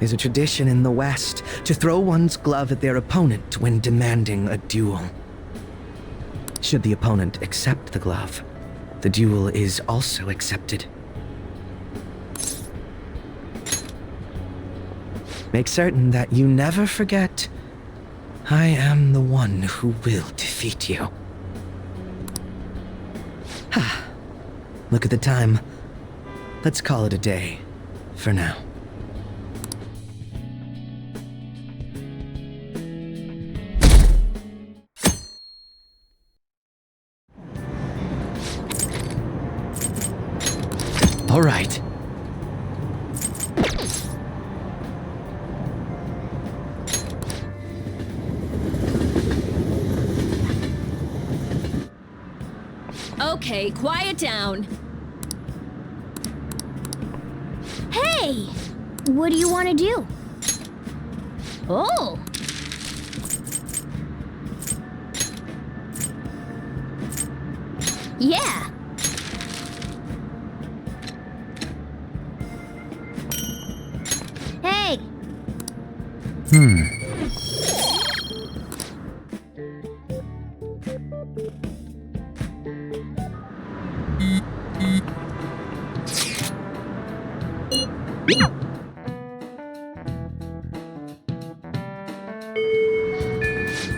There's a tradition in the West to throw one's glove at their opponent when demanding a duel. Should the opponent accept the glove, the duel is also accepted. Make certain that you never forget, I am the one who will defeat you. Look at the time. Let's call it a day, for now. All right. Okay, quiet down. Hey! What do you want to do? Oh! Yeah! Hey!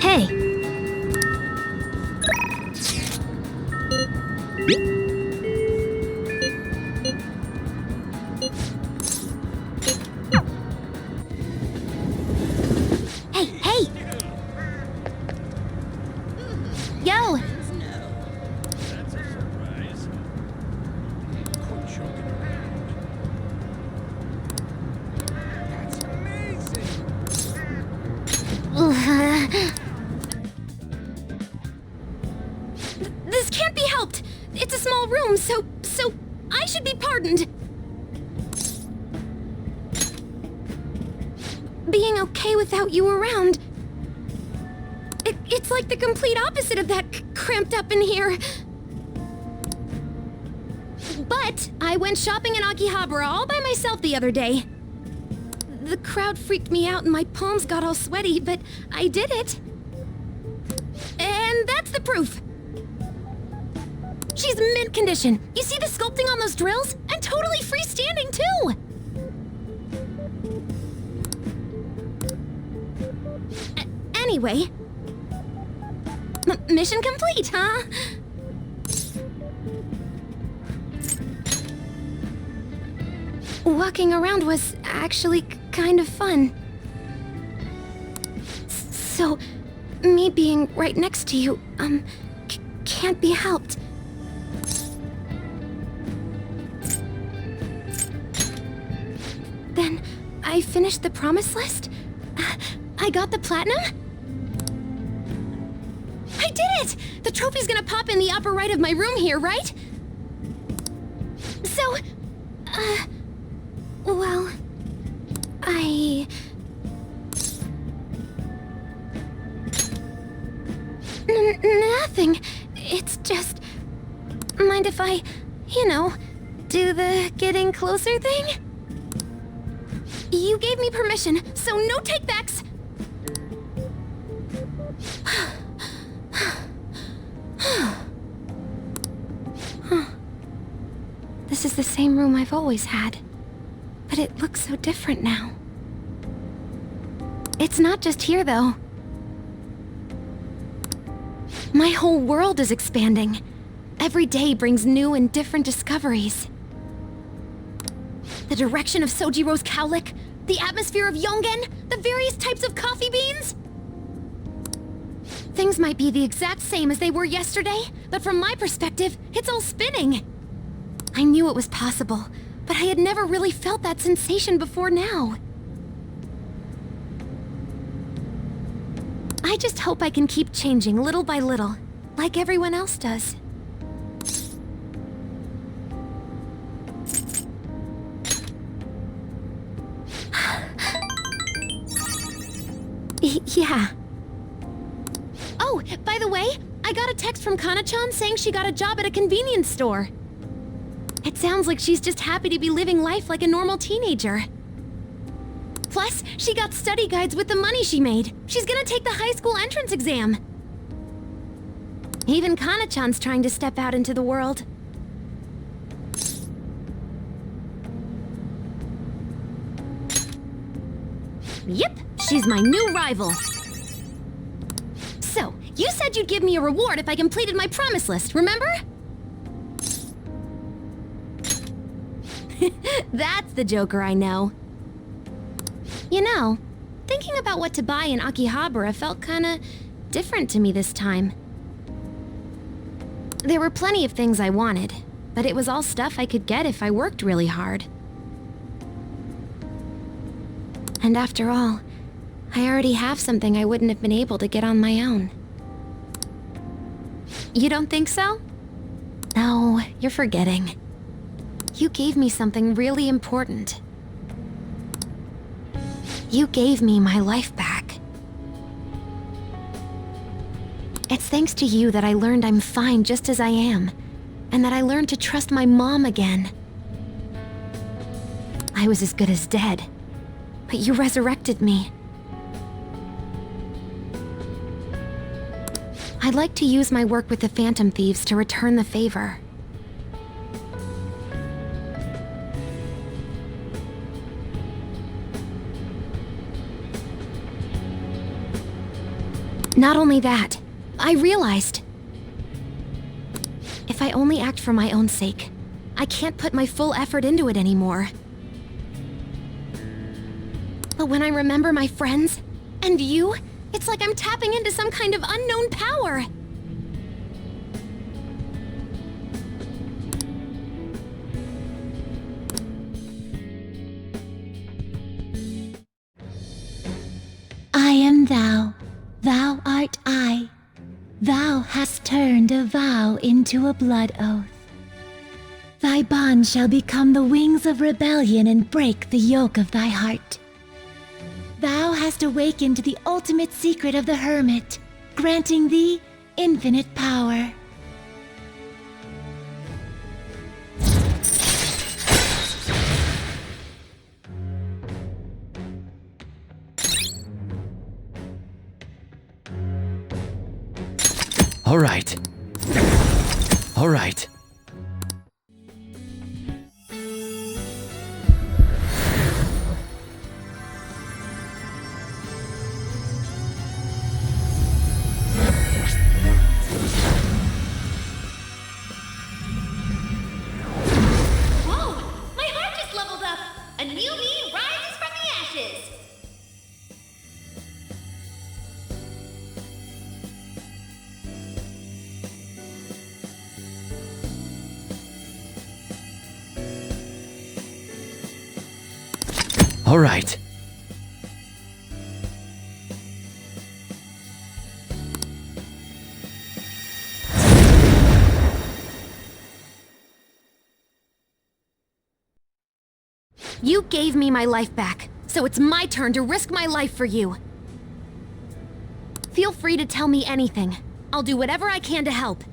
Hey! Hey, hey! Yo! This can't be helped! It's a small room, so I should be pardoned! Being okay without you around... It's like the complete opposite of that cramped up in here. But I went shopping in Akihabara all by myself the other day. The crowd freaked me out and my palms got all sweaty, but I did it. And that's the proof. She's mint condition. You see the sculpting on those drills? I'm totally freestanding too. Anyway, mission complete, huh? Walking around was actually kind of fun. So, me being right next to you, can't be helped. Then, I finished the promise list. I got the platinum. I did it! The trophy's gonna pop in the upper right of my room here, right? So, well, nothing. It's just... Mind if if I, do the getting closer thing? You gave me permission, so no takebacks! This is the same room I've always had, but it looks so different now. It's not just here, though. My whole world is expanding. Every day brings new and different discoveries. The direction of Sojiro's cowlick, the atmosphere of Yongen, the various types of coffee beans. Things might be the exact same as they were yesterday, but from my perspective, it's all spinning. I knew it was possible, but I had never really felt that sensation before now. I just hope I can keep changing little by little, like everyone else does. Yeah. Oh, by the way, I got a text from Kana-chan saying she got a job at a convenience store. It sounds like she's just happy to be living life like a normal teenager. Plus, she got study guides with the money she made. She's gonna take the high school entrance exam. Even Kana-chan's trying to step out into the world. Yep, she's my new rival. So, you said you'd give me a reward if I completed my promise list, remember? That's the Joker I know. Thinking about what to buy in Akihabara felt kinda different to me this time. There were plenty of things I wanted, but it was all stuff I could get if I worked really hard. And after all, I already have something I wouldn't have been able to get on my own. You don't think so? No, you're forgetting. You gave me something really important. You gave me my life back. It's thanks to you that I learned I'm fine just as I am, and that I learned to trust my mom again. I was as good as dead, but you resurrected me. I'd like to use my work with the Phantom Thieves to return the favor. Not only that, I realized if I only act for my own sake, I can't put my full effort into it anymore. But when I remember my friends, and you, it's like I'm tapping into some kind of unknown power. I am thou, thou art I. Thou hast turned a vow into a blood oath. Thy bond shall become the wings of rebellion and break the yoke of thy heart. Thou hast awakened the ultimate secret of the hermit, granting thee infinite power. All right. All right. Whoa! My heart just leveled up! A new me rises from the ashes! All right. You gave me my life back, so it's my turn to risk my life for you. Feel free to tell me anything. I'll do whatever I can to help.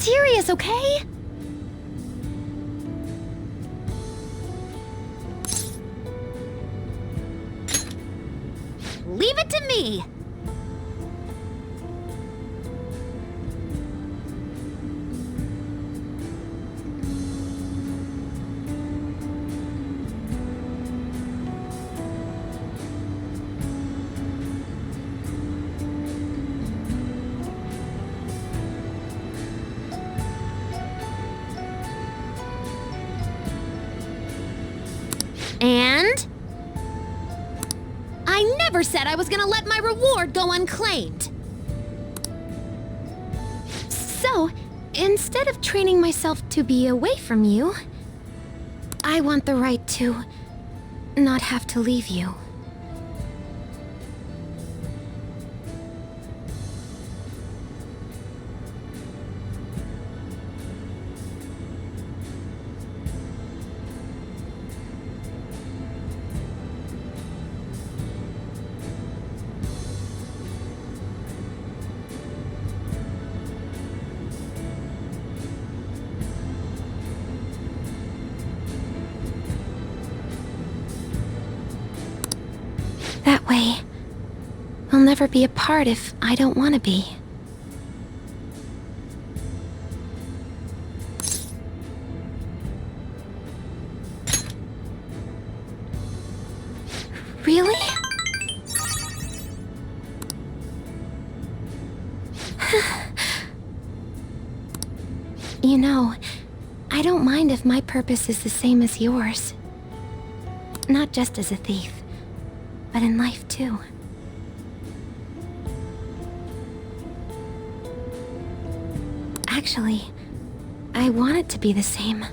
serious, okay? Leave it to me! And? I never said I was gonna let my reward go unclaimed. So, instead of training myself to be away from you, I want the right to not have to leave you. That way, we'll never be apart if I don't want to be. Really? You know, I don't mind if my purpose is the same as yours. Not just as a thief, but in life too. Actually, I want it to be the same.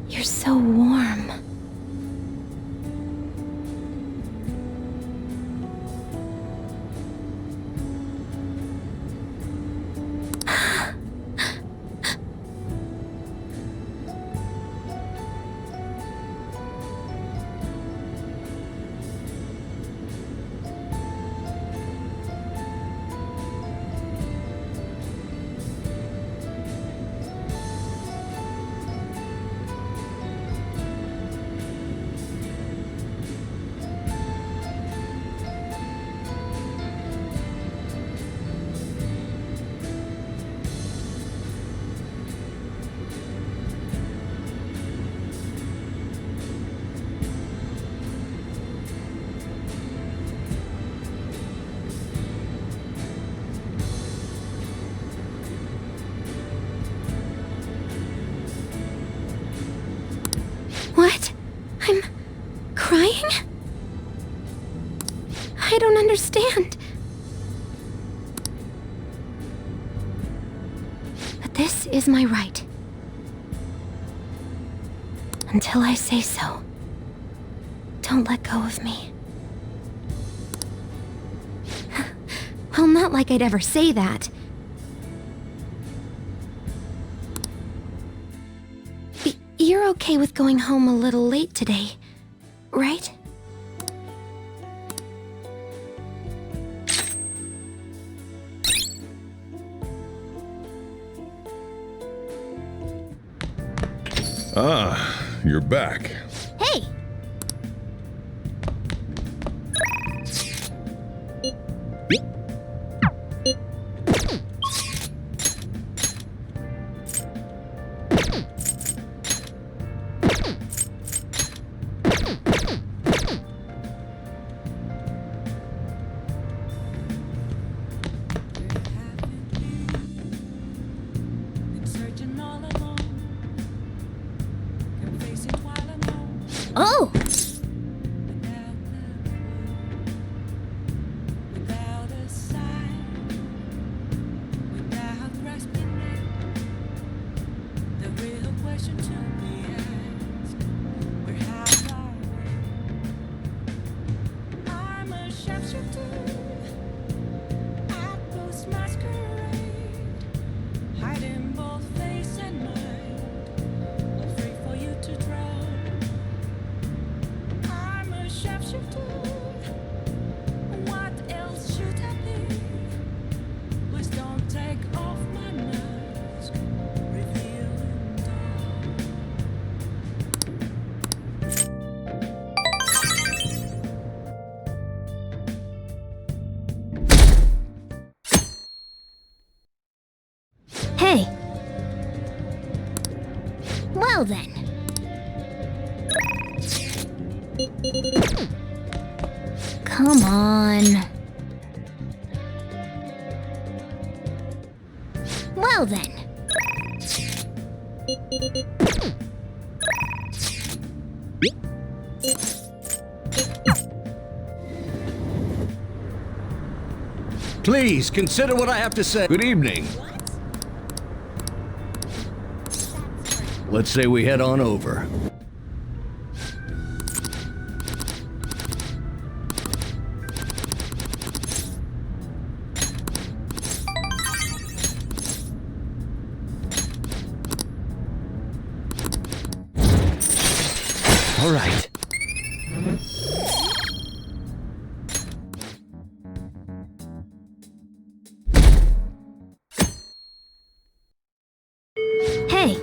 You're so warm. What? I'm crying? I don't understand. But this is my right. Until I say so. Don't let go of me. Well, not like I'd ever say that. You're okay with going home a little late today, right? Ah, you're back. Hey! Oh! Hey, Well then. come on. Well then. Please, consider what I have to say. Good evening. Let's say we head on over. All right. Hey,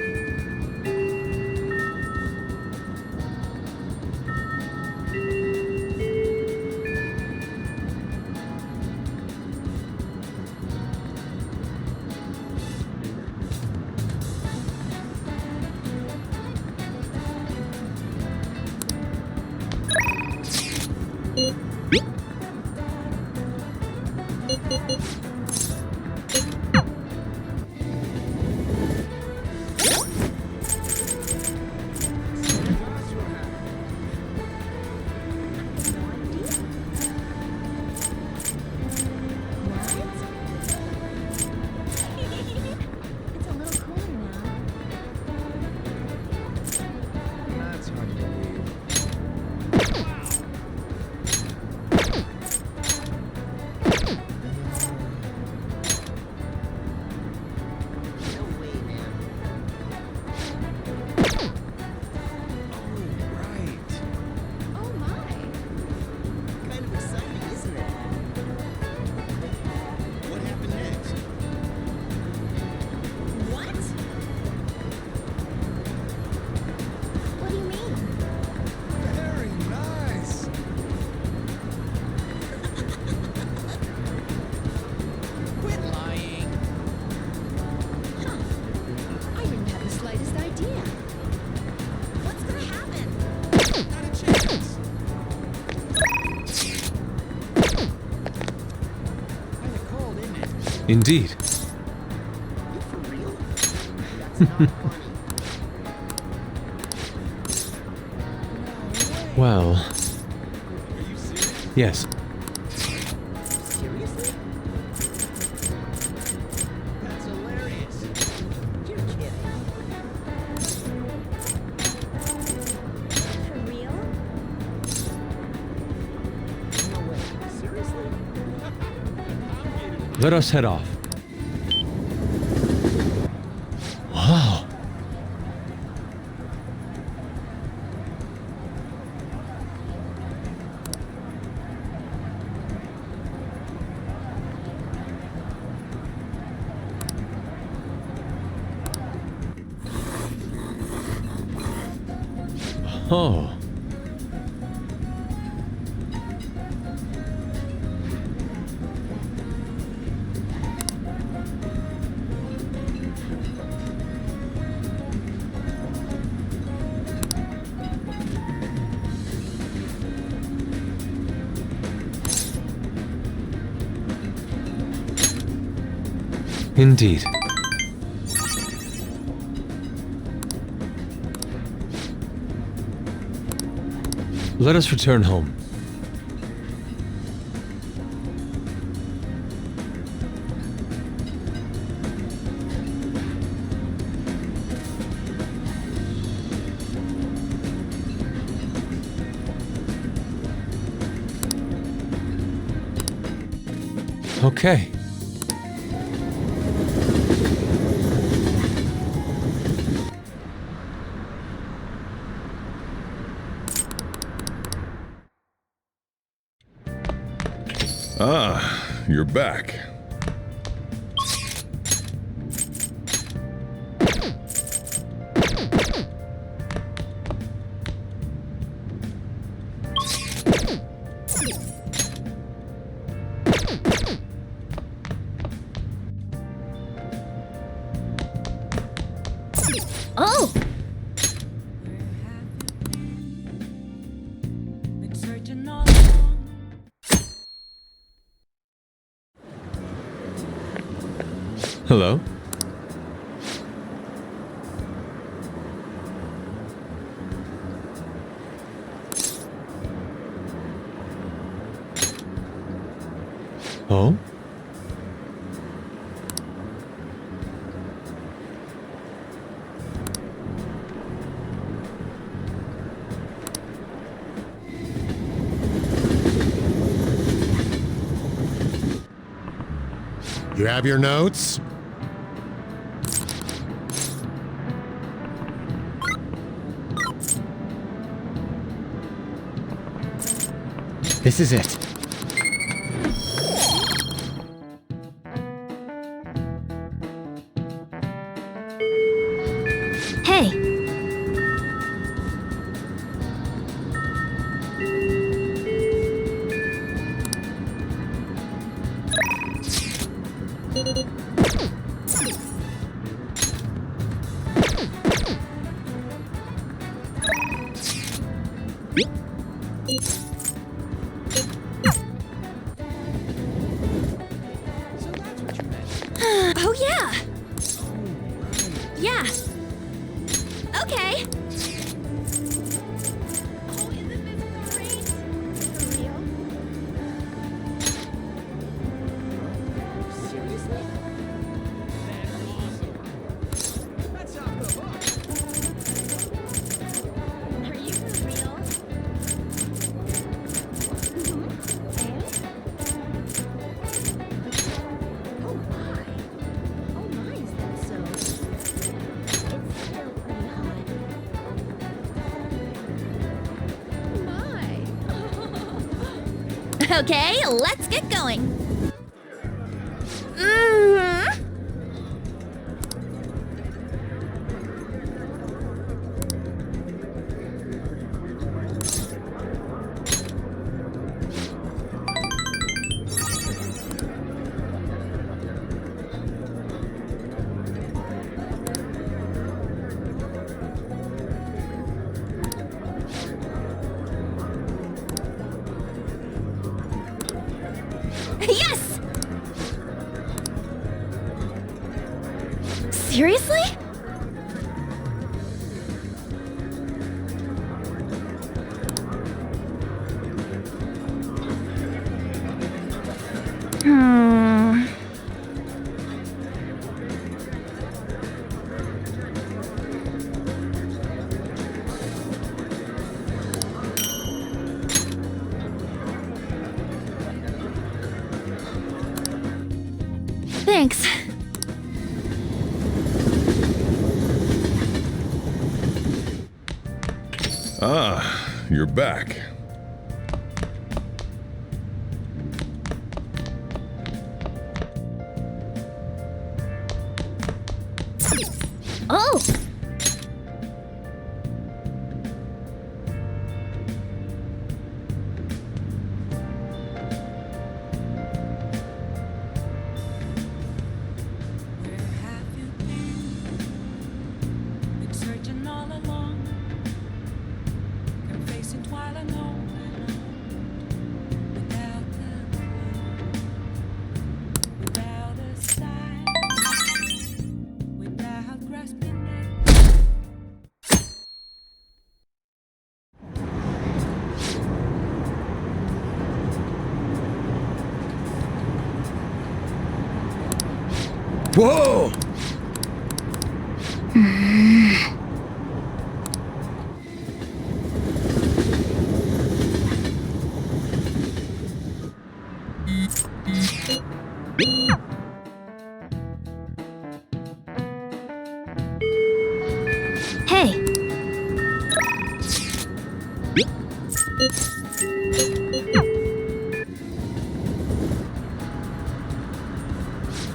Indeed. Well. Yes. Seriously? That's hilarious. You're kidding. For real? No way. Seriously? Let us head off. Wow. Oh. Indeed. Let us return home. Okay. Ah, you're back. Oh! Hello? Oh? You have your notes? This is it. Hey! Oh, yeah! Yeah. Okay. Okay, let's get going. Yes! Seriously? Thanks. Ah, you're back. Oh! Whoa! Hey!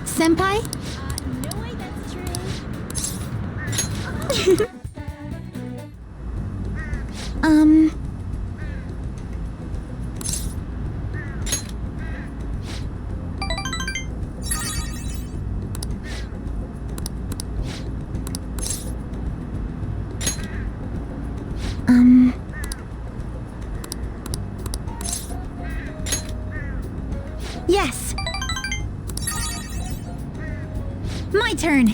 Senpai? No way that's true. My turn.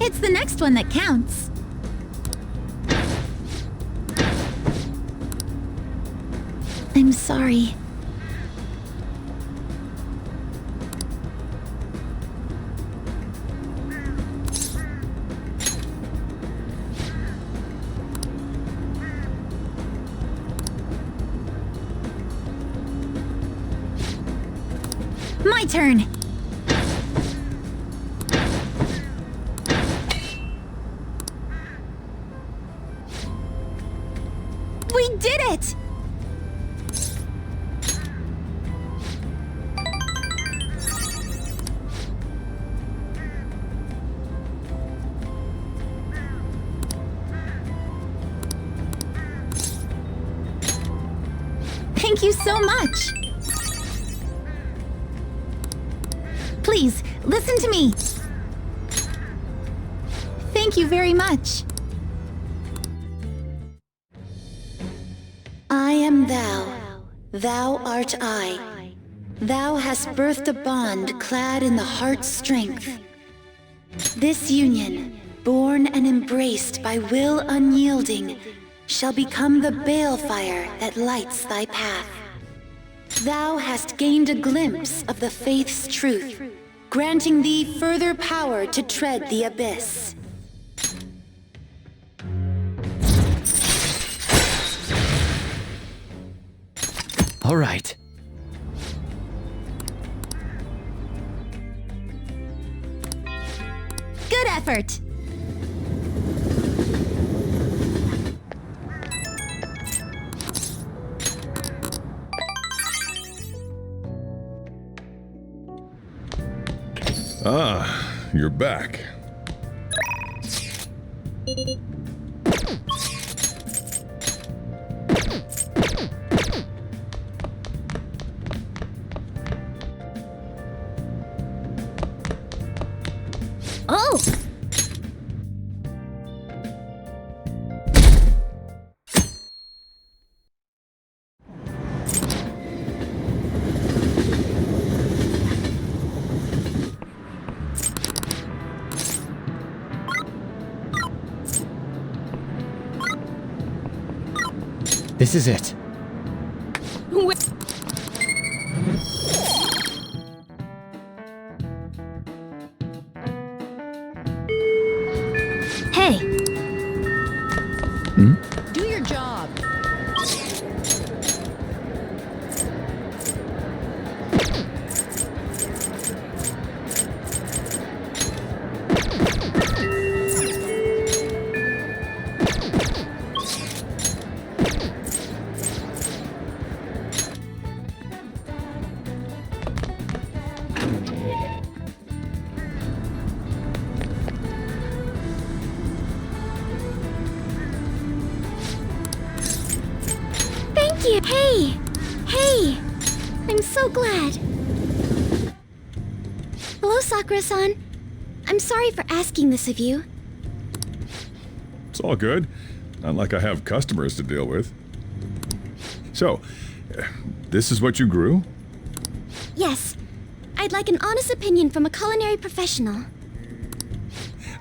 It's the next one that counts. I'm sorry. My turn. We did it! Thank you so much. Please, listen to me. Thank you very much. I am thou, thou art I. Thou hast birthed a bond clad in the heart's strength. This union, born and embraced by will unyielding, shall become the balefire that lights thy path. Thou hast gained a glimpse of the faith's truth, granting thee further power to tread the abyss. All right. Good effort. Ah, you're back. Oh! This is it. Hey! Do your job. Thank you. Hey! Hey! I'm so glad. Hello, Sakura-san. I'm sorry for asking this of you. It's all good. Not like I have customers to deal with. So, this is what you grew? Yes. I'd like an honest opinion from a culinary professional.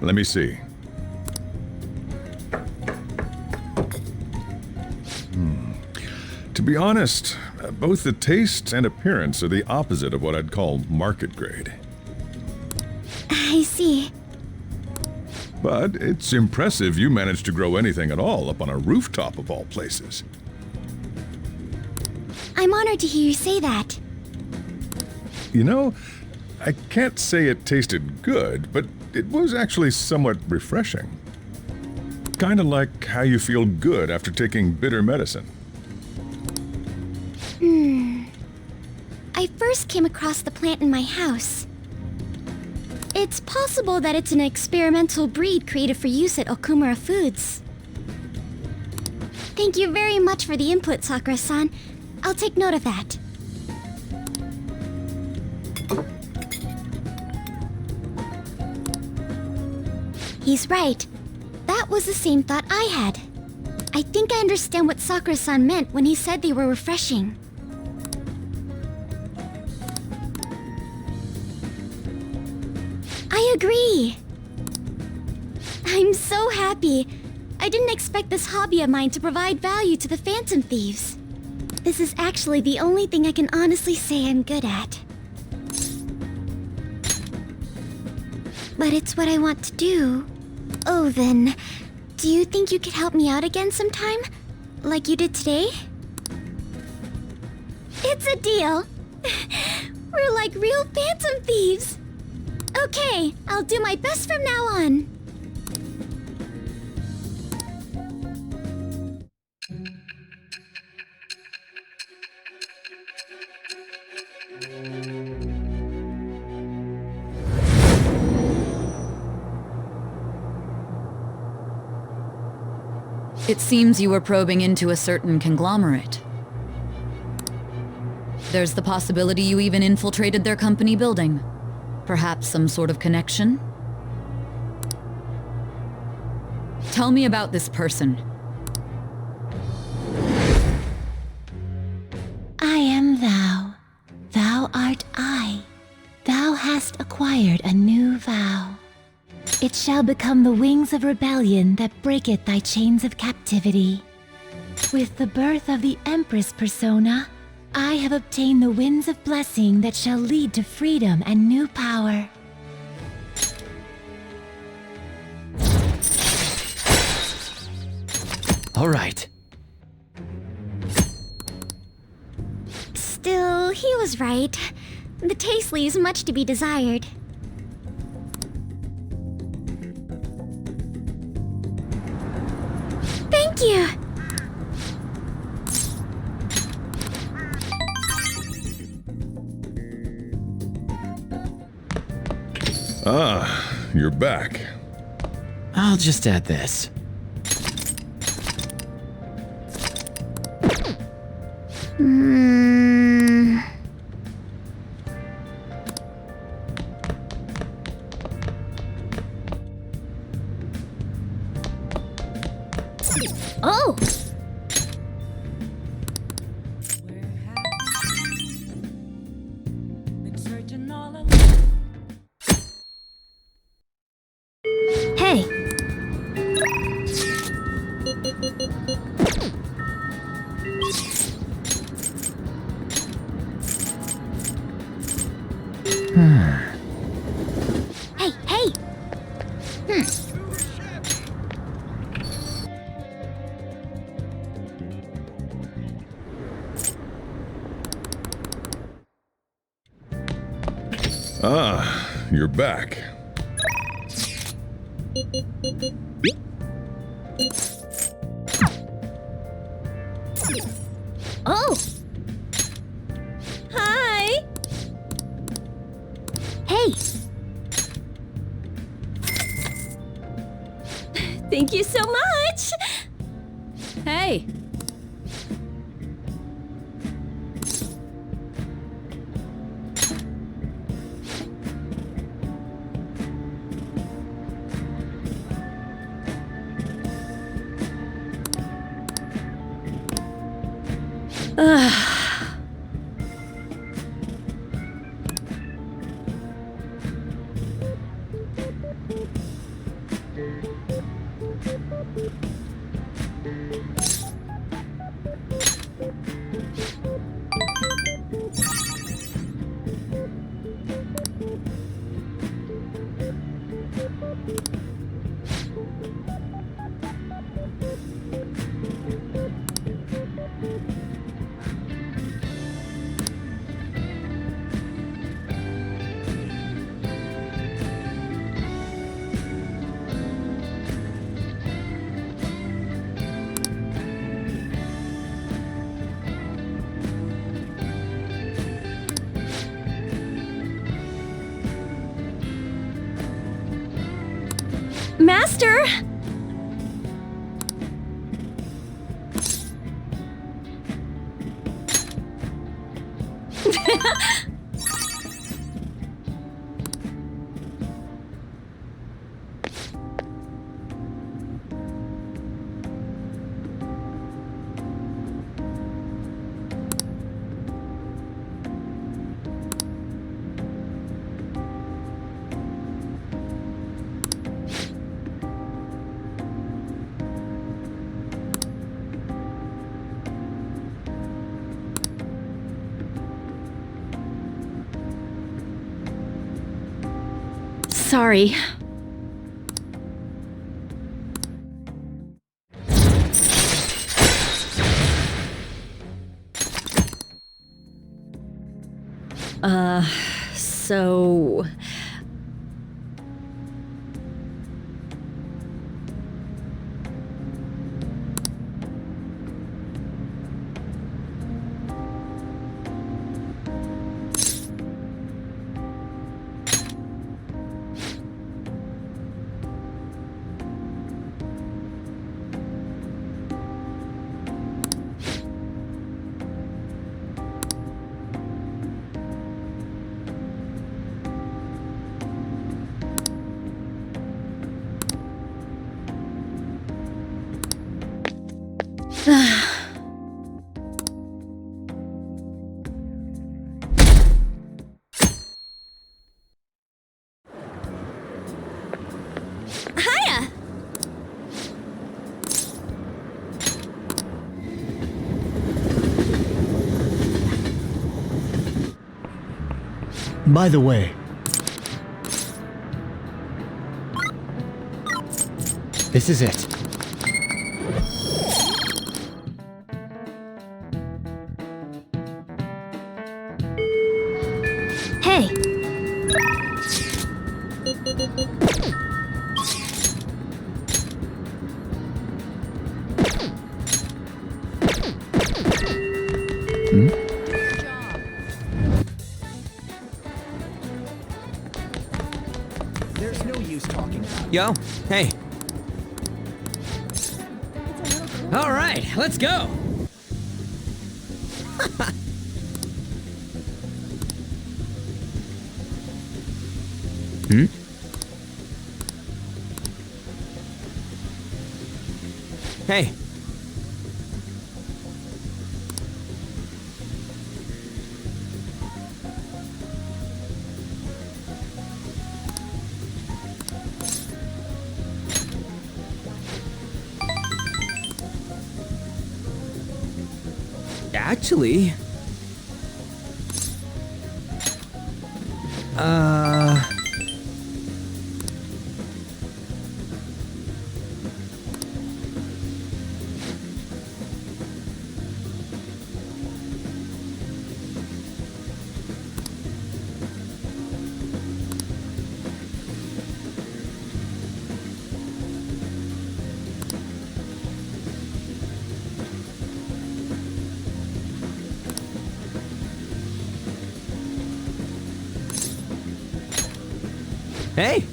Let me see. To be honest, both the taste and appearance are the opposite of what I'd call market grade. I see. But it's impressive you managed to grow anything at all up on a rooftop of all places. I'm honored to hear you say that. You know, I can't say it tasted good, but it was actually somewhat refreshing. Kind of like how you feel good after taking bitter medicine. I first came across the plant in my house. It's possible that it's an experimental breed created for use at Okumura Foods. Thank you very much for the input, Sakura-san. I'll take note of that. He's right. That was the same thought I had. I think I understand what Sakura-san meant when he said they were refreshing. I agree. I'm so happy. I didn't expect this hobby of mine to provide value to the Phantom Thieves. This is actually the only thing I can honestly say I'm good at. But it's what I want to do. Oh, then, do you think you could help me out again sometime? Like you did today? It's a deal. We're like real Phantom Thieves. Okay, I'll do my best from now on. It seems you were probing into a certain conglomerate. There's the possibility you even infiltrated their company building. Perhaps some sort of connection? Tell me about this person. I am thou. Thou art I. Thou hast acquired a new vow. It shall become the wings of rebellion that breaketh thy chains of captivity. With the birth of the Empress persona, I have obtained the winds of blessing that shall lead to freedom and new power. All right. Still, he was right. The taste leaves much to be desired. Thank you! Ah, you're back. I'll just add this. Oh! Hey! Hey, hey! Ah, you're back. Oh! Hi! Hey! Thank you so much! Hey! Master! Sorry. So... Hiya! By the way, This is it. Hey! there's no use talking about Yo, hey. All right, let's go. Hmm? Hey. Actually... Hey!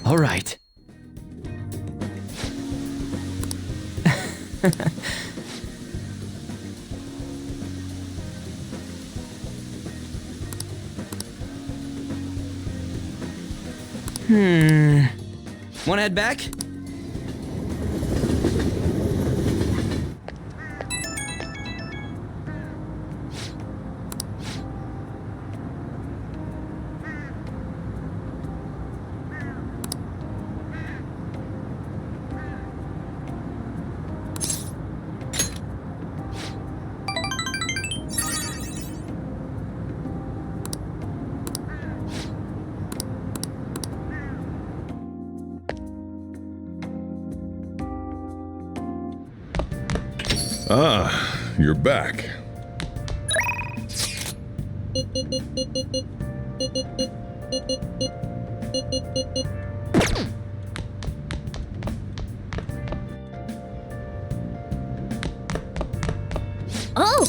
All right. Wanna head back? Ah, you're back. Oh!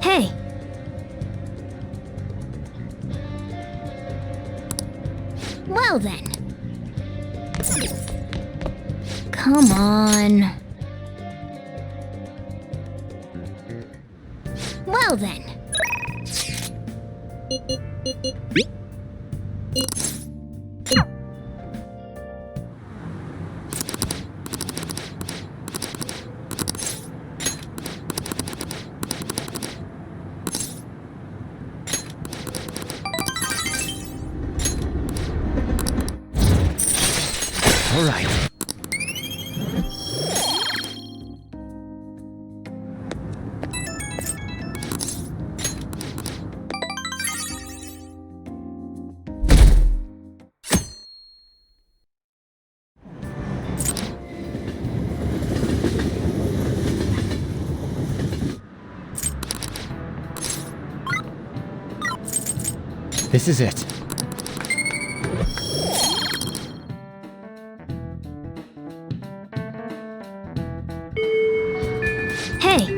Hey! Well then. Come on. Well then. All right. This is it. Hey!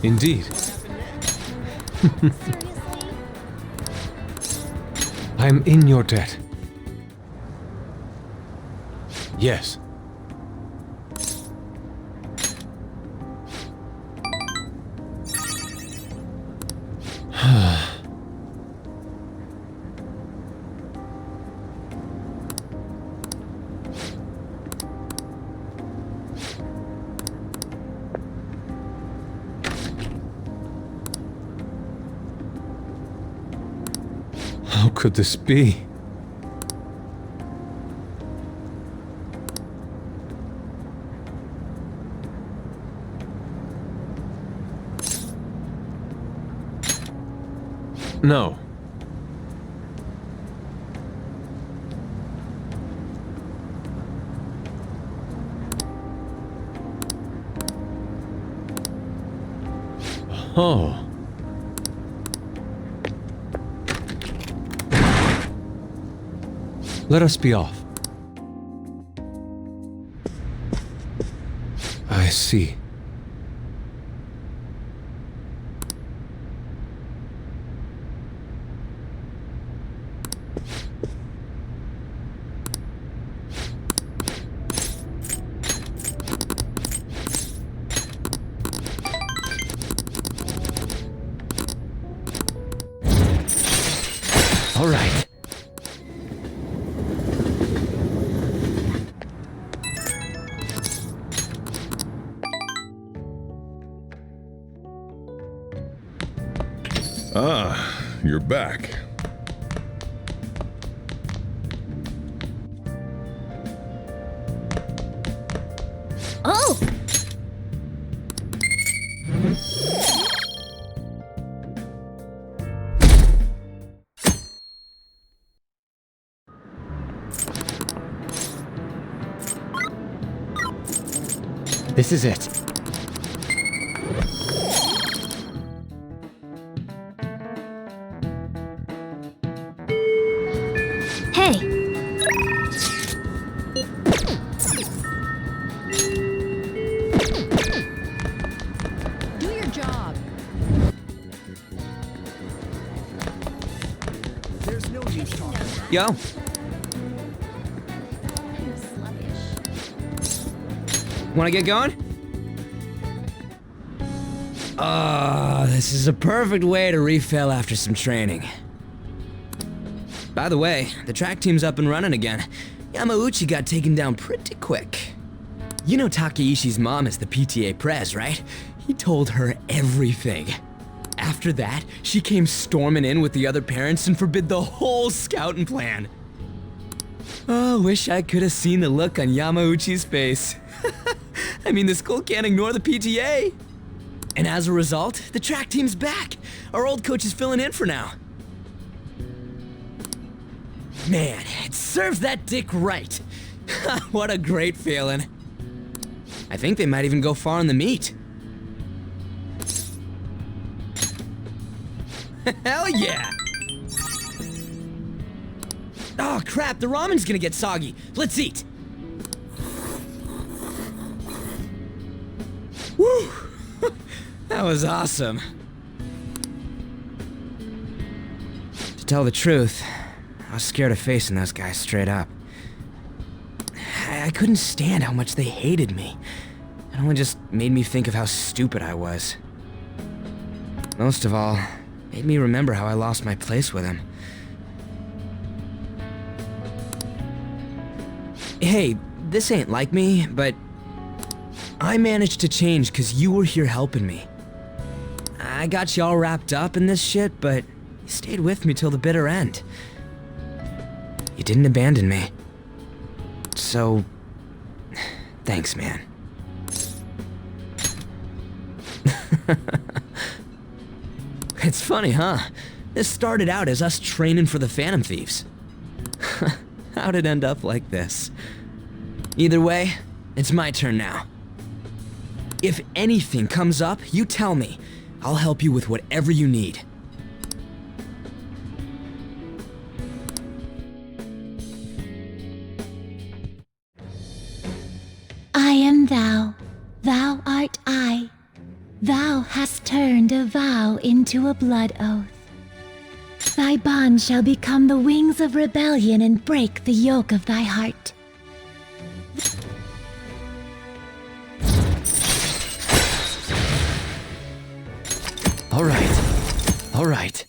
Indeed. I'm in your debt. Yes. How could this be? No. Oh. Let us be off. I see. All right. Ah, you're back. Oh! This is it. Hey! Do your job. There's no use talking. Yo. Wanna get going? This is a perfect way to refill after some training. By the way, the track team's up and running again. Yamauchi got taken down pretty quick. You know Takeishi's mom is the PTA pres, right? He told her everything. After that, she came storming in with the other parents and forbid the whole scouting plan. Oh, wish I could have seen the look on Yamauchi's face. I mean, the school can't ignore the PTA. And as a result, the track team's back. Our old coach is filling in for now. Man, it serves that dick right. What a great feeling. I think they might even go far in the meat. Hell yeah! Oh crap, the ramen's gonna get soggy. Let's eat. Woo! That was awesome. To tell the truth, I was scared of facing those guys straight up. I couldn't stand how much they hated me. It only just made me think of how stupid I was. Most of all, made me remember how I lost my place with him. Hey, this ain't like me, but I managed to change because you were here helping me. I got you all wrapped up in this shit, but you stayed with me till the bitter end. You didn't abandon me. So, thanks, man. It's funny, huh? This started out as us training for the Phantom Thieves. How'd it end up like this? Either way, it's my turn now. If anything comes up, you tell me. I'll help you with whatever you need. I am thou, thou art I. Thou hast turned a vow into a blood oath. Thy bond shall become the wings of rebellion and break the yoke of thy heart. All right. All right.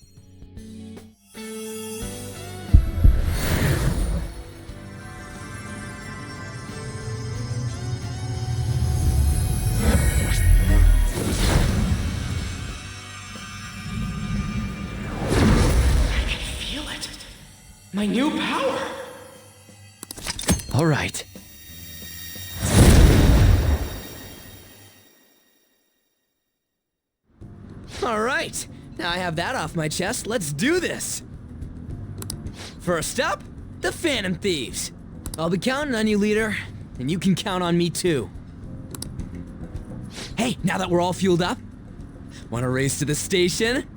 My new power! All right. All right, now I have that off my chest, let's do this! First up, the Phantom Thieves. I'll be counting on you, leader, and you can count on me too. Hey, now that we're all fueled up, wanna race to the station?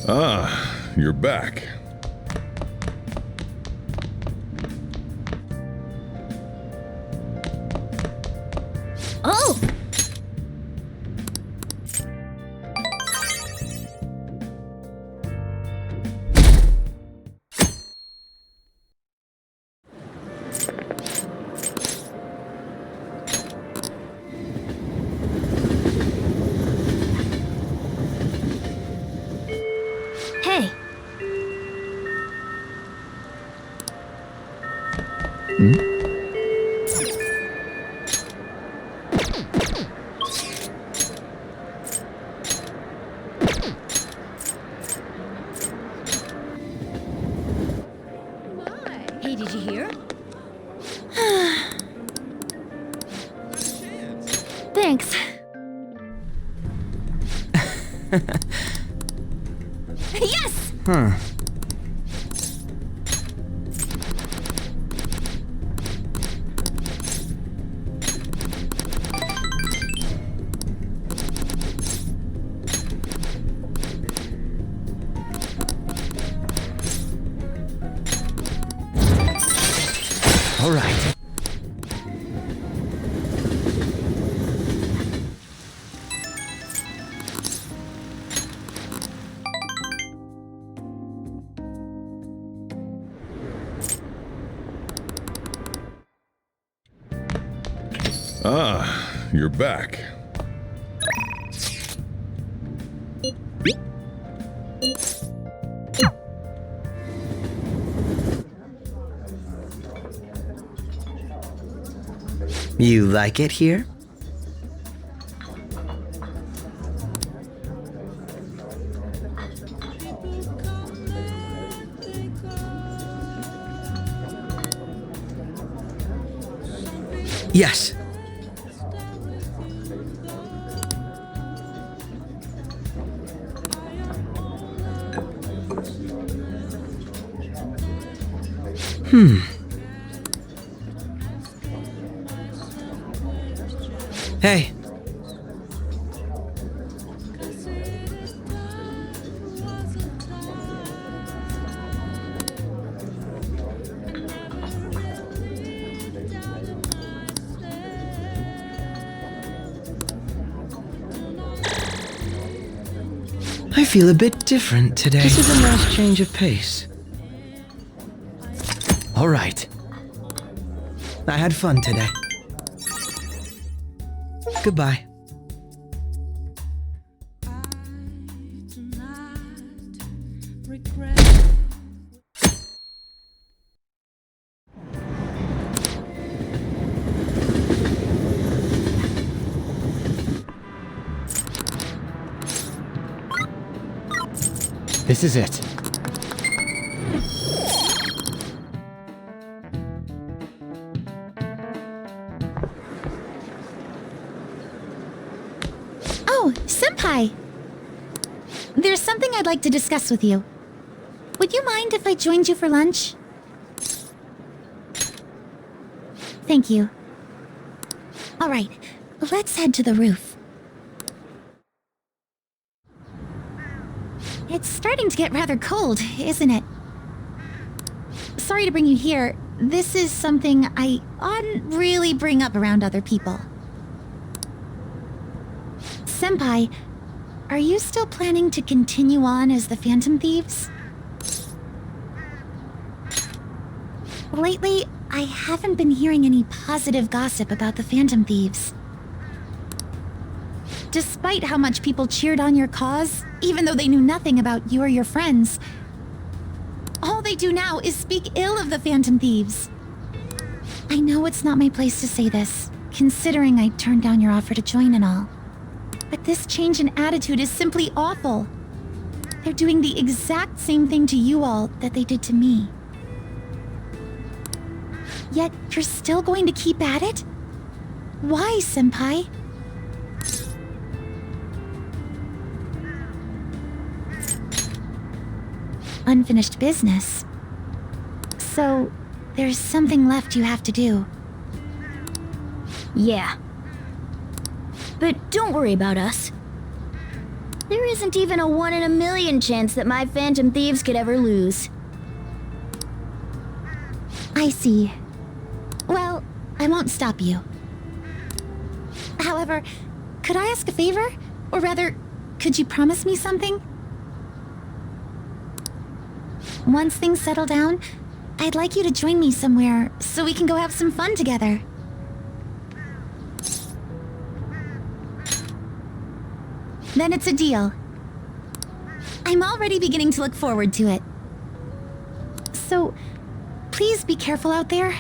Ah, you're back. Oh! Hey, Hey, did you hear? thanks. Yes! Huh. All right. Ah, you're back. You like it here? Yes. Hey. I feel a bit different today. This is a nice change of pace. All right. I had fun today. Goodbye. This is it. Oh, Senpai! There's something I'd like to discuss with you. Would you mind if I joined you for lunch? Thank you. Alright, let's head to the roof. It's starting to get rather cold, isn't it? Sorry to bring you here. This is something I oughtn't really bring up around other people. Senpai, are you still planning to continue on as the Phantom Thieves? Lately, I haven't been hearing any positive gossip about the Phantom Thieves. Despite how much people cheered on your cause, even though they knew nothing about you or your friends, all they do now is speak ill of the Phantom Thieves. I know it's not my place to say this, considering I turned down your offer to join and all. But this change in attitude is simply awful. They're doing the exact same thing to you all that they did to me. Yet you're still going to keep at it? Why, Senpai? Unfinished business. So, there's something left you have to do. Yeah. But don't worry about us. There isn't even a 1 in a million chance that my Phantom Thieves could ever lose. I see. Well, I won't stop you. However, could I ask a favor? Or rather, could you promise me something? Once things settle down, I'd like you to join me somewhere so we can go have some fun together. Then it's a deal. I'm already beginning to look forward to it. So, please be careful out there.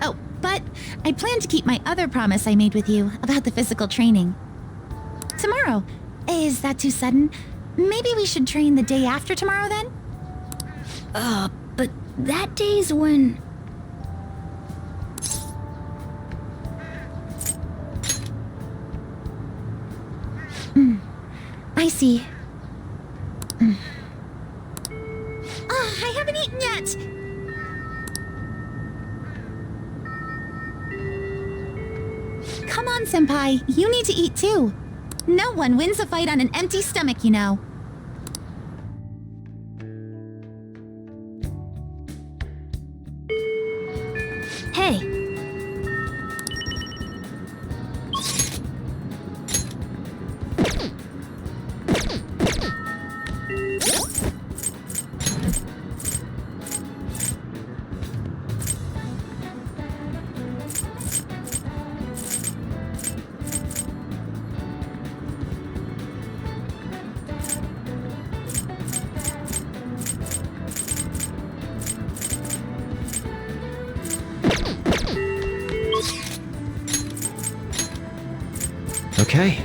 Oh, but I plan to keep my other promise I made with you about the physical training. Tomorrow. Is that too sudden? Maybe we should train the day after tomorrow then? But that day's when... I see. Oh, I haven't eaten yet! Come on, Senpai. You need to eat too. No one wins a fight on an empty stomach, you know. Hey. Okay.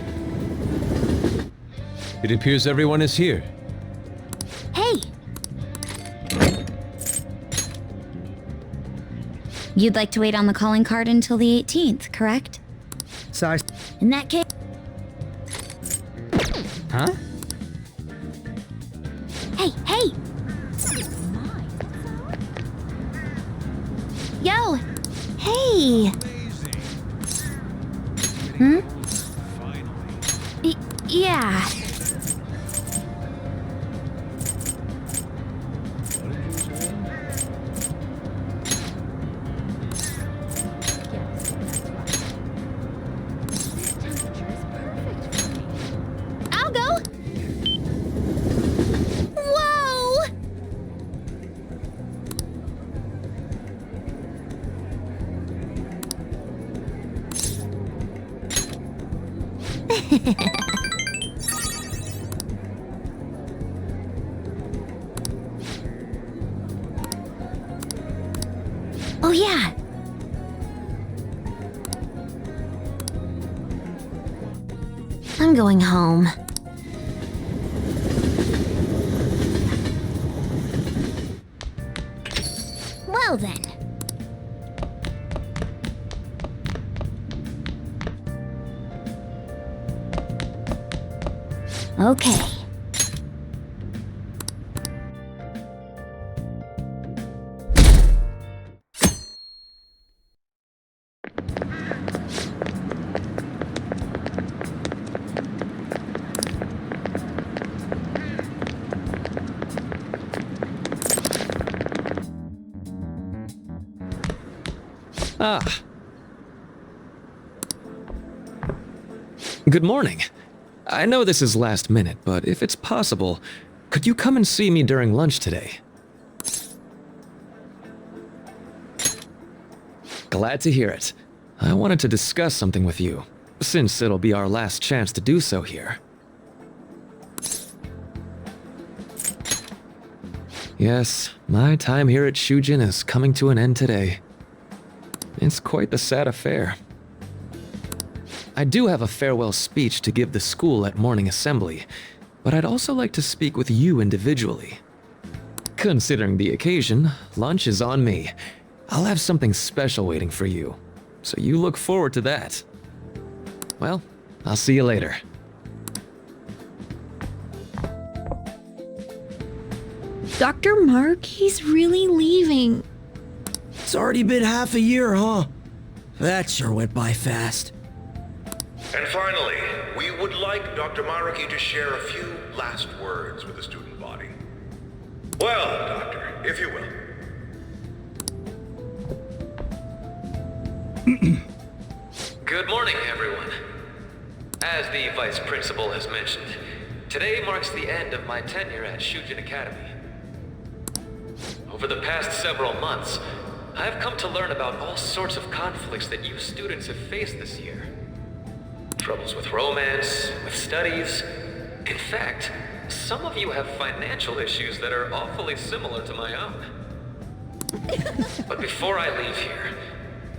It appears everyone is here. Hey! You'd like to wait on the calling card until the 18th, correct? Sae. In that case... Huh? Hey, hey! yeah. I'll go. Whoa! Oh yeah. I'm going home. Well then. Okay. Ah. Good morning. I know this is last minute, but if it's possible, could you come and see me during lunch today? Glad to hear it. I wanted to discuss something with you, since it'll be our last chance to do so here. Yes, my time here at Shujin is coming to an end today. It's quite the sad affair. I do have a farewell speech to give the school at morning assembly, but I'd also like to speak with you individually. Considering the occasion, lunch is on me. I'll have something special waiting for you, so you look forward to that. Well, I'll see you later. Dr. Mark, he's really leaving. It's already been half a year, huh? That sure went by fast. And finally, we would like Dr. Maruki to share a few last words with the student body. Well, Doctor, if you will. Good morning, everyone. As the Vice Principal has mentioned, today marks the end of my tenure at Shujin Academy. Over the past several months, I've come to learn about all sorts of conflicts that you students have faced this year. Troubles with romance, with studies. In fact, some of you have financial issues that are awfully similar to my own. But before I leave here,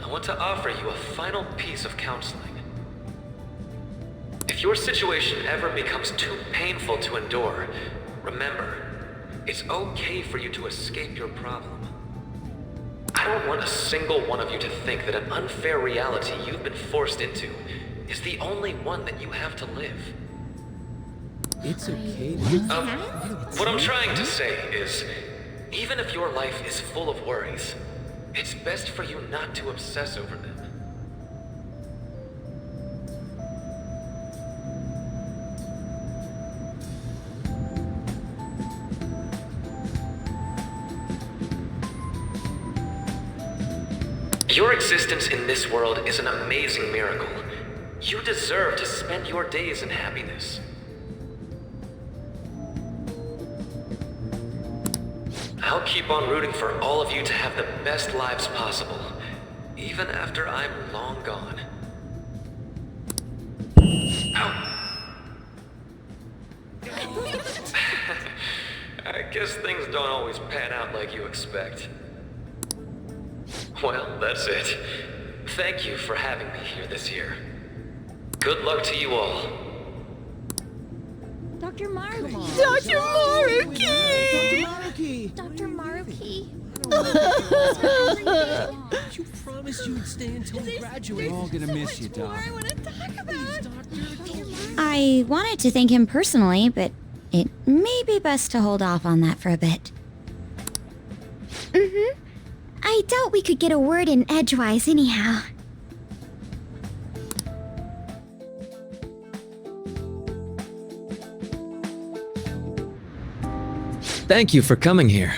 I want to offer you a final piece of counseling. If your situation ever becomes too painful to endure, remember, it's okay for you to escape your problem. I don't want a single one of you to think that an unfair reality you've been forced into is the only one that you have to live. It's okay. What I'm trying to say is, even if your life is full of worries, it's best for you not to obsess over them. Your existence in this world is an amazing miracle. You deserve to spend your days in happiness. I'll keep on rooting for all of you to have the best lives possible, even after I'm long gone. I guess things don't always pan out like you expect. Well, that's it. Thank you for having me here this year. Good luck to you all. Dr. Maruki! Dr. Maruki! Dr. Maruki! You promised you'd stay until we graduate. We're all gonna miss you, Doc. I wanted to thank him personally, but it may be best to hold off on that for a bit. Mm-hmm. I doubt we could get a word in edgewise anyhow. Thank you for coming here.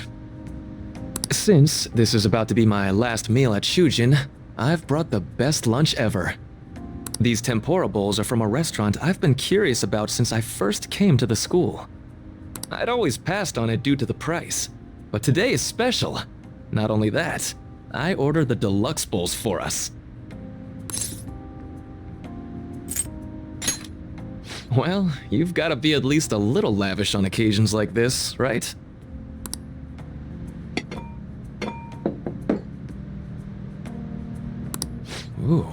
Since this is about to be my last meal at Shujin, I've brought the best lunch ever. These tempura bowls are from a restaurant I've been curious about since I first came to the school. I'd always passed on it due to the price, but today is special. Not only that, I ordered the deluxe bowls for us. Well, you've got to be at least a little lavish on occasions like this, right? Ooh,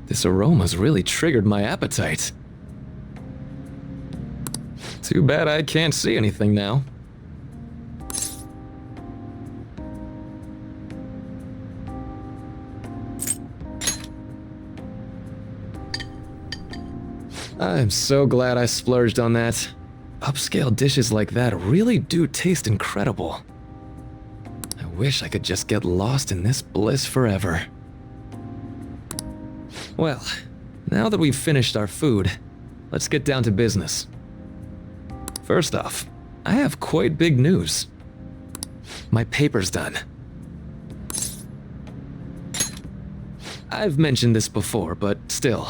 this aroma's really triggered my appetite. Too bad I can't see anything now. I'm so glad I splurged on that. Upscale dishes like that really do taste incredible. I wish I could just get lost in this bliss forever. Well, now that we've finished our food, let's get down to business. First off, I have quite big news. My paper's done. I've mentioned this before, but still,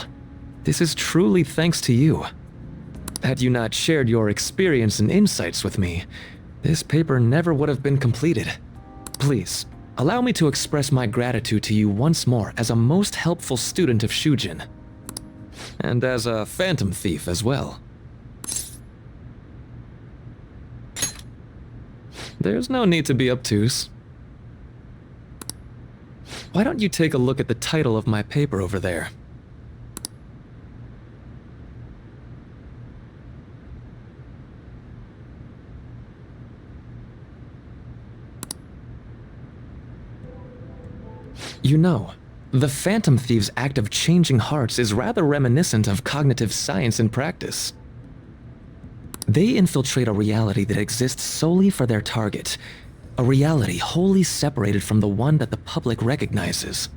this is truly thanks to you. Had you not shared your experience and insights with me, this paper never would have been completed. Please, allow me to express my gratitude to you once more as a most helpful student of Shujin. And as a phantom thief as well. There's no need to be obtuse. Why don't you take a look at the title of my paper over there? You know, the Phantom Thieves' act of changing hearts is rather reminiscent of cognitive science in practice. They infiltrate a reality that exists solely for their target, a reality wholly separated from the one that the public recognizes.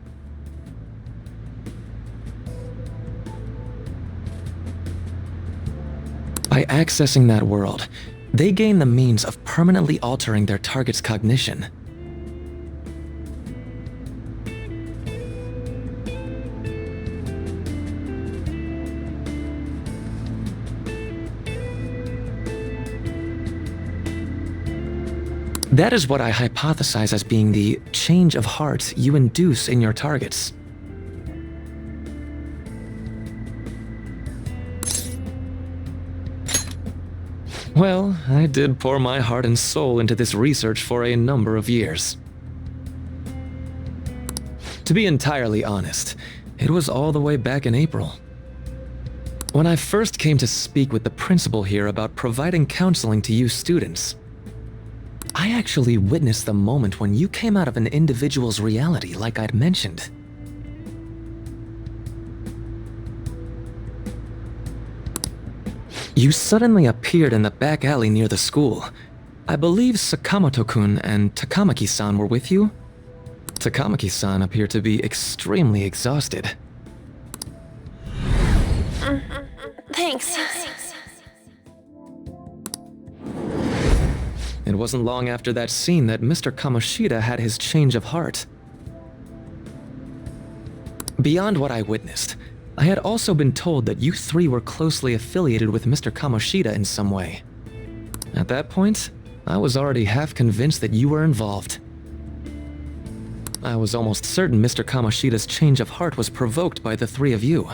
By accessing that world, they gain the means of permanently altering their target's cognition. That is what I hypothesize as being the change of heart you induce in your targets. Well, I did pour my heart and soul into this research for a number of years. To be entirely honest, it was all the way back in April. When I first came to speak with the principal here about providing counseling to you students, I actually witnessed the moment when you came out of an individual's reality like I'd mentioned. You suddenly appeared in the back alley near the school. I believe Sakamoto-kun and Takamaki-san were with you? Takamaki-san appeared to be extremely exhausted. Thanks. It wasn't long after that scene that Mr. Kamoshida had his change of heart. Beyond what I witnessed, I had also been told that you three were closely affiliated with Mr. Kamoshida in some way. At that point, I was already half convinced that you were involved. I was almost certain Mr. Kamoshida's change of heart was provoked by the three of you.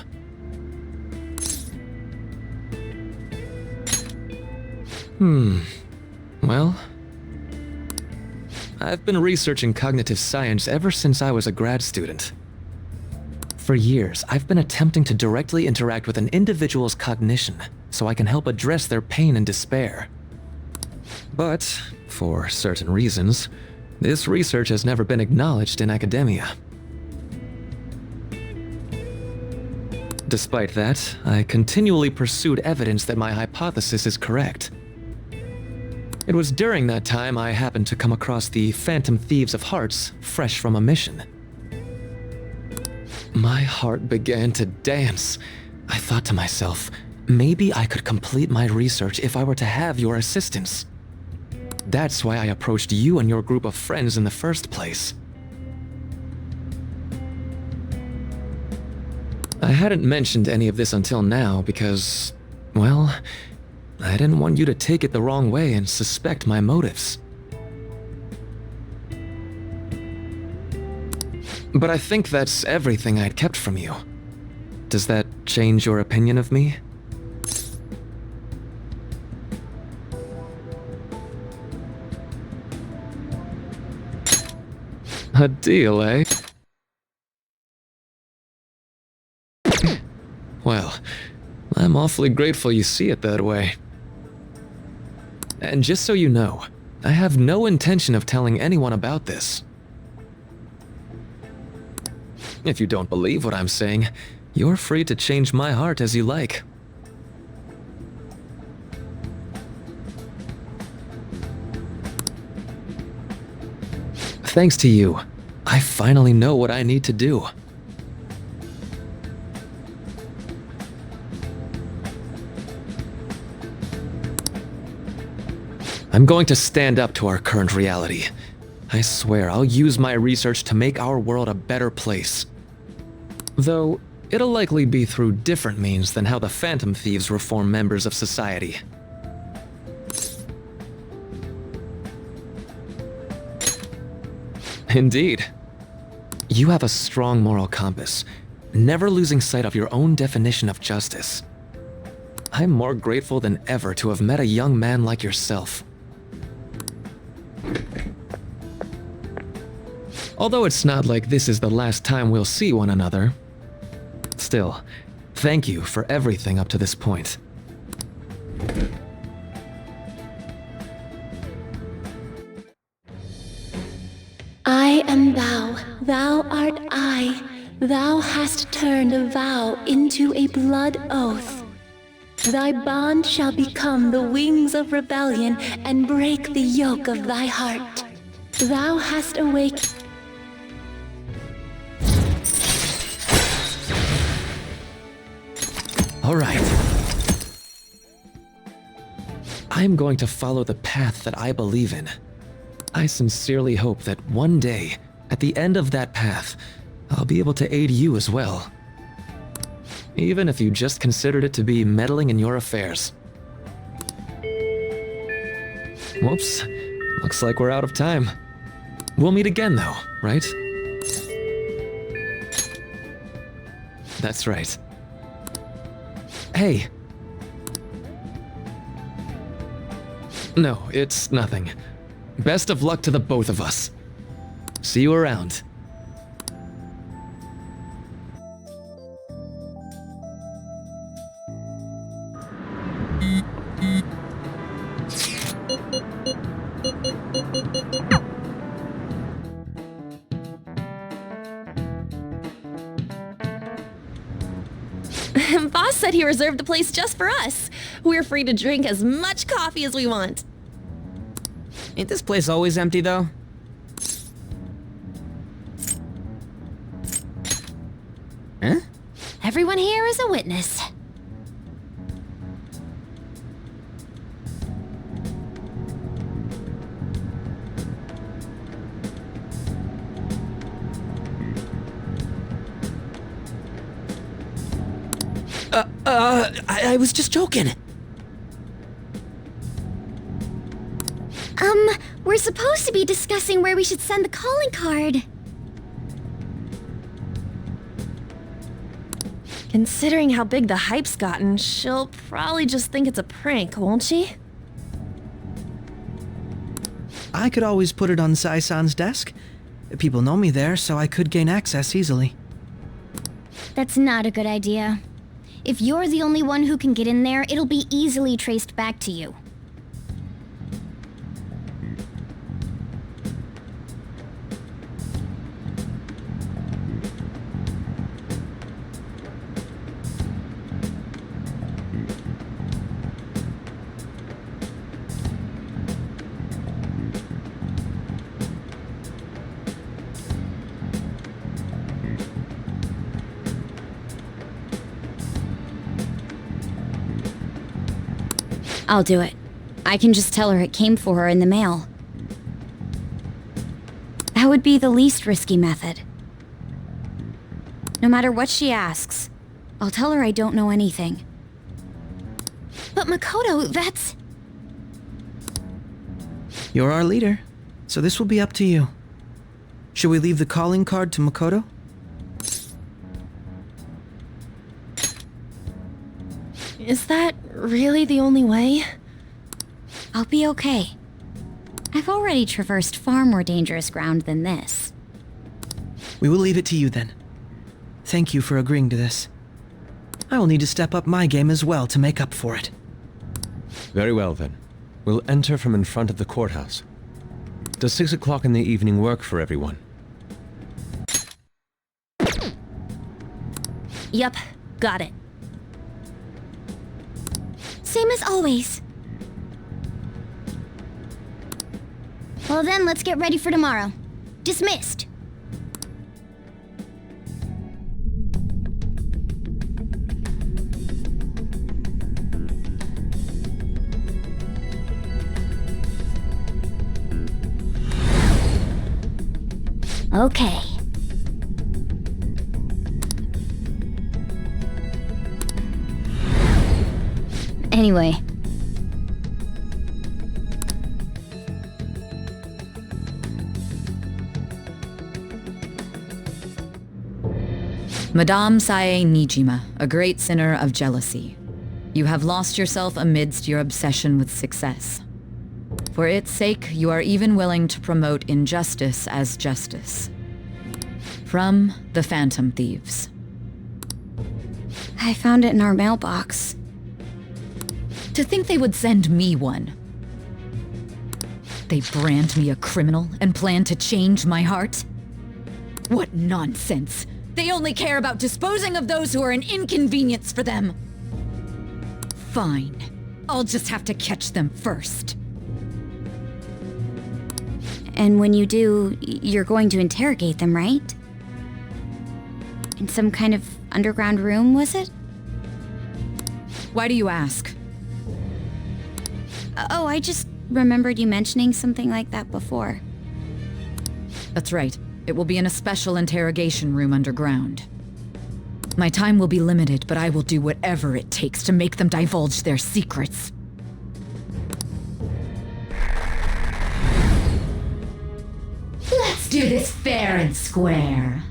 Well, I've been researching cognitive science ever since I was a grad student. For years, I've been attempting to directly interact with an individual's cognition so I can help address their pain and despair. But, for certain reasons, this research has never been acknowledged in academia. Despite that, I continually pursued evidence that my hypothesis is correct. It was during that time I happened to come across the Phantom Thieves of Hearts, fresh from a mission. My heart began to dance. I thought to myself, maybe I could complete my research if I were to have your assistance. That's why I approached you and your group of friends in the first place. I hadn't mentioned any of this until now because, well, I didn't want you to take it the wrong way and suspect my motives. But I think that's everything I'd kept from you. Does that change your opinion of me? A deal, eh? Well, I'm awfully grateful you see it that way. And just so you know, I have no intention of telling anyone about this. If you don't believe what I'm saying, you're free to change my heart as you like. Thanks to you, I finally know what I need to do. I'm going to stand up to our current reality. I swear I'll use my research to make our world a better place. Though, it'll likely be through different means than how the Phantom Thieves reform members of society. Indeed. You have a strong moral compass, never losing sight of your own definition of justice. I'm more grateful than ever to have met a young man like yourself. Although it's not like this is the last time we'll see one another. Still, thank you for everything up to this point. I am thou, thou art I. Thou hast turned a vow into a blood oath. Thy bond shall become the wings of rebellion and break the yoke of thy heart. Thou hast awakened. All right. I'm going to follow the path that I believe in. I sincerely hope that one day, at the end of that path, I'll be able to aid you as well. Even if you just considered it to be meddling in your affairs. Whoops. Looks like we're out of time. We'll meet again though, right? That's right. Hey. No, it's nothing. Best of luck to the both of us. See you around. Boss said he reserved the place just for us. We're free to drink as much coffee as we want. Ain't this place always empty, though? Huh? Everyone here is a witness. I was just joking. We're supposed to be discussing where we should send the calling card. Considering how big the hype's gotten, she'll probably just think it's a prank, won't she? I could always put it on Sae-san's desk. People know me there, so I could gain access easily. That's not a good idea. If you're the only one who can get in there, it'll be easily traced back to you. I'll do it. I can just tell her it came for her in the mail. That would be the least risky method. No matter what she asks, I'll tell her I don't know anything. But Makoto, that's... You're our leader, so this will be up to you. Should we leave the calling card to Makoto? Is that really the only way? I'll be okay. I've already traversed far more dangerous ground than this. We will leave it to you then. Thank you for agreeing to this. I will need to step up my game as well to make up for it. Very well then. We'll enter from in front of the courthouse. Does 6 o'clock in the evening work for everyone? Yup, got it. Same as always. Well then, let's get ready for tomorrow. Dismissed. Okay. Anyway. Madame Sae Nijima, a great sinner of jealousy. You have lost yourself amidst your obsession with success. For its sake, you are even willing to promote injustice as justice. From the Phantom Thieves. I found it in our mailbox. To think they would send me one. They brand me a criminal and plan to change my heart? What nonsense! They only care about disposing of those who are an inconvenience for them. Fine. I'll just have to catch them first. And when you do, you're going to interrogate them, right? In some kind of underground room, was it? Why do you ask? Oh, I just remembered you mentioning something like that before. That's right. It will be in a special interrogation room underground. My time will be limited, but I will do whatever it takes to make them divulge their secrets. Let's do this fair and square.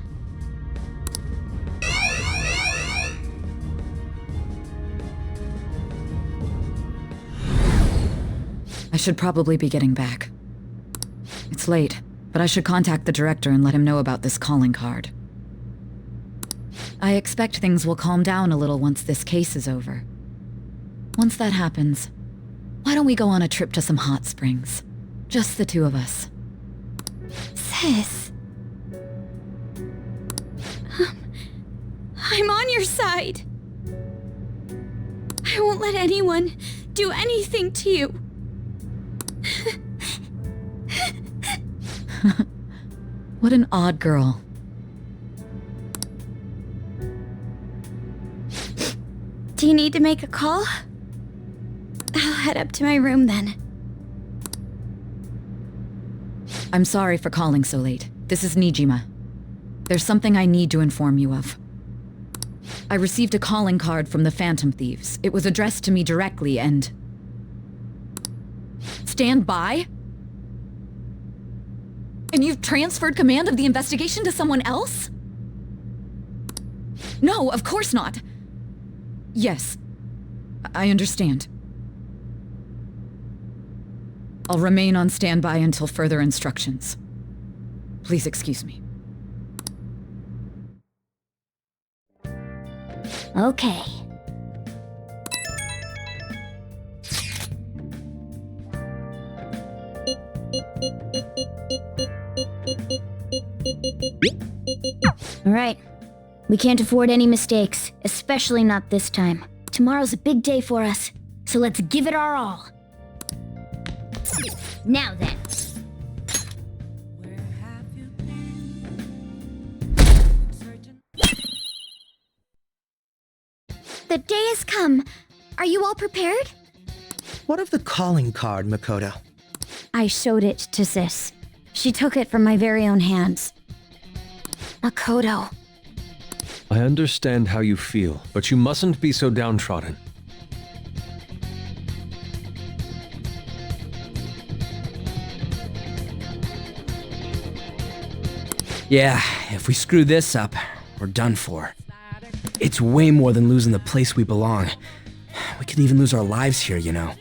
I should probably be getting back. It's late, but I should contact the director and let him know about this calling card. I expect things will calm down a little once this case is over. Once that happens, why don't we go on a trip to some hot springs? Just the two of us. Sis. I'm on your side. I won't let anyone do anything to you. What an odd girl. Do you need to make a call? I'll head up to my room then. I'm sorry for calling so late. This is Nijima. There's something I need to inform you of. I received a calling card from the Phantom Thieves. It was addressed to me directly and... Stand by? And you've transferred command of the investigation to someone else? No, of course not. Yes, I understand. I'll remain on standby until further instructions. Please excuse me. Okay. All right. We can't afford any mistakes, especially not this time. Tomorrow's a big day for us, so let's give it our all. Now then. The day has come. Are you all prepared? What of the calling card, Makoto? I showed it to Sis. She took it from my very own hands. Makoto. I understand how you feel, but you mustn't be so downtrodden. Yeah, if we screw this up, we're done for. It's way more than losing the place we belong. We could even lose our lives here, you know.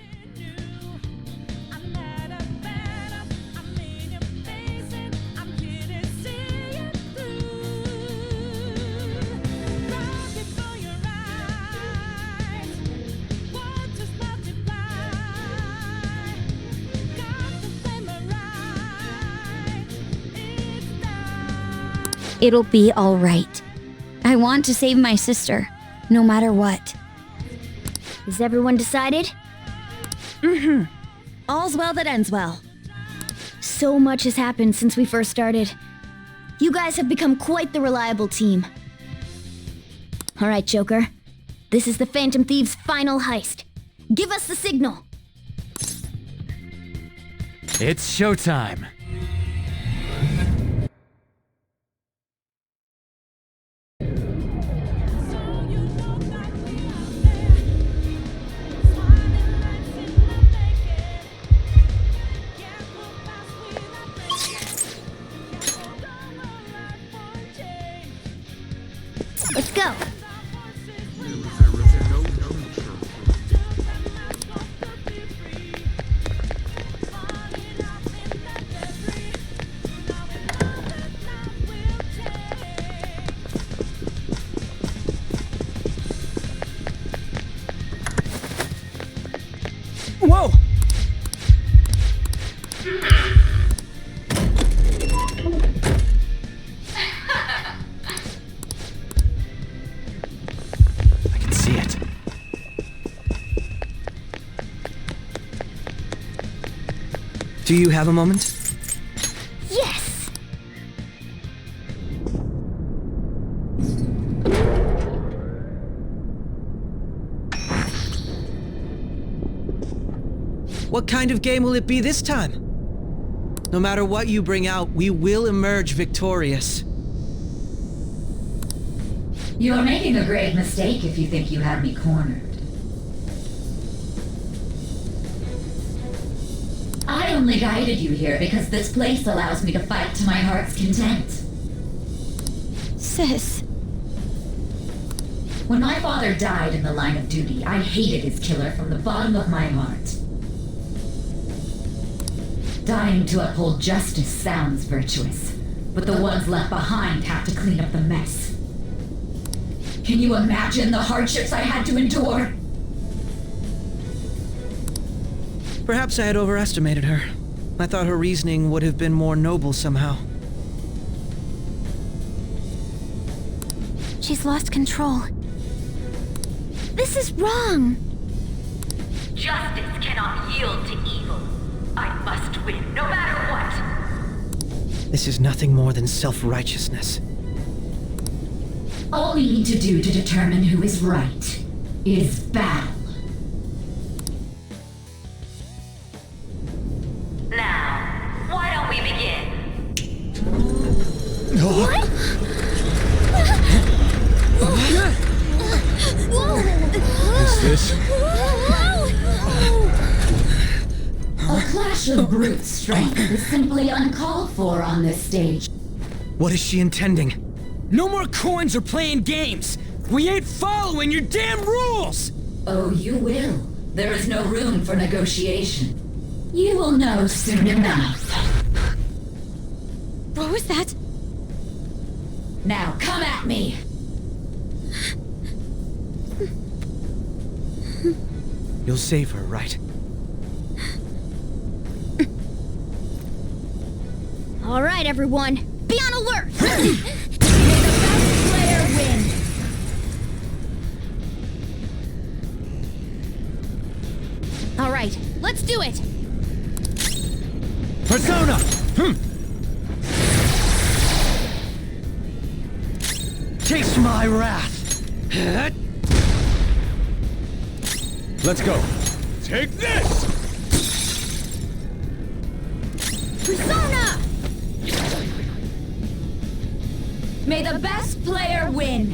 It'll be all right. I want to save my sister, no matter what. Is everyone decided? Mm-hmm. All's well that ends well. So much has happened since we first started. You guys have become quite the reliable team. All right, Joker. This is the Phantom Thieves' final heist. Give us the signal. It's showtime. Let's go. Whoa! I can see it. Do you have a moment? Yes! What kind of game will it be this time? No matter what you bring out, we will emerge victorious. You are making a grave mistake if you think you have me cornered. I only guided you here because this place allows me to fight to my heart's content. Sis. When my father died in the line of duty, I hated his killer from the bottom of my heart. Dying to uphold justice sounds virtuous, but the ones left behind have to clean up the mess. Can you imagine the hardships I had to endure? Perhaps I had overestimated her. I thought her reasoning would have been more noble somehow. She's lost control. This is wrong. Justice cannot yield to evil. I must win, no matter what. This is nothing more than self-righteousness. All we need to do to determine who is right is battle. Now, why don't we begin? What? Is this? A clash of brute strength is simply uncalled for on this stage. What is she intending? No more coins or playing games! We ain't following your damn rules! Oh, you will. There is no room for negotiation. You will know soon enough. What was that? Now come at me! You'll save her, right? All right, everyone. Be on alert! May the best player win! All right, let's do it! Persona! Taste my wrath! Let's go. Take this! Persona! May the best player win!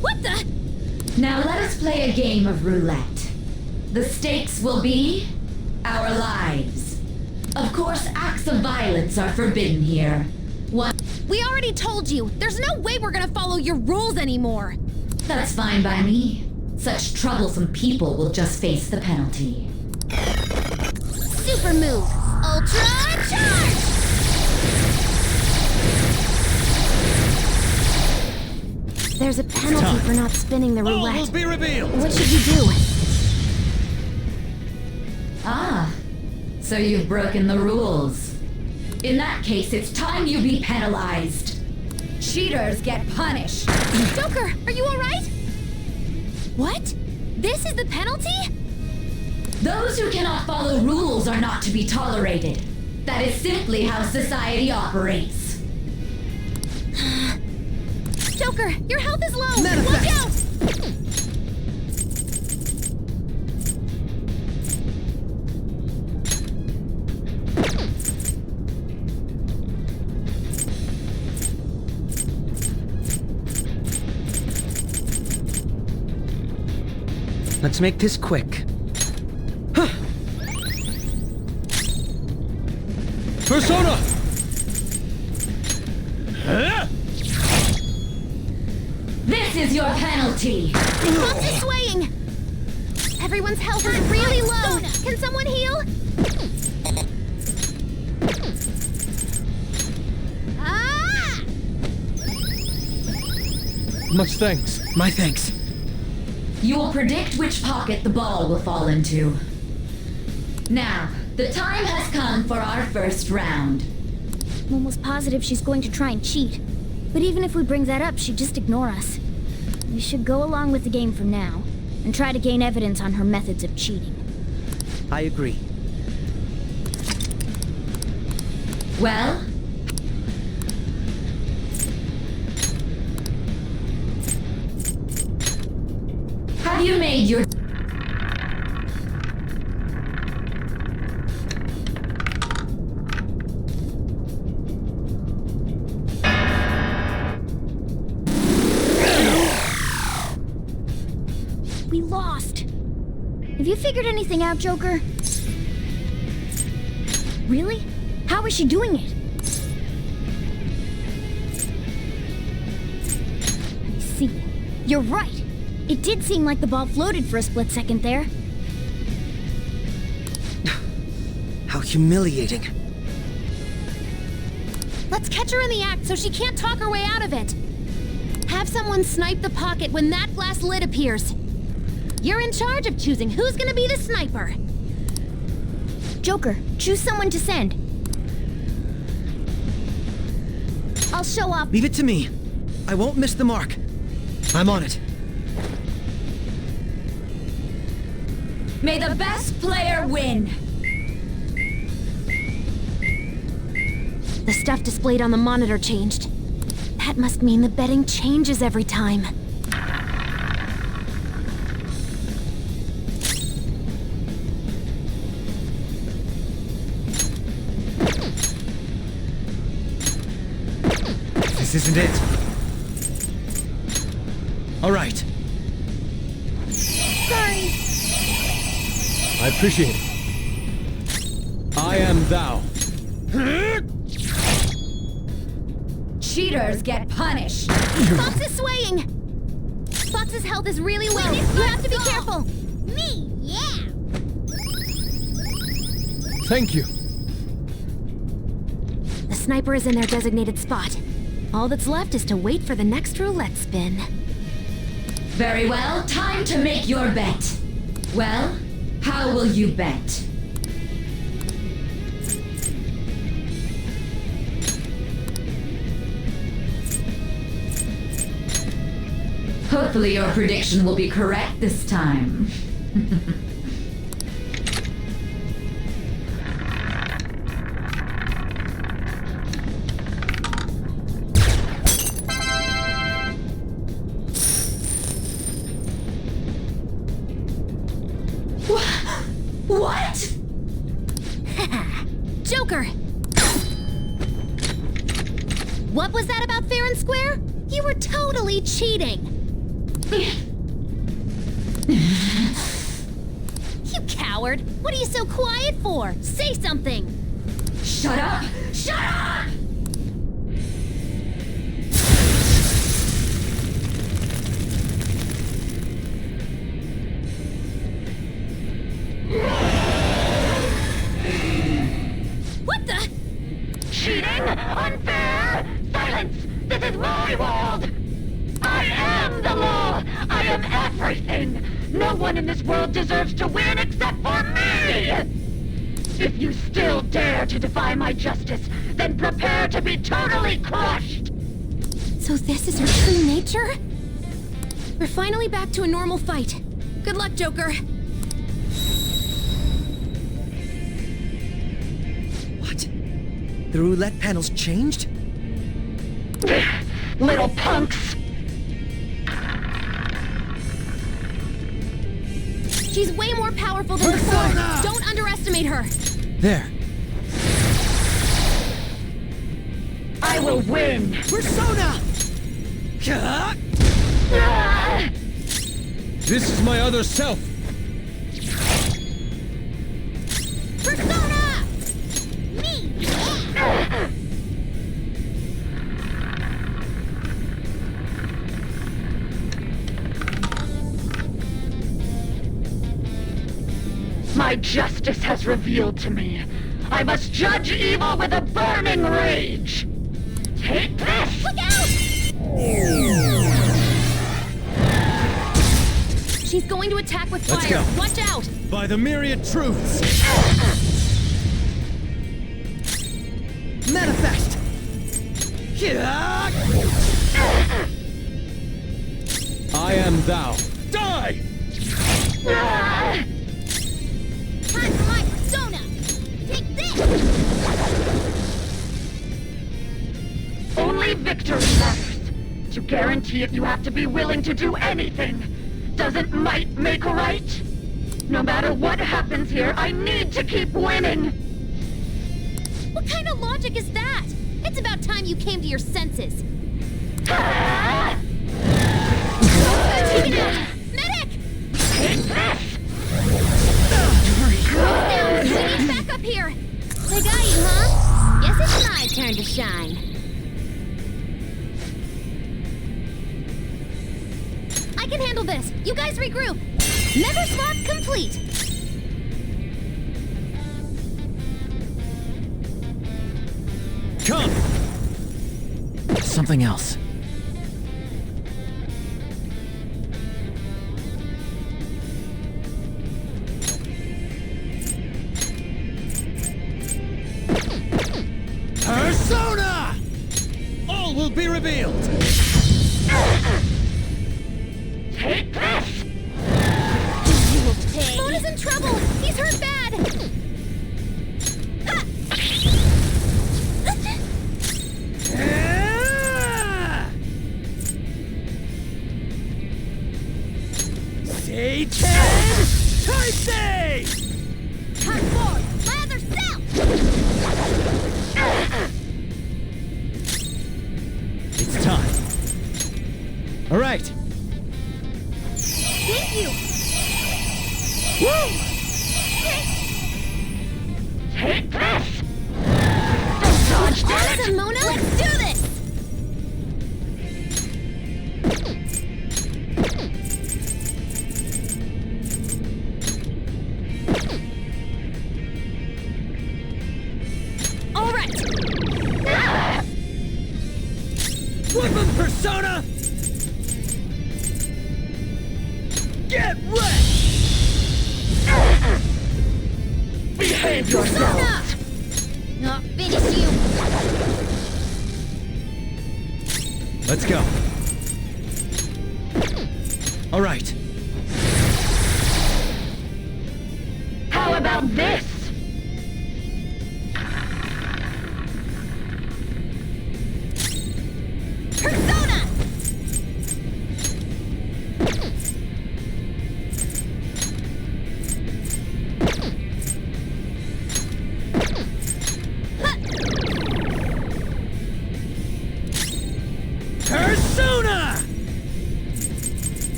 What the? Now let us play a game of roulette. The stakes will be our lives. Of course, acts of violence are forbidden here. What? We already told you. There's no way we're gonna follow your rules anymore. That's fine by me. Such troublesome people will just face the penalty. Super move. Ultra charge! There's a penalty for not spinning the roulette. All will be revealed. What should you do? Ah, so you've broken the rules. In that case, it's time you be penalized. Cheaters get punished. Joker, are you alright? What? This is the penalty? Those who cannot follow rules are not to be tolerated. That is simply how society operates. Joker, your health is low! Manifest. Watch out! Let's make this quick. Persona! This is your penalty. Fox is swaying! Everyone's health is really low! Can someone heal? Ah! Much thanks. My thanks. You will predict which pocket the ball will fall into. Now, the time has come for our first round. I'm almost positive she's going to try and cheat. But even if we bring that up, she'd just ignore us. We should go along with the game for now, and try to gain evidence on her methods of cheating. I agree. Well? Have you made your... We lost! Have you figured anything out, Joker? Really? How is she doing it? I see. You're right! It did seem like the ball floated for a split second there. How humiliating. Let's catch her in the act so she can't talk her way out of it. Have someone snipe the pocket when that glass lid appears. You're in charge of choosing who's gonna be the sniper. Joker, choose someone to send. I'll show up. Leave it to me. I won't miss the mark. I'm on it. May the best player win! The stuff displayed on the monitor changed. That must mean the betting changes every time. This isn't it. All right. Sorry. I appreciate it. I am thou. Cheaters get punished. Fox is swaying! Fox's health is really low. You have to be careful. Me, yeah! Thank you. The sniper is in their designated spot. All that's left is to wait for the next roulette spin. Very well, time to make your bet. Well, how will you bet? Hopefully your prediction will be correct this time. What? Joker! What was that about fair and square? You were totally cheating! You coward! What are you so quiet for? Say something! Shut up! Shut up! What the? Cheating? Unfair? Silence! This is my world! I am the law! I am everything! No one in this world deserves to win except for me! If you still dare to defy my justice, then prepare to be totally crushed! So this is your true nature? We're finally back to a normal fight. Good luck, Joker. The roulette panel's changed? Little punks! She's way more powerful than before. Don't underestimate her. There. I will win! Persona! This is my other self! Persona! Me! My justice has revealed to me. I must judge evil with a burning rage! Take this! Look out! She's going to attack with fire. Let's go. Watch out! By the myriad truths! Manifest! I am thou. Die! Time for my persona! Take this! Only victory matters. To guarantee it, you have to be willing to do anything. Doesn't might make right? No matter what happens here, I need to keep winning! What kind of logic is that? It's about time you came to your senses. Taken out! Medic! Take this! Down! We need backup here! They got you, huh? Guess it's my turn to shine. I can handle this. You guys regroup. Nether swap complete. Come! Something else. Persona! All will be revealed! Take this! You will pay. Mona's in trouble! He's hurt bad! Ha! Satan! Type Come forward! My other self! It's time. All right. Thank you! Woo! Take this! Dodge that! Awesome, Mona! Let's do this! All right! Flip him, Persona! Get wrecked! Behave yourself! Not finish you! Let's go. All right. How about this? Persona!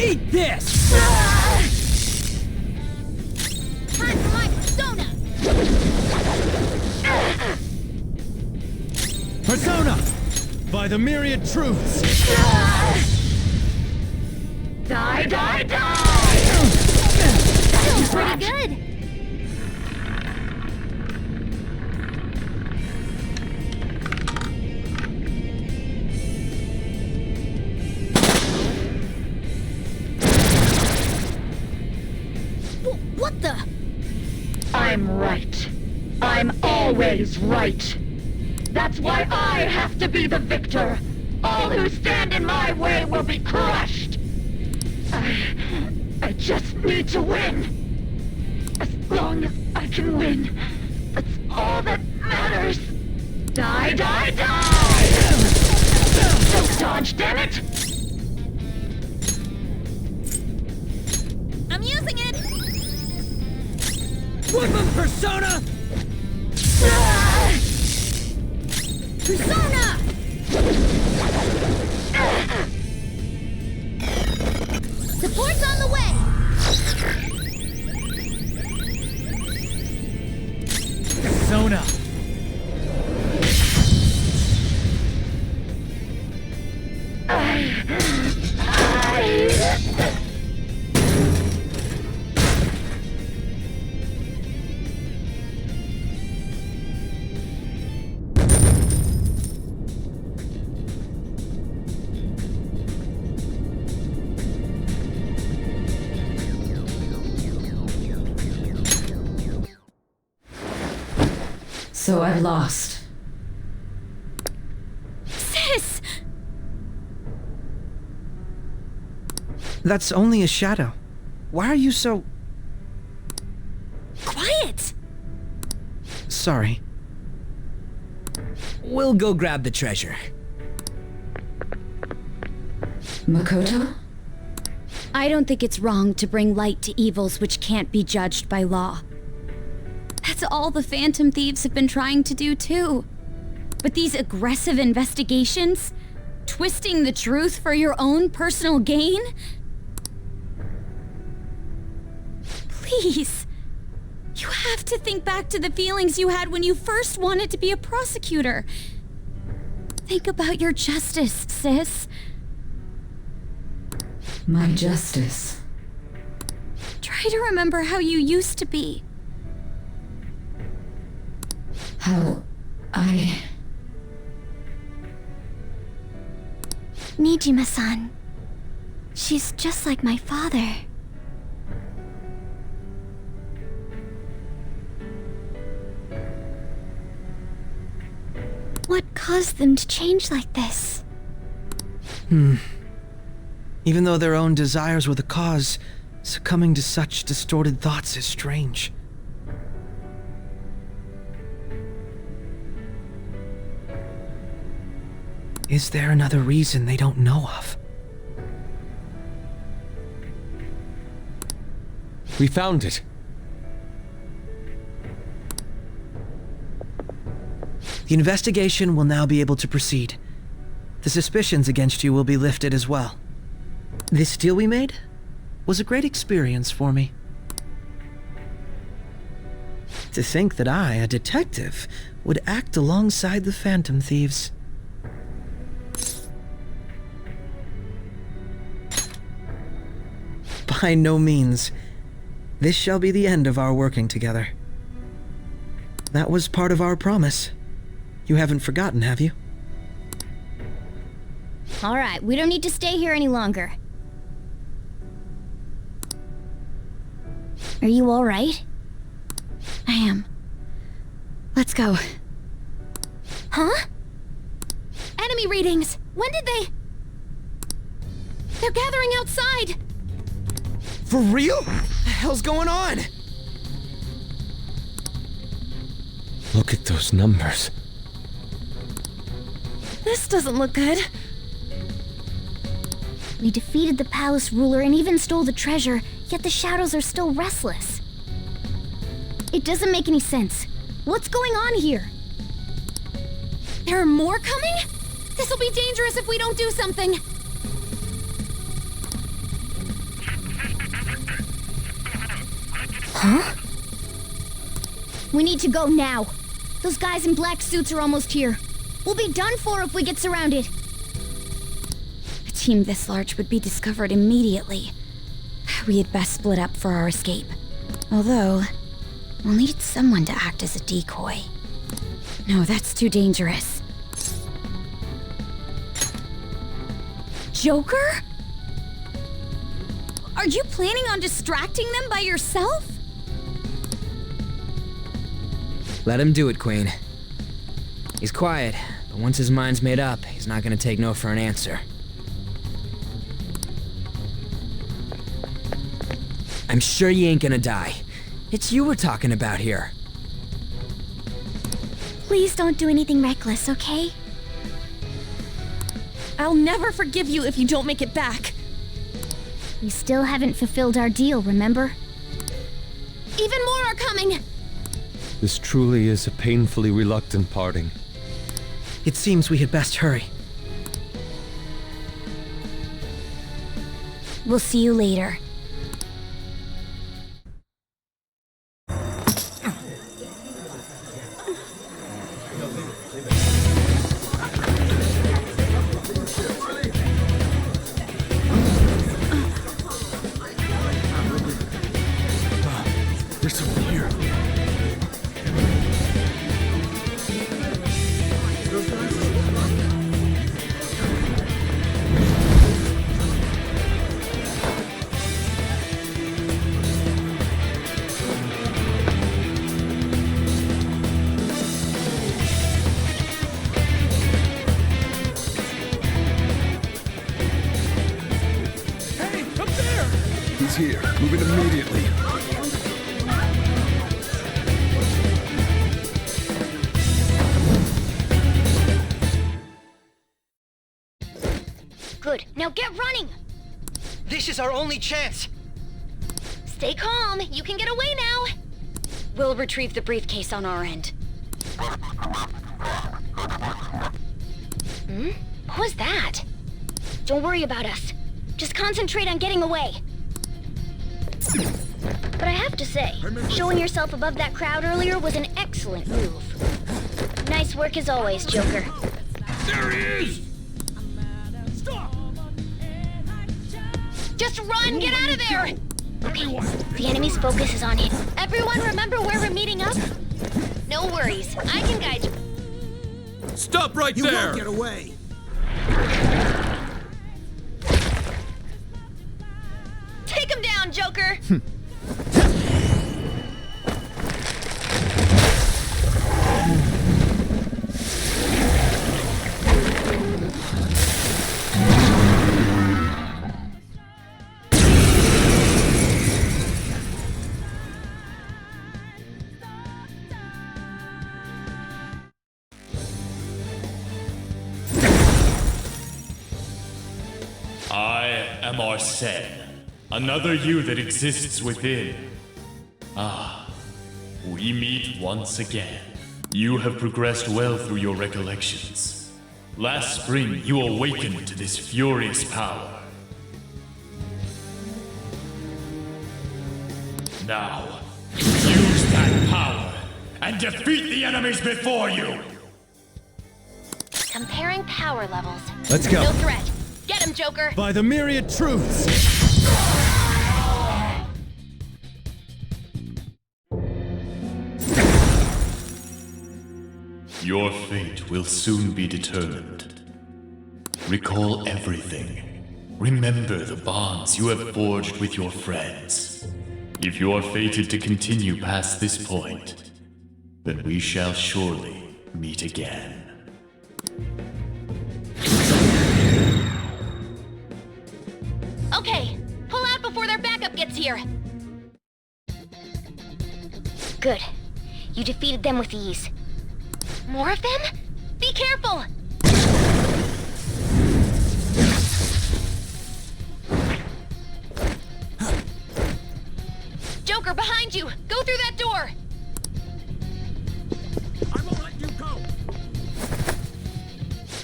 Eat this! Time for my persona! Persona! By the myriad truths! Die, die, die! Still pretty good. What the? I'm right. I'm always right. That's why I have to be the victor. All who stand in my way will be crushed. I just need to win. As long as I can win, that's all that matters. Die, die, die! Don't dodge, damn it! I'm using it! Woodman Persona! Persona! Support's on the way! Persona! So I've lost. Sis! That's only a shadow. Why are you so... Quiet! Sorry. We'll go grab the treasure. Makoto? I don't think it's wrong to bring light to evils which can't be judged by law. That's all the Phantom Thieves have been trying to do too. But these aggressive investigations? Twisting the truth for your own personal gain? Please. You have to think back to the feelings you had when you first wanted to be a prosecutor. Think about your justice, sis. My justice. Try to remember how you used to be. How I... Nijima-san. She's just like my father. What caused them to change like this? Even though their own desires were the cause, succumbing to such distorted thoughts is strange. Is there another reason they don't know of? We found it. The investigation will now be able to proceed. The suspicions against you will be lifted as well. This deal we made was a great experience for me. To think that I, a detective, would act alongside the Phantom Thieves. By no means. This shall be the end of our working together. That was part of our promise. You haven't forgotten, have you? Alright, we don't need to stay here any longer. Are you alright? I am. Let's go. Huh? Enemy readings! When did they... They're gathering outside! For real? What the hell's going on? Look at those numbers. This doesn't look good. We defeated the palace ruler and even stole the treasure, yet the shadows are still restless. It doesn't make any sense. What's going on here? There are more coming? This'll be dangerous if we don't do something. Huh? We need to go now. Those guys in black suits are almost here. We'll be done for if we get surrounded. A team this large would be discovered immediately. We had best split up for our escape. Although, we'll need someone to act as a decoy. No, that's too dangerous. Joker? Are you planning on distracting them by yourself? Let him do it, Queen. He's quiet, but once his mind's made up, he's not gonna take no for an answer. I'm sure you ain't gonna die. It's you we're talking about here. Please don't do anything reckless, okay? I'll never forgive you if you don't make it back. We still haven't fulfilled our deal, remember? Even more are coming! This truly is a painfully reluctant parting. It seems we had best hurry. We'll see you later. There's someone here. Hey, up there! He's here. Moving immediately. Good. Now get running! This is our only chance! Stay calm. You can get away now. We'll retrieve the briefcase on our end. What was that? Don't worry about us. Just concentrate on getting away. But I have to say, showing yourself above that crowd earlier was an excellent move. Nice work as always, Joker. There he is! Just run! Get out of there! Okay, the enemy's focus is on him. Everyone remember where we're meeting up? No worries, I can guide you. Stop right there! You won't get away! Take him down, Joker! I am Arsene, another you that exists within. Ah, we meet once again. You have progressed well through your recollections. Last spring, you awakened to this furious power. Now, use that power and defeat the enemies before you! Comparing power levels. Let's go. No threat. Get him, Joker! By the myriad truths! Your fate will soon be determined. Recall everything. Remember the bonds you have forged with your friends. If you are fated to continue past this point, then we shall surely meet again. Okay, pull out before their backup gets here. Good. You defeated them with ease. More of them? Be careful! Joker, behind you! Go through that door! I won't let you go!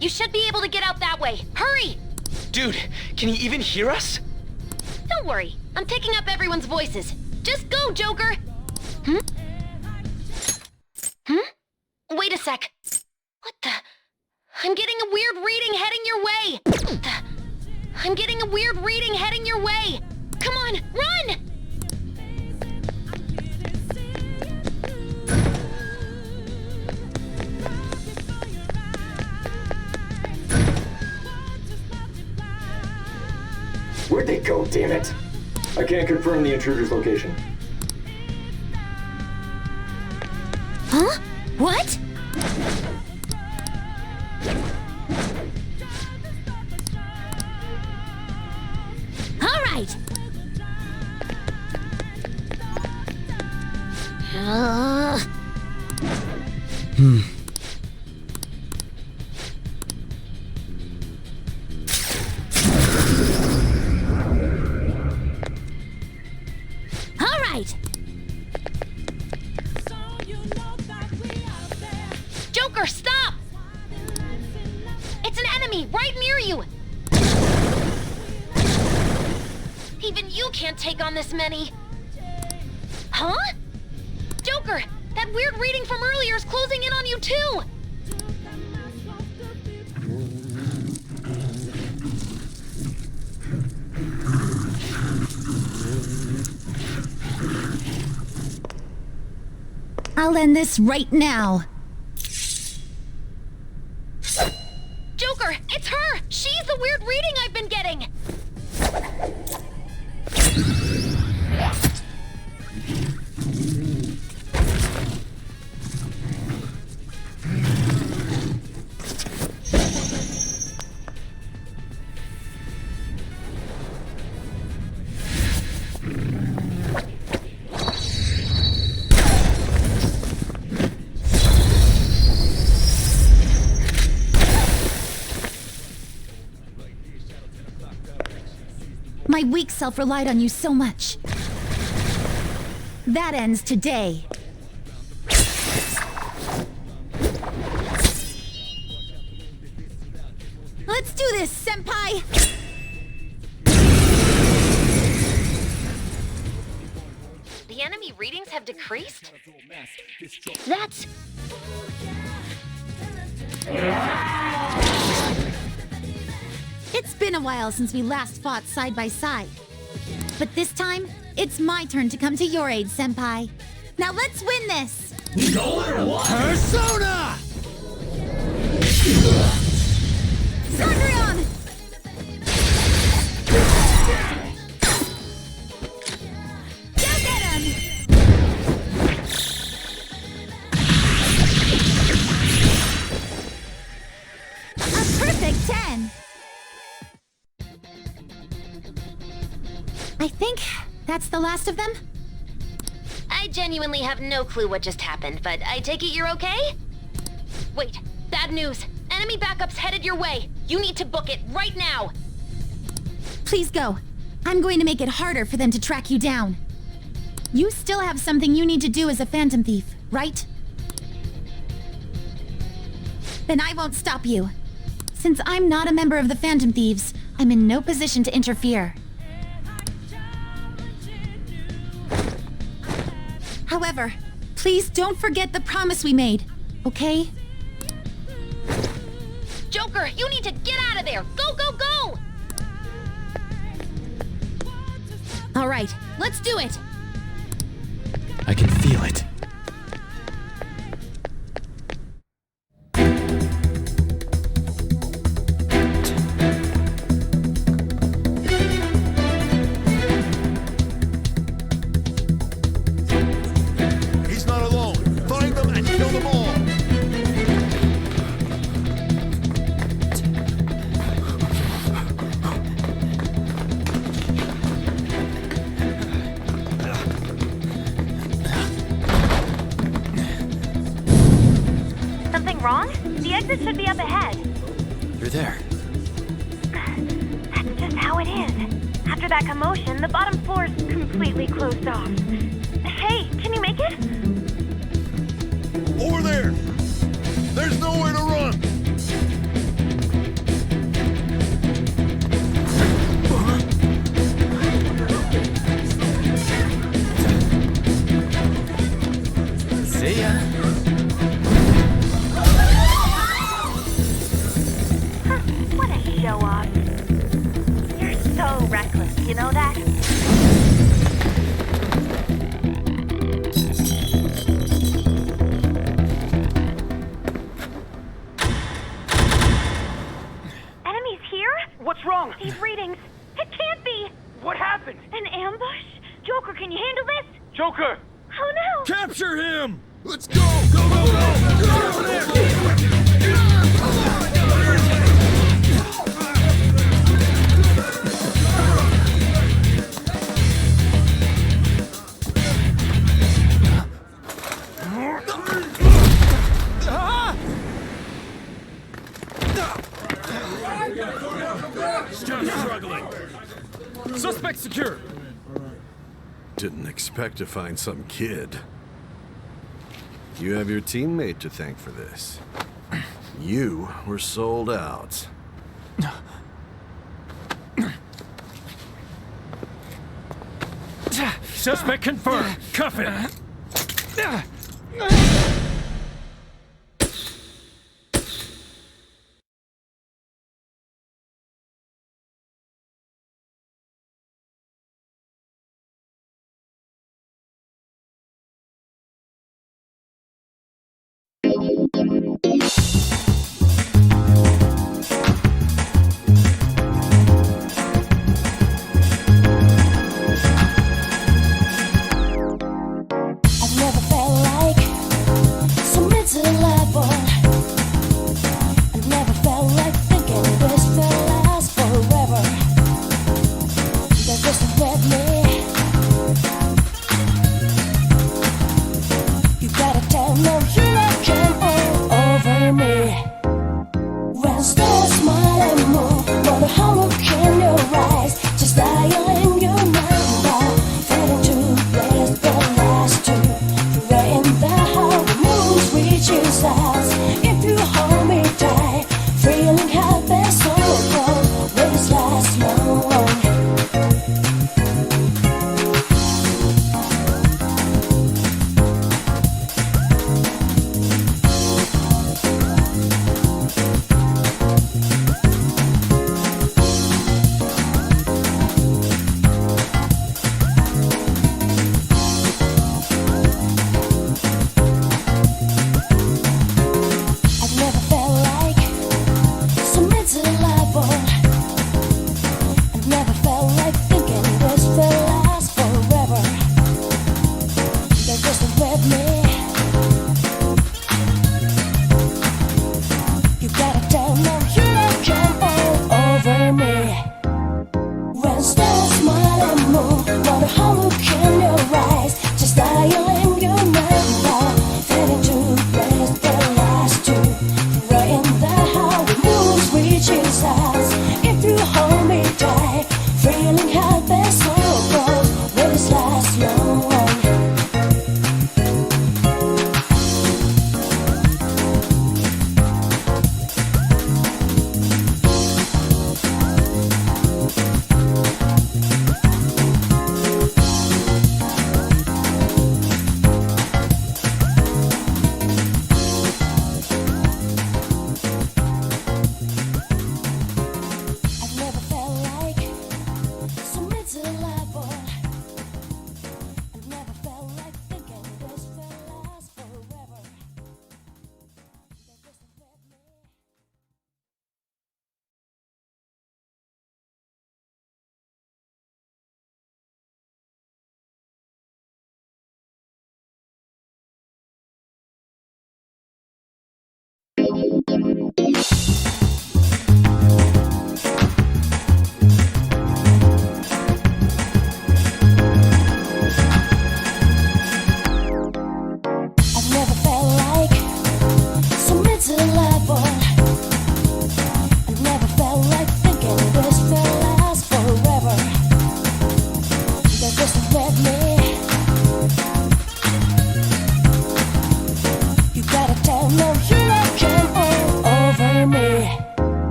You should be able to get out that way. Hurry! Dude, can you even hear us? Don't worry. I'm picking up everyone's voices. Just go, Joker! Hmm? Wait a sec. What the? I'm getting a weird reading heading your way! I'm getting a weird reading heading your way! Come on, run! Where'd they go, damn it? I can't confirm the intruder's location. Huh? What? All right. All right. Joker, stop! It's an enemy right near you! Even you can't take on this many. Huh? Joker, that weird reading from earlier is closing in on you too! I'll end this right now. Joker, it's her! She's the weird reading I've been getting! My weak self relied on you so much. That ends today. Let's do this, Senpai! The enemy readings have decreased? That's... It's been a while since we last fought side by side. But this time, it's my turn to come to your aid, Senpai. Now let's win this! We going or what? Persona! Sanrion! Go get him! A perfect 10! I think that's the last of them? I genuinely have no clue what just happened, but I take it you're okay? Wait, bad news. Enemy backup's headed your way. You need to book it right now. Please go. I'm going to make it harder for them to track you down. You still have something you need to do as a Phantom Thief, right? Then I won't stop you. Since I'm not a member of the Phantom Thieves, I'm in no position to interfere. However, please don't forget the promise we made, okay? Joker, you need to get out of there! Go, go, go! All right, let's do it! I can feel it. He's not alone. Find them and kill them all. Something wrong? The exit should be up ahead. You're there. That's just how it is. After that commotion, the bottom floor's completely closed off. Hey, can you make it? Over there. There's nowhere to run. You know that? Enemies here? What's wrong? These readings. It can't be. What happened? An ambush? Joker, can you handle this? Joker! Oh no! Capture him! Let's go! Go, go, go! Still struggling. Suspect secure. Didn't expect to find some kid. You have your teammate to thank for this. You were sold out. Suspect confirmed. Cuff him. I've never felt like so miserable. I've never felt like thinking this will last forever. They're just with me. You gotta tell them you can all over me. When stars smile and move, what a whole look in your eyes, just dialing your number, fading to place the last two. Right in the how the moon reaches us. If you hold me tight, feeling happy so cold, will this last long? I've never felt like so miserable. I've never felt like thinking this will last forever. They're just with me. You gotta tell them you can all over me. When stars smile and move, what a whole look in your eyes, just dialing your number, fading to place the last two. Right in the how the moon reaches us. If you hold me tight, feeling happy so close, will this last long?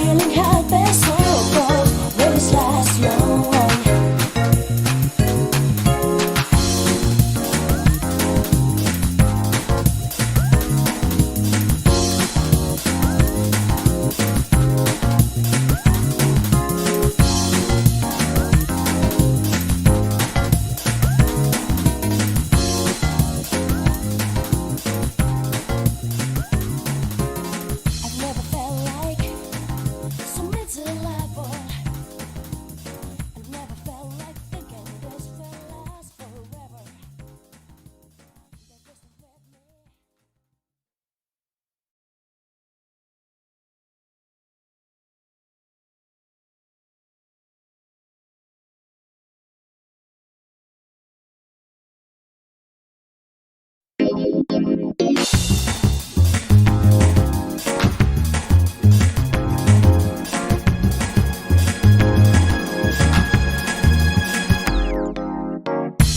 feeling helpless, so cold. Will this last long? I've never felt like so miserable. I've never felt like thinking this will last forever.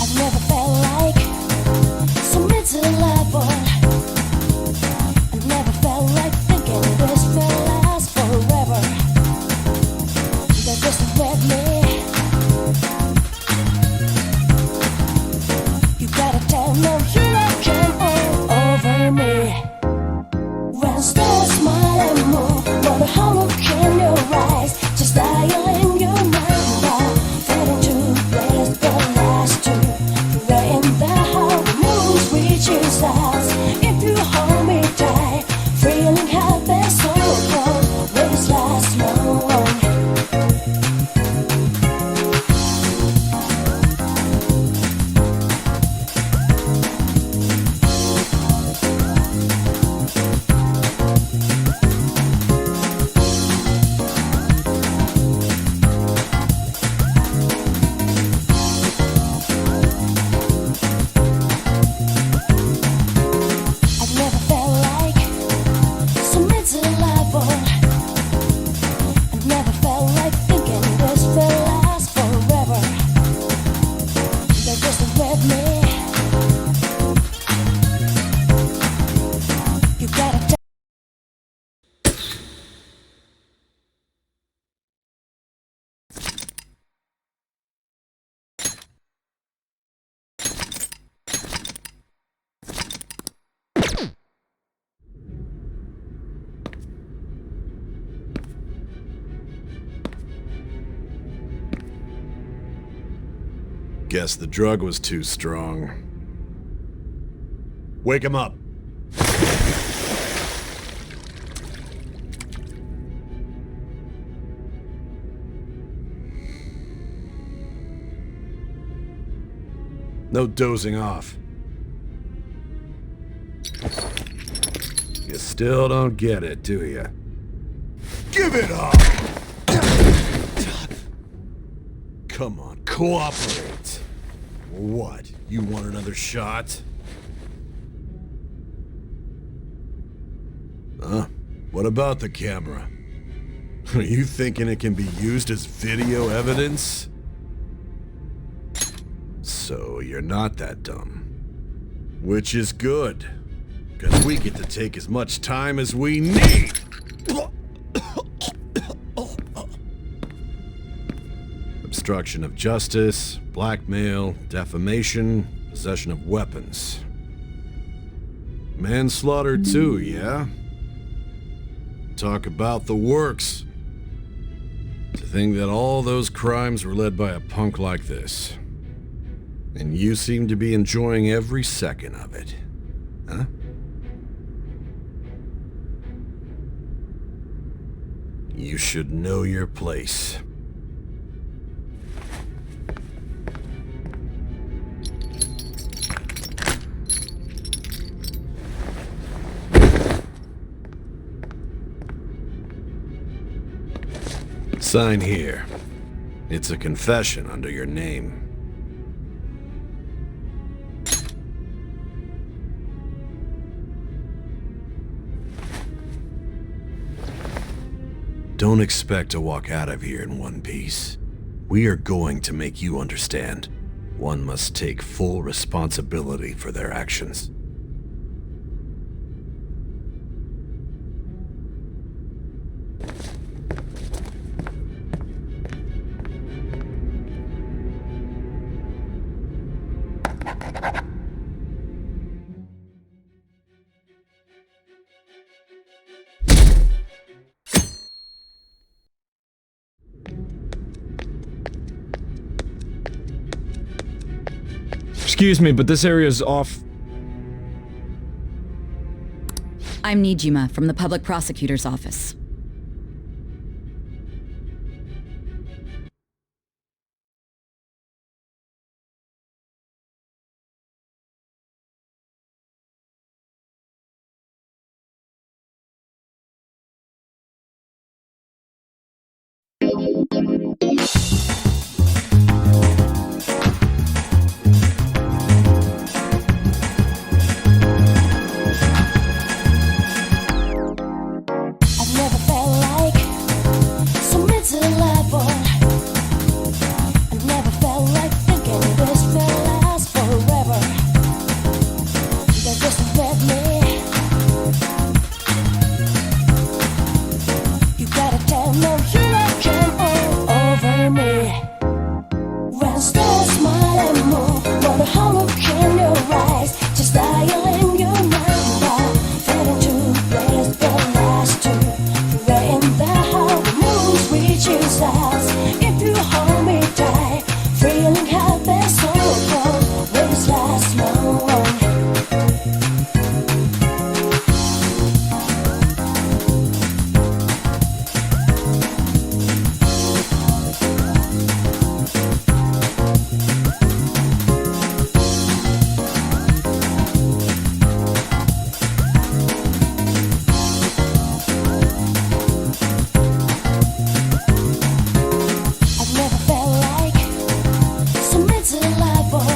I've never felt like so miserable. I've never felt like thinking this will last forever. They're just with me. You gotta tell them you come all over me. When stars smile and move, what a hollow in your eyes, just dial in your mind now. Fading to place the last two. Right in the how the moon reaches out. If you hold me tight, feeling helpless, so cold. Will this last long? I've never felt like so miserable. I've never felt like thinking this will last forever. They're just with me. You gotta tell. Guess the drug was too strong. Wake him up. No dozing off. You still don't get it, do you? Give it up! Come on, cooperate. What? You want another shot? Huh? What about the camera? Are you thinking it can be used as video evidence? So you're not that dumb. Which is good, because we get to take as much time as we need. Obstruction of justice, blackmail, defamation, possession of weapons. Manslaughter too, yeah? Talk about the works. To think that all those crimes were led by a punk like this. And you seem to be enjoying every second of it. Huh? You should know your place. Sign here. It's a confession under your name. Don't expect to walk out of here in one piece. We are going to make you understand. One must take full responsibility for their actions. Excuse me, but this area's off. I'm Nijima from the Public Prosecutor's Office. I've never felt like so miserable. I've never felt like thinking this will last forever. They're just with me. You gotta tell no hurricane all over me. When stars smile and move, what a hollow in your eyes, just dialing your mind. Fading to place the last two. Right in the how the moves reaches us. If you hold me tight, feeling happy so cold, will this last long? I've never felt like so miserable.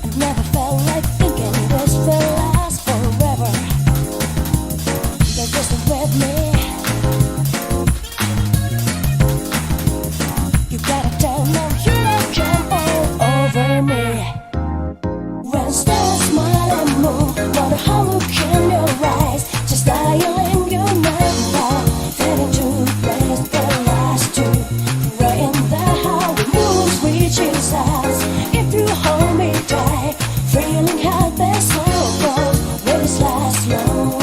I've never felt like thinking this will last forever. They're just with me. You gotta tell no hurricane all over me. When stars smile and move, what a hollow in your eyes, just dialing your mind. Fading to place the last two. Right in the how the moves reaches us. If you hold me tight, feeling happy so cold, will this last long?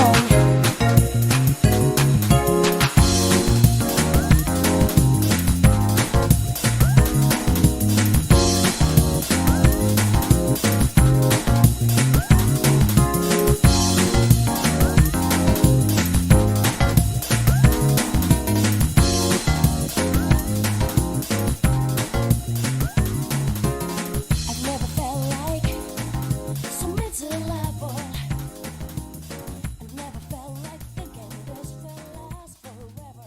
I've never felt like so miserable. I've never felt like thinking this will last forever.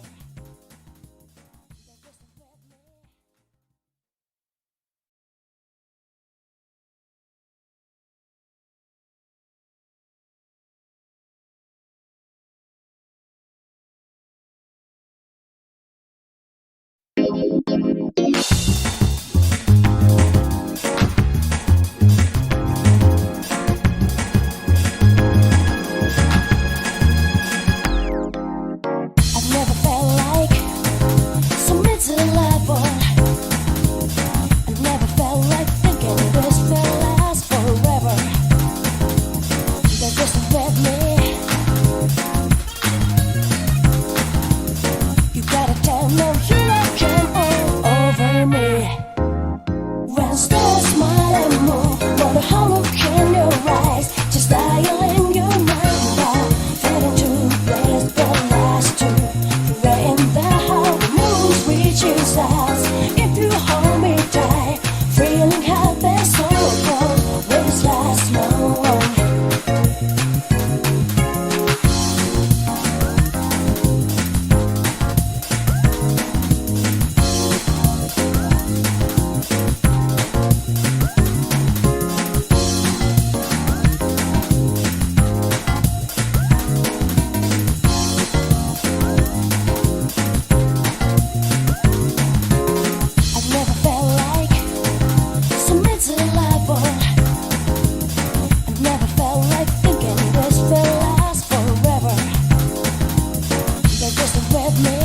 They're just with me. I've never felt like so miserable. I've never felt like thinking this will last forever. They're just with me. You gotta tell no hurricane all over me. When stars smile and move, what a hollow in your eyes, just dialing your mind. Fading to place the last two. Right in the how the moves reaches us. If you hold me tight, feeling happy so cold, will this last long? I've never felt like so miserable. I've never felt like thinking this will last forever. They're just with me.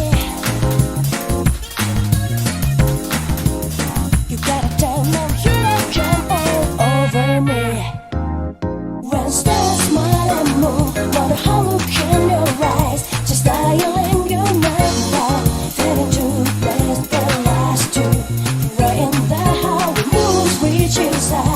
You gotta tell no hurricane all over me. When stars smile and move, what a hollow in your eyes, just dialing your mind. Fading to place the last two. Right in the how the moves reaches us.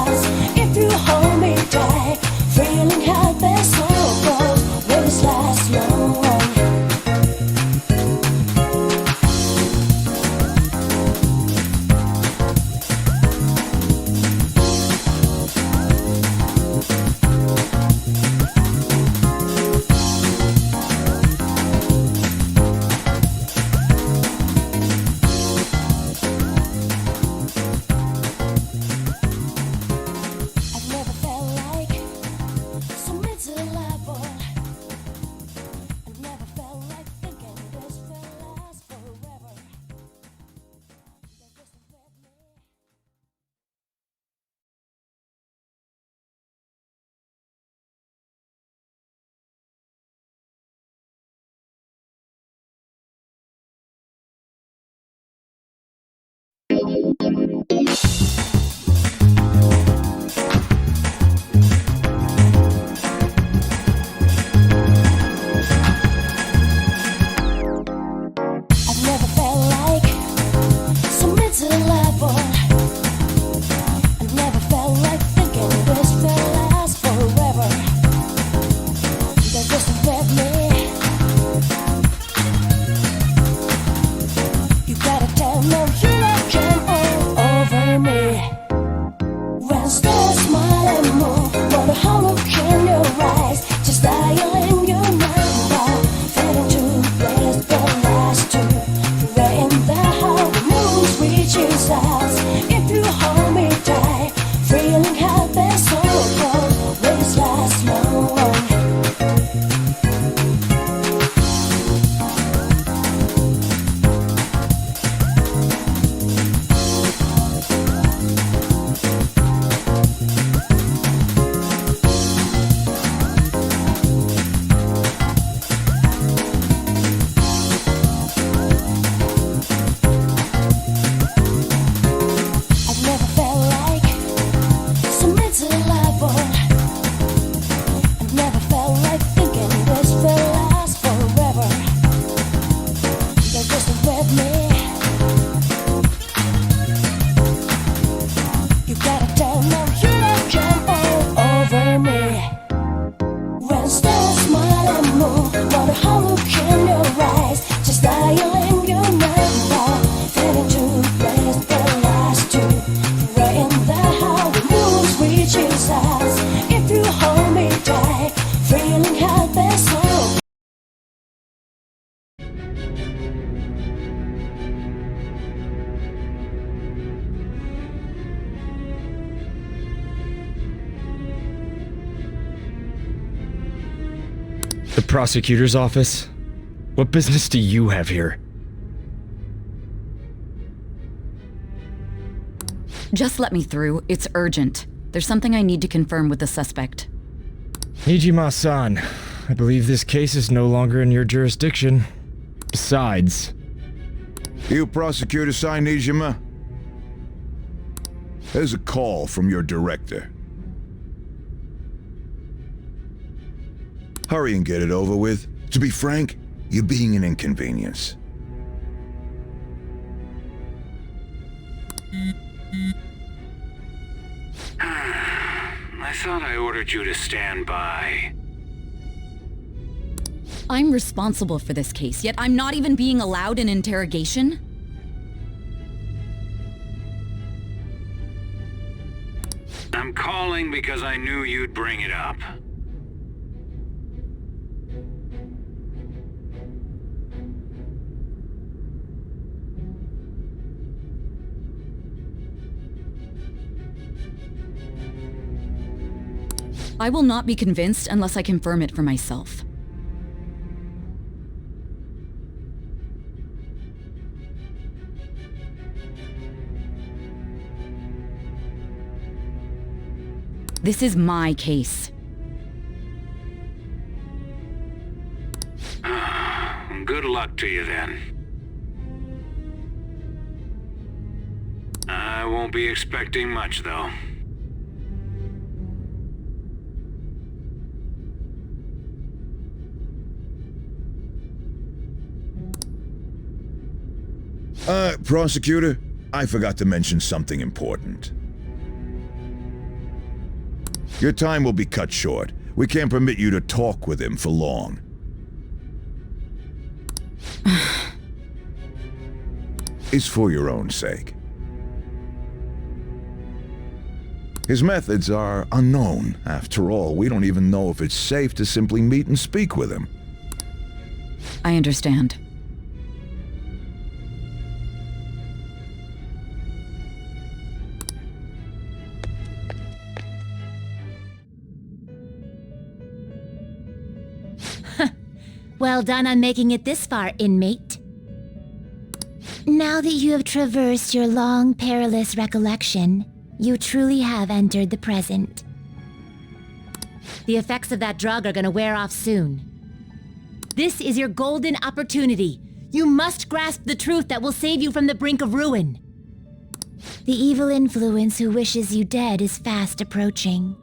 The prosecutor's office? What business do you have here? Just let me through. It's urgent. There's something I need to confirm with the suspect. Nijima-san, I believe this case is no longer in your jurisdiction. Besides... You prosecutor Sae Nijima? There's a call from your director. Hurry and get it over with. To be frank, you're being an inconvenience. I thought I ordered you to stand by. I'm responsible for this case, yet I'm not even being allowed an interrogation? I'm calling because I knew you'd bring it up. I will not be convinced unless I confirm it for myself. This is my case. Good luck to you then. I won't be expecting much, though. Prosecutor, I forgot to mention something important. Your time will be cut short. We can't permit you to talk with him for long. It's for your own sake. His methods are unknown. After all, we don't even know if it's safe to simply meet and speak with him. I understand. Well done on making it this far, inmate. Now that you have traversed your long, perilous recollection, you truly have entered the present. The effects of that drug are gonna wear off soon. This is your golden opportunity. You must grasp the truth that will save you from the brink of ruin. The evil influence who wishes you dead is fast approaching.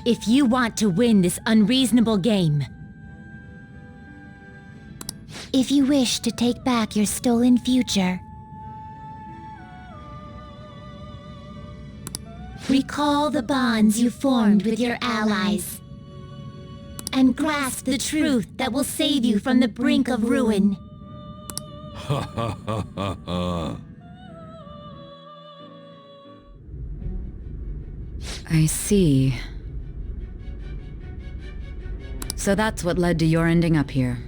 If you want to win this unreasonable game, if you wish to take back your stolen future, recall the bonds you formed with your allies, and grasp the truth that will save you from the brink of ruin. Ha ha ha ha ha. I see. So that's what led to your ending up here.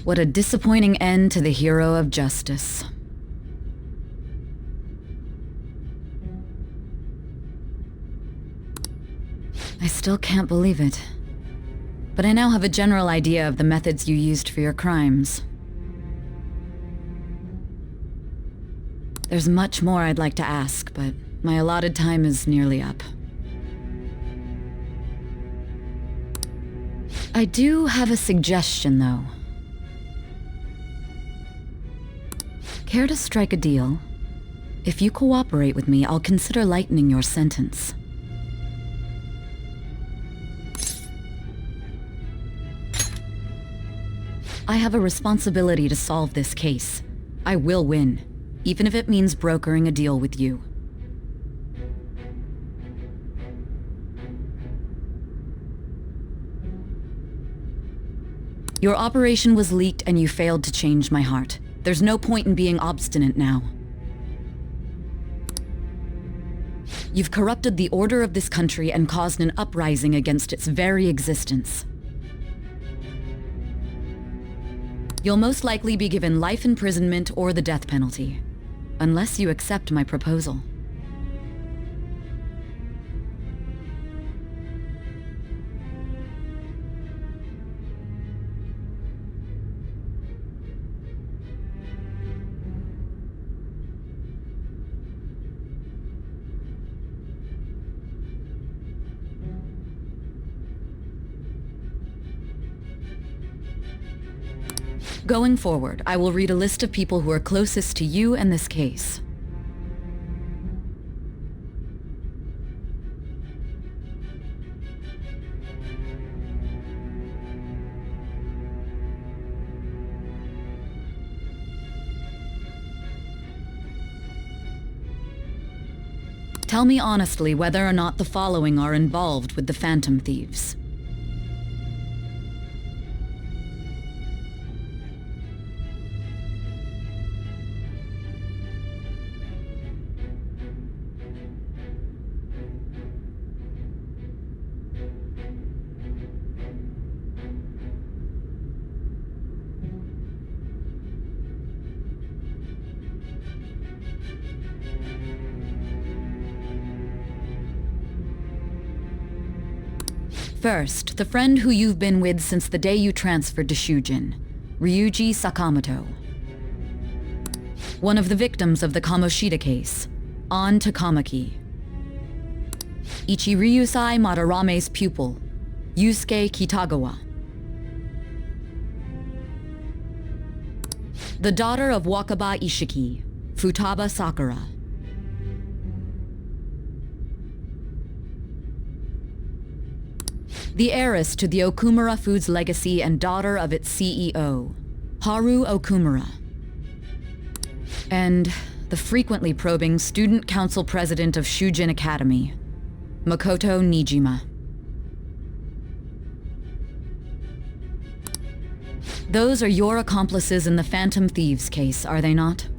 What a disappointing end to the hero of justice. I still can't believe it. But I now have a general idea of the methods you used for your crimes. There's much more I'd like to ask, but my allotted time is nearly up. I do have a suggestion, though. Care to strike a deal? If you cooperate with me, I'll consider lightening your sentence. I have a responsibility to solve this case. I will win, even if it means brokering a deal with you. Your operation was leaked and you failed to change my heart. There's no point in being obstinate now. You've corrupted the order of this country and caused an uprising against its very existence. You'll most likely be given life imprisonment or the death penalty, unless you accept my proposal. Going forward, I will read a list of people who are closest to you and this case. Tell me honestly whether or not the following are involved with the Phantom Thieves. First, the friend who you've been with since the day you transferred to Shujin, Ryuji Sakamoto. One of the victims of the Kamoshida case, An Takamaki. Ichiryusai Madarame's pupil, Yusuke Kitagawa. The daughter of Wakaba Ishiki, Futaba Sakura. The heiress to the Okumura Foods legacy and daughter of its CEO, Haru Okumura. And the frequently probing student council president of Shujin Academy, Makoto Nijima. Those are your accomplices in the Phantom Thieves case, are they not?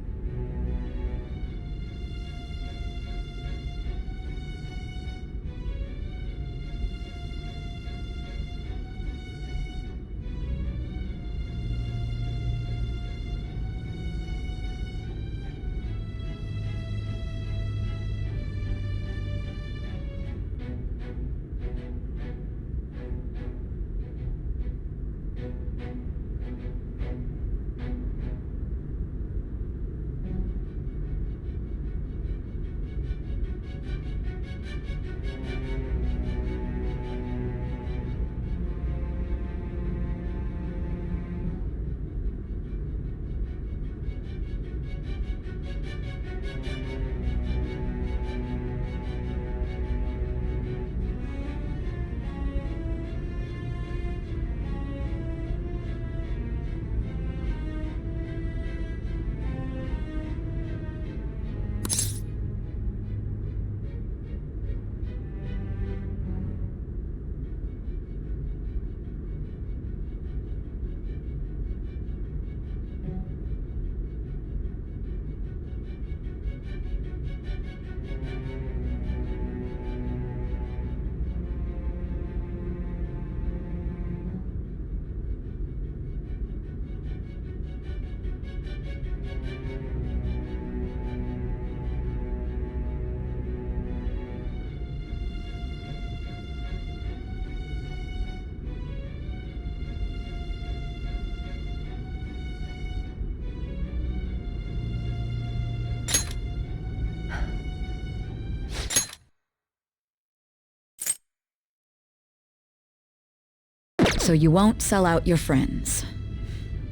So you won't sell out your friends.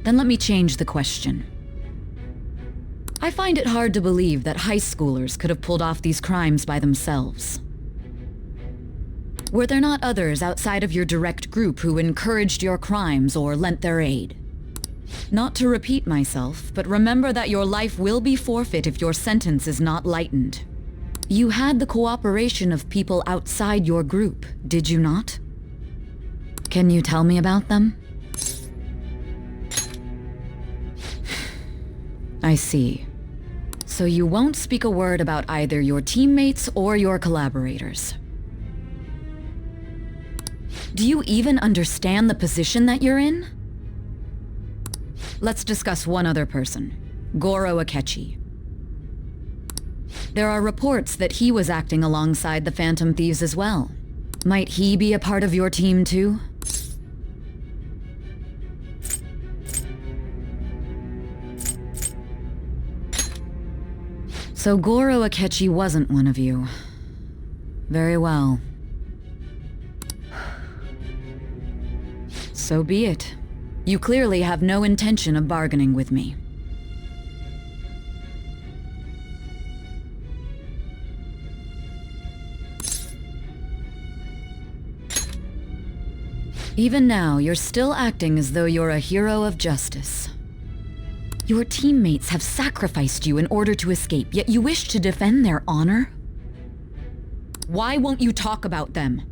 Then let me change the question. I find it hard to believe that high schoolers could have pulled off these crimes by themselves. Were there not others outside of your direct group who encouraged your crimes or lent their aid? Not to repeat myself, but remember that your life will be forfeit if your sentence is not lightened. You had the cooperation of people outside your group, did you not? Can you tell me about them? I see. So you won't speak a word about either your teammates or your collaborators. Do you even understand the position that you're in? Let's discuss one other person, Goro Akechi. There are reports that he was acting alongside the Phantom Thieves as well. Might he be a part of your team too? So Goro Akechi wasn't one of you. Very well. So be it. You clearly have no intention of bargaining with me. Even now, you're still acting as though you're a hero of justice. Your teammates have sacrificed you in order to escape, yet you wish to defend their honor? Why won't you talk about them?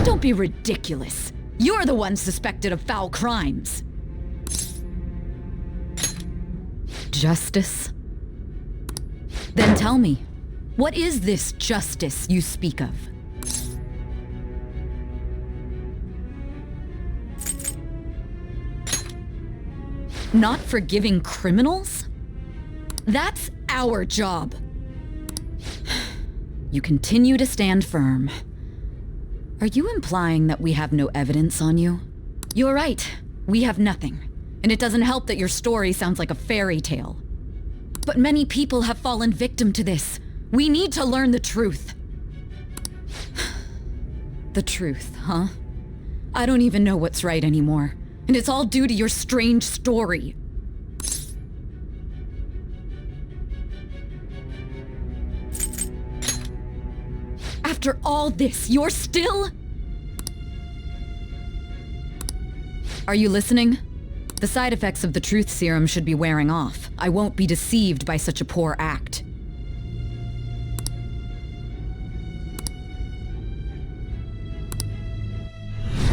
Don't be ridiculous. You're the one suspected of foul crimes. Justice? Then tell me, what is this justice you speak of? Not forgiving criminals? That's our job. You continue to stand firm. Are you implying that we have no evidence on you? You're right. We have nothing. And it doesn't help that your story sounds like a fairy tale. But many people have fallen victim to this. We need to learn the truth. The truth, huh? I don't even know what's right anymore. And it's all due to your strange story. After all this, you're still... Are you listening? The side effects of the truth serum should be wearing off. I won't be deceived by such a poor act.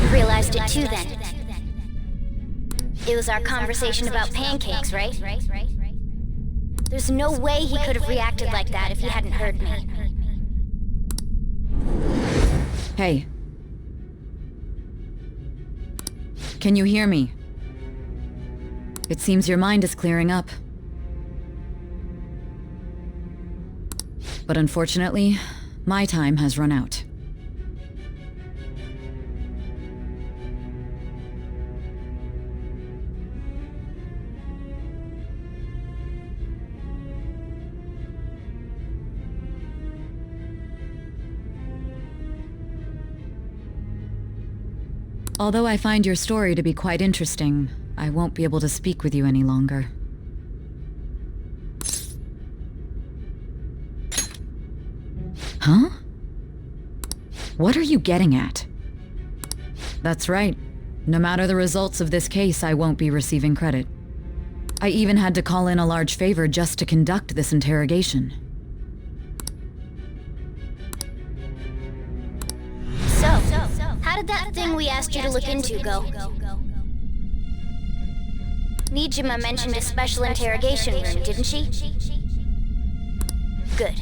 You realized it too then. It was our conversation about pancakes, right? There's no way he could have reacted like that if he hadn't heard me. Hey. Can you hear me? It seems your mind is clearing up. But unfortunately, my time has run out. Although I find your story to be quite interesting, I won't be able to speak with you any longer. Huh? What are you getting at? That's right. No matter the results of this case, I won't be receiving credit. I even had to call in a large favor just to conduct this interrogation. So, how did that thing we asked you to look into go? Nijima mentioned a special interrogation room, didn't she? Good.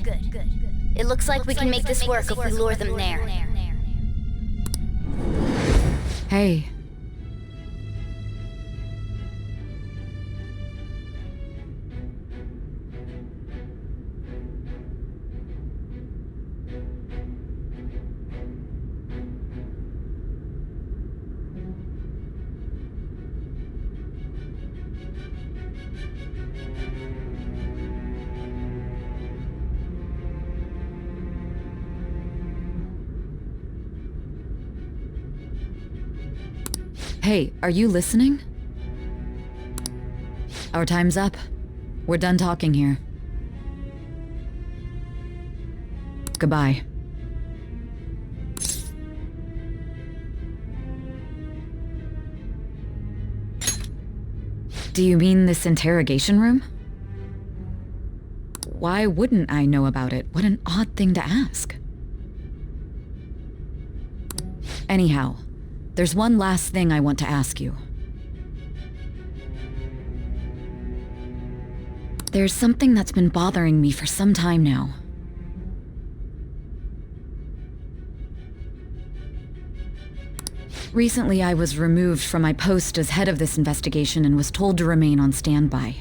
It looks like we can make this work if we lure them there. Hey. Hey, are you listening? Our time's up. We're done talking here. Goodbye. Do you mean this interrogation room? Why wouldn't I know about it? What an odd thing to ask. Anyhow, there's one last thing I want to ask you. There's something that's been bothering me for some time now. Recently, I was removed from my post as head of this investigation and was told to remain on standby.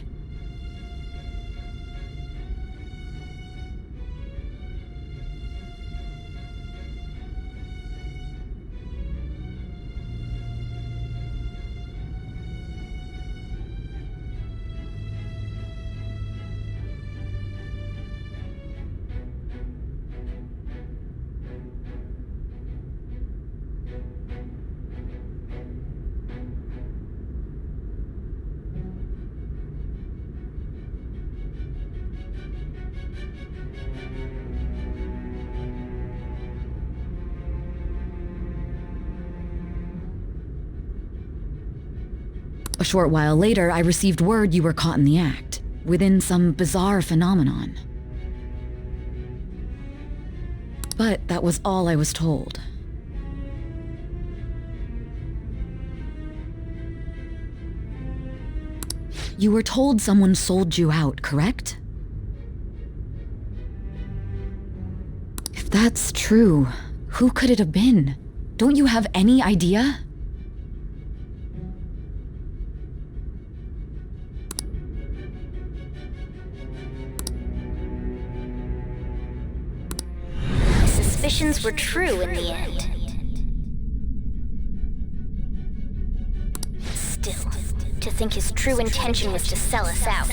A short while later, I received word you were caught in the act, within some bizarre phenomenon. But that was all I was told. You were told someone sold you out, correct? If that's true, who could it have been? Don't you have any idea? Suspicions were true in the end. Still, to think his true intention was to sell us out.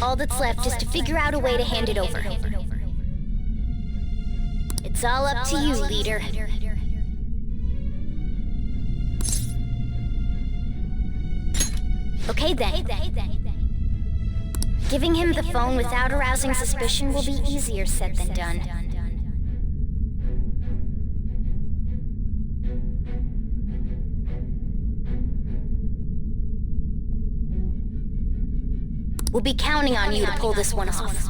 All that's left is to figure out a way to hand it over. It's all up to you, leader. Okay then. Giving him the phone without arousing suspicion will be easier said than done. We'll be counting on you to pull this one off.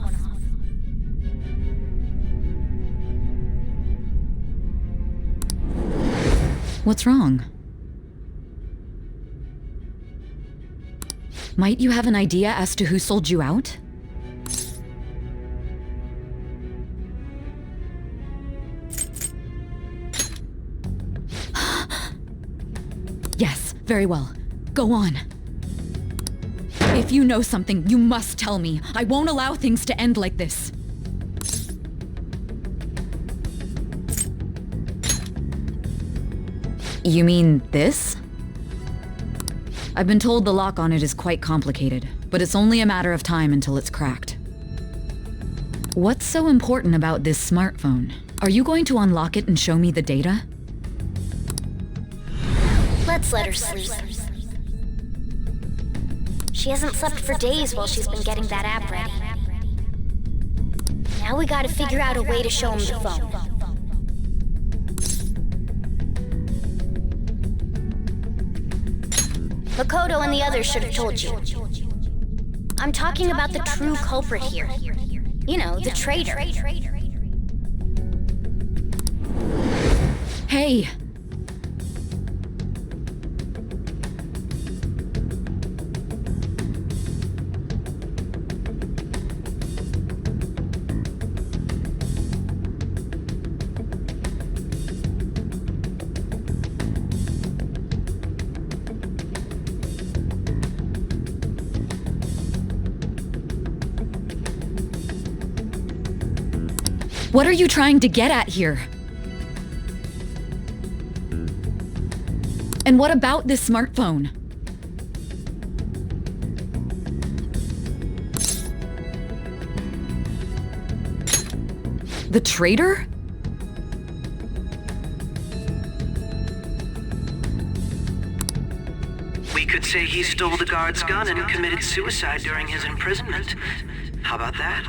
What's wrong? Might you have an idea as to who sold you out? Yes, very well. Go on. If you know something, you must tell me. I won't allow things to end like this. You mean this? I've been told the lock on it is quite complicated, but it's only a matter of time until it's cracked. What's so important about this smartphone? Are you going to unlock it and show me the data? Let's let her sleep. She hasn't slept for days while she's been getting that app ready. Now we gotta figure out a way to show him the phone. Makoto and the others should have told you. I'm talking about the true culprit here. You know, the traitor. Hey! What are you trying to get at here? And what about this smartphone? The traitor? say he stole the guard's gun and committed suicide during his imprisonment. How about that?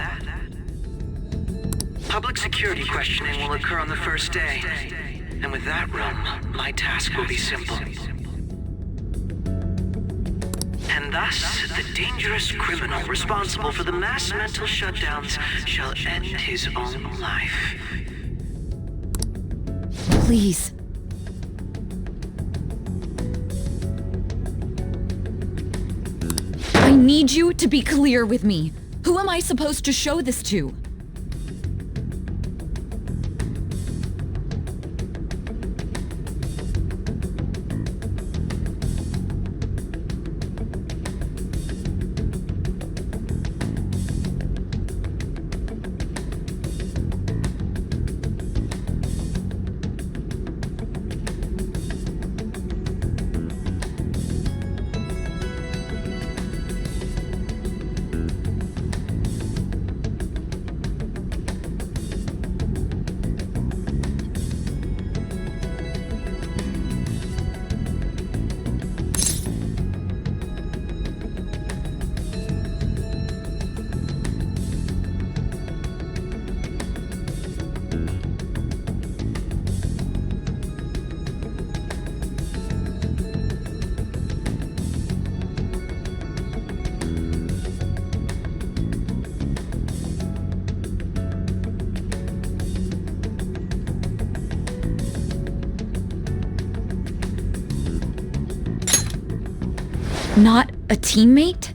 Public security questioning will occur on the first day. And with that room, my task will be simple. And thus, the dangerous criminal responsible for the mass mental shutdowns shall end his own life. Please. I need you to be clear with me. Who am I supposed to show this to? Not a teammate?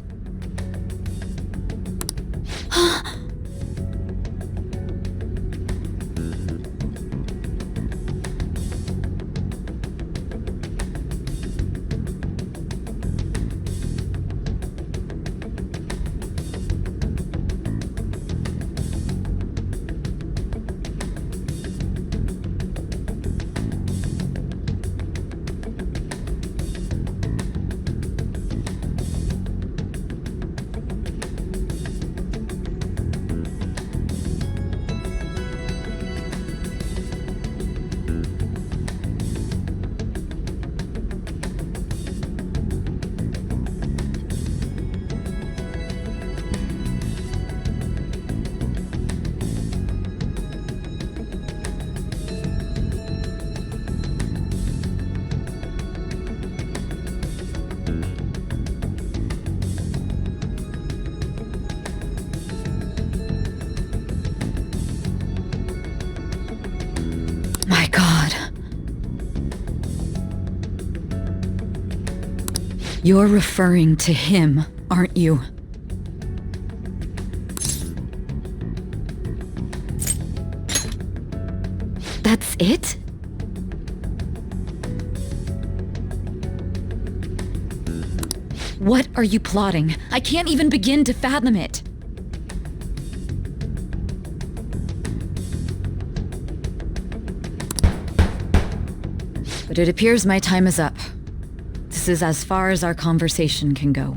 My God. You're referring to him, aren't you? That's it? What are you plotting? I can't even begin to fathom it. But it appears my time is up. This is as far as our conversation can go.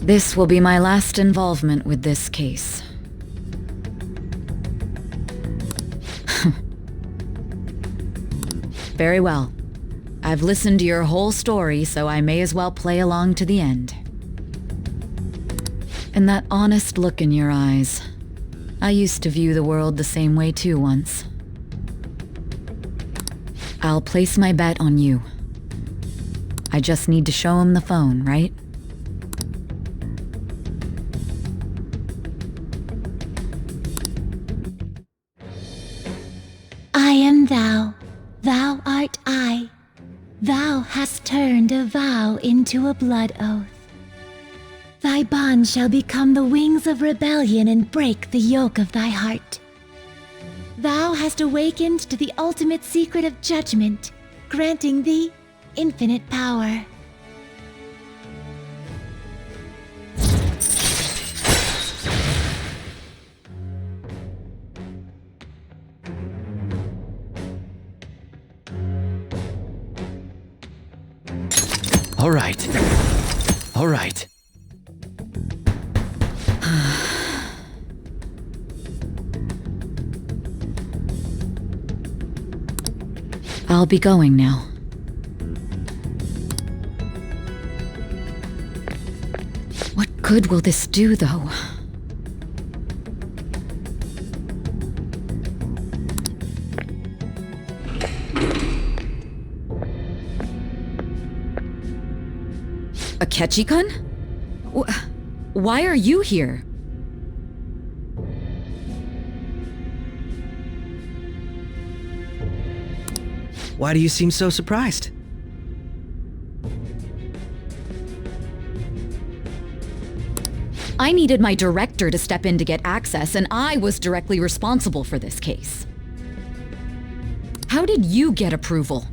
This will be my last involvement with this case. Very well. I've listened to your whole story, so I may as well play along to the end. And that honest look in your eyes. I used to view the world the same way too once. I'll place my bet on you. I just need to show him the phone, right? I am thou, thou art I. Thou hast turned a vow. bound to a blood oath. Thy bond shall become the wings of rebellion and break the yoke of thy heart. Thou hast awakened to the ultimate secret of judgment, granting thee infinite power. All right. All right. I'll be going now. What good will this do, though? A Ketchikun? Why are you here? Why do you seem so surprised? I needed my director to step in to get access, and I was directly responsible for this case. How did you get approval?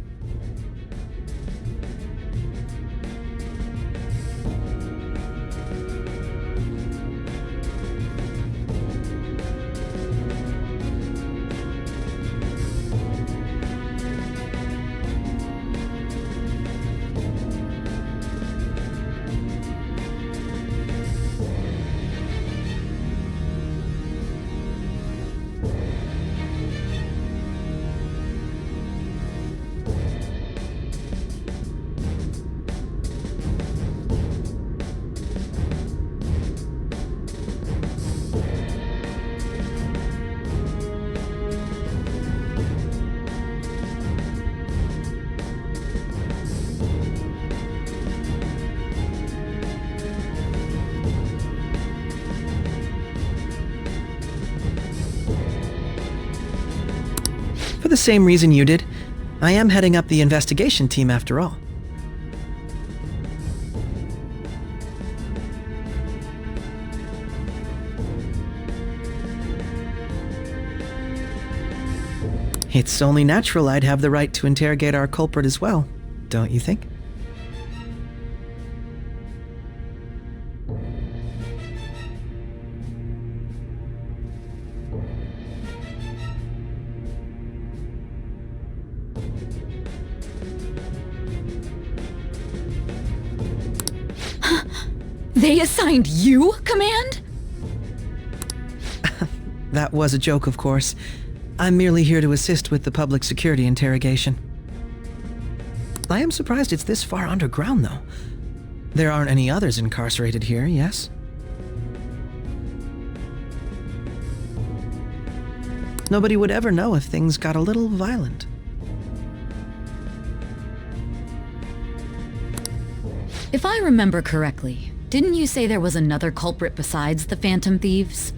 For the same reason you did. I am heading up the investigation team after all. It's only natural I'd have the right to interrogate our culprit as well, don't you think? They assigned you command? That was a joke, of course. I'm merely here to assist with the public security interrogation. I am surprised it's this far underground, though. There aren't any others incarcerated here, yes? Nobody would ever know if things got a little violent. If I remember correctly, didn't you say there was another culprit besides the Phantom Thieves?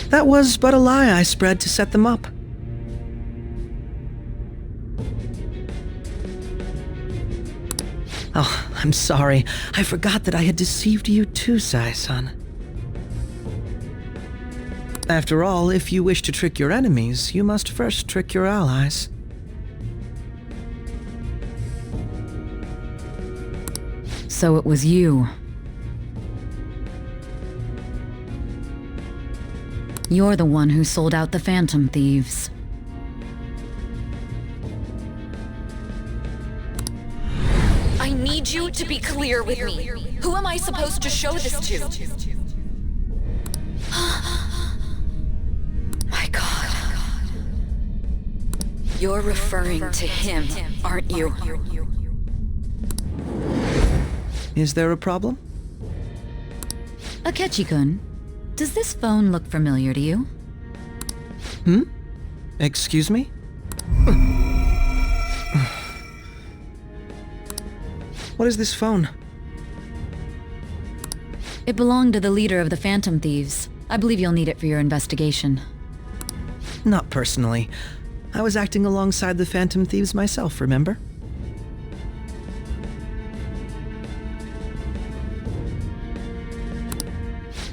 That was but a lie I spread to set them up. Oh, I'm sorry. I forgot that I had deceived you too, Sae-san. After all, if you wish to trick your enemies, you must first trick your allies. So it was you. You're the one who sold out the Phantom Thieves. I need you to be clear with me. Who am I supposed to show this to? My God. You're referring to him, aren't you? Is there a problem? Akechi-kun, does this phone look familiar to you? Excuse me? What is this phone? It belonged to the leader of the Phantom Thieves. I believe you'll need it for your investigation. Not personally. I was acting alongside the Phantom Thieves myself, remember?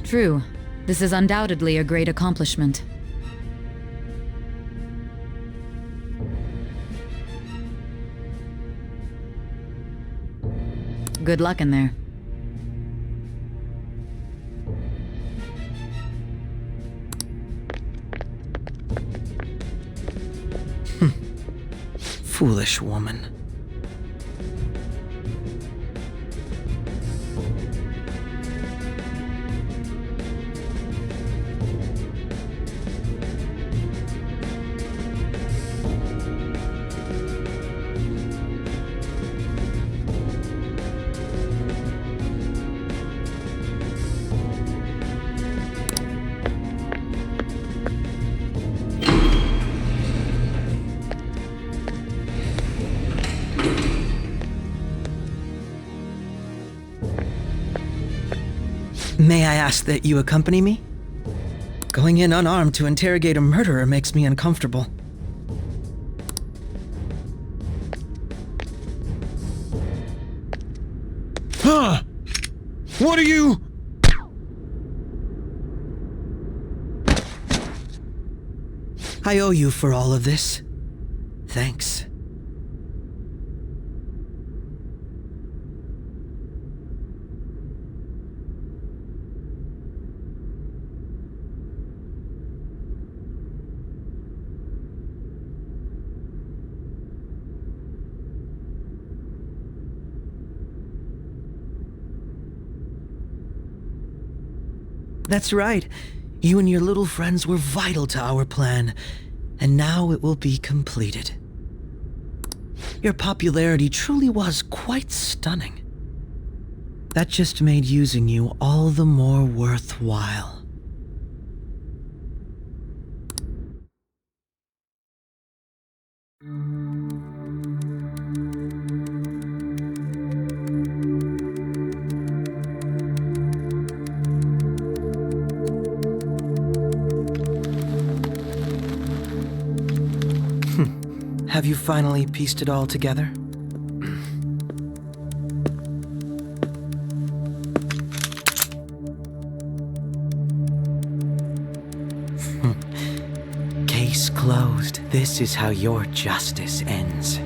True. This is undoubtedly a great accomplishment. Good luck in there. Foolish woman. May I ask that you accompany me? Going in unarmed to interrogate a murderer makes me uncomfortable. Huh? What are you? I owe you for all of this. Thanks. That's right. You and your little friends were vital to our plan, and now it will be completed. Your popularity truly was quite stunning. That just made using you all the more worthwhile. Have you finally pieced it all together? Case closed. This is how your justice ends.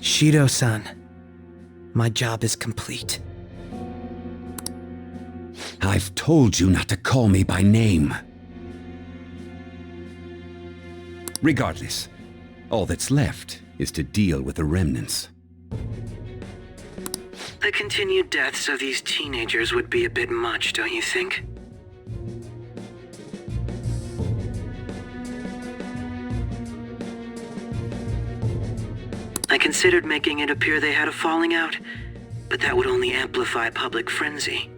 Shido-san, my job is complete. I've told you not to call me by name. Regardless, all that's left is to deal with the remnants. The continued deaths of these teenagers would be a bit much, don't you think? I considered making it appear they had a falling out, but that would only amplify public frenzy.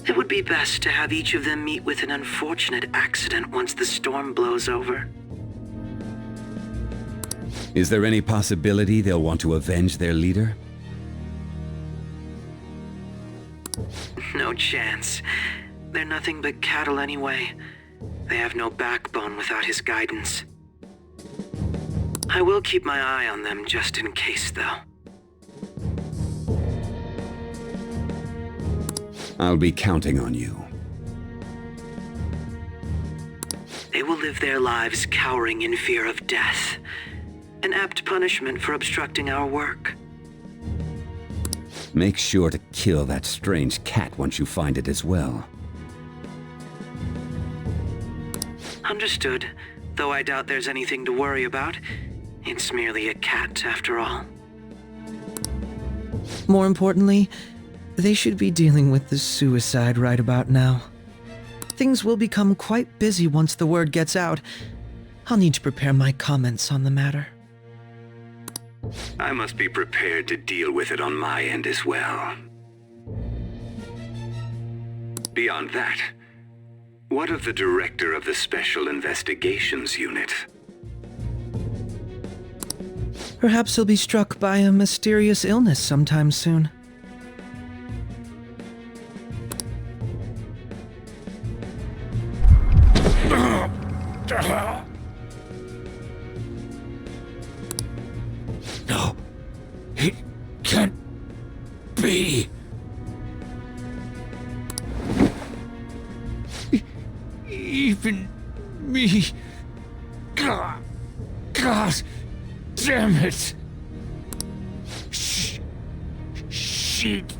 It would be best to have each of them meet with an unfortunate accident once the storm blows over. Is there any possibility they'll want to avenge their leader? No chance. They're nothing but cattle anyway. They have no backbone without his guidance. I will keep my eye on them just in case, though. I'll be counting on you. They will live their lives cowering in fear of death. An apt punishment for obstructing our work. Make sure to kill that strange cat once you find it as well. Understood, though I doubt there's anything to worry about. It's merely a cat, after all. More importantly, they should be dealing with the suicide right about now. Things will become quite busy once the word gets out. I'll need to prepare my comments on the matter. I must be prepared to deal with it on my end as well. Beyond that, what of the director of the Special Investigations Unit? Perhaps he'll be struck by a mysterious illness sometime soon. No, it can't be. Even me. God damn it. Shit.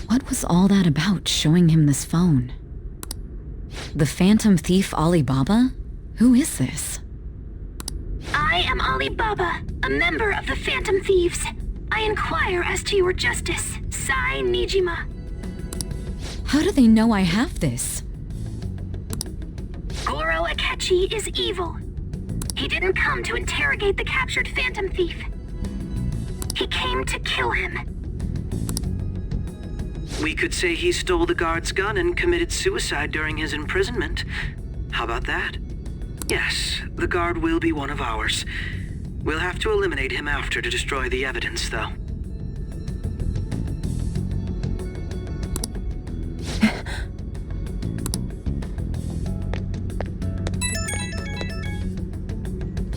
What was all that about, showing him this phone? The Phantom Thief Alibaba? Who is this? I am Alibaba, a member of the Phantom Thieves. I inquire as to your justice, Sae Nijima. How do they know I have this? Goro Akechi is evil. He didn't come to interrogate the captured Phantom Thief. He came to kill him. We could say he stole the guard's gun and committed suicide during his imprisonment. How about that? Yes, the guard will be one of ours. We'll have to eliminate him after to destroy the evidence, though.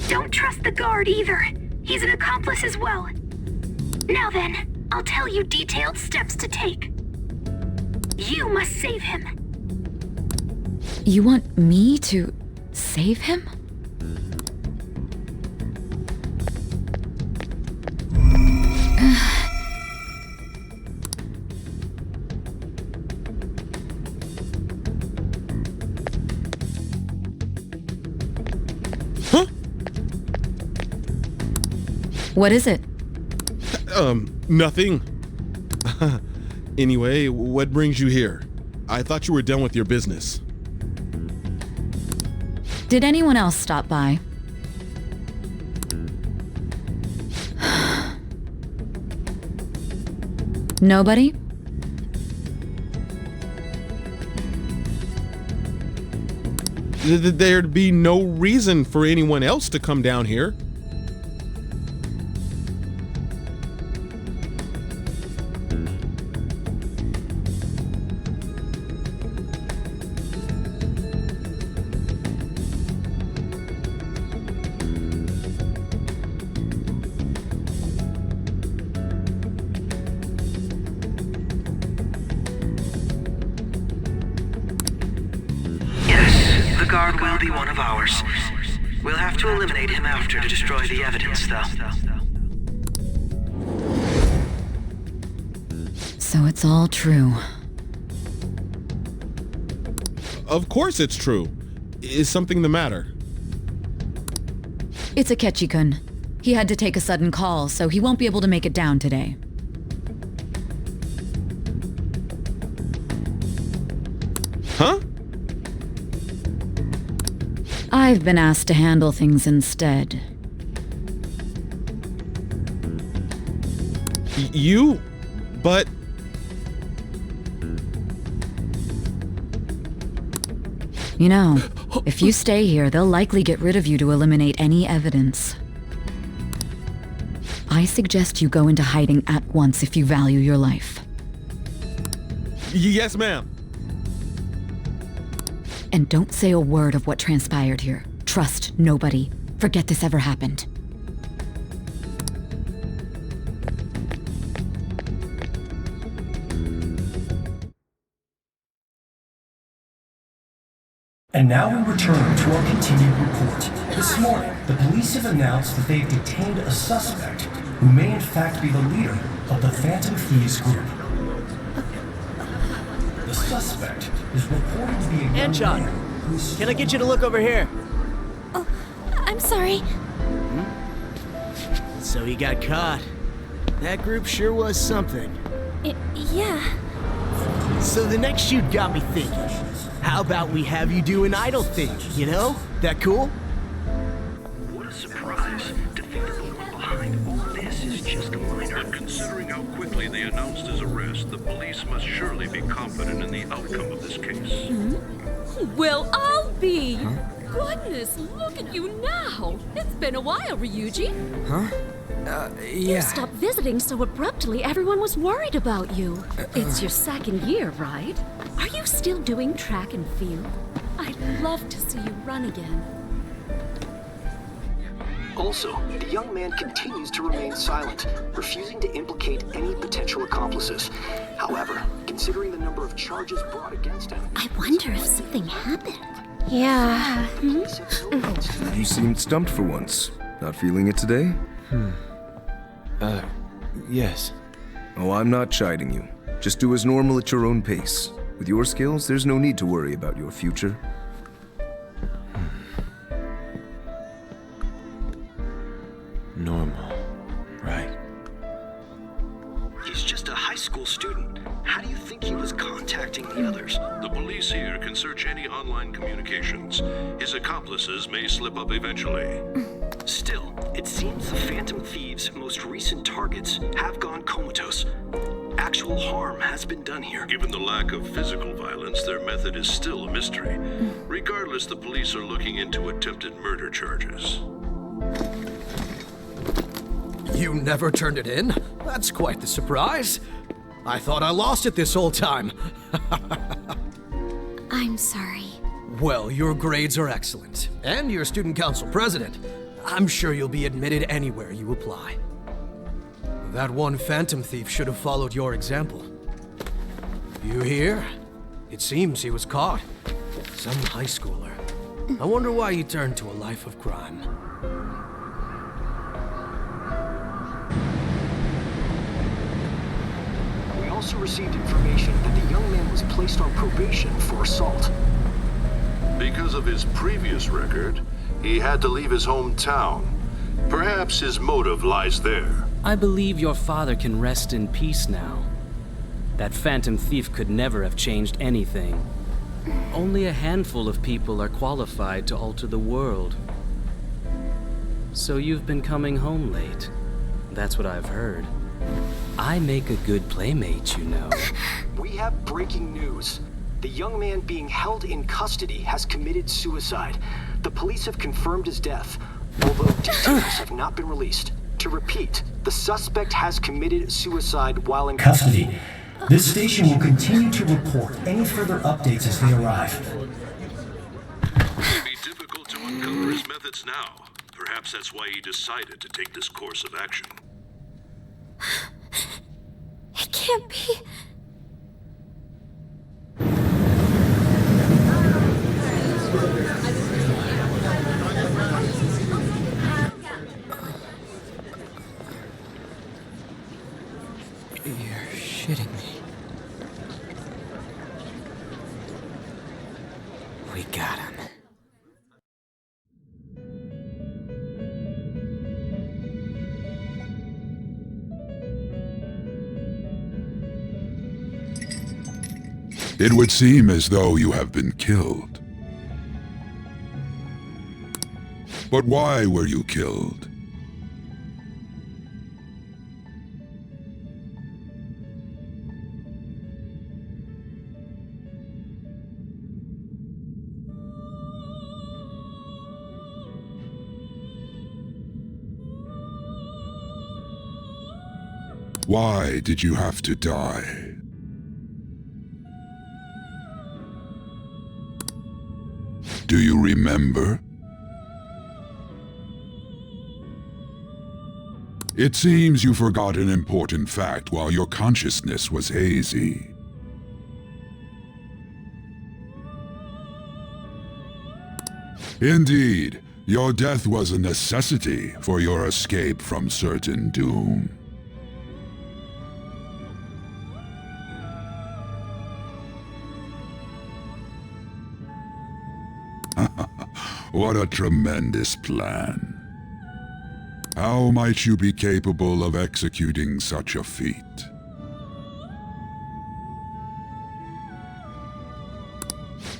Don't trust the guard either. He's an accomplice as well. Now then, I'll tell you detailed steps to take. You must save him. You want me to save him? Huh? What is it? Nothing. Anyway, what brings you here? I thought you were done with your business. Did anyone else stop by? Nobody? There'd be no reason for anyone else to come down here. The guard will be one of ours. We'll have to eliminate him after to destroy the evidence, though. So it's all true. Of course it's true. Is something the matter? It's Akechi-kun. He had to take a sudden call, so he won't be able to make it down today. Huh? I've been asked to handle things instead. You? But... You know, if you stay here, they'll likely get rid of you to eliminate any evidence. I suggest you go into hiding at once if you value your life. Yes, ma'am. And don't say a word of what transpired here. Trust nobody. Forget this ever happened. And now we return to our continued report. This morning, the police have announced that they've detained a suspect who may in fact be the leader of the Phantom Thieves group. The suspect is reported to be a young Anchon, man who's... can I get you to look over here? Oh, I'm sorry. So he got caught. That group sure was something. Yeah. So the next shoot got me thinking. How about we have you do an idol thing, you know? That cool? What a surprise to think that the one behind all this is just a minor. But considering how quickly they announced his arrest, the police must surely be confident in the outcome of this case. Well, I'll be. Goodness, look at you now. It's been a while, Ryuji. Huh? You Yeah. stopped visiting so abruptly, everyone was worried about you. It's your second year, right? Are you still doing track and field? I'd love to see you run again. Also, the young man continues to remain silent, refusing to implicate any potential accomplices. However, considering the number of charges brought against him... I wonder if something happened. Yeah. You seemed stumped for once. Not feeling it today? Yes. Oh, I'm not chiding you. Just do as normal at your own pace. With your skills, there's no need to worry about your future. Normal. Right. He's just a high school student. How do you think he was contacting the others? The police here can search any online communications. His accomplices may slip up eventually. Still, it seems the Phantom Thieves' most recent targets have gone comatose. Actual harm has been done here. Given the lack of physical violence, their method is still a mystery. Regardless, the police are looking into attempted murder charges. You never turned it in? That's quite the surprise. I thought I lost it this whole time. I'm sorry. Well, your grades are excellent, and you're student council president. I'm sure you'll be admitted anywhere you apply. That one Phantom Thief should have followed your example. You hear? It seems he was caught. Some high schooler. I wonder why he turned to a life of crime. We also received information that the young man was placed on probation for assault. Because of his previous record, he had to leave his hometown. Perhaps his motive lies there. I believe your father can rest in peace now. That Phantom Thief could never have changed anything. Only a handful of people are qualified to alter the world. So you've been coming home late. That's what I've heard. I make a good playmate, you know. We have breaking news. The young man being held in custody has committed suicide. The police have confirmed his death, although details have not been released. To repeat, the suspect has committed suicide while in custody. This station will continue to report any further updates as they arrive. It may be difficult to uncover his methods now. Perhaps that's why he decided to take this course of action. It can't be. You're shitting me. We got him. It would seem as though you have been killed. But why were you killed? Why did you have to die? Do you remember? It seems you forgot an important fact while your consciousness was hazy. Indeed, your death was a necessity for your escape from certain doom. What a tremendous plan. How might you be capable of executing such a feat?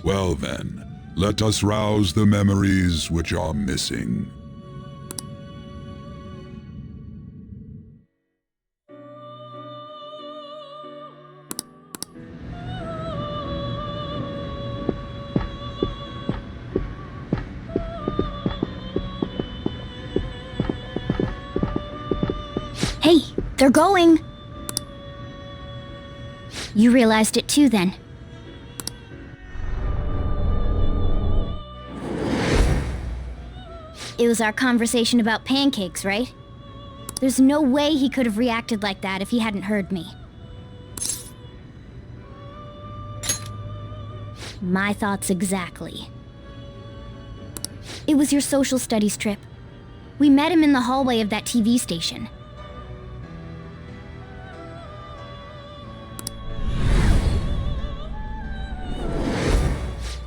Well then, let us rouse the memories which are missing. Hey, they're going! You realized it too, then. It was our conversation about pancakes, right? There's no way he could have reacted like that if he hadn't heard me. My thoughts exactly. It was your social studies trip. We met him in the hallway of that TV station.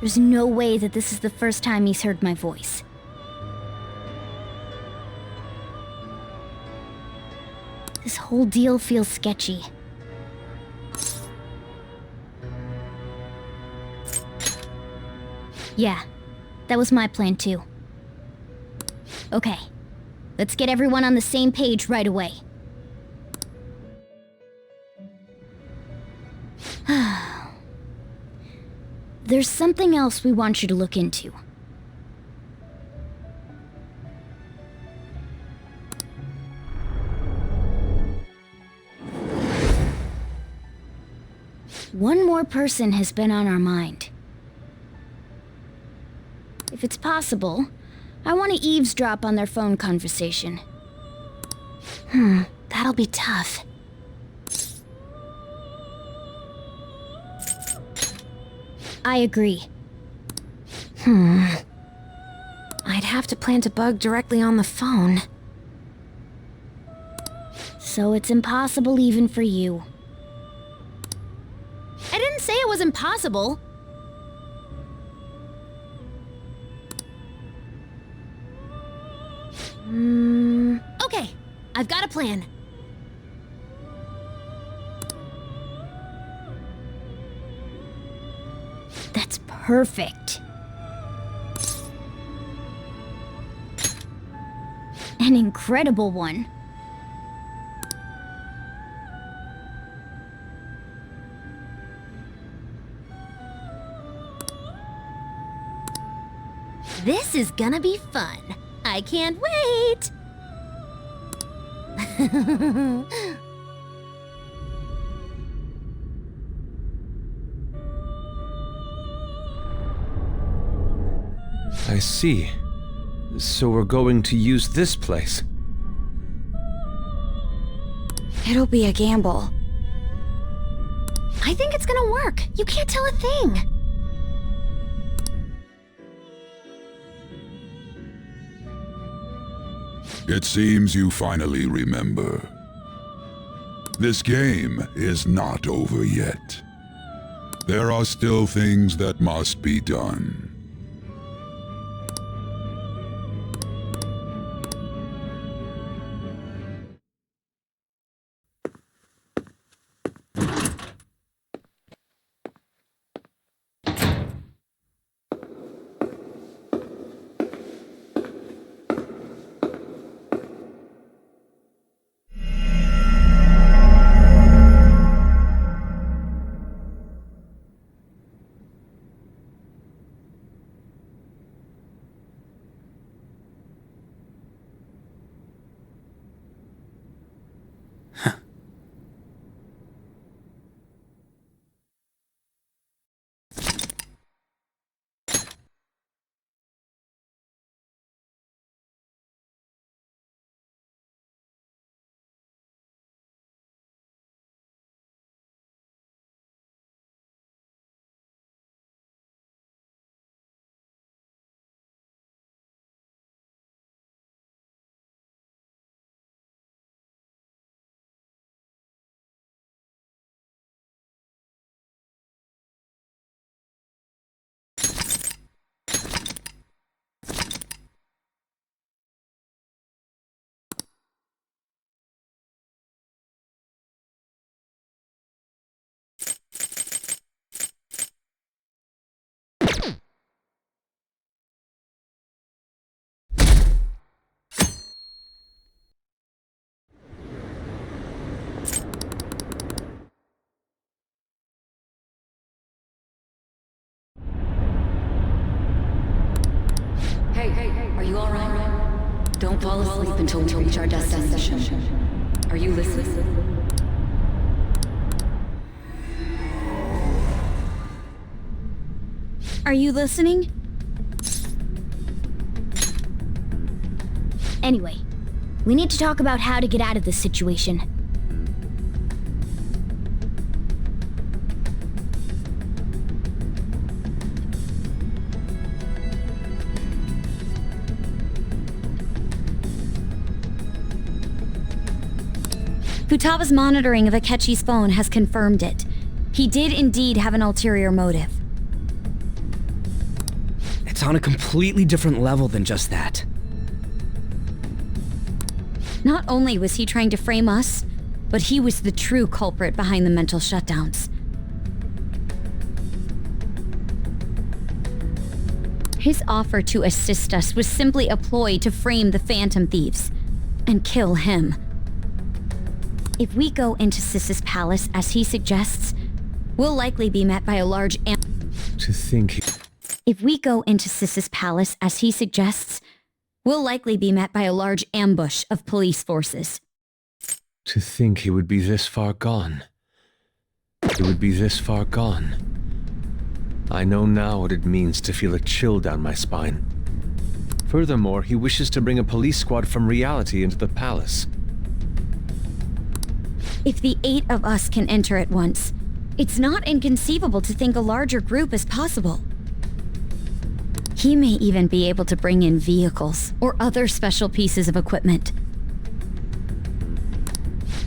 There's no way that this is the first time he's heard my voice. This whole deal feels sketchy. Yeah, that was my plan too. Okay, let's get everyone on the same page right away. There's something else we want you to look into. One more person has been on our mind. If it's possible, I want to eavesdrop on their phone conversation. That'll be tough. I agree. I'd have to plant a bug directly on the phone. So it's impossible even for you. I didn't say it was impossible. Okay, I've got a plan. That's perfect. An incredible one. This is gonna be fun. I can't wait! I see. So we're going to use this place. It'll be a gamble. I think it's gonna work. You can't tell a thing. It seems you finally remember. This game is not over yet. There are still things that must be done. are you alright? Don't fall asleep until we reach our destination. Are you listening? Are you listening? Anyway, we need to talk about how to get out of this situation. Futaba's monitoring of Akechi's phone has confirmed it. He did indeed have an ulterior motive. It's on a completely different level than just that. Not only was he trying to frame us, but he was the true culprit behind the mental shutdowns. His offer to assist us was simply a ploy to frame the Phantom Thieves and kill him. If we go into Sis's palace as he suggests, we'll likely be met by a large To think If we go into Sis's palace as he suggests, we'll likely be met by a large ambush of police forces. To think he would be this far gone. He would be this far gone. I know now what it means to feel a chill down my spine. Furthermore, he wishes to bring a police squad from reality into the palace. If the 8 of us can enter at once, it's not inconceivable to think a larger group is possible. He may even be able to bring in vehicles or other special pieces of equipment.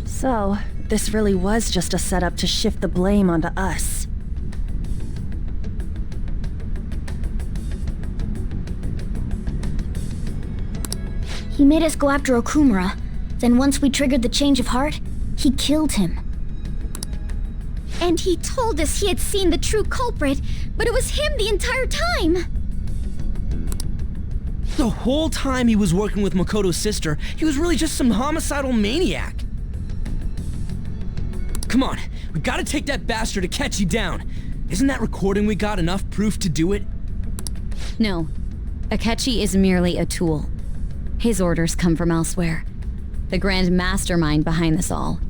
So, this really was just a setup to shift the blame onto us. He made us go after Okumura. Then once we triggered the change of heart, he killed him. And he told us he had seen the true culprit, but it was him the entire time! The whole time he was working with Makoto's sister, he was really just some homicidal maniac. Come on, we gotta take that bastard Akechi down. Isn't that recording we got enough proof to do it? No. Akechi is merely a tool. His orders come from elsewhere. The grand mastermind behind this all.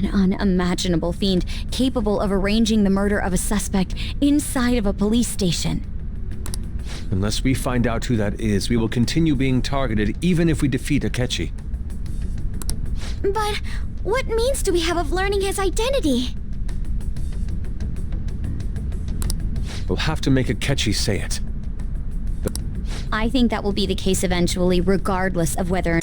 An unimaginable fiend capable of arranging the murder of a suspect inside of a police station. Unless we find out who that is, we will continue being targeted even if we defeat Akechi. But what means do we have of learning his identity? We'll have to make Akechi say it. I think that will be the case eventually, regardless of whether...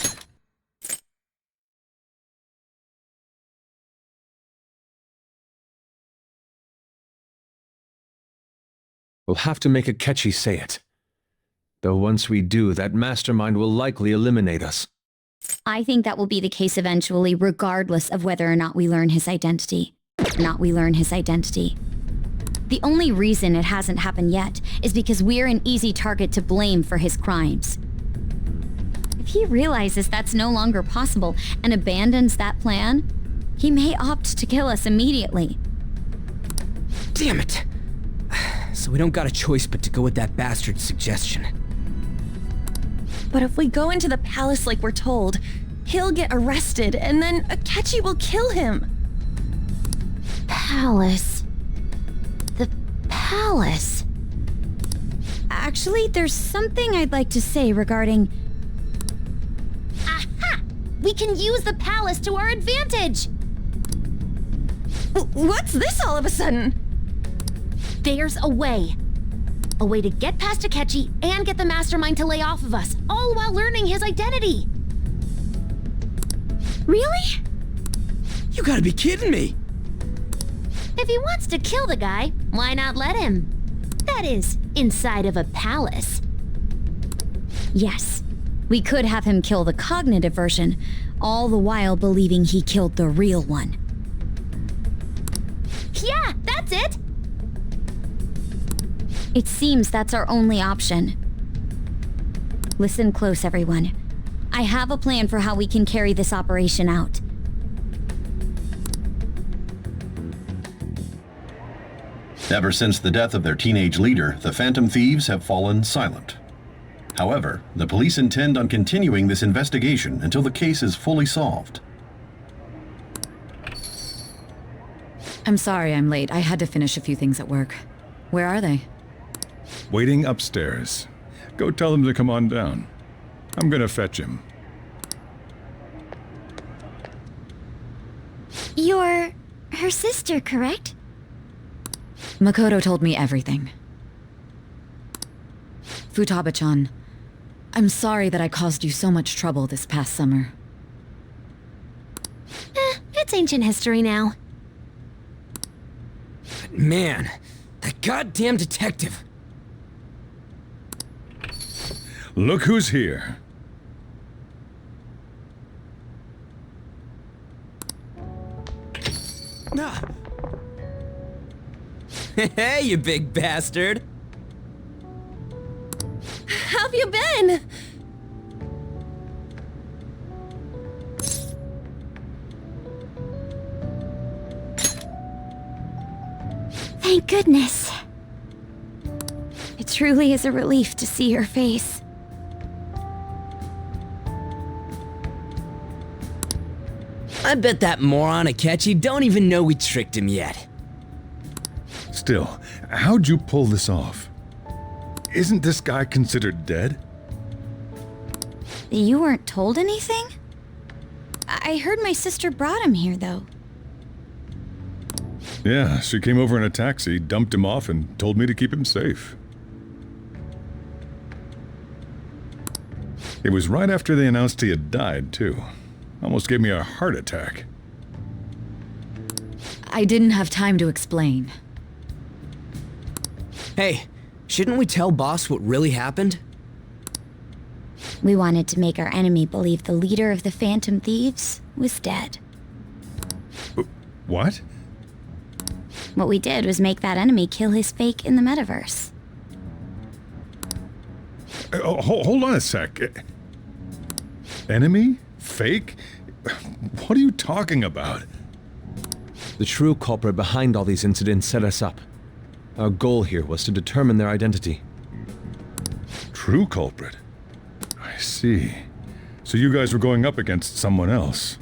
We'll have to make Akechi say it. Though once we do, that mastermind will likely eliminate us. I think that will be the case eventually, regardless of whether or not we learn his identity. The only reason it hasn't happened yet is because we're an easy target to blame for his crimes. If he realizes that's no longer possible and abandons that plan, he may opt to kill us immediately. Damn it! So we don't got a choice but to go with that bastard's suggestion. But if we go into the palace like we're told, he'll get arrested and then Akechi will kill him. Palace. The palace. Actually, there's something I'd like to say regarding... Aha! We can use the palace to our advantage! What's this all of a sudden? There's a way. A way to get past Akechi and get the mastermind to lay off of us, all while learning his identity. Really? You gotta be kidding me! If he wants to kill the guy, why not let him? That is, inside of a palace. Yes, we could have him kill the cognitive version, all the while believing he killed the real one. Yeah, that's it! It seems that's our only option. Listen close, everyone. I have a plan for how we can carry this operation out. Ever since the death of their teenage leader, the Phantom Thieves have fallen silent. However, the police intend on continuing this investigation until the case is fully solved. I'm sorry I'm late. I had to finish a few things at work. Where are they? Waiting upstairs. Go tell them to come on down. I'm gonna fetch him. You're her sister, correct? Makoto told me everything. Futaba-chan, I'm sorry that I caused you so much trouble this past summer. It's ancient history now. Man, that goddamn detective. Look who's here. Hey, you big bastard. How have you been? Thank goodness. It truly is a relief to see your face. I bet that moron Akechi don't even know we tricked him yet. Still, how'd you pull this off? Isn't this guy considered dead? You weren't told anything? I heard my sister brought him here, though. Yeah, she came over in a taxi, dumped him off, and told me to keep him safe. It was right after they announced he had died, too. Almost gave me a heart attack. I didn't have time to explain. Hey, shouldn't we tell boss what really happened? We wanted to make our enemy believe the leader of the Phantom Thieves was dead. What? What we did was make that enemy kill his fake in the metaverse. Hold on a sec. Enemy? Fake? What are you talking about? The true culprit behind all these incidents set us up. Our goal here was to determine their identity. True culprit? I see. So you guys were going up against someone else.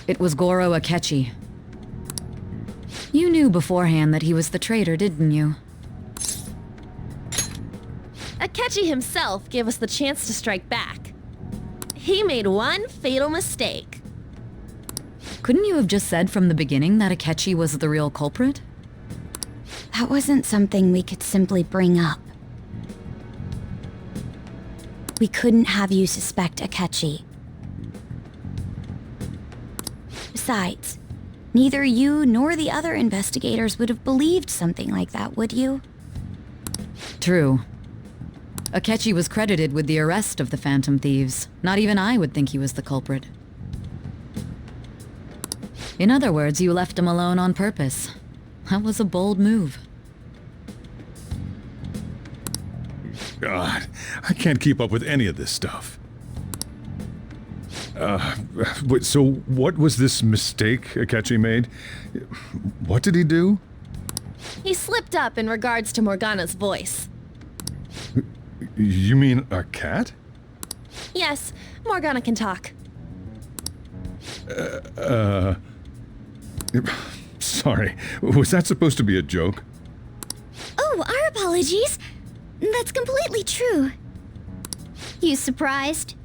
It was Goro Akechi. You knew beforehand that he was the traitor, didn't you? Akechi himself gave us the chance to strike back. He made one fatal mistake. Couldn't you have just said from the beginning that Akechi was the real culprit? That wasn't something we could simply bring up. We couldn't have you suspect Akechi. Besides, neither you nor the other investigators would have believed something like that, would you? True. Akechi was credited with the arrest of the Phantom Thieves. Not even I would think he was the culprit. In other words, you left him alone on purpose. That was a bold move. God, I can't keep up with any of this stuff. So what was this mistake Akechi made? What did he do? He slipped up in regards to Morgana's voice. You mean a cat? Yes, Morgana can talk. Sorry, was that supposed to be a joke? Oh, our apologies. That's completely true. You surprised?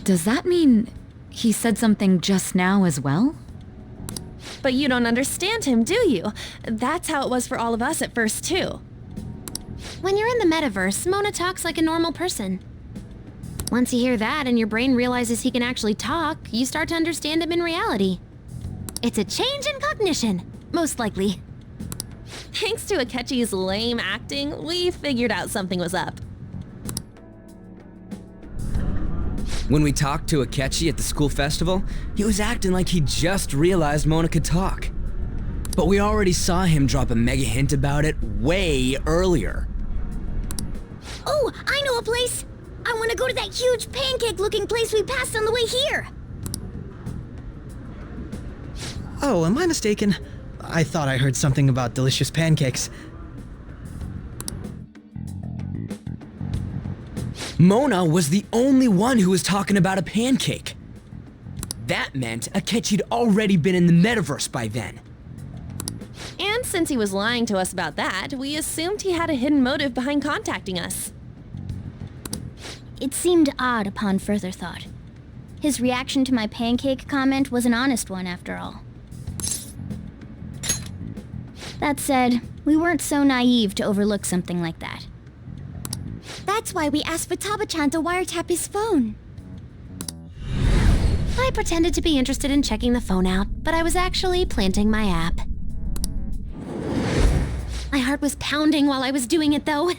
Does that mean he said something just now as well? But you don't understand him, do you? That's how it was for all of us at first, too. When you're in the metaverse, Mona talks like a normal person. Once you hear that and your brain realizes he can actually talk, you start to understand him in reality. It's a change in cognition, most likely. Thanks to Akechi's lame acting, we figured out something was up. When we talked to Akechi at the school festival, he was acting like he just realized Mona could talk. But we already saw him drop a mega hint about it way earlier. Oh, I know a place! I want to go to that huge pancake-looking place we passed on the way here! Oh, am I mistaken? I thought I heard something about delicious pancakes. Mona was the only one who was talking about a pancake. That meant Akechi'd already been in the metaverse by then. And since he was lying to us about that, we assumed he had a hidden motive behind contacting us. It seemed odd upon further thought. His reaction to my pancake comment was an honest one, after all. That said, we weren't so naive to overlook something like that. That's why we asked Futaba-chan to wiretap his phone. I pretended to be interested in checking the phone out, but I was actually planting my app. My heart was pounding while I was doing it, though.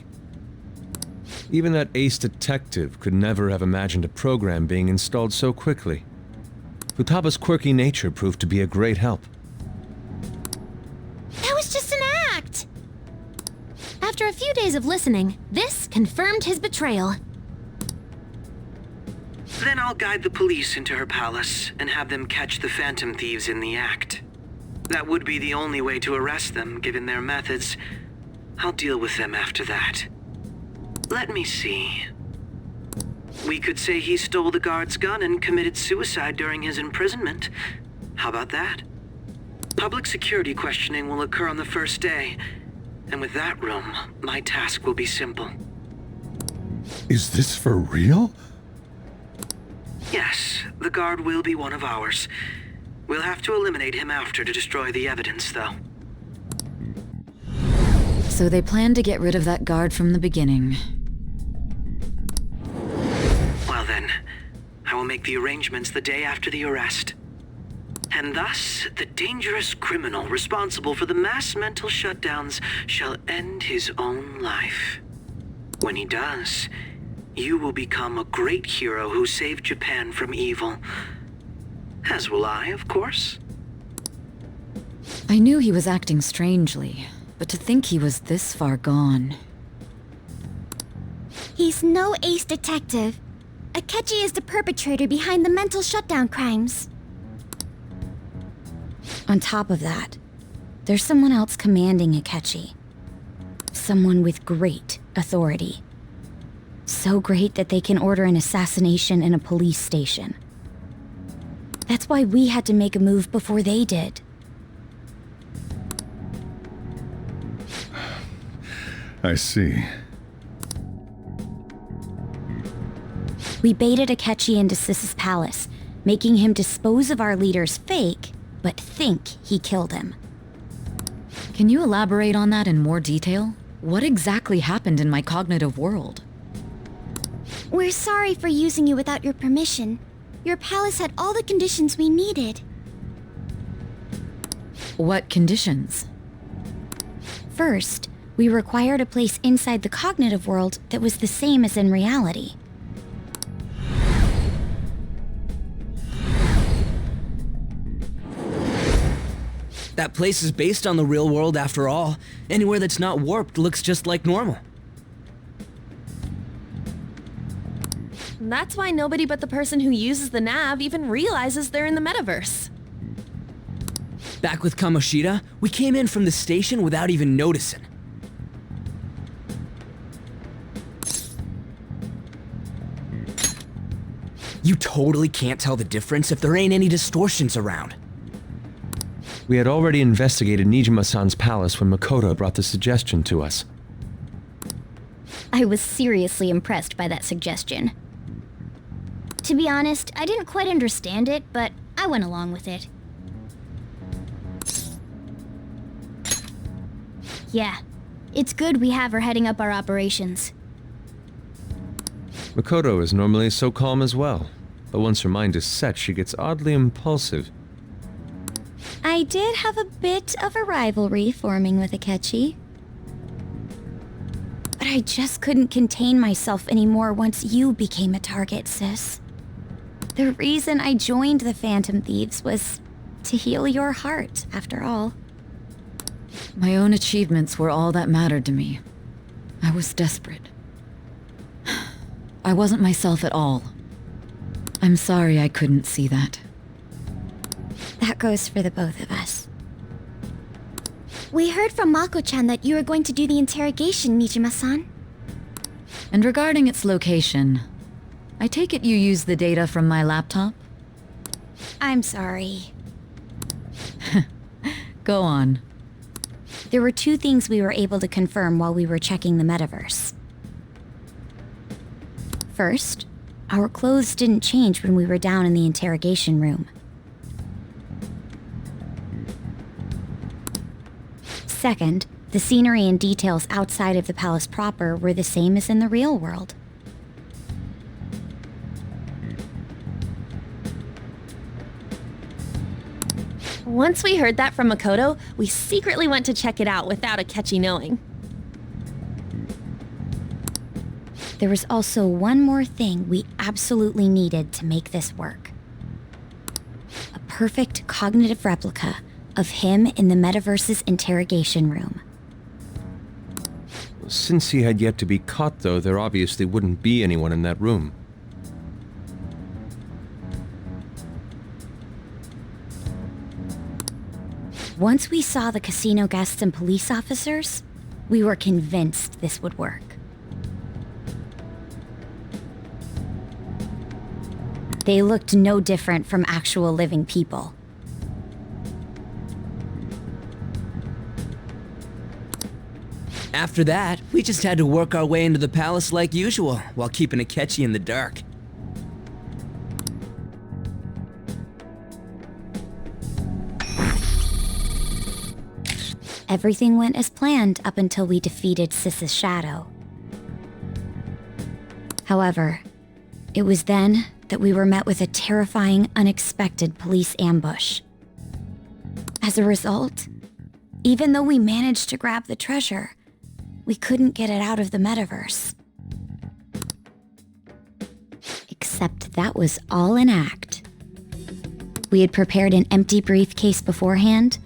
Even that ace detective could never have imagined a program being installed so quickly. Futaba's quirky nature proved to be a great help. That was just an act! After a few days of listening, this confirmed his betrayal. Then I'll guide the police into her palace and have them catch the phantom thieves in the act. That would be the only way to arrest them, given their methods. I'll deal with them after that. Let me see. We could say he stole the guard's gun and committed suicide during his imprisonment. How about that? Public security questioning will occur on the first day. And with that room, my task will be simple. Is this for real? Yes, the guard will be one of ours. We'll have to eliminate him after to destroy the evidence, though. So they planned to get rid of that guard from the beginning. Well then, I will make the arrangements the day after the arrest. And thus, the dangerous criminal responsible for the mass mental shutdowns shall end his own life. When he does, you will become a great hero who saved Japan from evil. As will I, of course. I knew he was acting strangely, but to think he was this far gone. He's no ace detective. Akechi is the perpetrator behind the mental shutdown crimes. On top of that, there's someone else commanding Akechi. Someone with great authority. So great that they can order an assassination in a police station. That's why we had to make a move before they did. I see. We baited Akechi into Sae's palace, making him dispose of our leader's fake, but think he killed him. Can you elaborate on that in more detail? What exactly happened in my cognitive world? We're sorry for using you without your permission. Your palace had all the conditions we needed. What conditions? First, we required a place inside the cognitive world that was the same as in reality. That place is based on the real world after all. Anywhere that's not warped looks just like normal. That's why nobody but the person who uses the nav even realizes they're in the metaverse. Back with Kamoshida, we came in from the station without even noticing. You totally can't tell the difference if there ain't any distortions around. We had already investigated Nijima-san's palace when Makoto brought the suggestion to us. I was seriously impressed by that suggestion. To be honest, I didn't quite understand it, but I went along with it. Yeah, it's good we have her heading up our operations. Makoto is normally so calm as well, but once her mind is set, she gets oddly impulsive. I did have a bit of a rivalry forming with Akechi. But I just couldn't contain myself anymore once you became a target, sis. The reason I joined the Phantom Thieves was to heal your heart, after all. My own achievements were all that mattered to me. I was desperate. I wasn't myself at all. I'm sorry I couldn't see that. That goes for the both of us. We heard from Mako-chan that you were going to do the interrogation, Nijima-san. And regarding its location, I take it you use the data from my laptop? I'm sorry. Go on. There were two things we were able to confirm while we were checking the metaverse. First, our clothes didn't change when we were down in the interrogation room. Second, the scenery and details outside of the palace proper were the same as in the real world. Once we heard that from Makoto, we secretly went to check it out without Akechi knowing. There was also one more thing we absolutely needed to make this work. A perfect cognitive replica of him in the metaverse's interrogation room. Since he had yet to be caught, though, there obviously wouldn't be anyone in that room. Once we saw the casino guests and police officers, we were convinced this would work. They looked no different from actual living people. After that, we just had to work our way into the palace like usual, while keeping Akechi in the dark. Everything went as planned up until we defeated Sis's shadow. However, it was then that we were met with a terrifying, unexpected police ambush. As a result, even though we managed to grab the treasure, we couldn't get it out of the metaverse. Except that was all an act. We had prepared an empty briefcase beforehand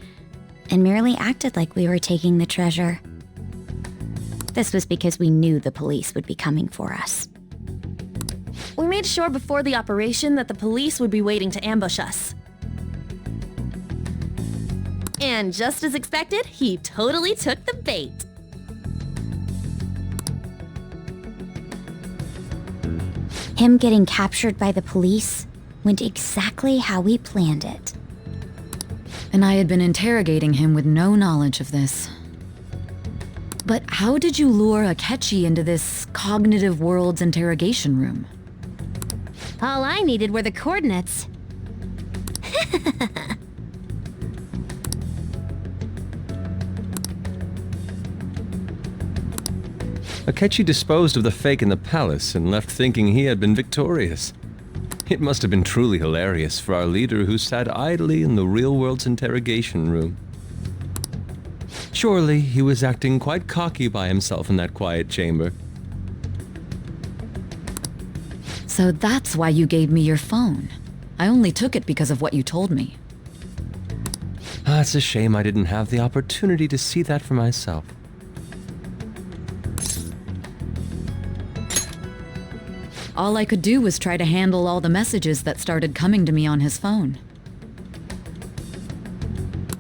and merely acted like we were taking the treasure. This was because we knew the police would be coming for us. We made sure before the operation that the police would be waiting to ambush us. And just as expected, he totally took the bait. Him getting captured by the police went exactly how we planned it. And I had been interrogating him with no knowledge of this. But how did you lure Akechi into this cognitive world's interrogation room? All I needed were the coordinates. Akechi disposed of the fake in the palace and left thinking he had been victorious. It must have been truly hilarious for our leader who sat idly in the real world's interrogation room. Surely he was acting quite cocky by himself in that quiet chamber. So that's why you gave me your phone. I only took it because of what you told me. It's a shame I didn't have the opportunity to see that for myself. All I could do was try to handle all the messages that started coming to me on his phone.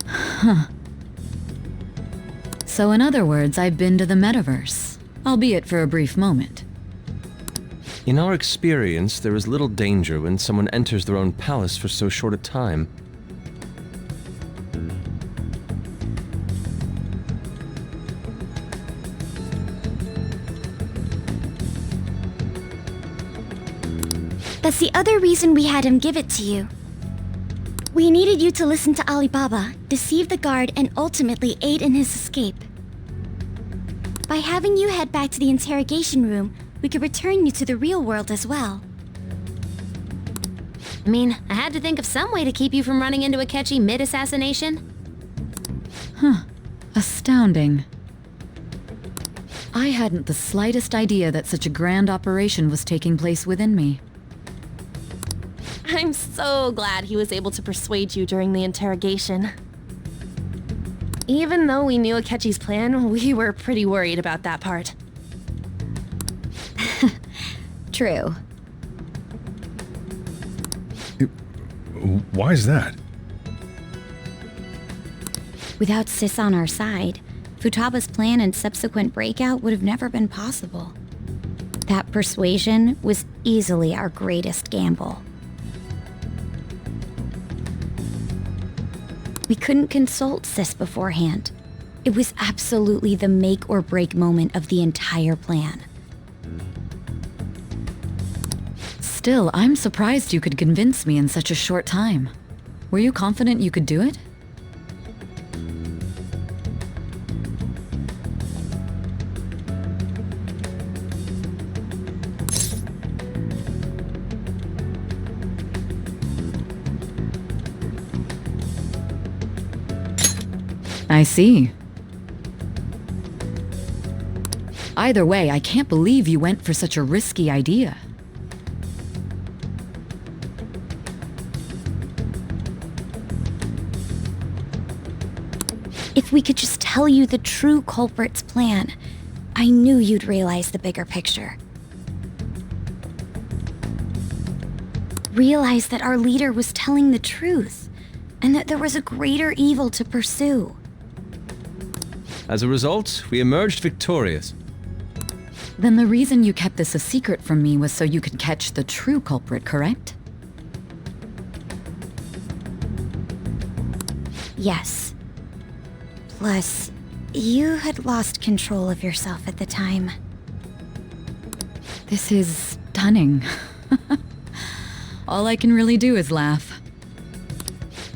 Huh. So in other words, I've been to the metaverse, albeit for a brief moment. In our experience, there is little danger when someone enters their own palace for so short a time. That's the other reason we had him give it to you. We needed you to listen to Alibaba, deceive the guard, and ultimately aid in his escape. By having you head back to the interrogation room, we could return you to the real world as well. I mean, I had to think of some way to keep you from running into Akechi mid-assassination. Huh. Astounding. I hadn't the slightest idea that such a grand operation was taking place within me. I'm so glad he was able to persuade you during the interrogation. Even though we knew Akechi's plan, we were pretty worried about that part. True. Why is that? Without Sis on our side, Futaba's plan and subsequent breakout would have never been possible. That persuasion was easily our greatest gamble. We couldn't consult Sis beforehand. It was absolutely the make or break moment of the entire plan. Still, I'm surprised you could convince me in such a short time. Were you confident you could do it? I see. Either way, I can't believe you went for such a risky idea. If we could just tell you the true culprit's plan, I knew you'd realize the bigger picture. Realize that our leader was telling the truth, and that there was a greater evil to pursue. As a result, we emerged victorious. Then the reason you kept this a secret from me was so you could catch the true culprit, correct? Yes. Plus, you had lost control of yourself at the time. This is stunning. All I can really do is laugh.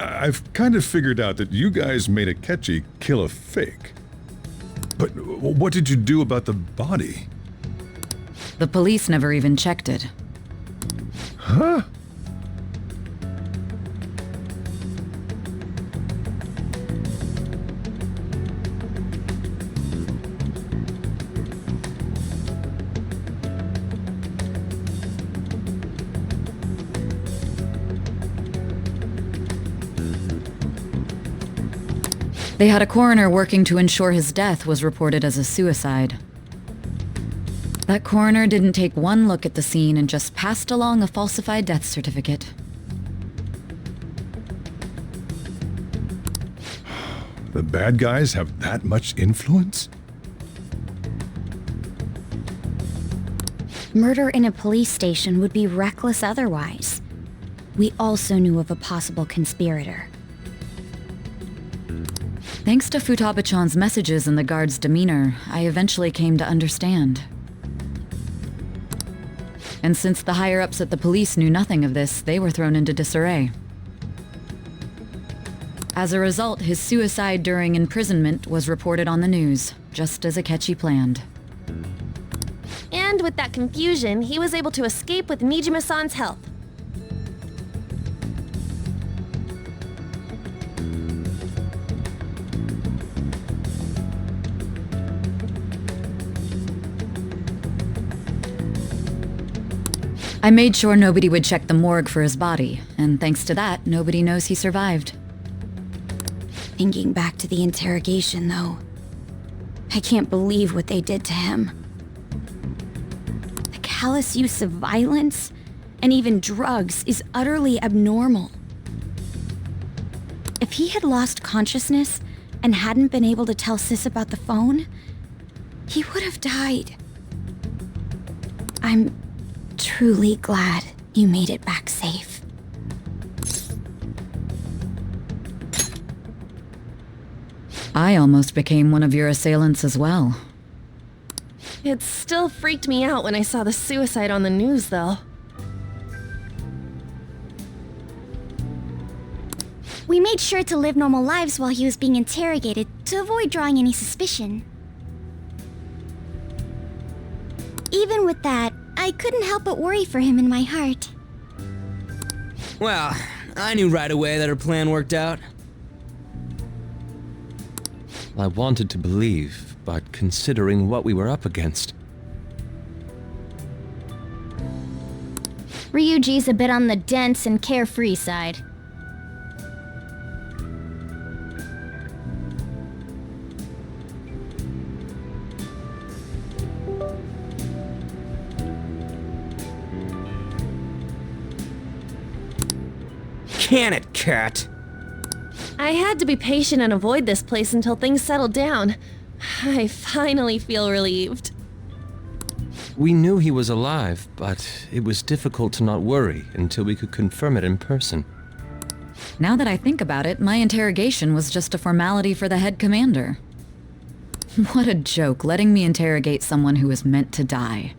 I've kind of figured out that you guys made Akechi kill a fake. But what did you do about the body? The police never even checked it. Huh? They had a coroner working to ensure his death was reported as a suicide. That coroner didn't take one look at the scene and just passed along a falsified death certificate. The bad guys have that much influence? Murder in a police station would be reckless otherwise. We also knew of a possible conspirator. Thanks to Futaba-chan's messages and the guard's demeanor, I eventually came to understand. And since the higher-ups at the police knew nothing of this, they were thrown into disarray. As a result, his suicide during imprisonment was reported on the news, just as Akechi planned. And with that confusion, he was able to escape with Mijima-san's help. I made sure nobody would check the morgue for his body, and thanks to that, nobody knows he survived. Thinking back to the interrogation, though, I can't believe what they did to him. The callous use of violence, and even drugs, is utterly abnormal. If he had lost consciousness and hadn't been able to tell Sis about the phone, he would have died. I'm truly glad you made it back safe. I almost became one of your assailants as well. It still freaked me out when I saw the suicide on the news, though. We made sure to live normal lives while he was being interrogated to avoid drawing any suspicion. Even with that, I couldn't help but worry for him in my heart. Well, I knew right away that her plan worked out. I wanted to believe, but considering what we were up against... Ryuji's a bit on the dense and carefree side. Can it, cat? I had to be patient and avoid this place until things settled down. I finally feel relieved. We knew he was alive, but it was difficult to not worry until we could confirm it in person. Now that I think about it, my interrogation was just a formality for the head commander. What a joke, letting me interrogate someone who was meant to die.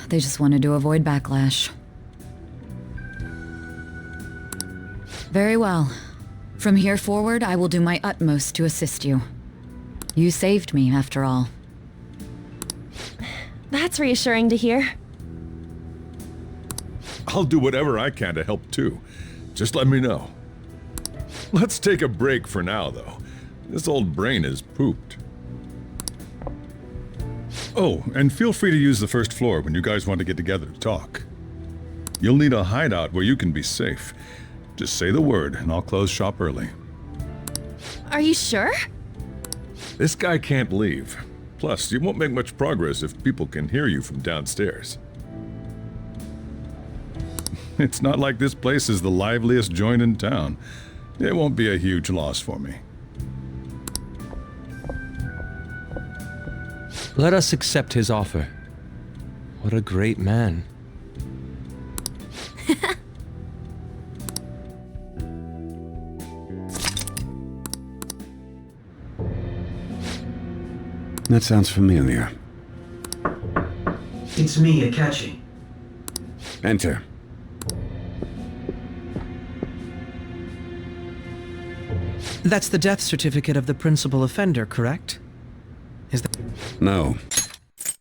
They just wanted to avoid backlash. Very well. From here forward, I will do my utmost to assist you. You saved me, after all. That's reassuring to hear. I'll do whatever I can to help too. Just let me know. Let's take a break for now, though. This old brain is pooped. Oh, and feel free to use the first floor when you guys want to get together to talk. You'll need a hideout where you can be safe. Just say the word, and I'll close shop early. Are you sure? This guy can't leave. Plus, you won't make much progress if people can hear you from downstairs. It's not like this place is the liveliest joint in town. It won't be a huge loss for me. Let us accept his offer. What a great man. That sounds familiar. It's me, Akechi. Enter. That's the death certificate of the principal offender, correct? Is that... No.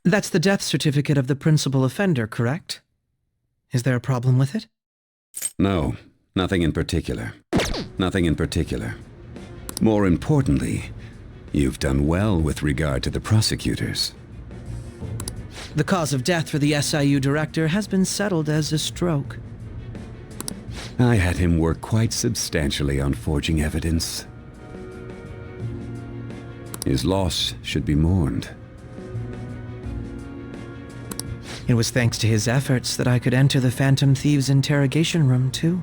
That's the death certificate of the principal offender, correct? Is there a problem with it? No. Nothing in particular. Nothing in particular. More importantly, you've done well with regard to the prosecutors. The cause of death for the SIU director has been settled as a stroke. I had him work quite substantially on forging evidence. His loss should be mourned. It was thanks to his efforts that I could enter the Phantom Thieves' interrogation room, too.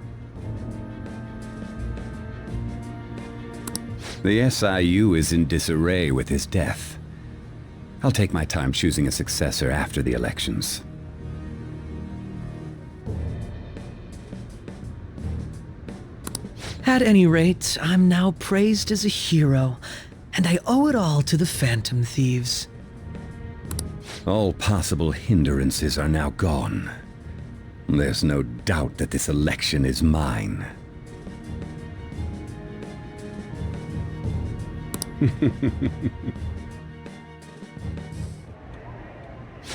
The SIU is in disarray with his death. I'll take my time choosing a successor after the elections. At any rate, I'm now praised as a hero, and I owe it all to the Phantom Thieves. All possible hindrances are now gone. There's no doubt that this election is mine.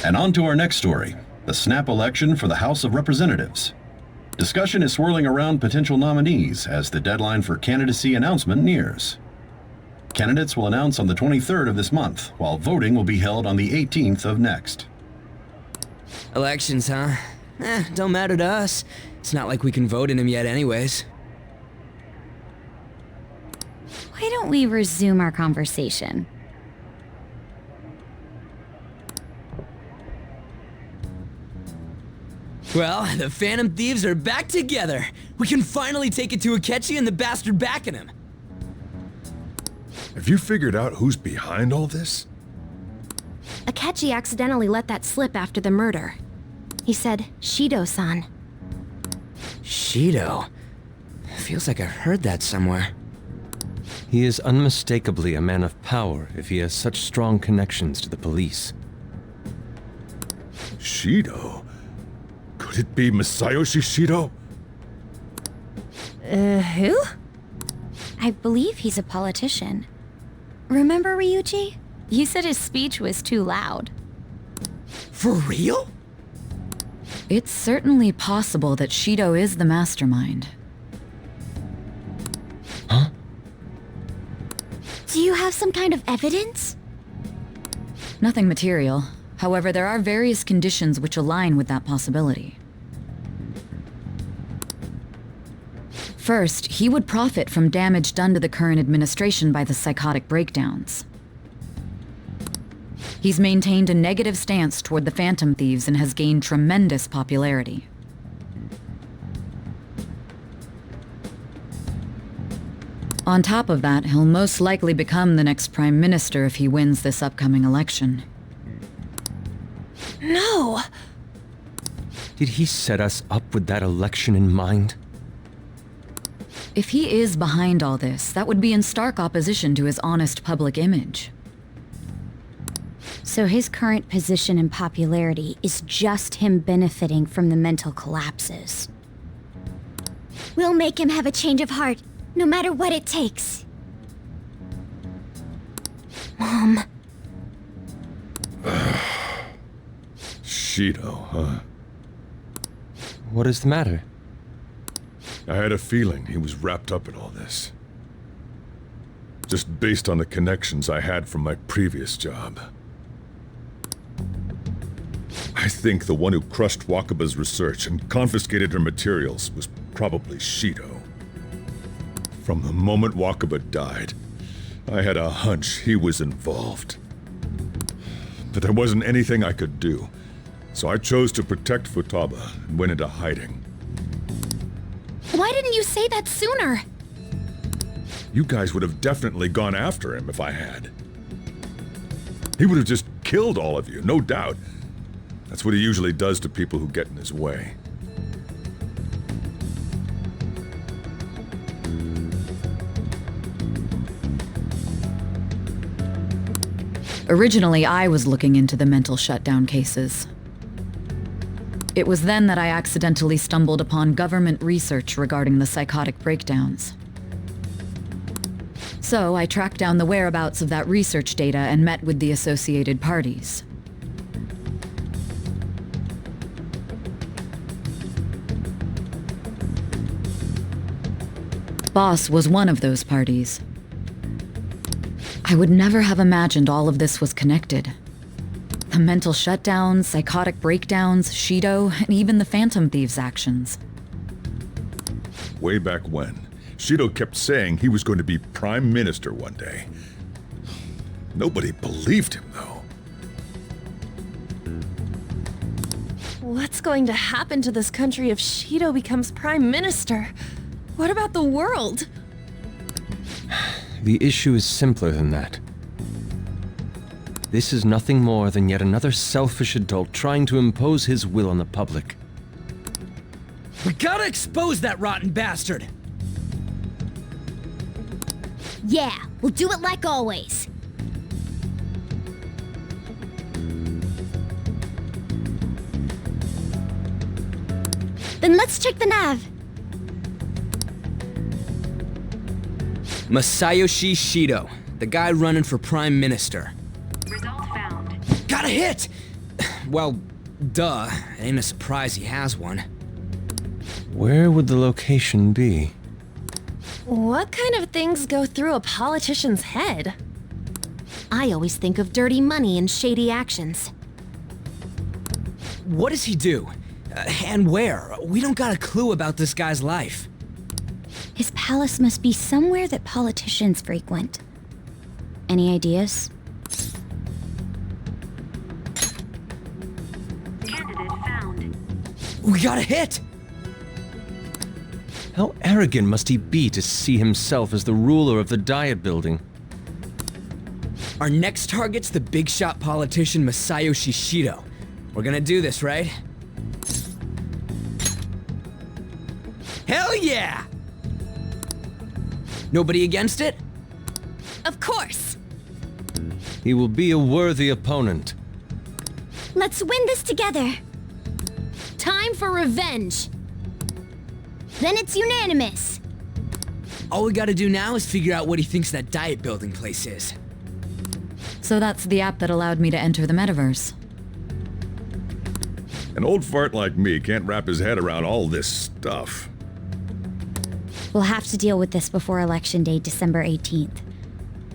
And on to our next story, the snap election for the House of Representatives. Discussion is swirling around potential nominees as the deadline for candidacy announcement nears. Candidates will announce on the 23rd of this month, while voting will be held on the 18th of next. Elections, huh? Don't matter to us. It's not like we can vote in them yet anyways. Why don't we resume our conversation? Well, the Phantom Thieves are back together. We can finally take it to Akechi and the bastard backing him. Have you figured out who's behind all this? Akechi accidentally let that slip after the murder. He said, Shido-san. Shido? Feels like I heard that somewhere. He is unmistakably a man of power if he has such strong connections to the police. Shido? Could it be Masayoshi Shido? Who? I believe he's a politician. Remember Ryuji? You said his speech was too loud. For real? It's certainly possible that Shido is the mastermind. Huh? Do you have some kind of evidence? Nothing material. However, there are various conditions which align with that possibility. First, he would profit from damage done to the current administration by the psychotic breakdowns. He's maintained a negative stance toward the Phantom Thieves and has gained tremendous popularity. On top of that, he'll most likely become the next Prime Minister if he wins this upcoming election. No! Did he set us up with that election in mind? If he is behind all this, that would be in stark opposition to his honest public image. So his current position and popularity is just him benefiting from the mental collapses. We'll make him have a change of heart, no matter what it takes. Mom. Shido, huh? What is the matter? I had a feeling he was wrapped up in all this. Just based on the connections I had from my previous job. I think the one who crushed Wakaba's research and confiscated her materials was probably Shido. From the moment Wakaba died, I had a hunch he was involved. But there wasn't anything I could do, so I chose to protect Futaba and went into hiding. Why didn't you say that sooner? You guys would have definitely gone after him if I had. He would have just killed all of you, no doubt. That's what he usually does to people who get in his way. Originally, I was looking into the mental shutdown cases. It was then that I accidentally stumbled upon government research regarding the psychotic breakdowns. So I tracked down the whereabouts of that research data and met with the associated parties. Boss was one of those parties. I would never have imagined all of this was connected. The mental shutdowns, psychotic breakdowns, Shido, and even the Phantom Thieves' actions. Way back when, Shido kept saying he was going to be Prime Minister one day. Nobody believed him, though. What's going to happen to this country if Shido becomes Prime Minister? What about the world? The issue is simpler than that. This is nothing more than yet another selfish adult trying to impose his will on the public. We gotta expose that rotten bastard! Yeah, we'll do it like always. Then let's check the nav. Masayoshi Shido, the guy running for Prime Minister. Result found. Got a hit! Well, duh. Ain't a surprise he has one. Where would the location be? What kind of things go through a politician's head? I always think of dirty money and shady actions. What does he do? And where? We don't got a clue about this guy's life. His palace must be somewhere that politicians frequent. Any ideas? Candidate found. We got a hit! How arrogant must he be to see himself as the ruler of the Diet Building? Our next target's the big shot politician Masayoshi Shido. We're gonna do this, right? Hell yeah! Nobody against it? Of course! He will be a worthy opponent. Let's win this together! Time for revenge! Then it's unanimous! All we gotta do now is figure out what he thinks that Diet Building place is. So that's the app that allowed me to enter the metaverse. An old fart like me can't wrap his head around all this stuff. We'll have to deal with this before Election Day, December 18th.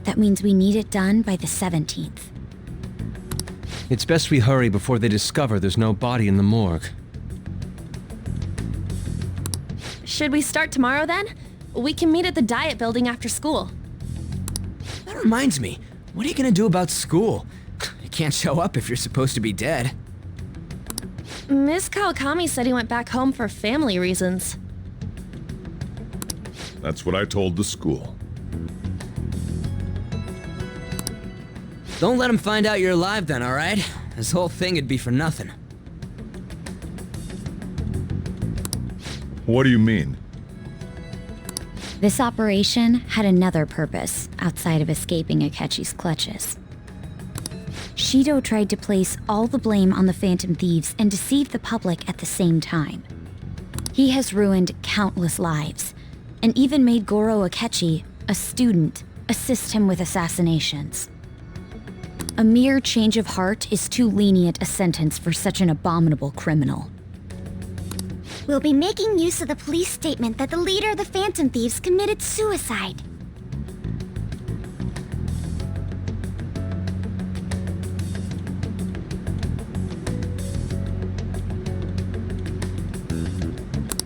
That means we need it done by the 17th. It's best we hurry before they discover there's no body in the morgue. Should we start tomorrow then? We can meet at the Diet Building after school. That reminds me, what are you gonna do about school? You can't show up if you're supposed to be dead. Miss Kawakami said he went back home for family reasons. That's what I told the school. Don't let him find out you're alive then, alright? this whole thing would be for nothing. What do you mean? This operation had another purpose outside of escaping Akechi's clutches. Shido tried to place all the blame on the Phantom Thieves and deceive the public at the same time. He has ruined countless lives, and even made Goro Akechi, a student, assist him with assassinations. A mere change of heart is too lenient a sentence for such an abominable criminal. We'll be making use of the police statement that the leader of the Phantom Thieves committed suicide.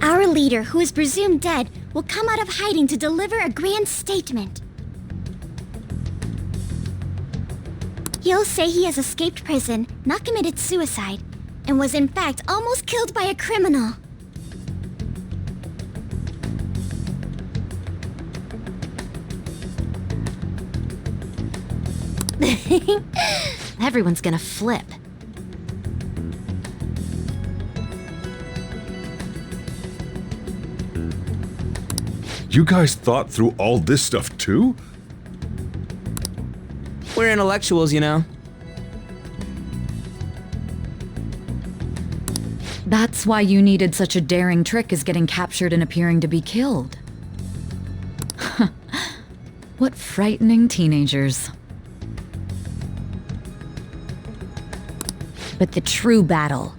Our leader, who is presumed dead, will come out of hiding to deliver a grand statement. He'll say he has escaped prison, not committed suicide, and was in fact almost killed by a criminal. Everyone's gonna flip. You guys thought through all this stuff too? We're intellectuals, you know. That's why you needed such a daring trick as getting captured and appearing to be killed. What frightening teenagers. But the true battle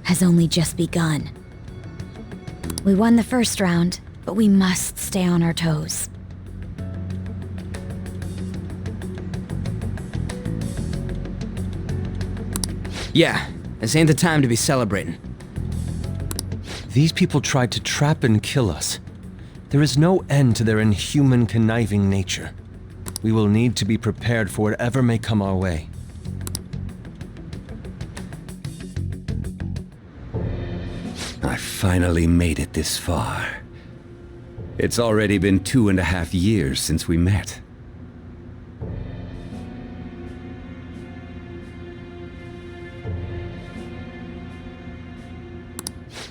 has only just begun. We won the first round, but we must stay on our toes. Yeah, this ain't the time to be celebrating. These people tried to trap and kill us. There is no end to their inhuman, conniving nature. We will need to be prepared for whatever may come our way. I finally made it this far. It's already been 2.5 years since we met.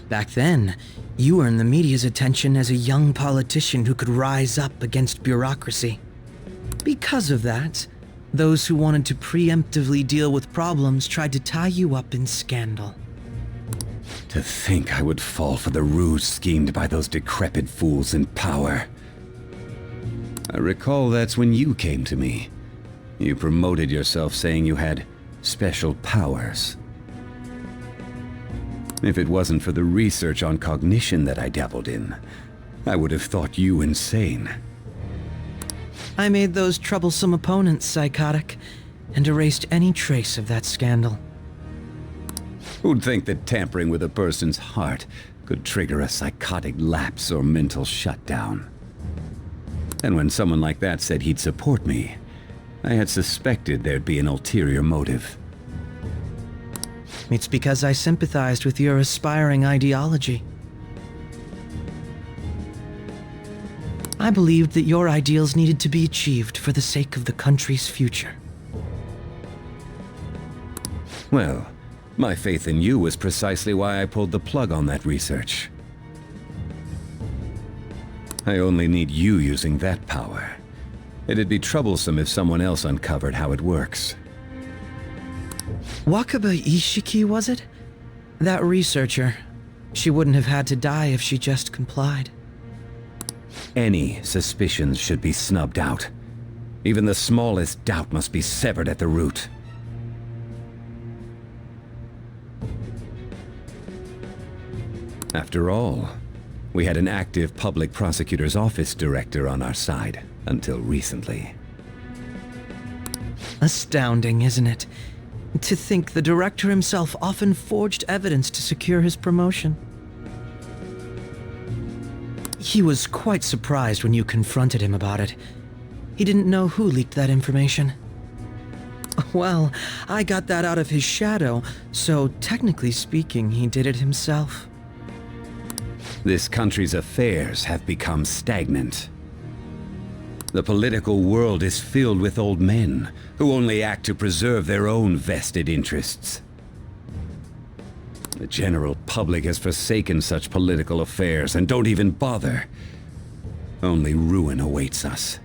Back then, you earned the media's attention as a young politician who could rise up against bureaucracy. Because of that, those who wanted to preemptively deal with problems tried to tie you up in scandal. To think I would fall for the ruse schemed by those decrepit fools in power. I recall that's when you came to me. You promoted yourself saying you had special powers. If it wasn't for the research on cognition that I dabbled in, I would have thought you insane. I made those troublesome opponents psychotic, and erased any trace of that scandal. Who'd think that tampering with a person's heart could trigger a psychotic lapse or mental shutdown? And when someone like that said he'd support me, I had suspected there'd be an ulterior motive. It's because I sympathized with your aspiring ideology. I believed that your ideals needed to be achieved for the sake of the country's future. Well, my faith in you was precisely why I pulled the plug on that research. I only need you using that power. It'd be troublesome if someone else uncovered how it works. Wakaba Ishiki, was it? That researcher. She wouldn't have had to die if she just complied. Any suspicions should be snubbed out. Even the smallest doubt must be severed at the root. After all, we had an active public prosecutor's office director on our side until recently. Astounding, isn't it? To think the director himself often forged evidence to secure his promotion. He was quite surprised when you confronted him about it. He didn't know who leaked that information. Well, I got that out of his shadow, so technically speaking, he did it himself. This country's affairs have become stagnant. The political world is filled with old men who only act to preserve their own vested interests. The general public has forsaken such political affairs and don't even bother. Only ruin awaits us.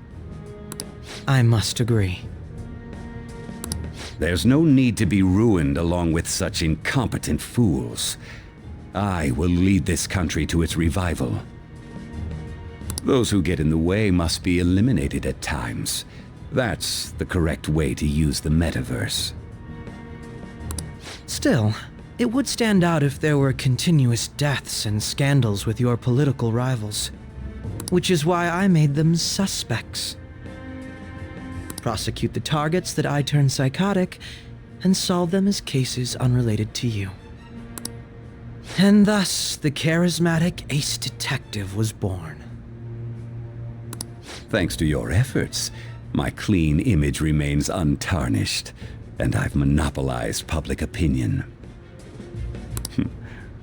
I must agree. There's no need to be ruined along with such incompetent fools. I will lead this country to its revival. Those who get in the way must be eliminated at times. That's the correct way to use the metaverse. Still, it would stand out if there were continuous deaths and scandals with your political rivals. Which is why I made them suspects. Prosecute the targets that I turn psychotic, and solve them as cases unrelated to you. And thus, the charismatic ace detective was born. Thanks to your efforts, my clean image remains untarnished, and I've monopolized public opinion.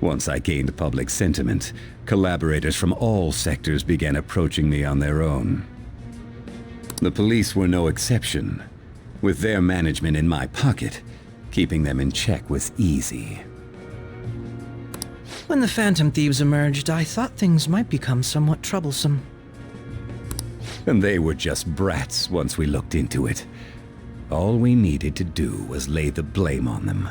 Once I gained public sentiment, collaborators from all sectors began approaching me on their own. The police were no exception. With their management in my pocket, keeping them in check was easy. When the Phantom Thieves emerged, I thought things might become somewhat troublesome. And they were just brats once we looked into it. All we needed to do was lay the blame on them.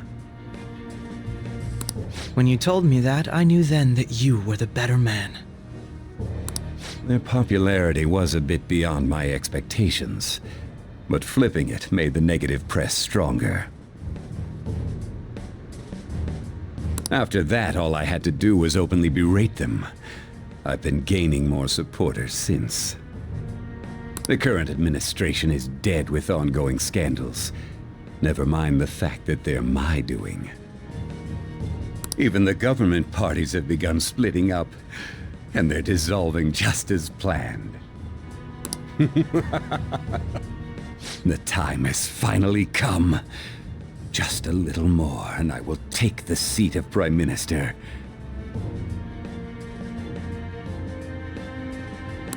When you told me that, I knew then that you were the better man. Their popularity was a bit beyond my expectations, but flipping it made the negative press stronger. After that, all I had to do was openly berate them. I've been gaining more supporters since. The current administration is dead with ongoing scandals. Never mind the fact that they're my doing. Even the government parties have begun splitting up, and they're dissolving just as planned. The time has finally come. Just a little more, and I will take the seat of Prime Minister.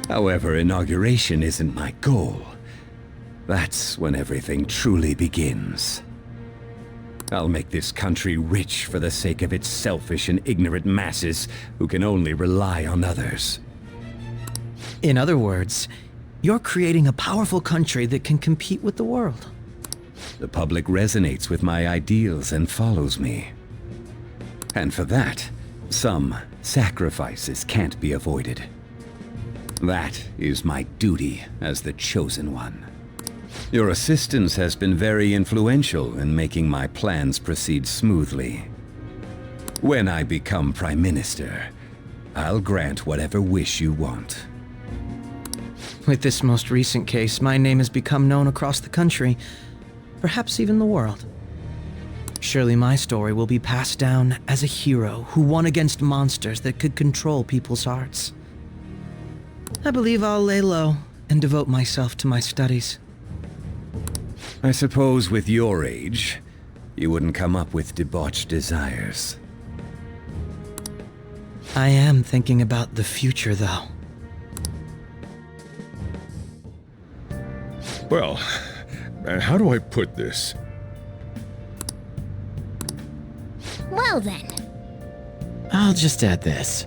However, inauguration isn't my goal. That's when everything truly begins. I'll make this country rich for the sake of its selfish and ignorant masses who can only rely on others. In other words, you're creating a powerful country that can compete with the world. The public resonates with my ideals and follows me. And for that, some sacrifices can't be avoided. That is my duty as the Chosen One. Your assistance has been very influential in making my plans proceed smoothly. When I become Prime Minister, I'll grant whatever wish you want. With this most recent case, my name has become known across the country, perhaps even the world. Surely my story will be passed down as a hero who won against monsters that could control people's hearts. I believe I'll lay low and devote myself to my studies. I suppose with your age, you wouldn't come up with debauched desires. I am thinking about the future, though. Well, how do I put this? Well then. I'll just add this.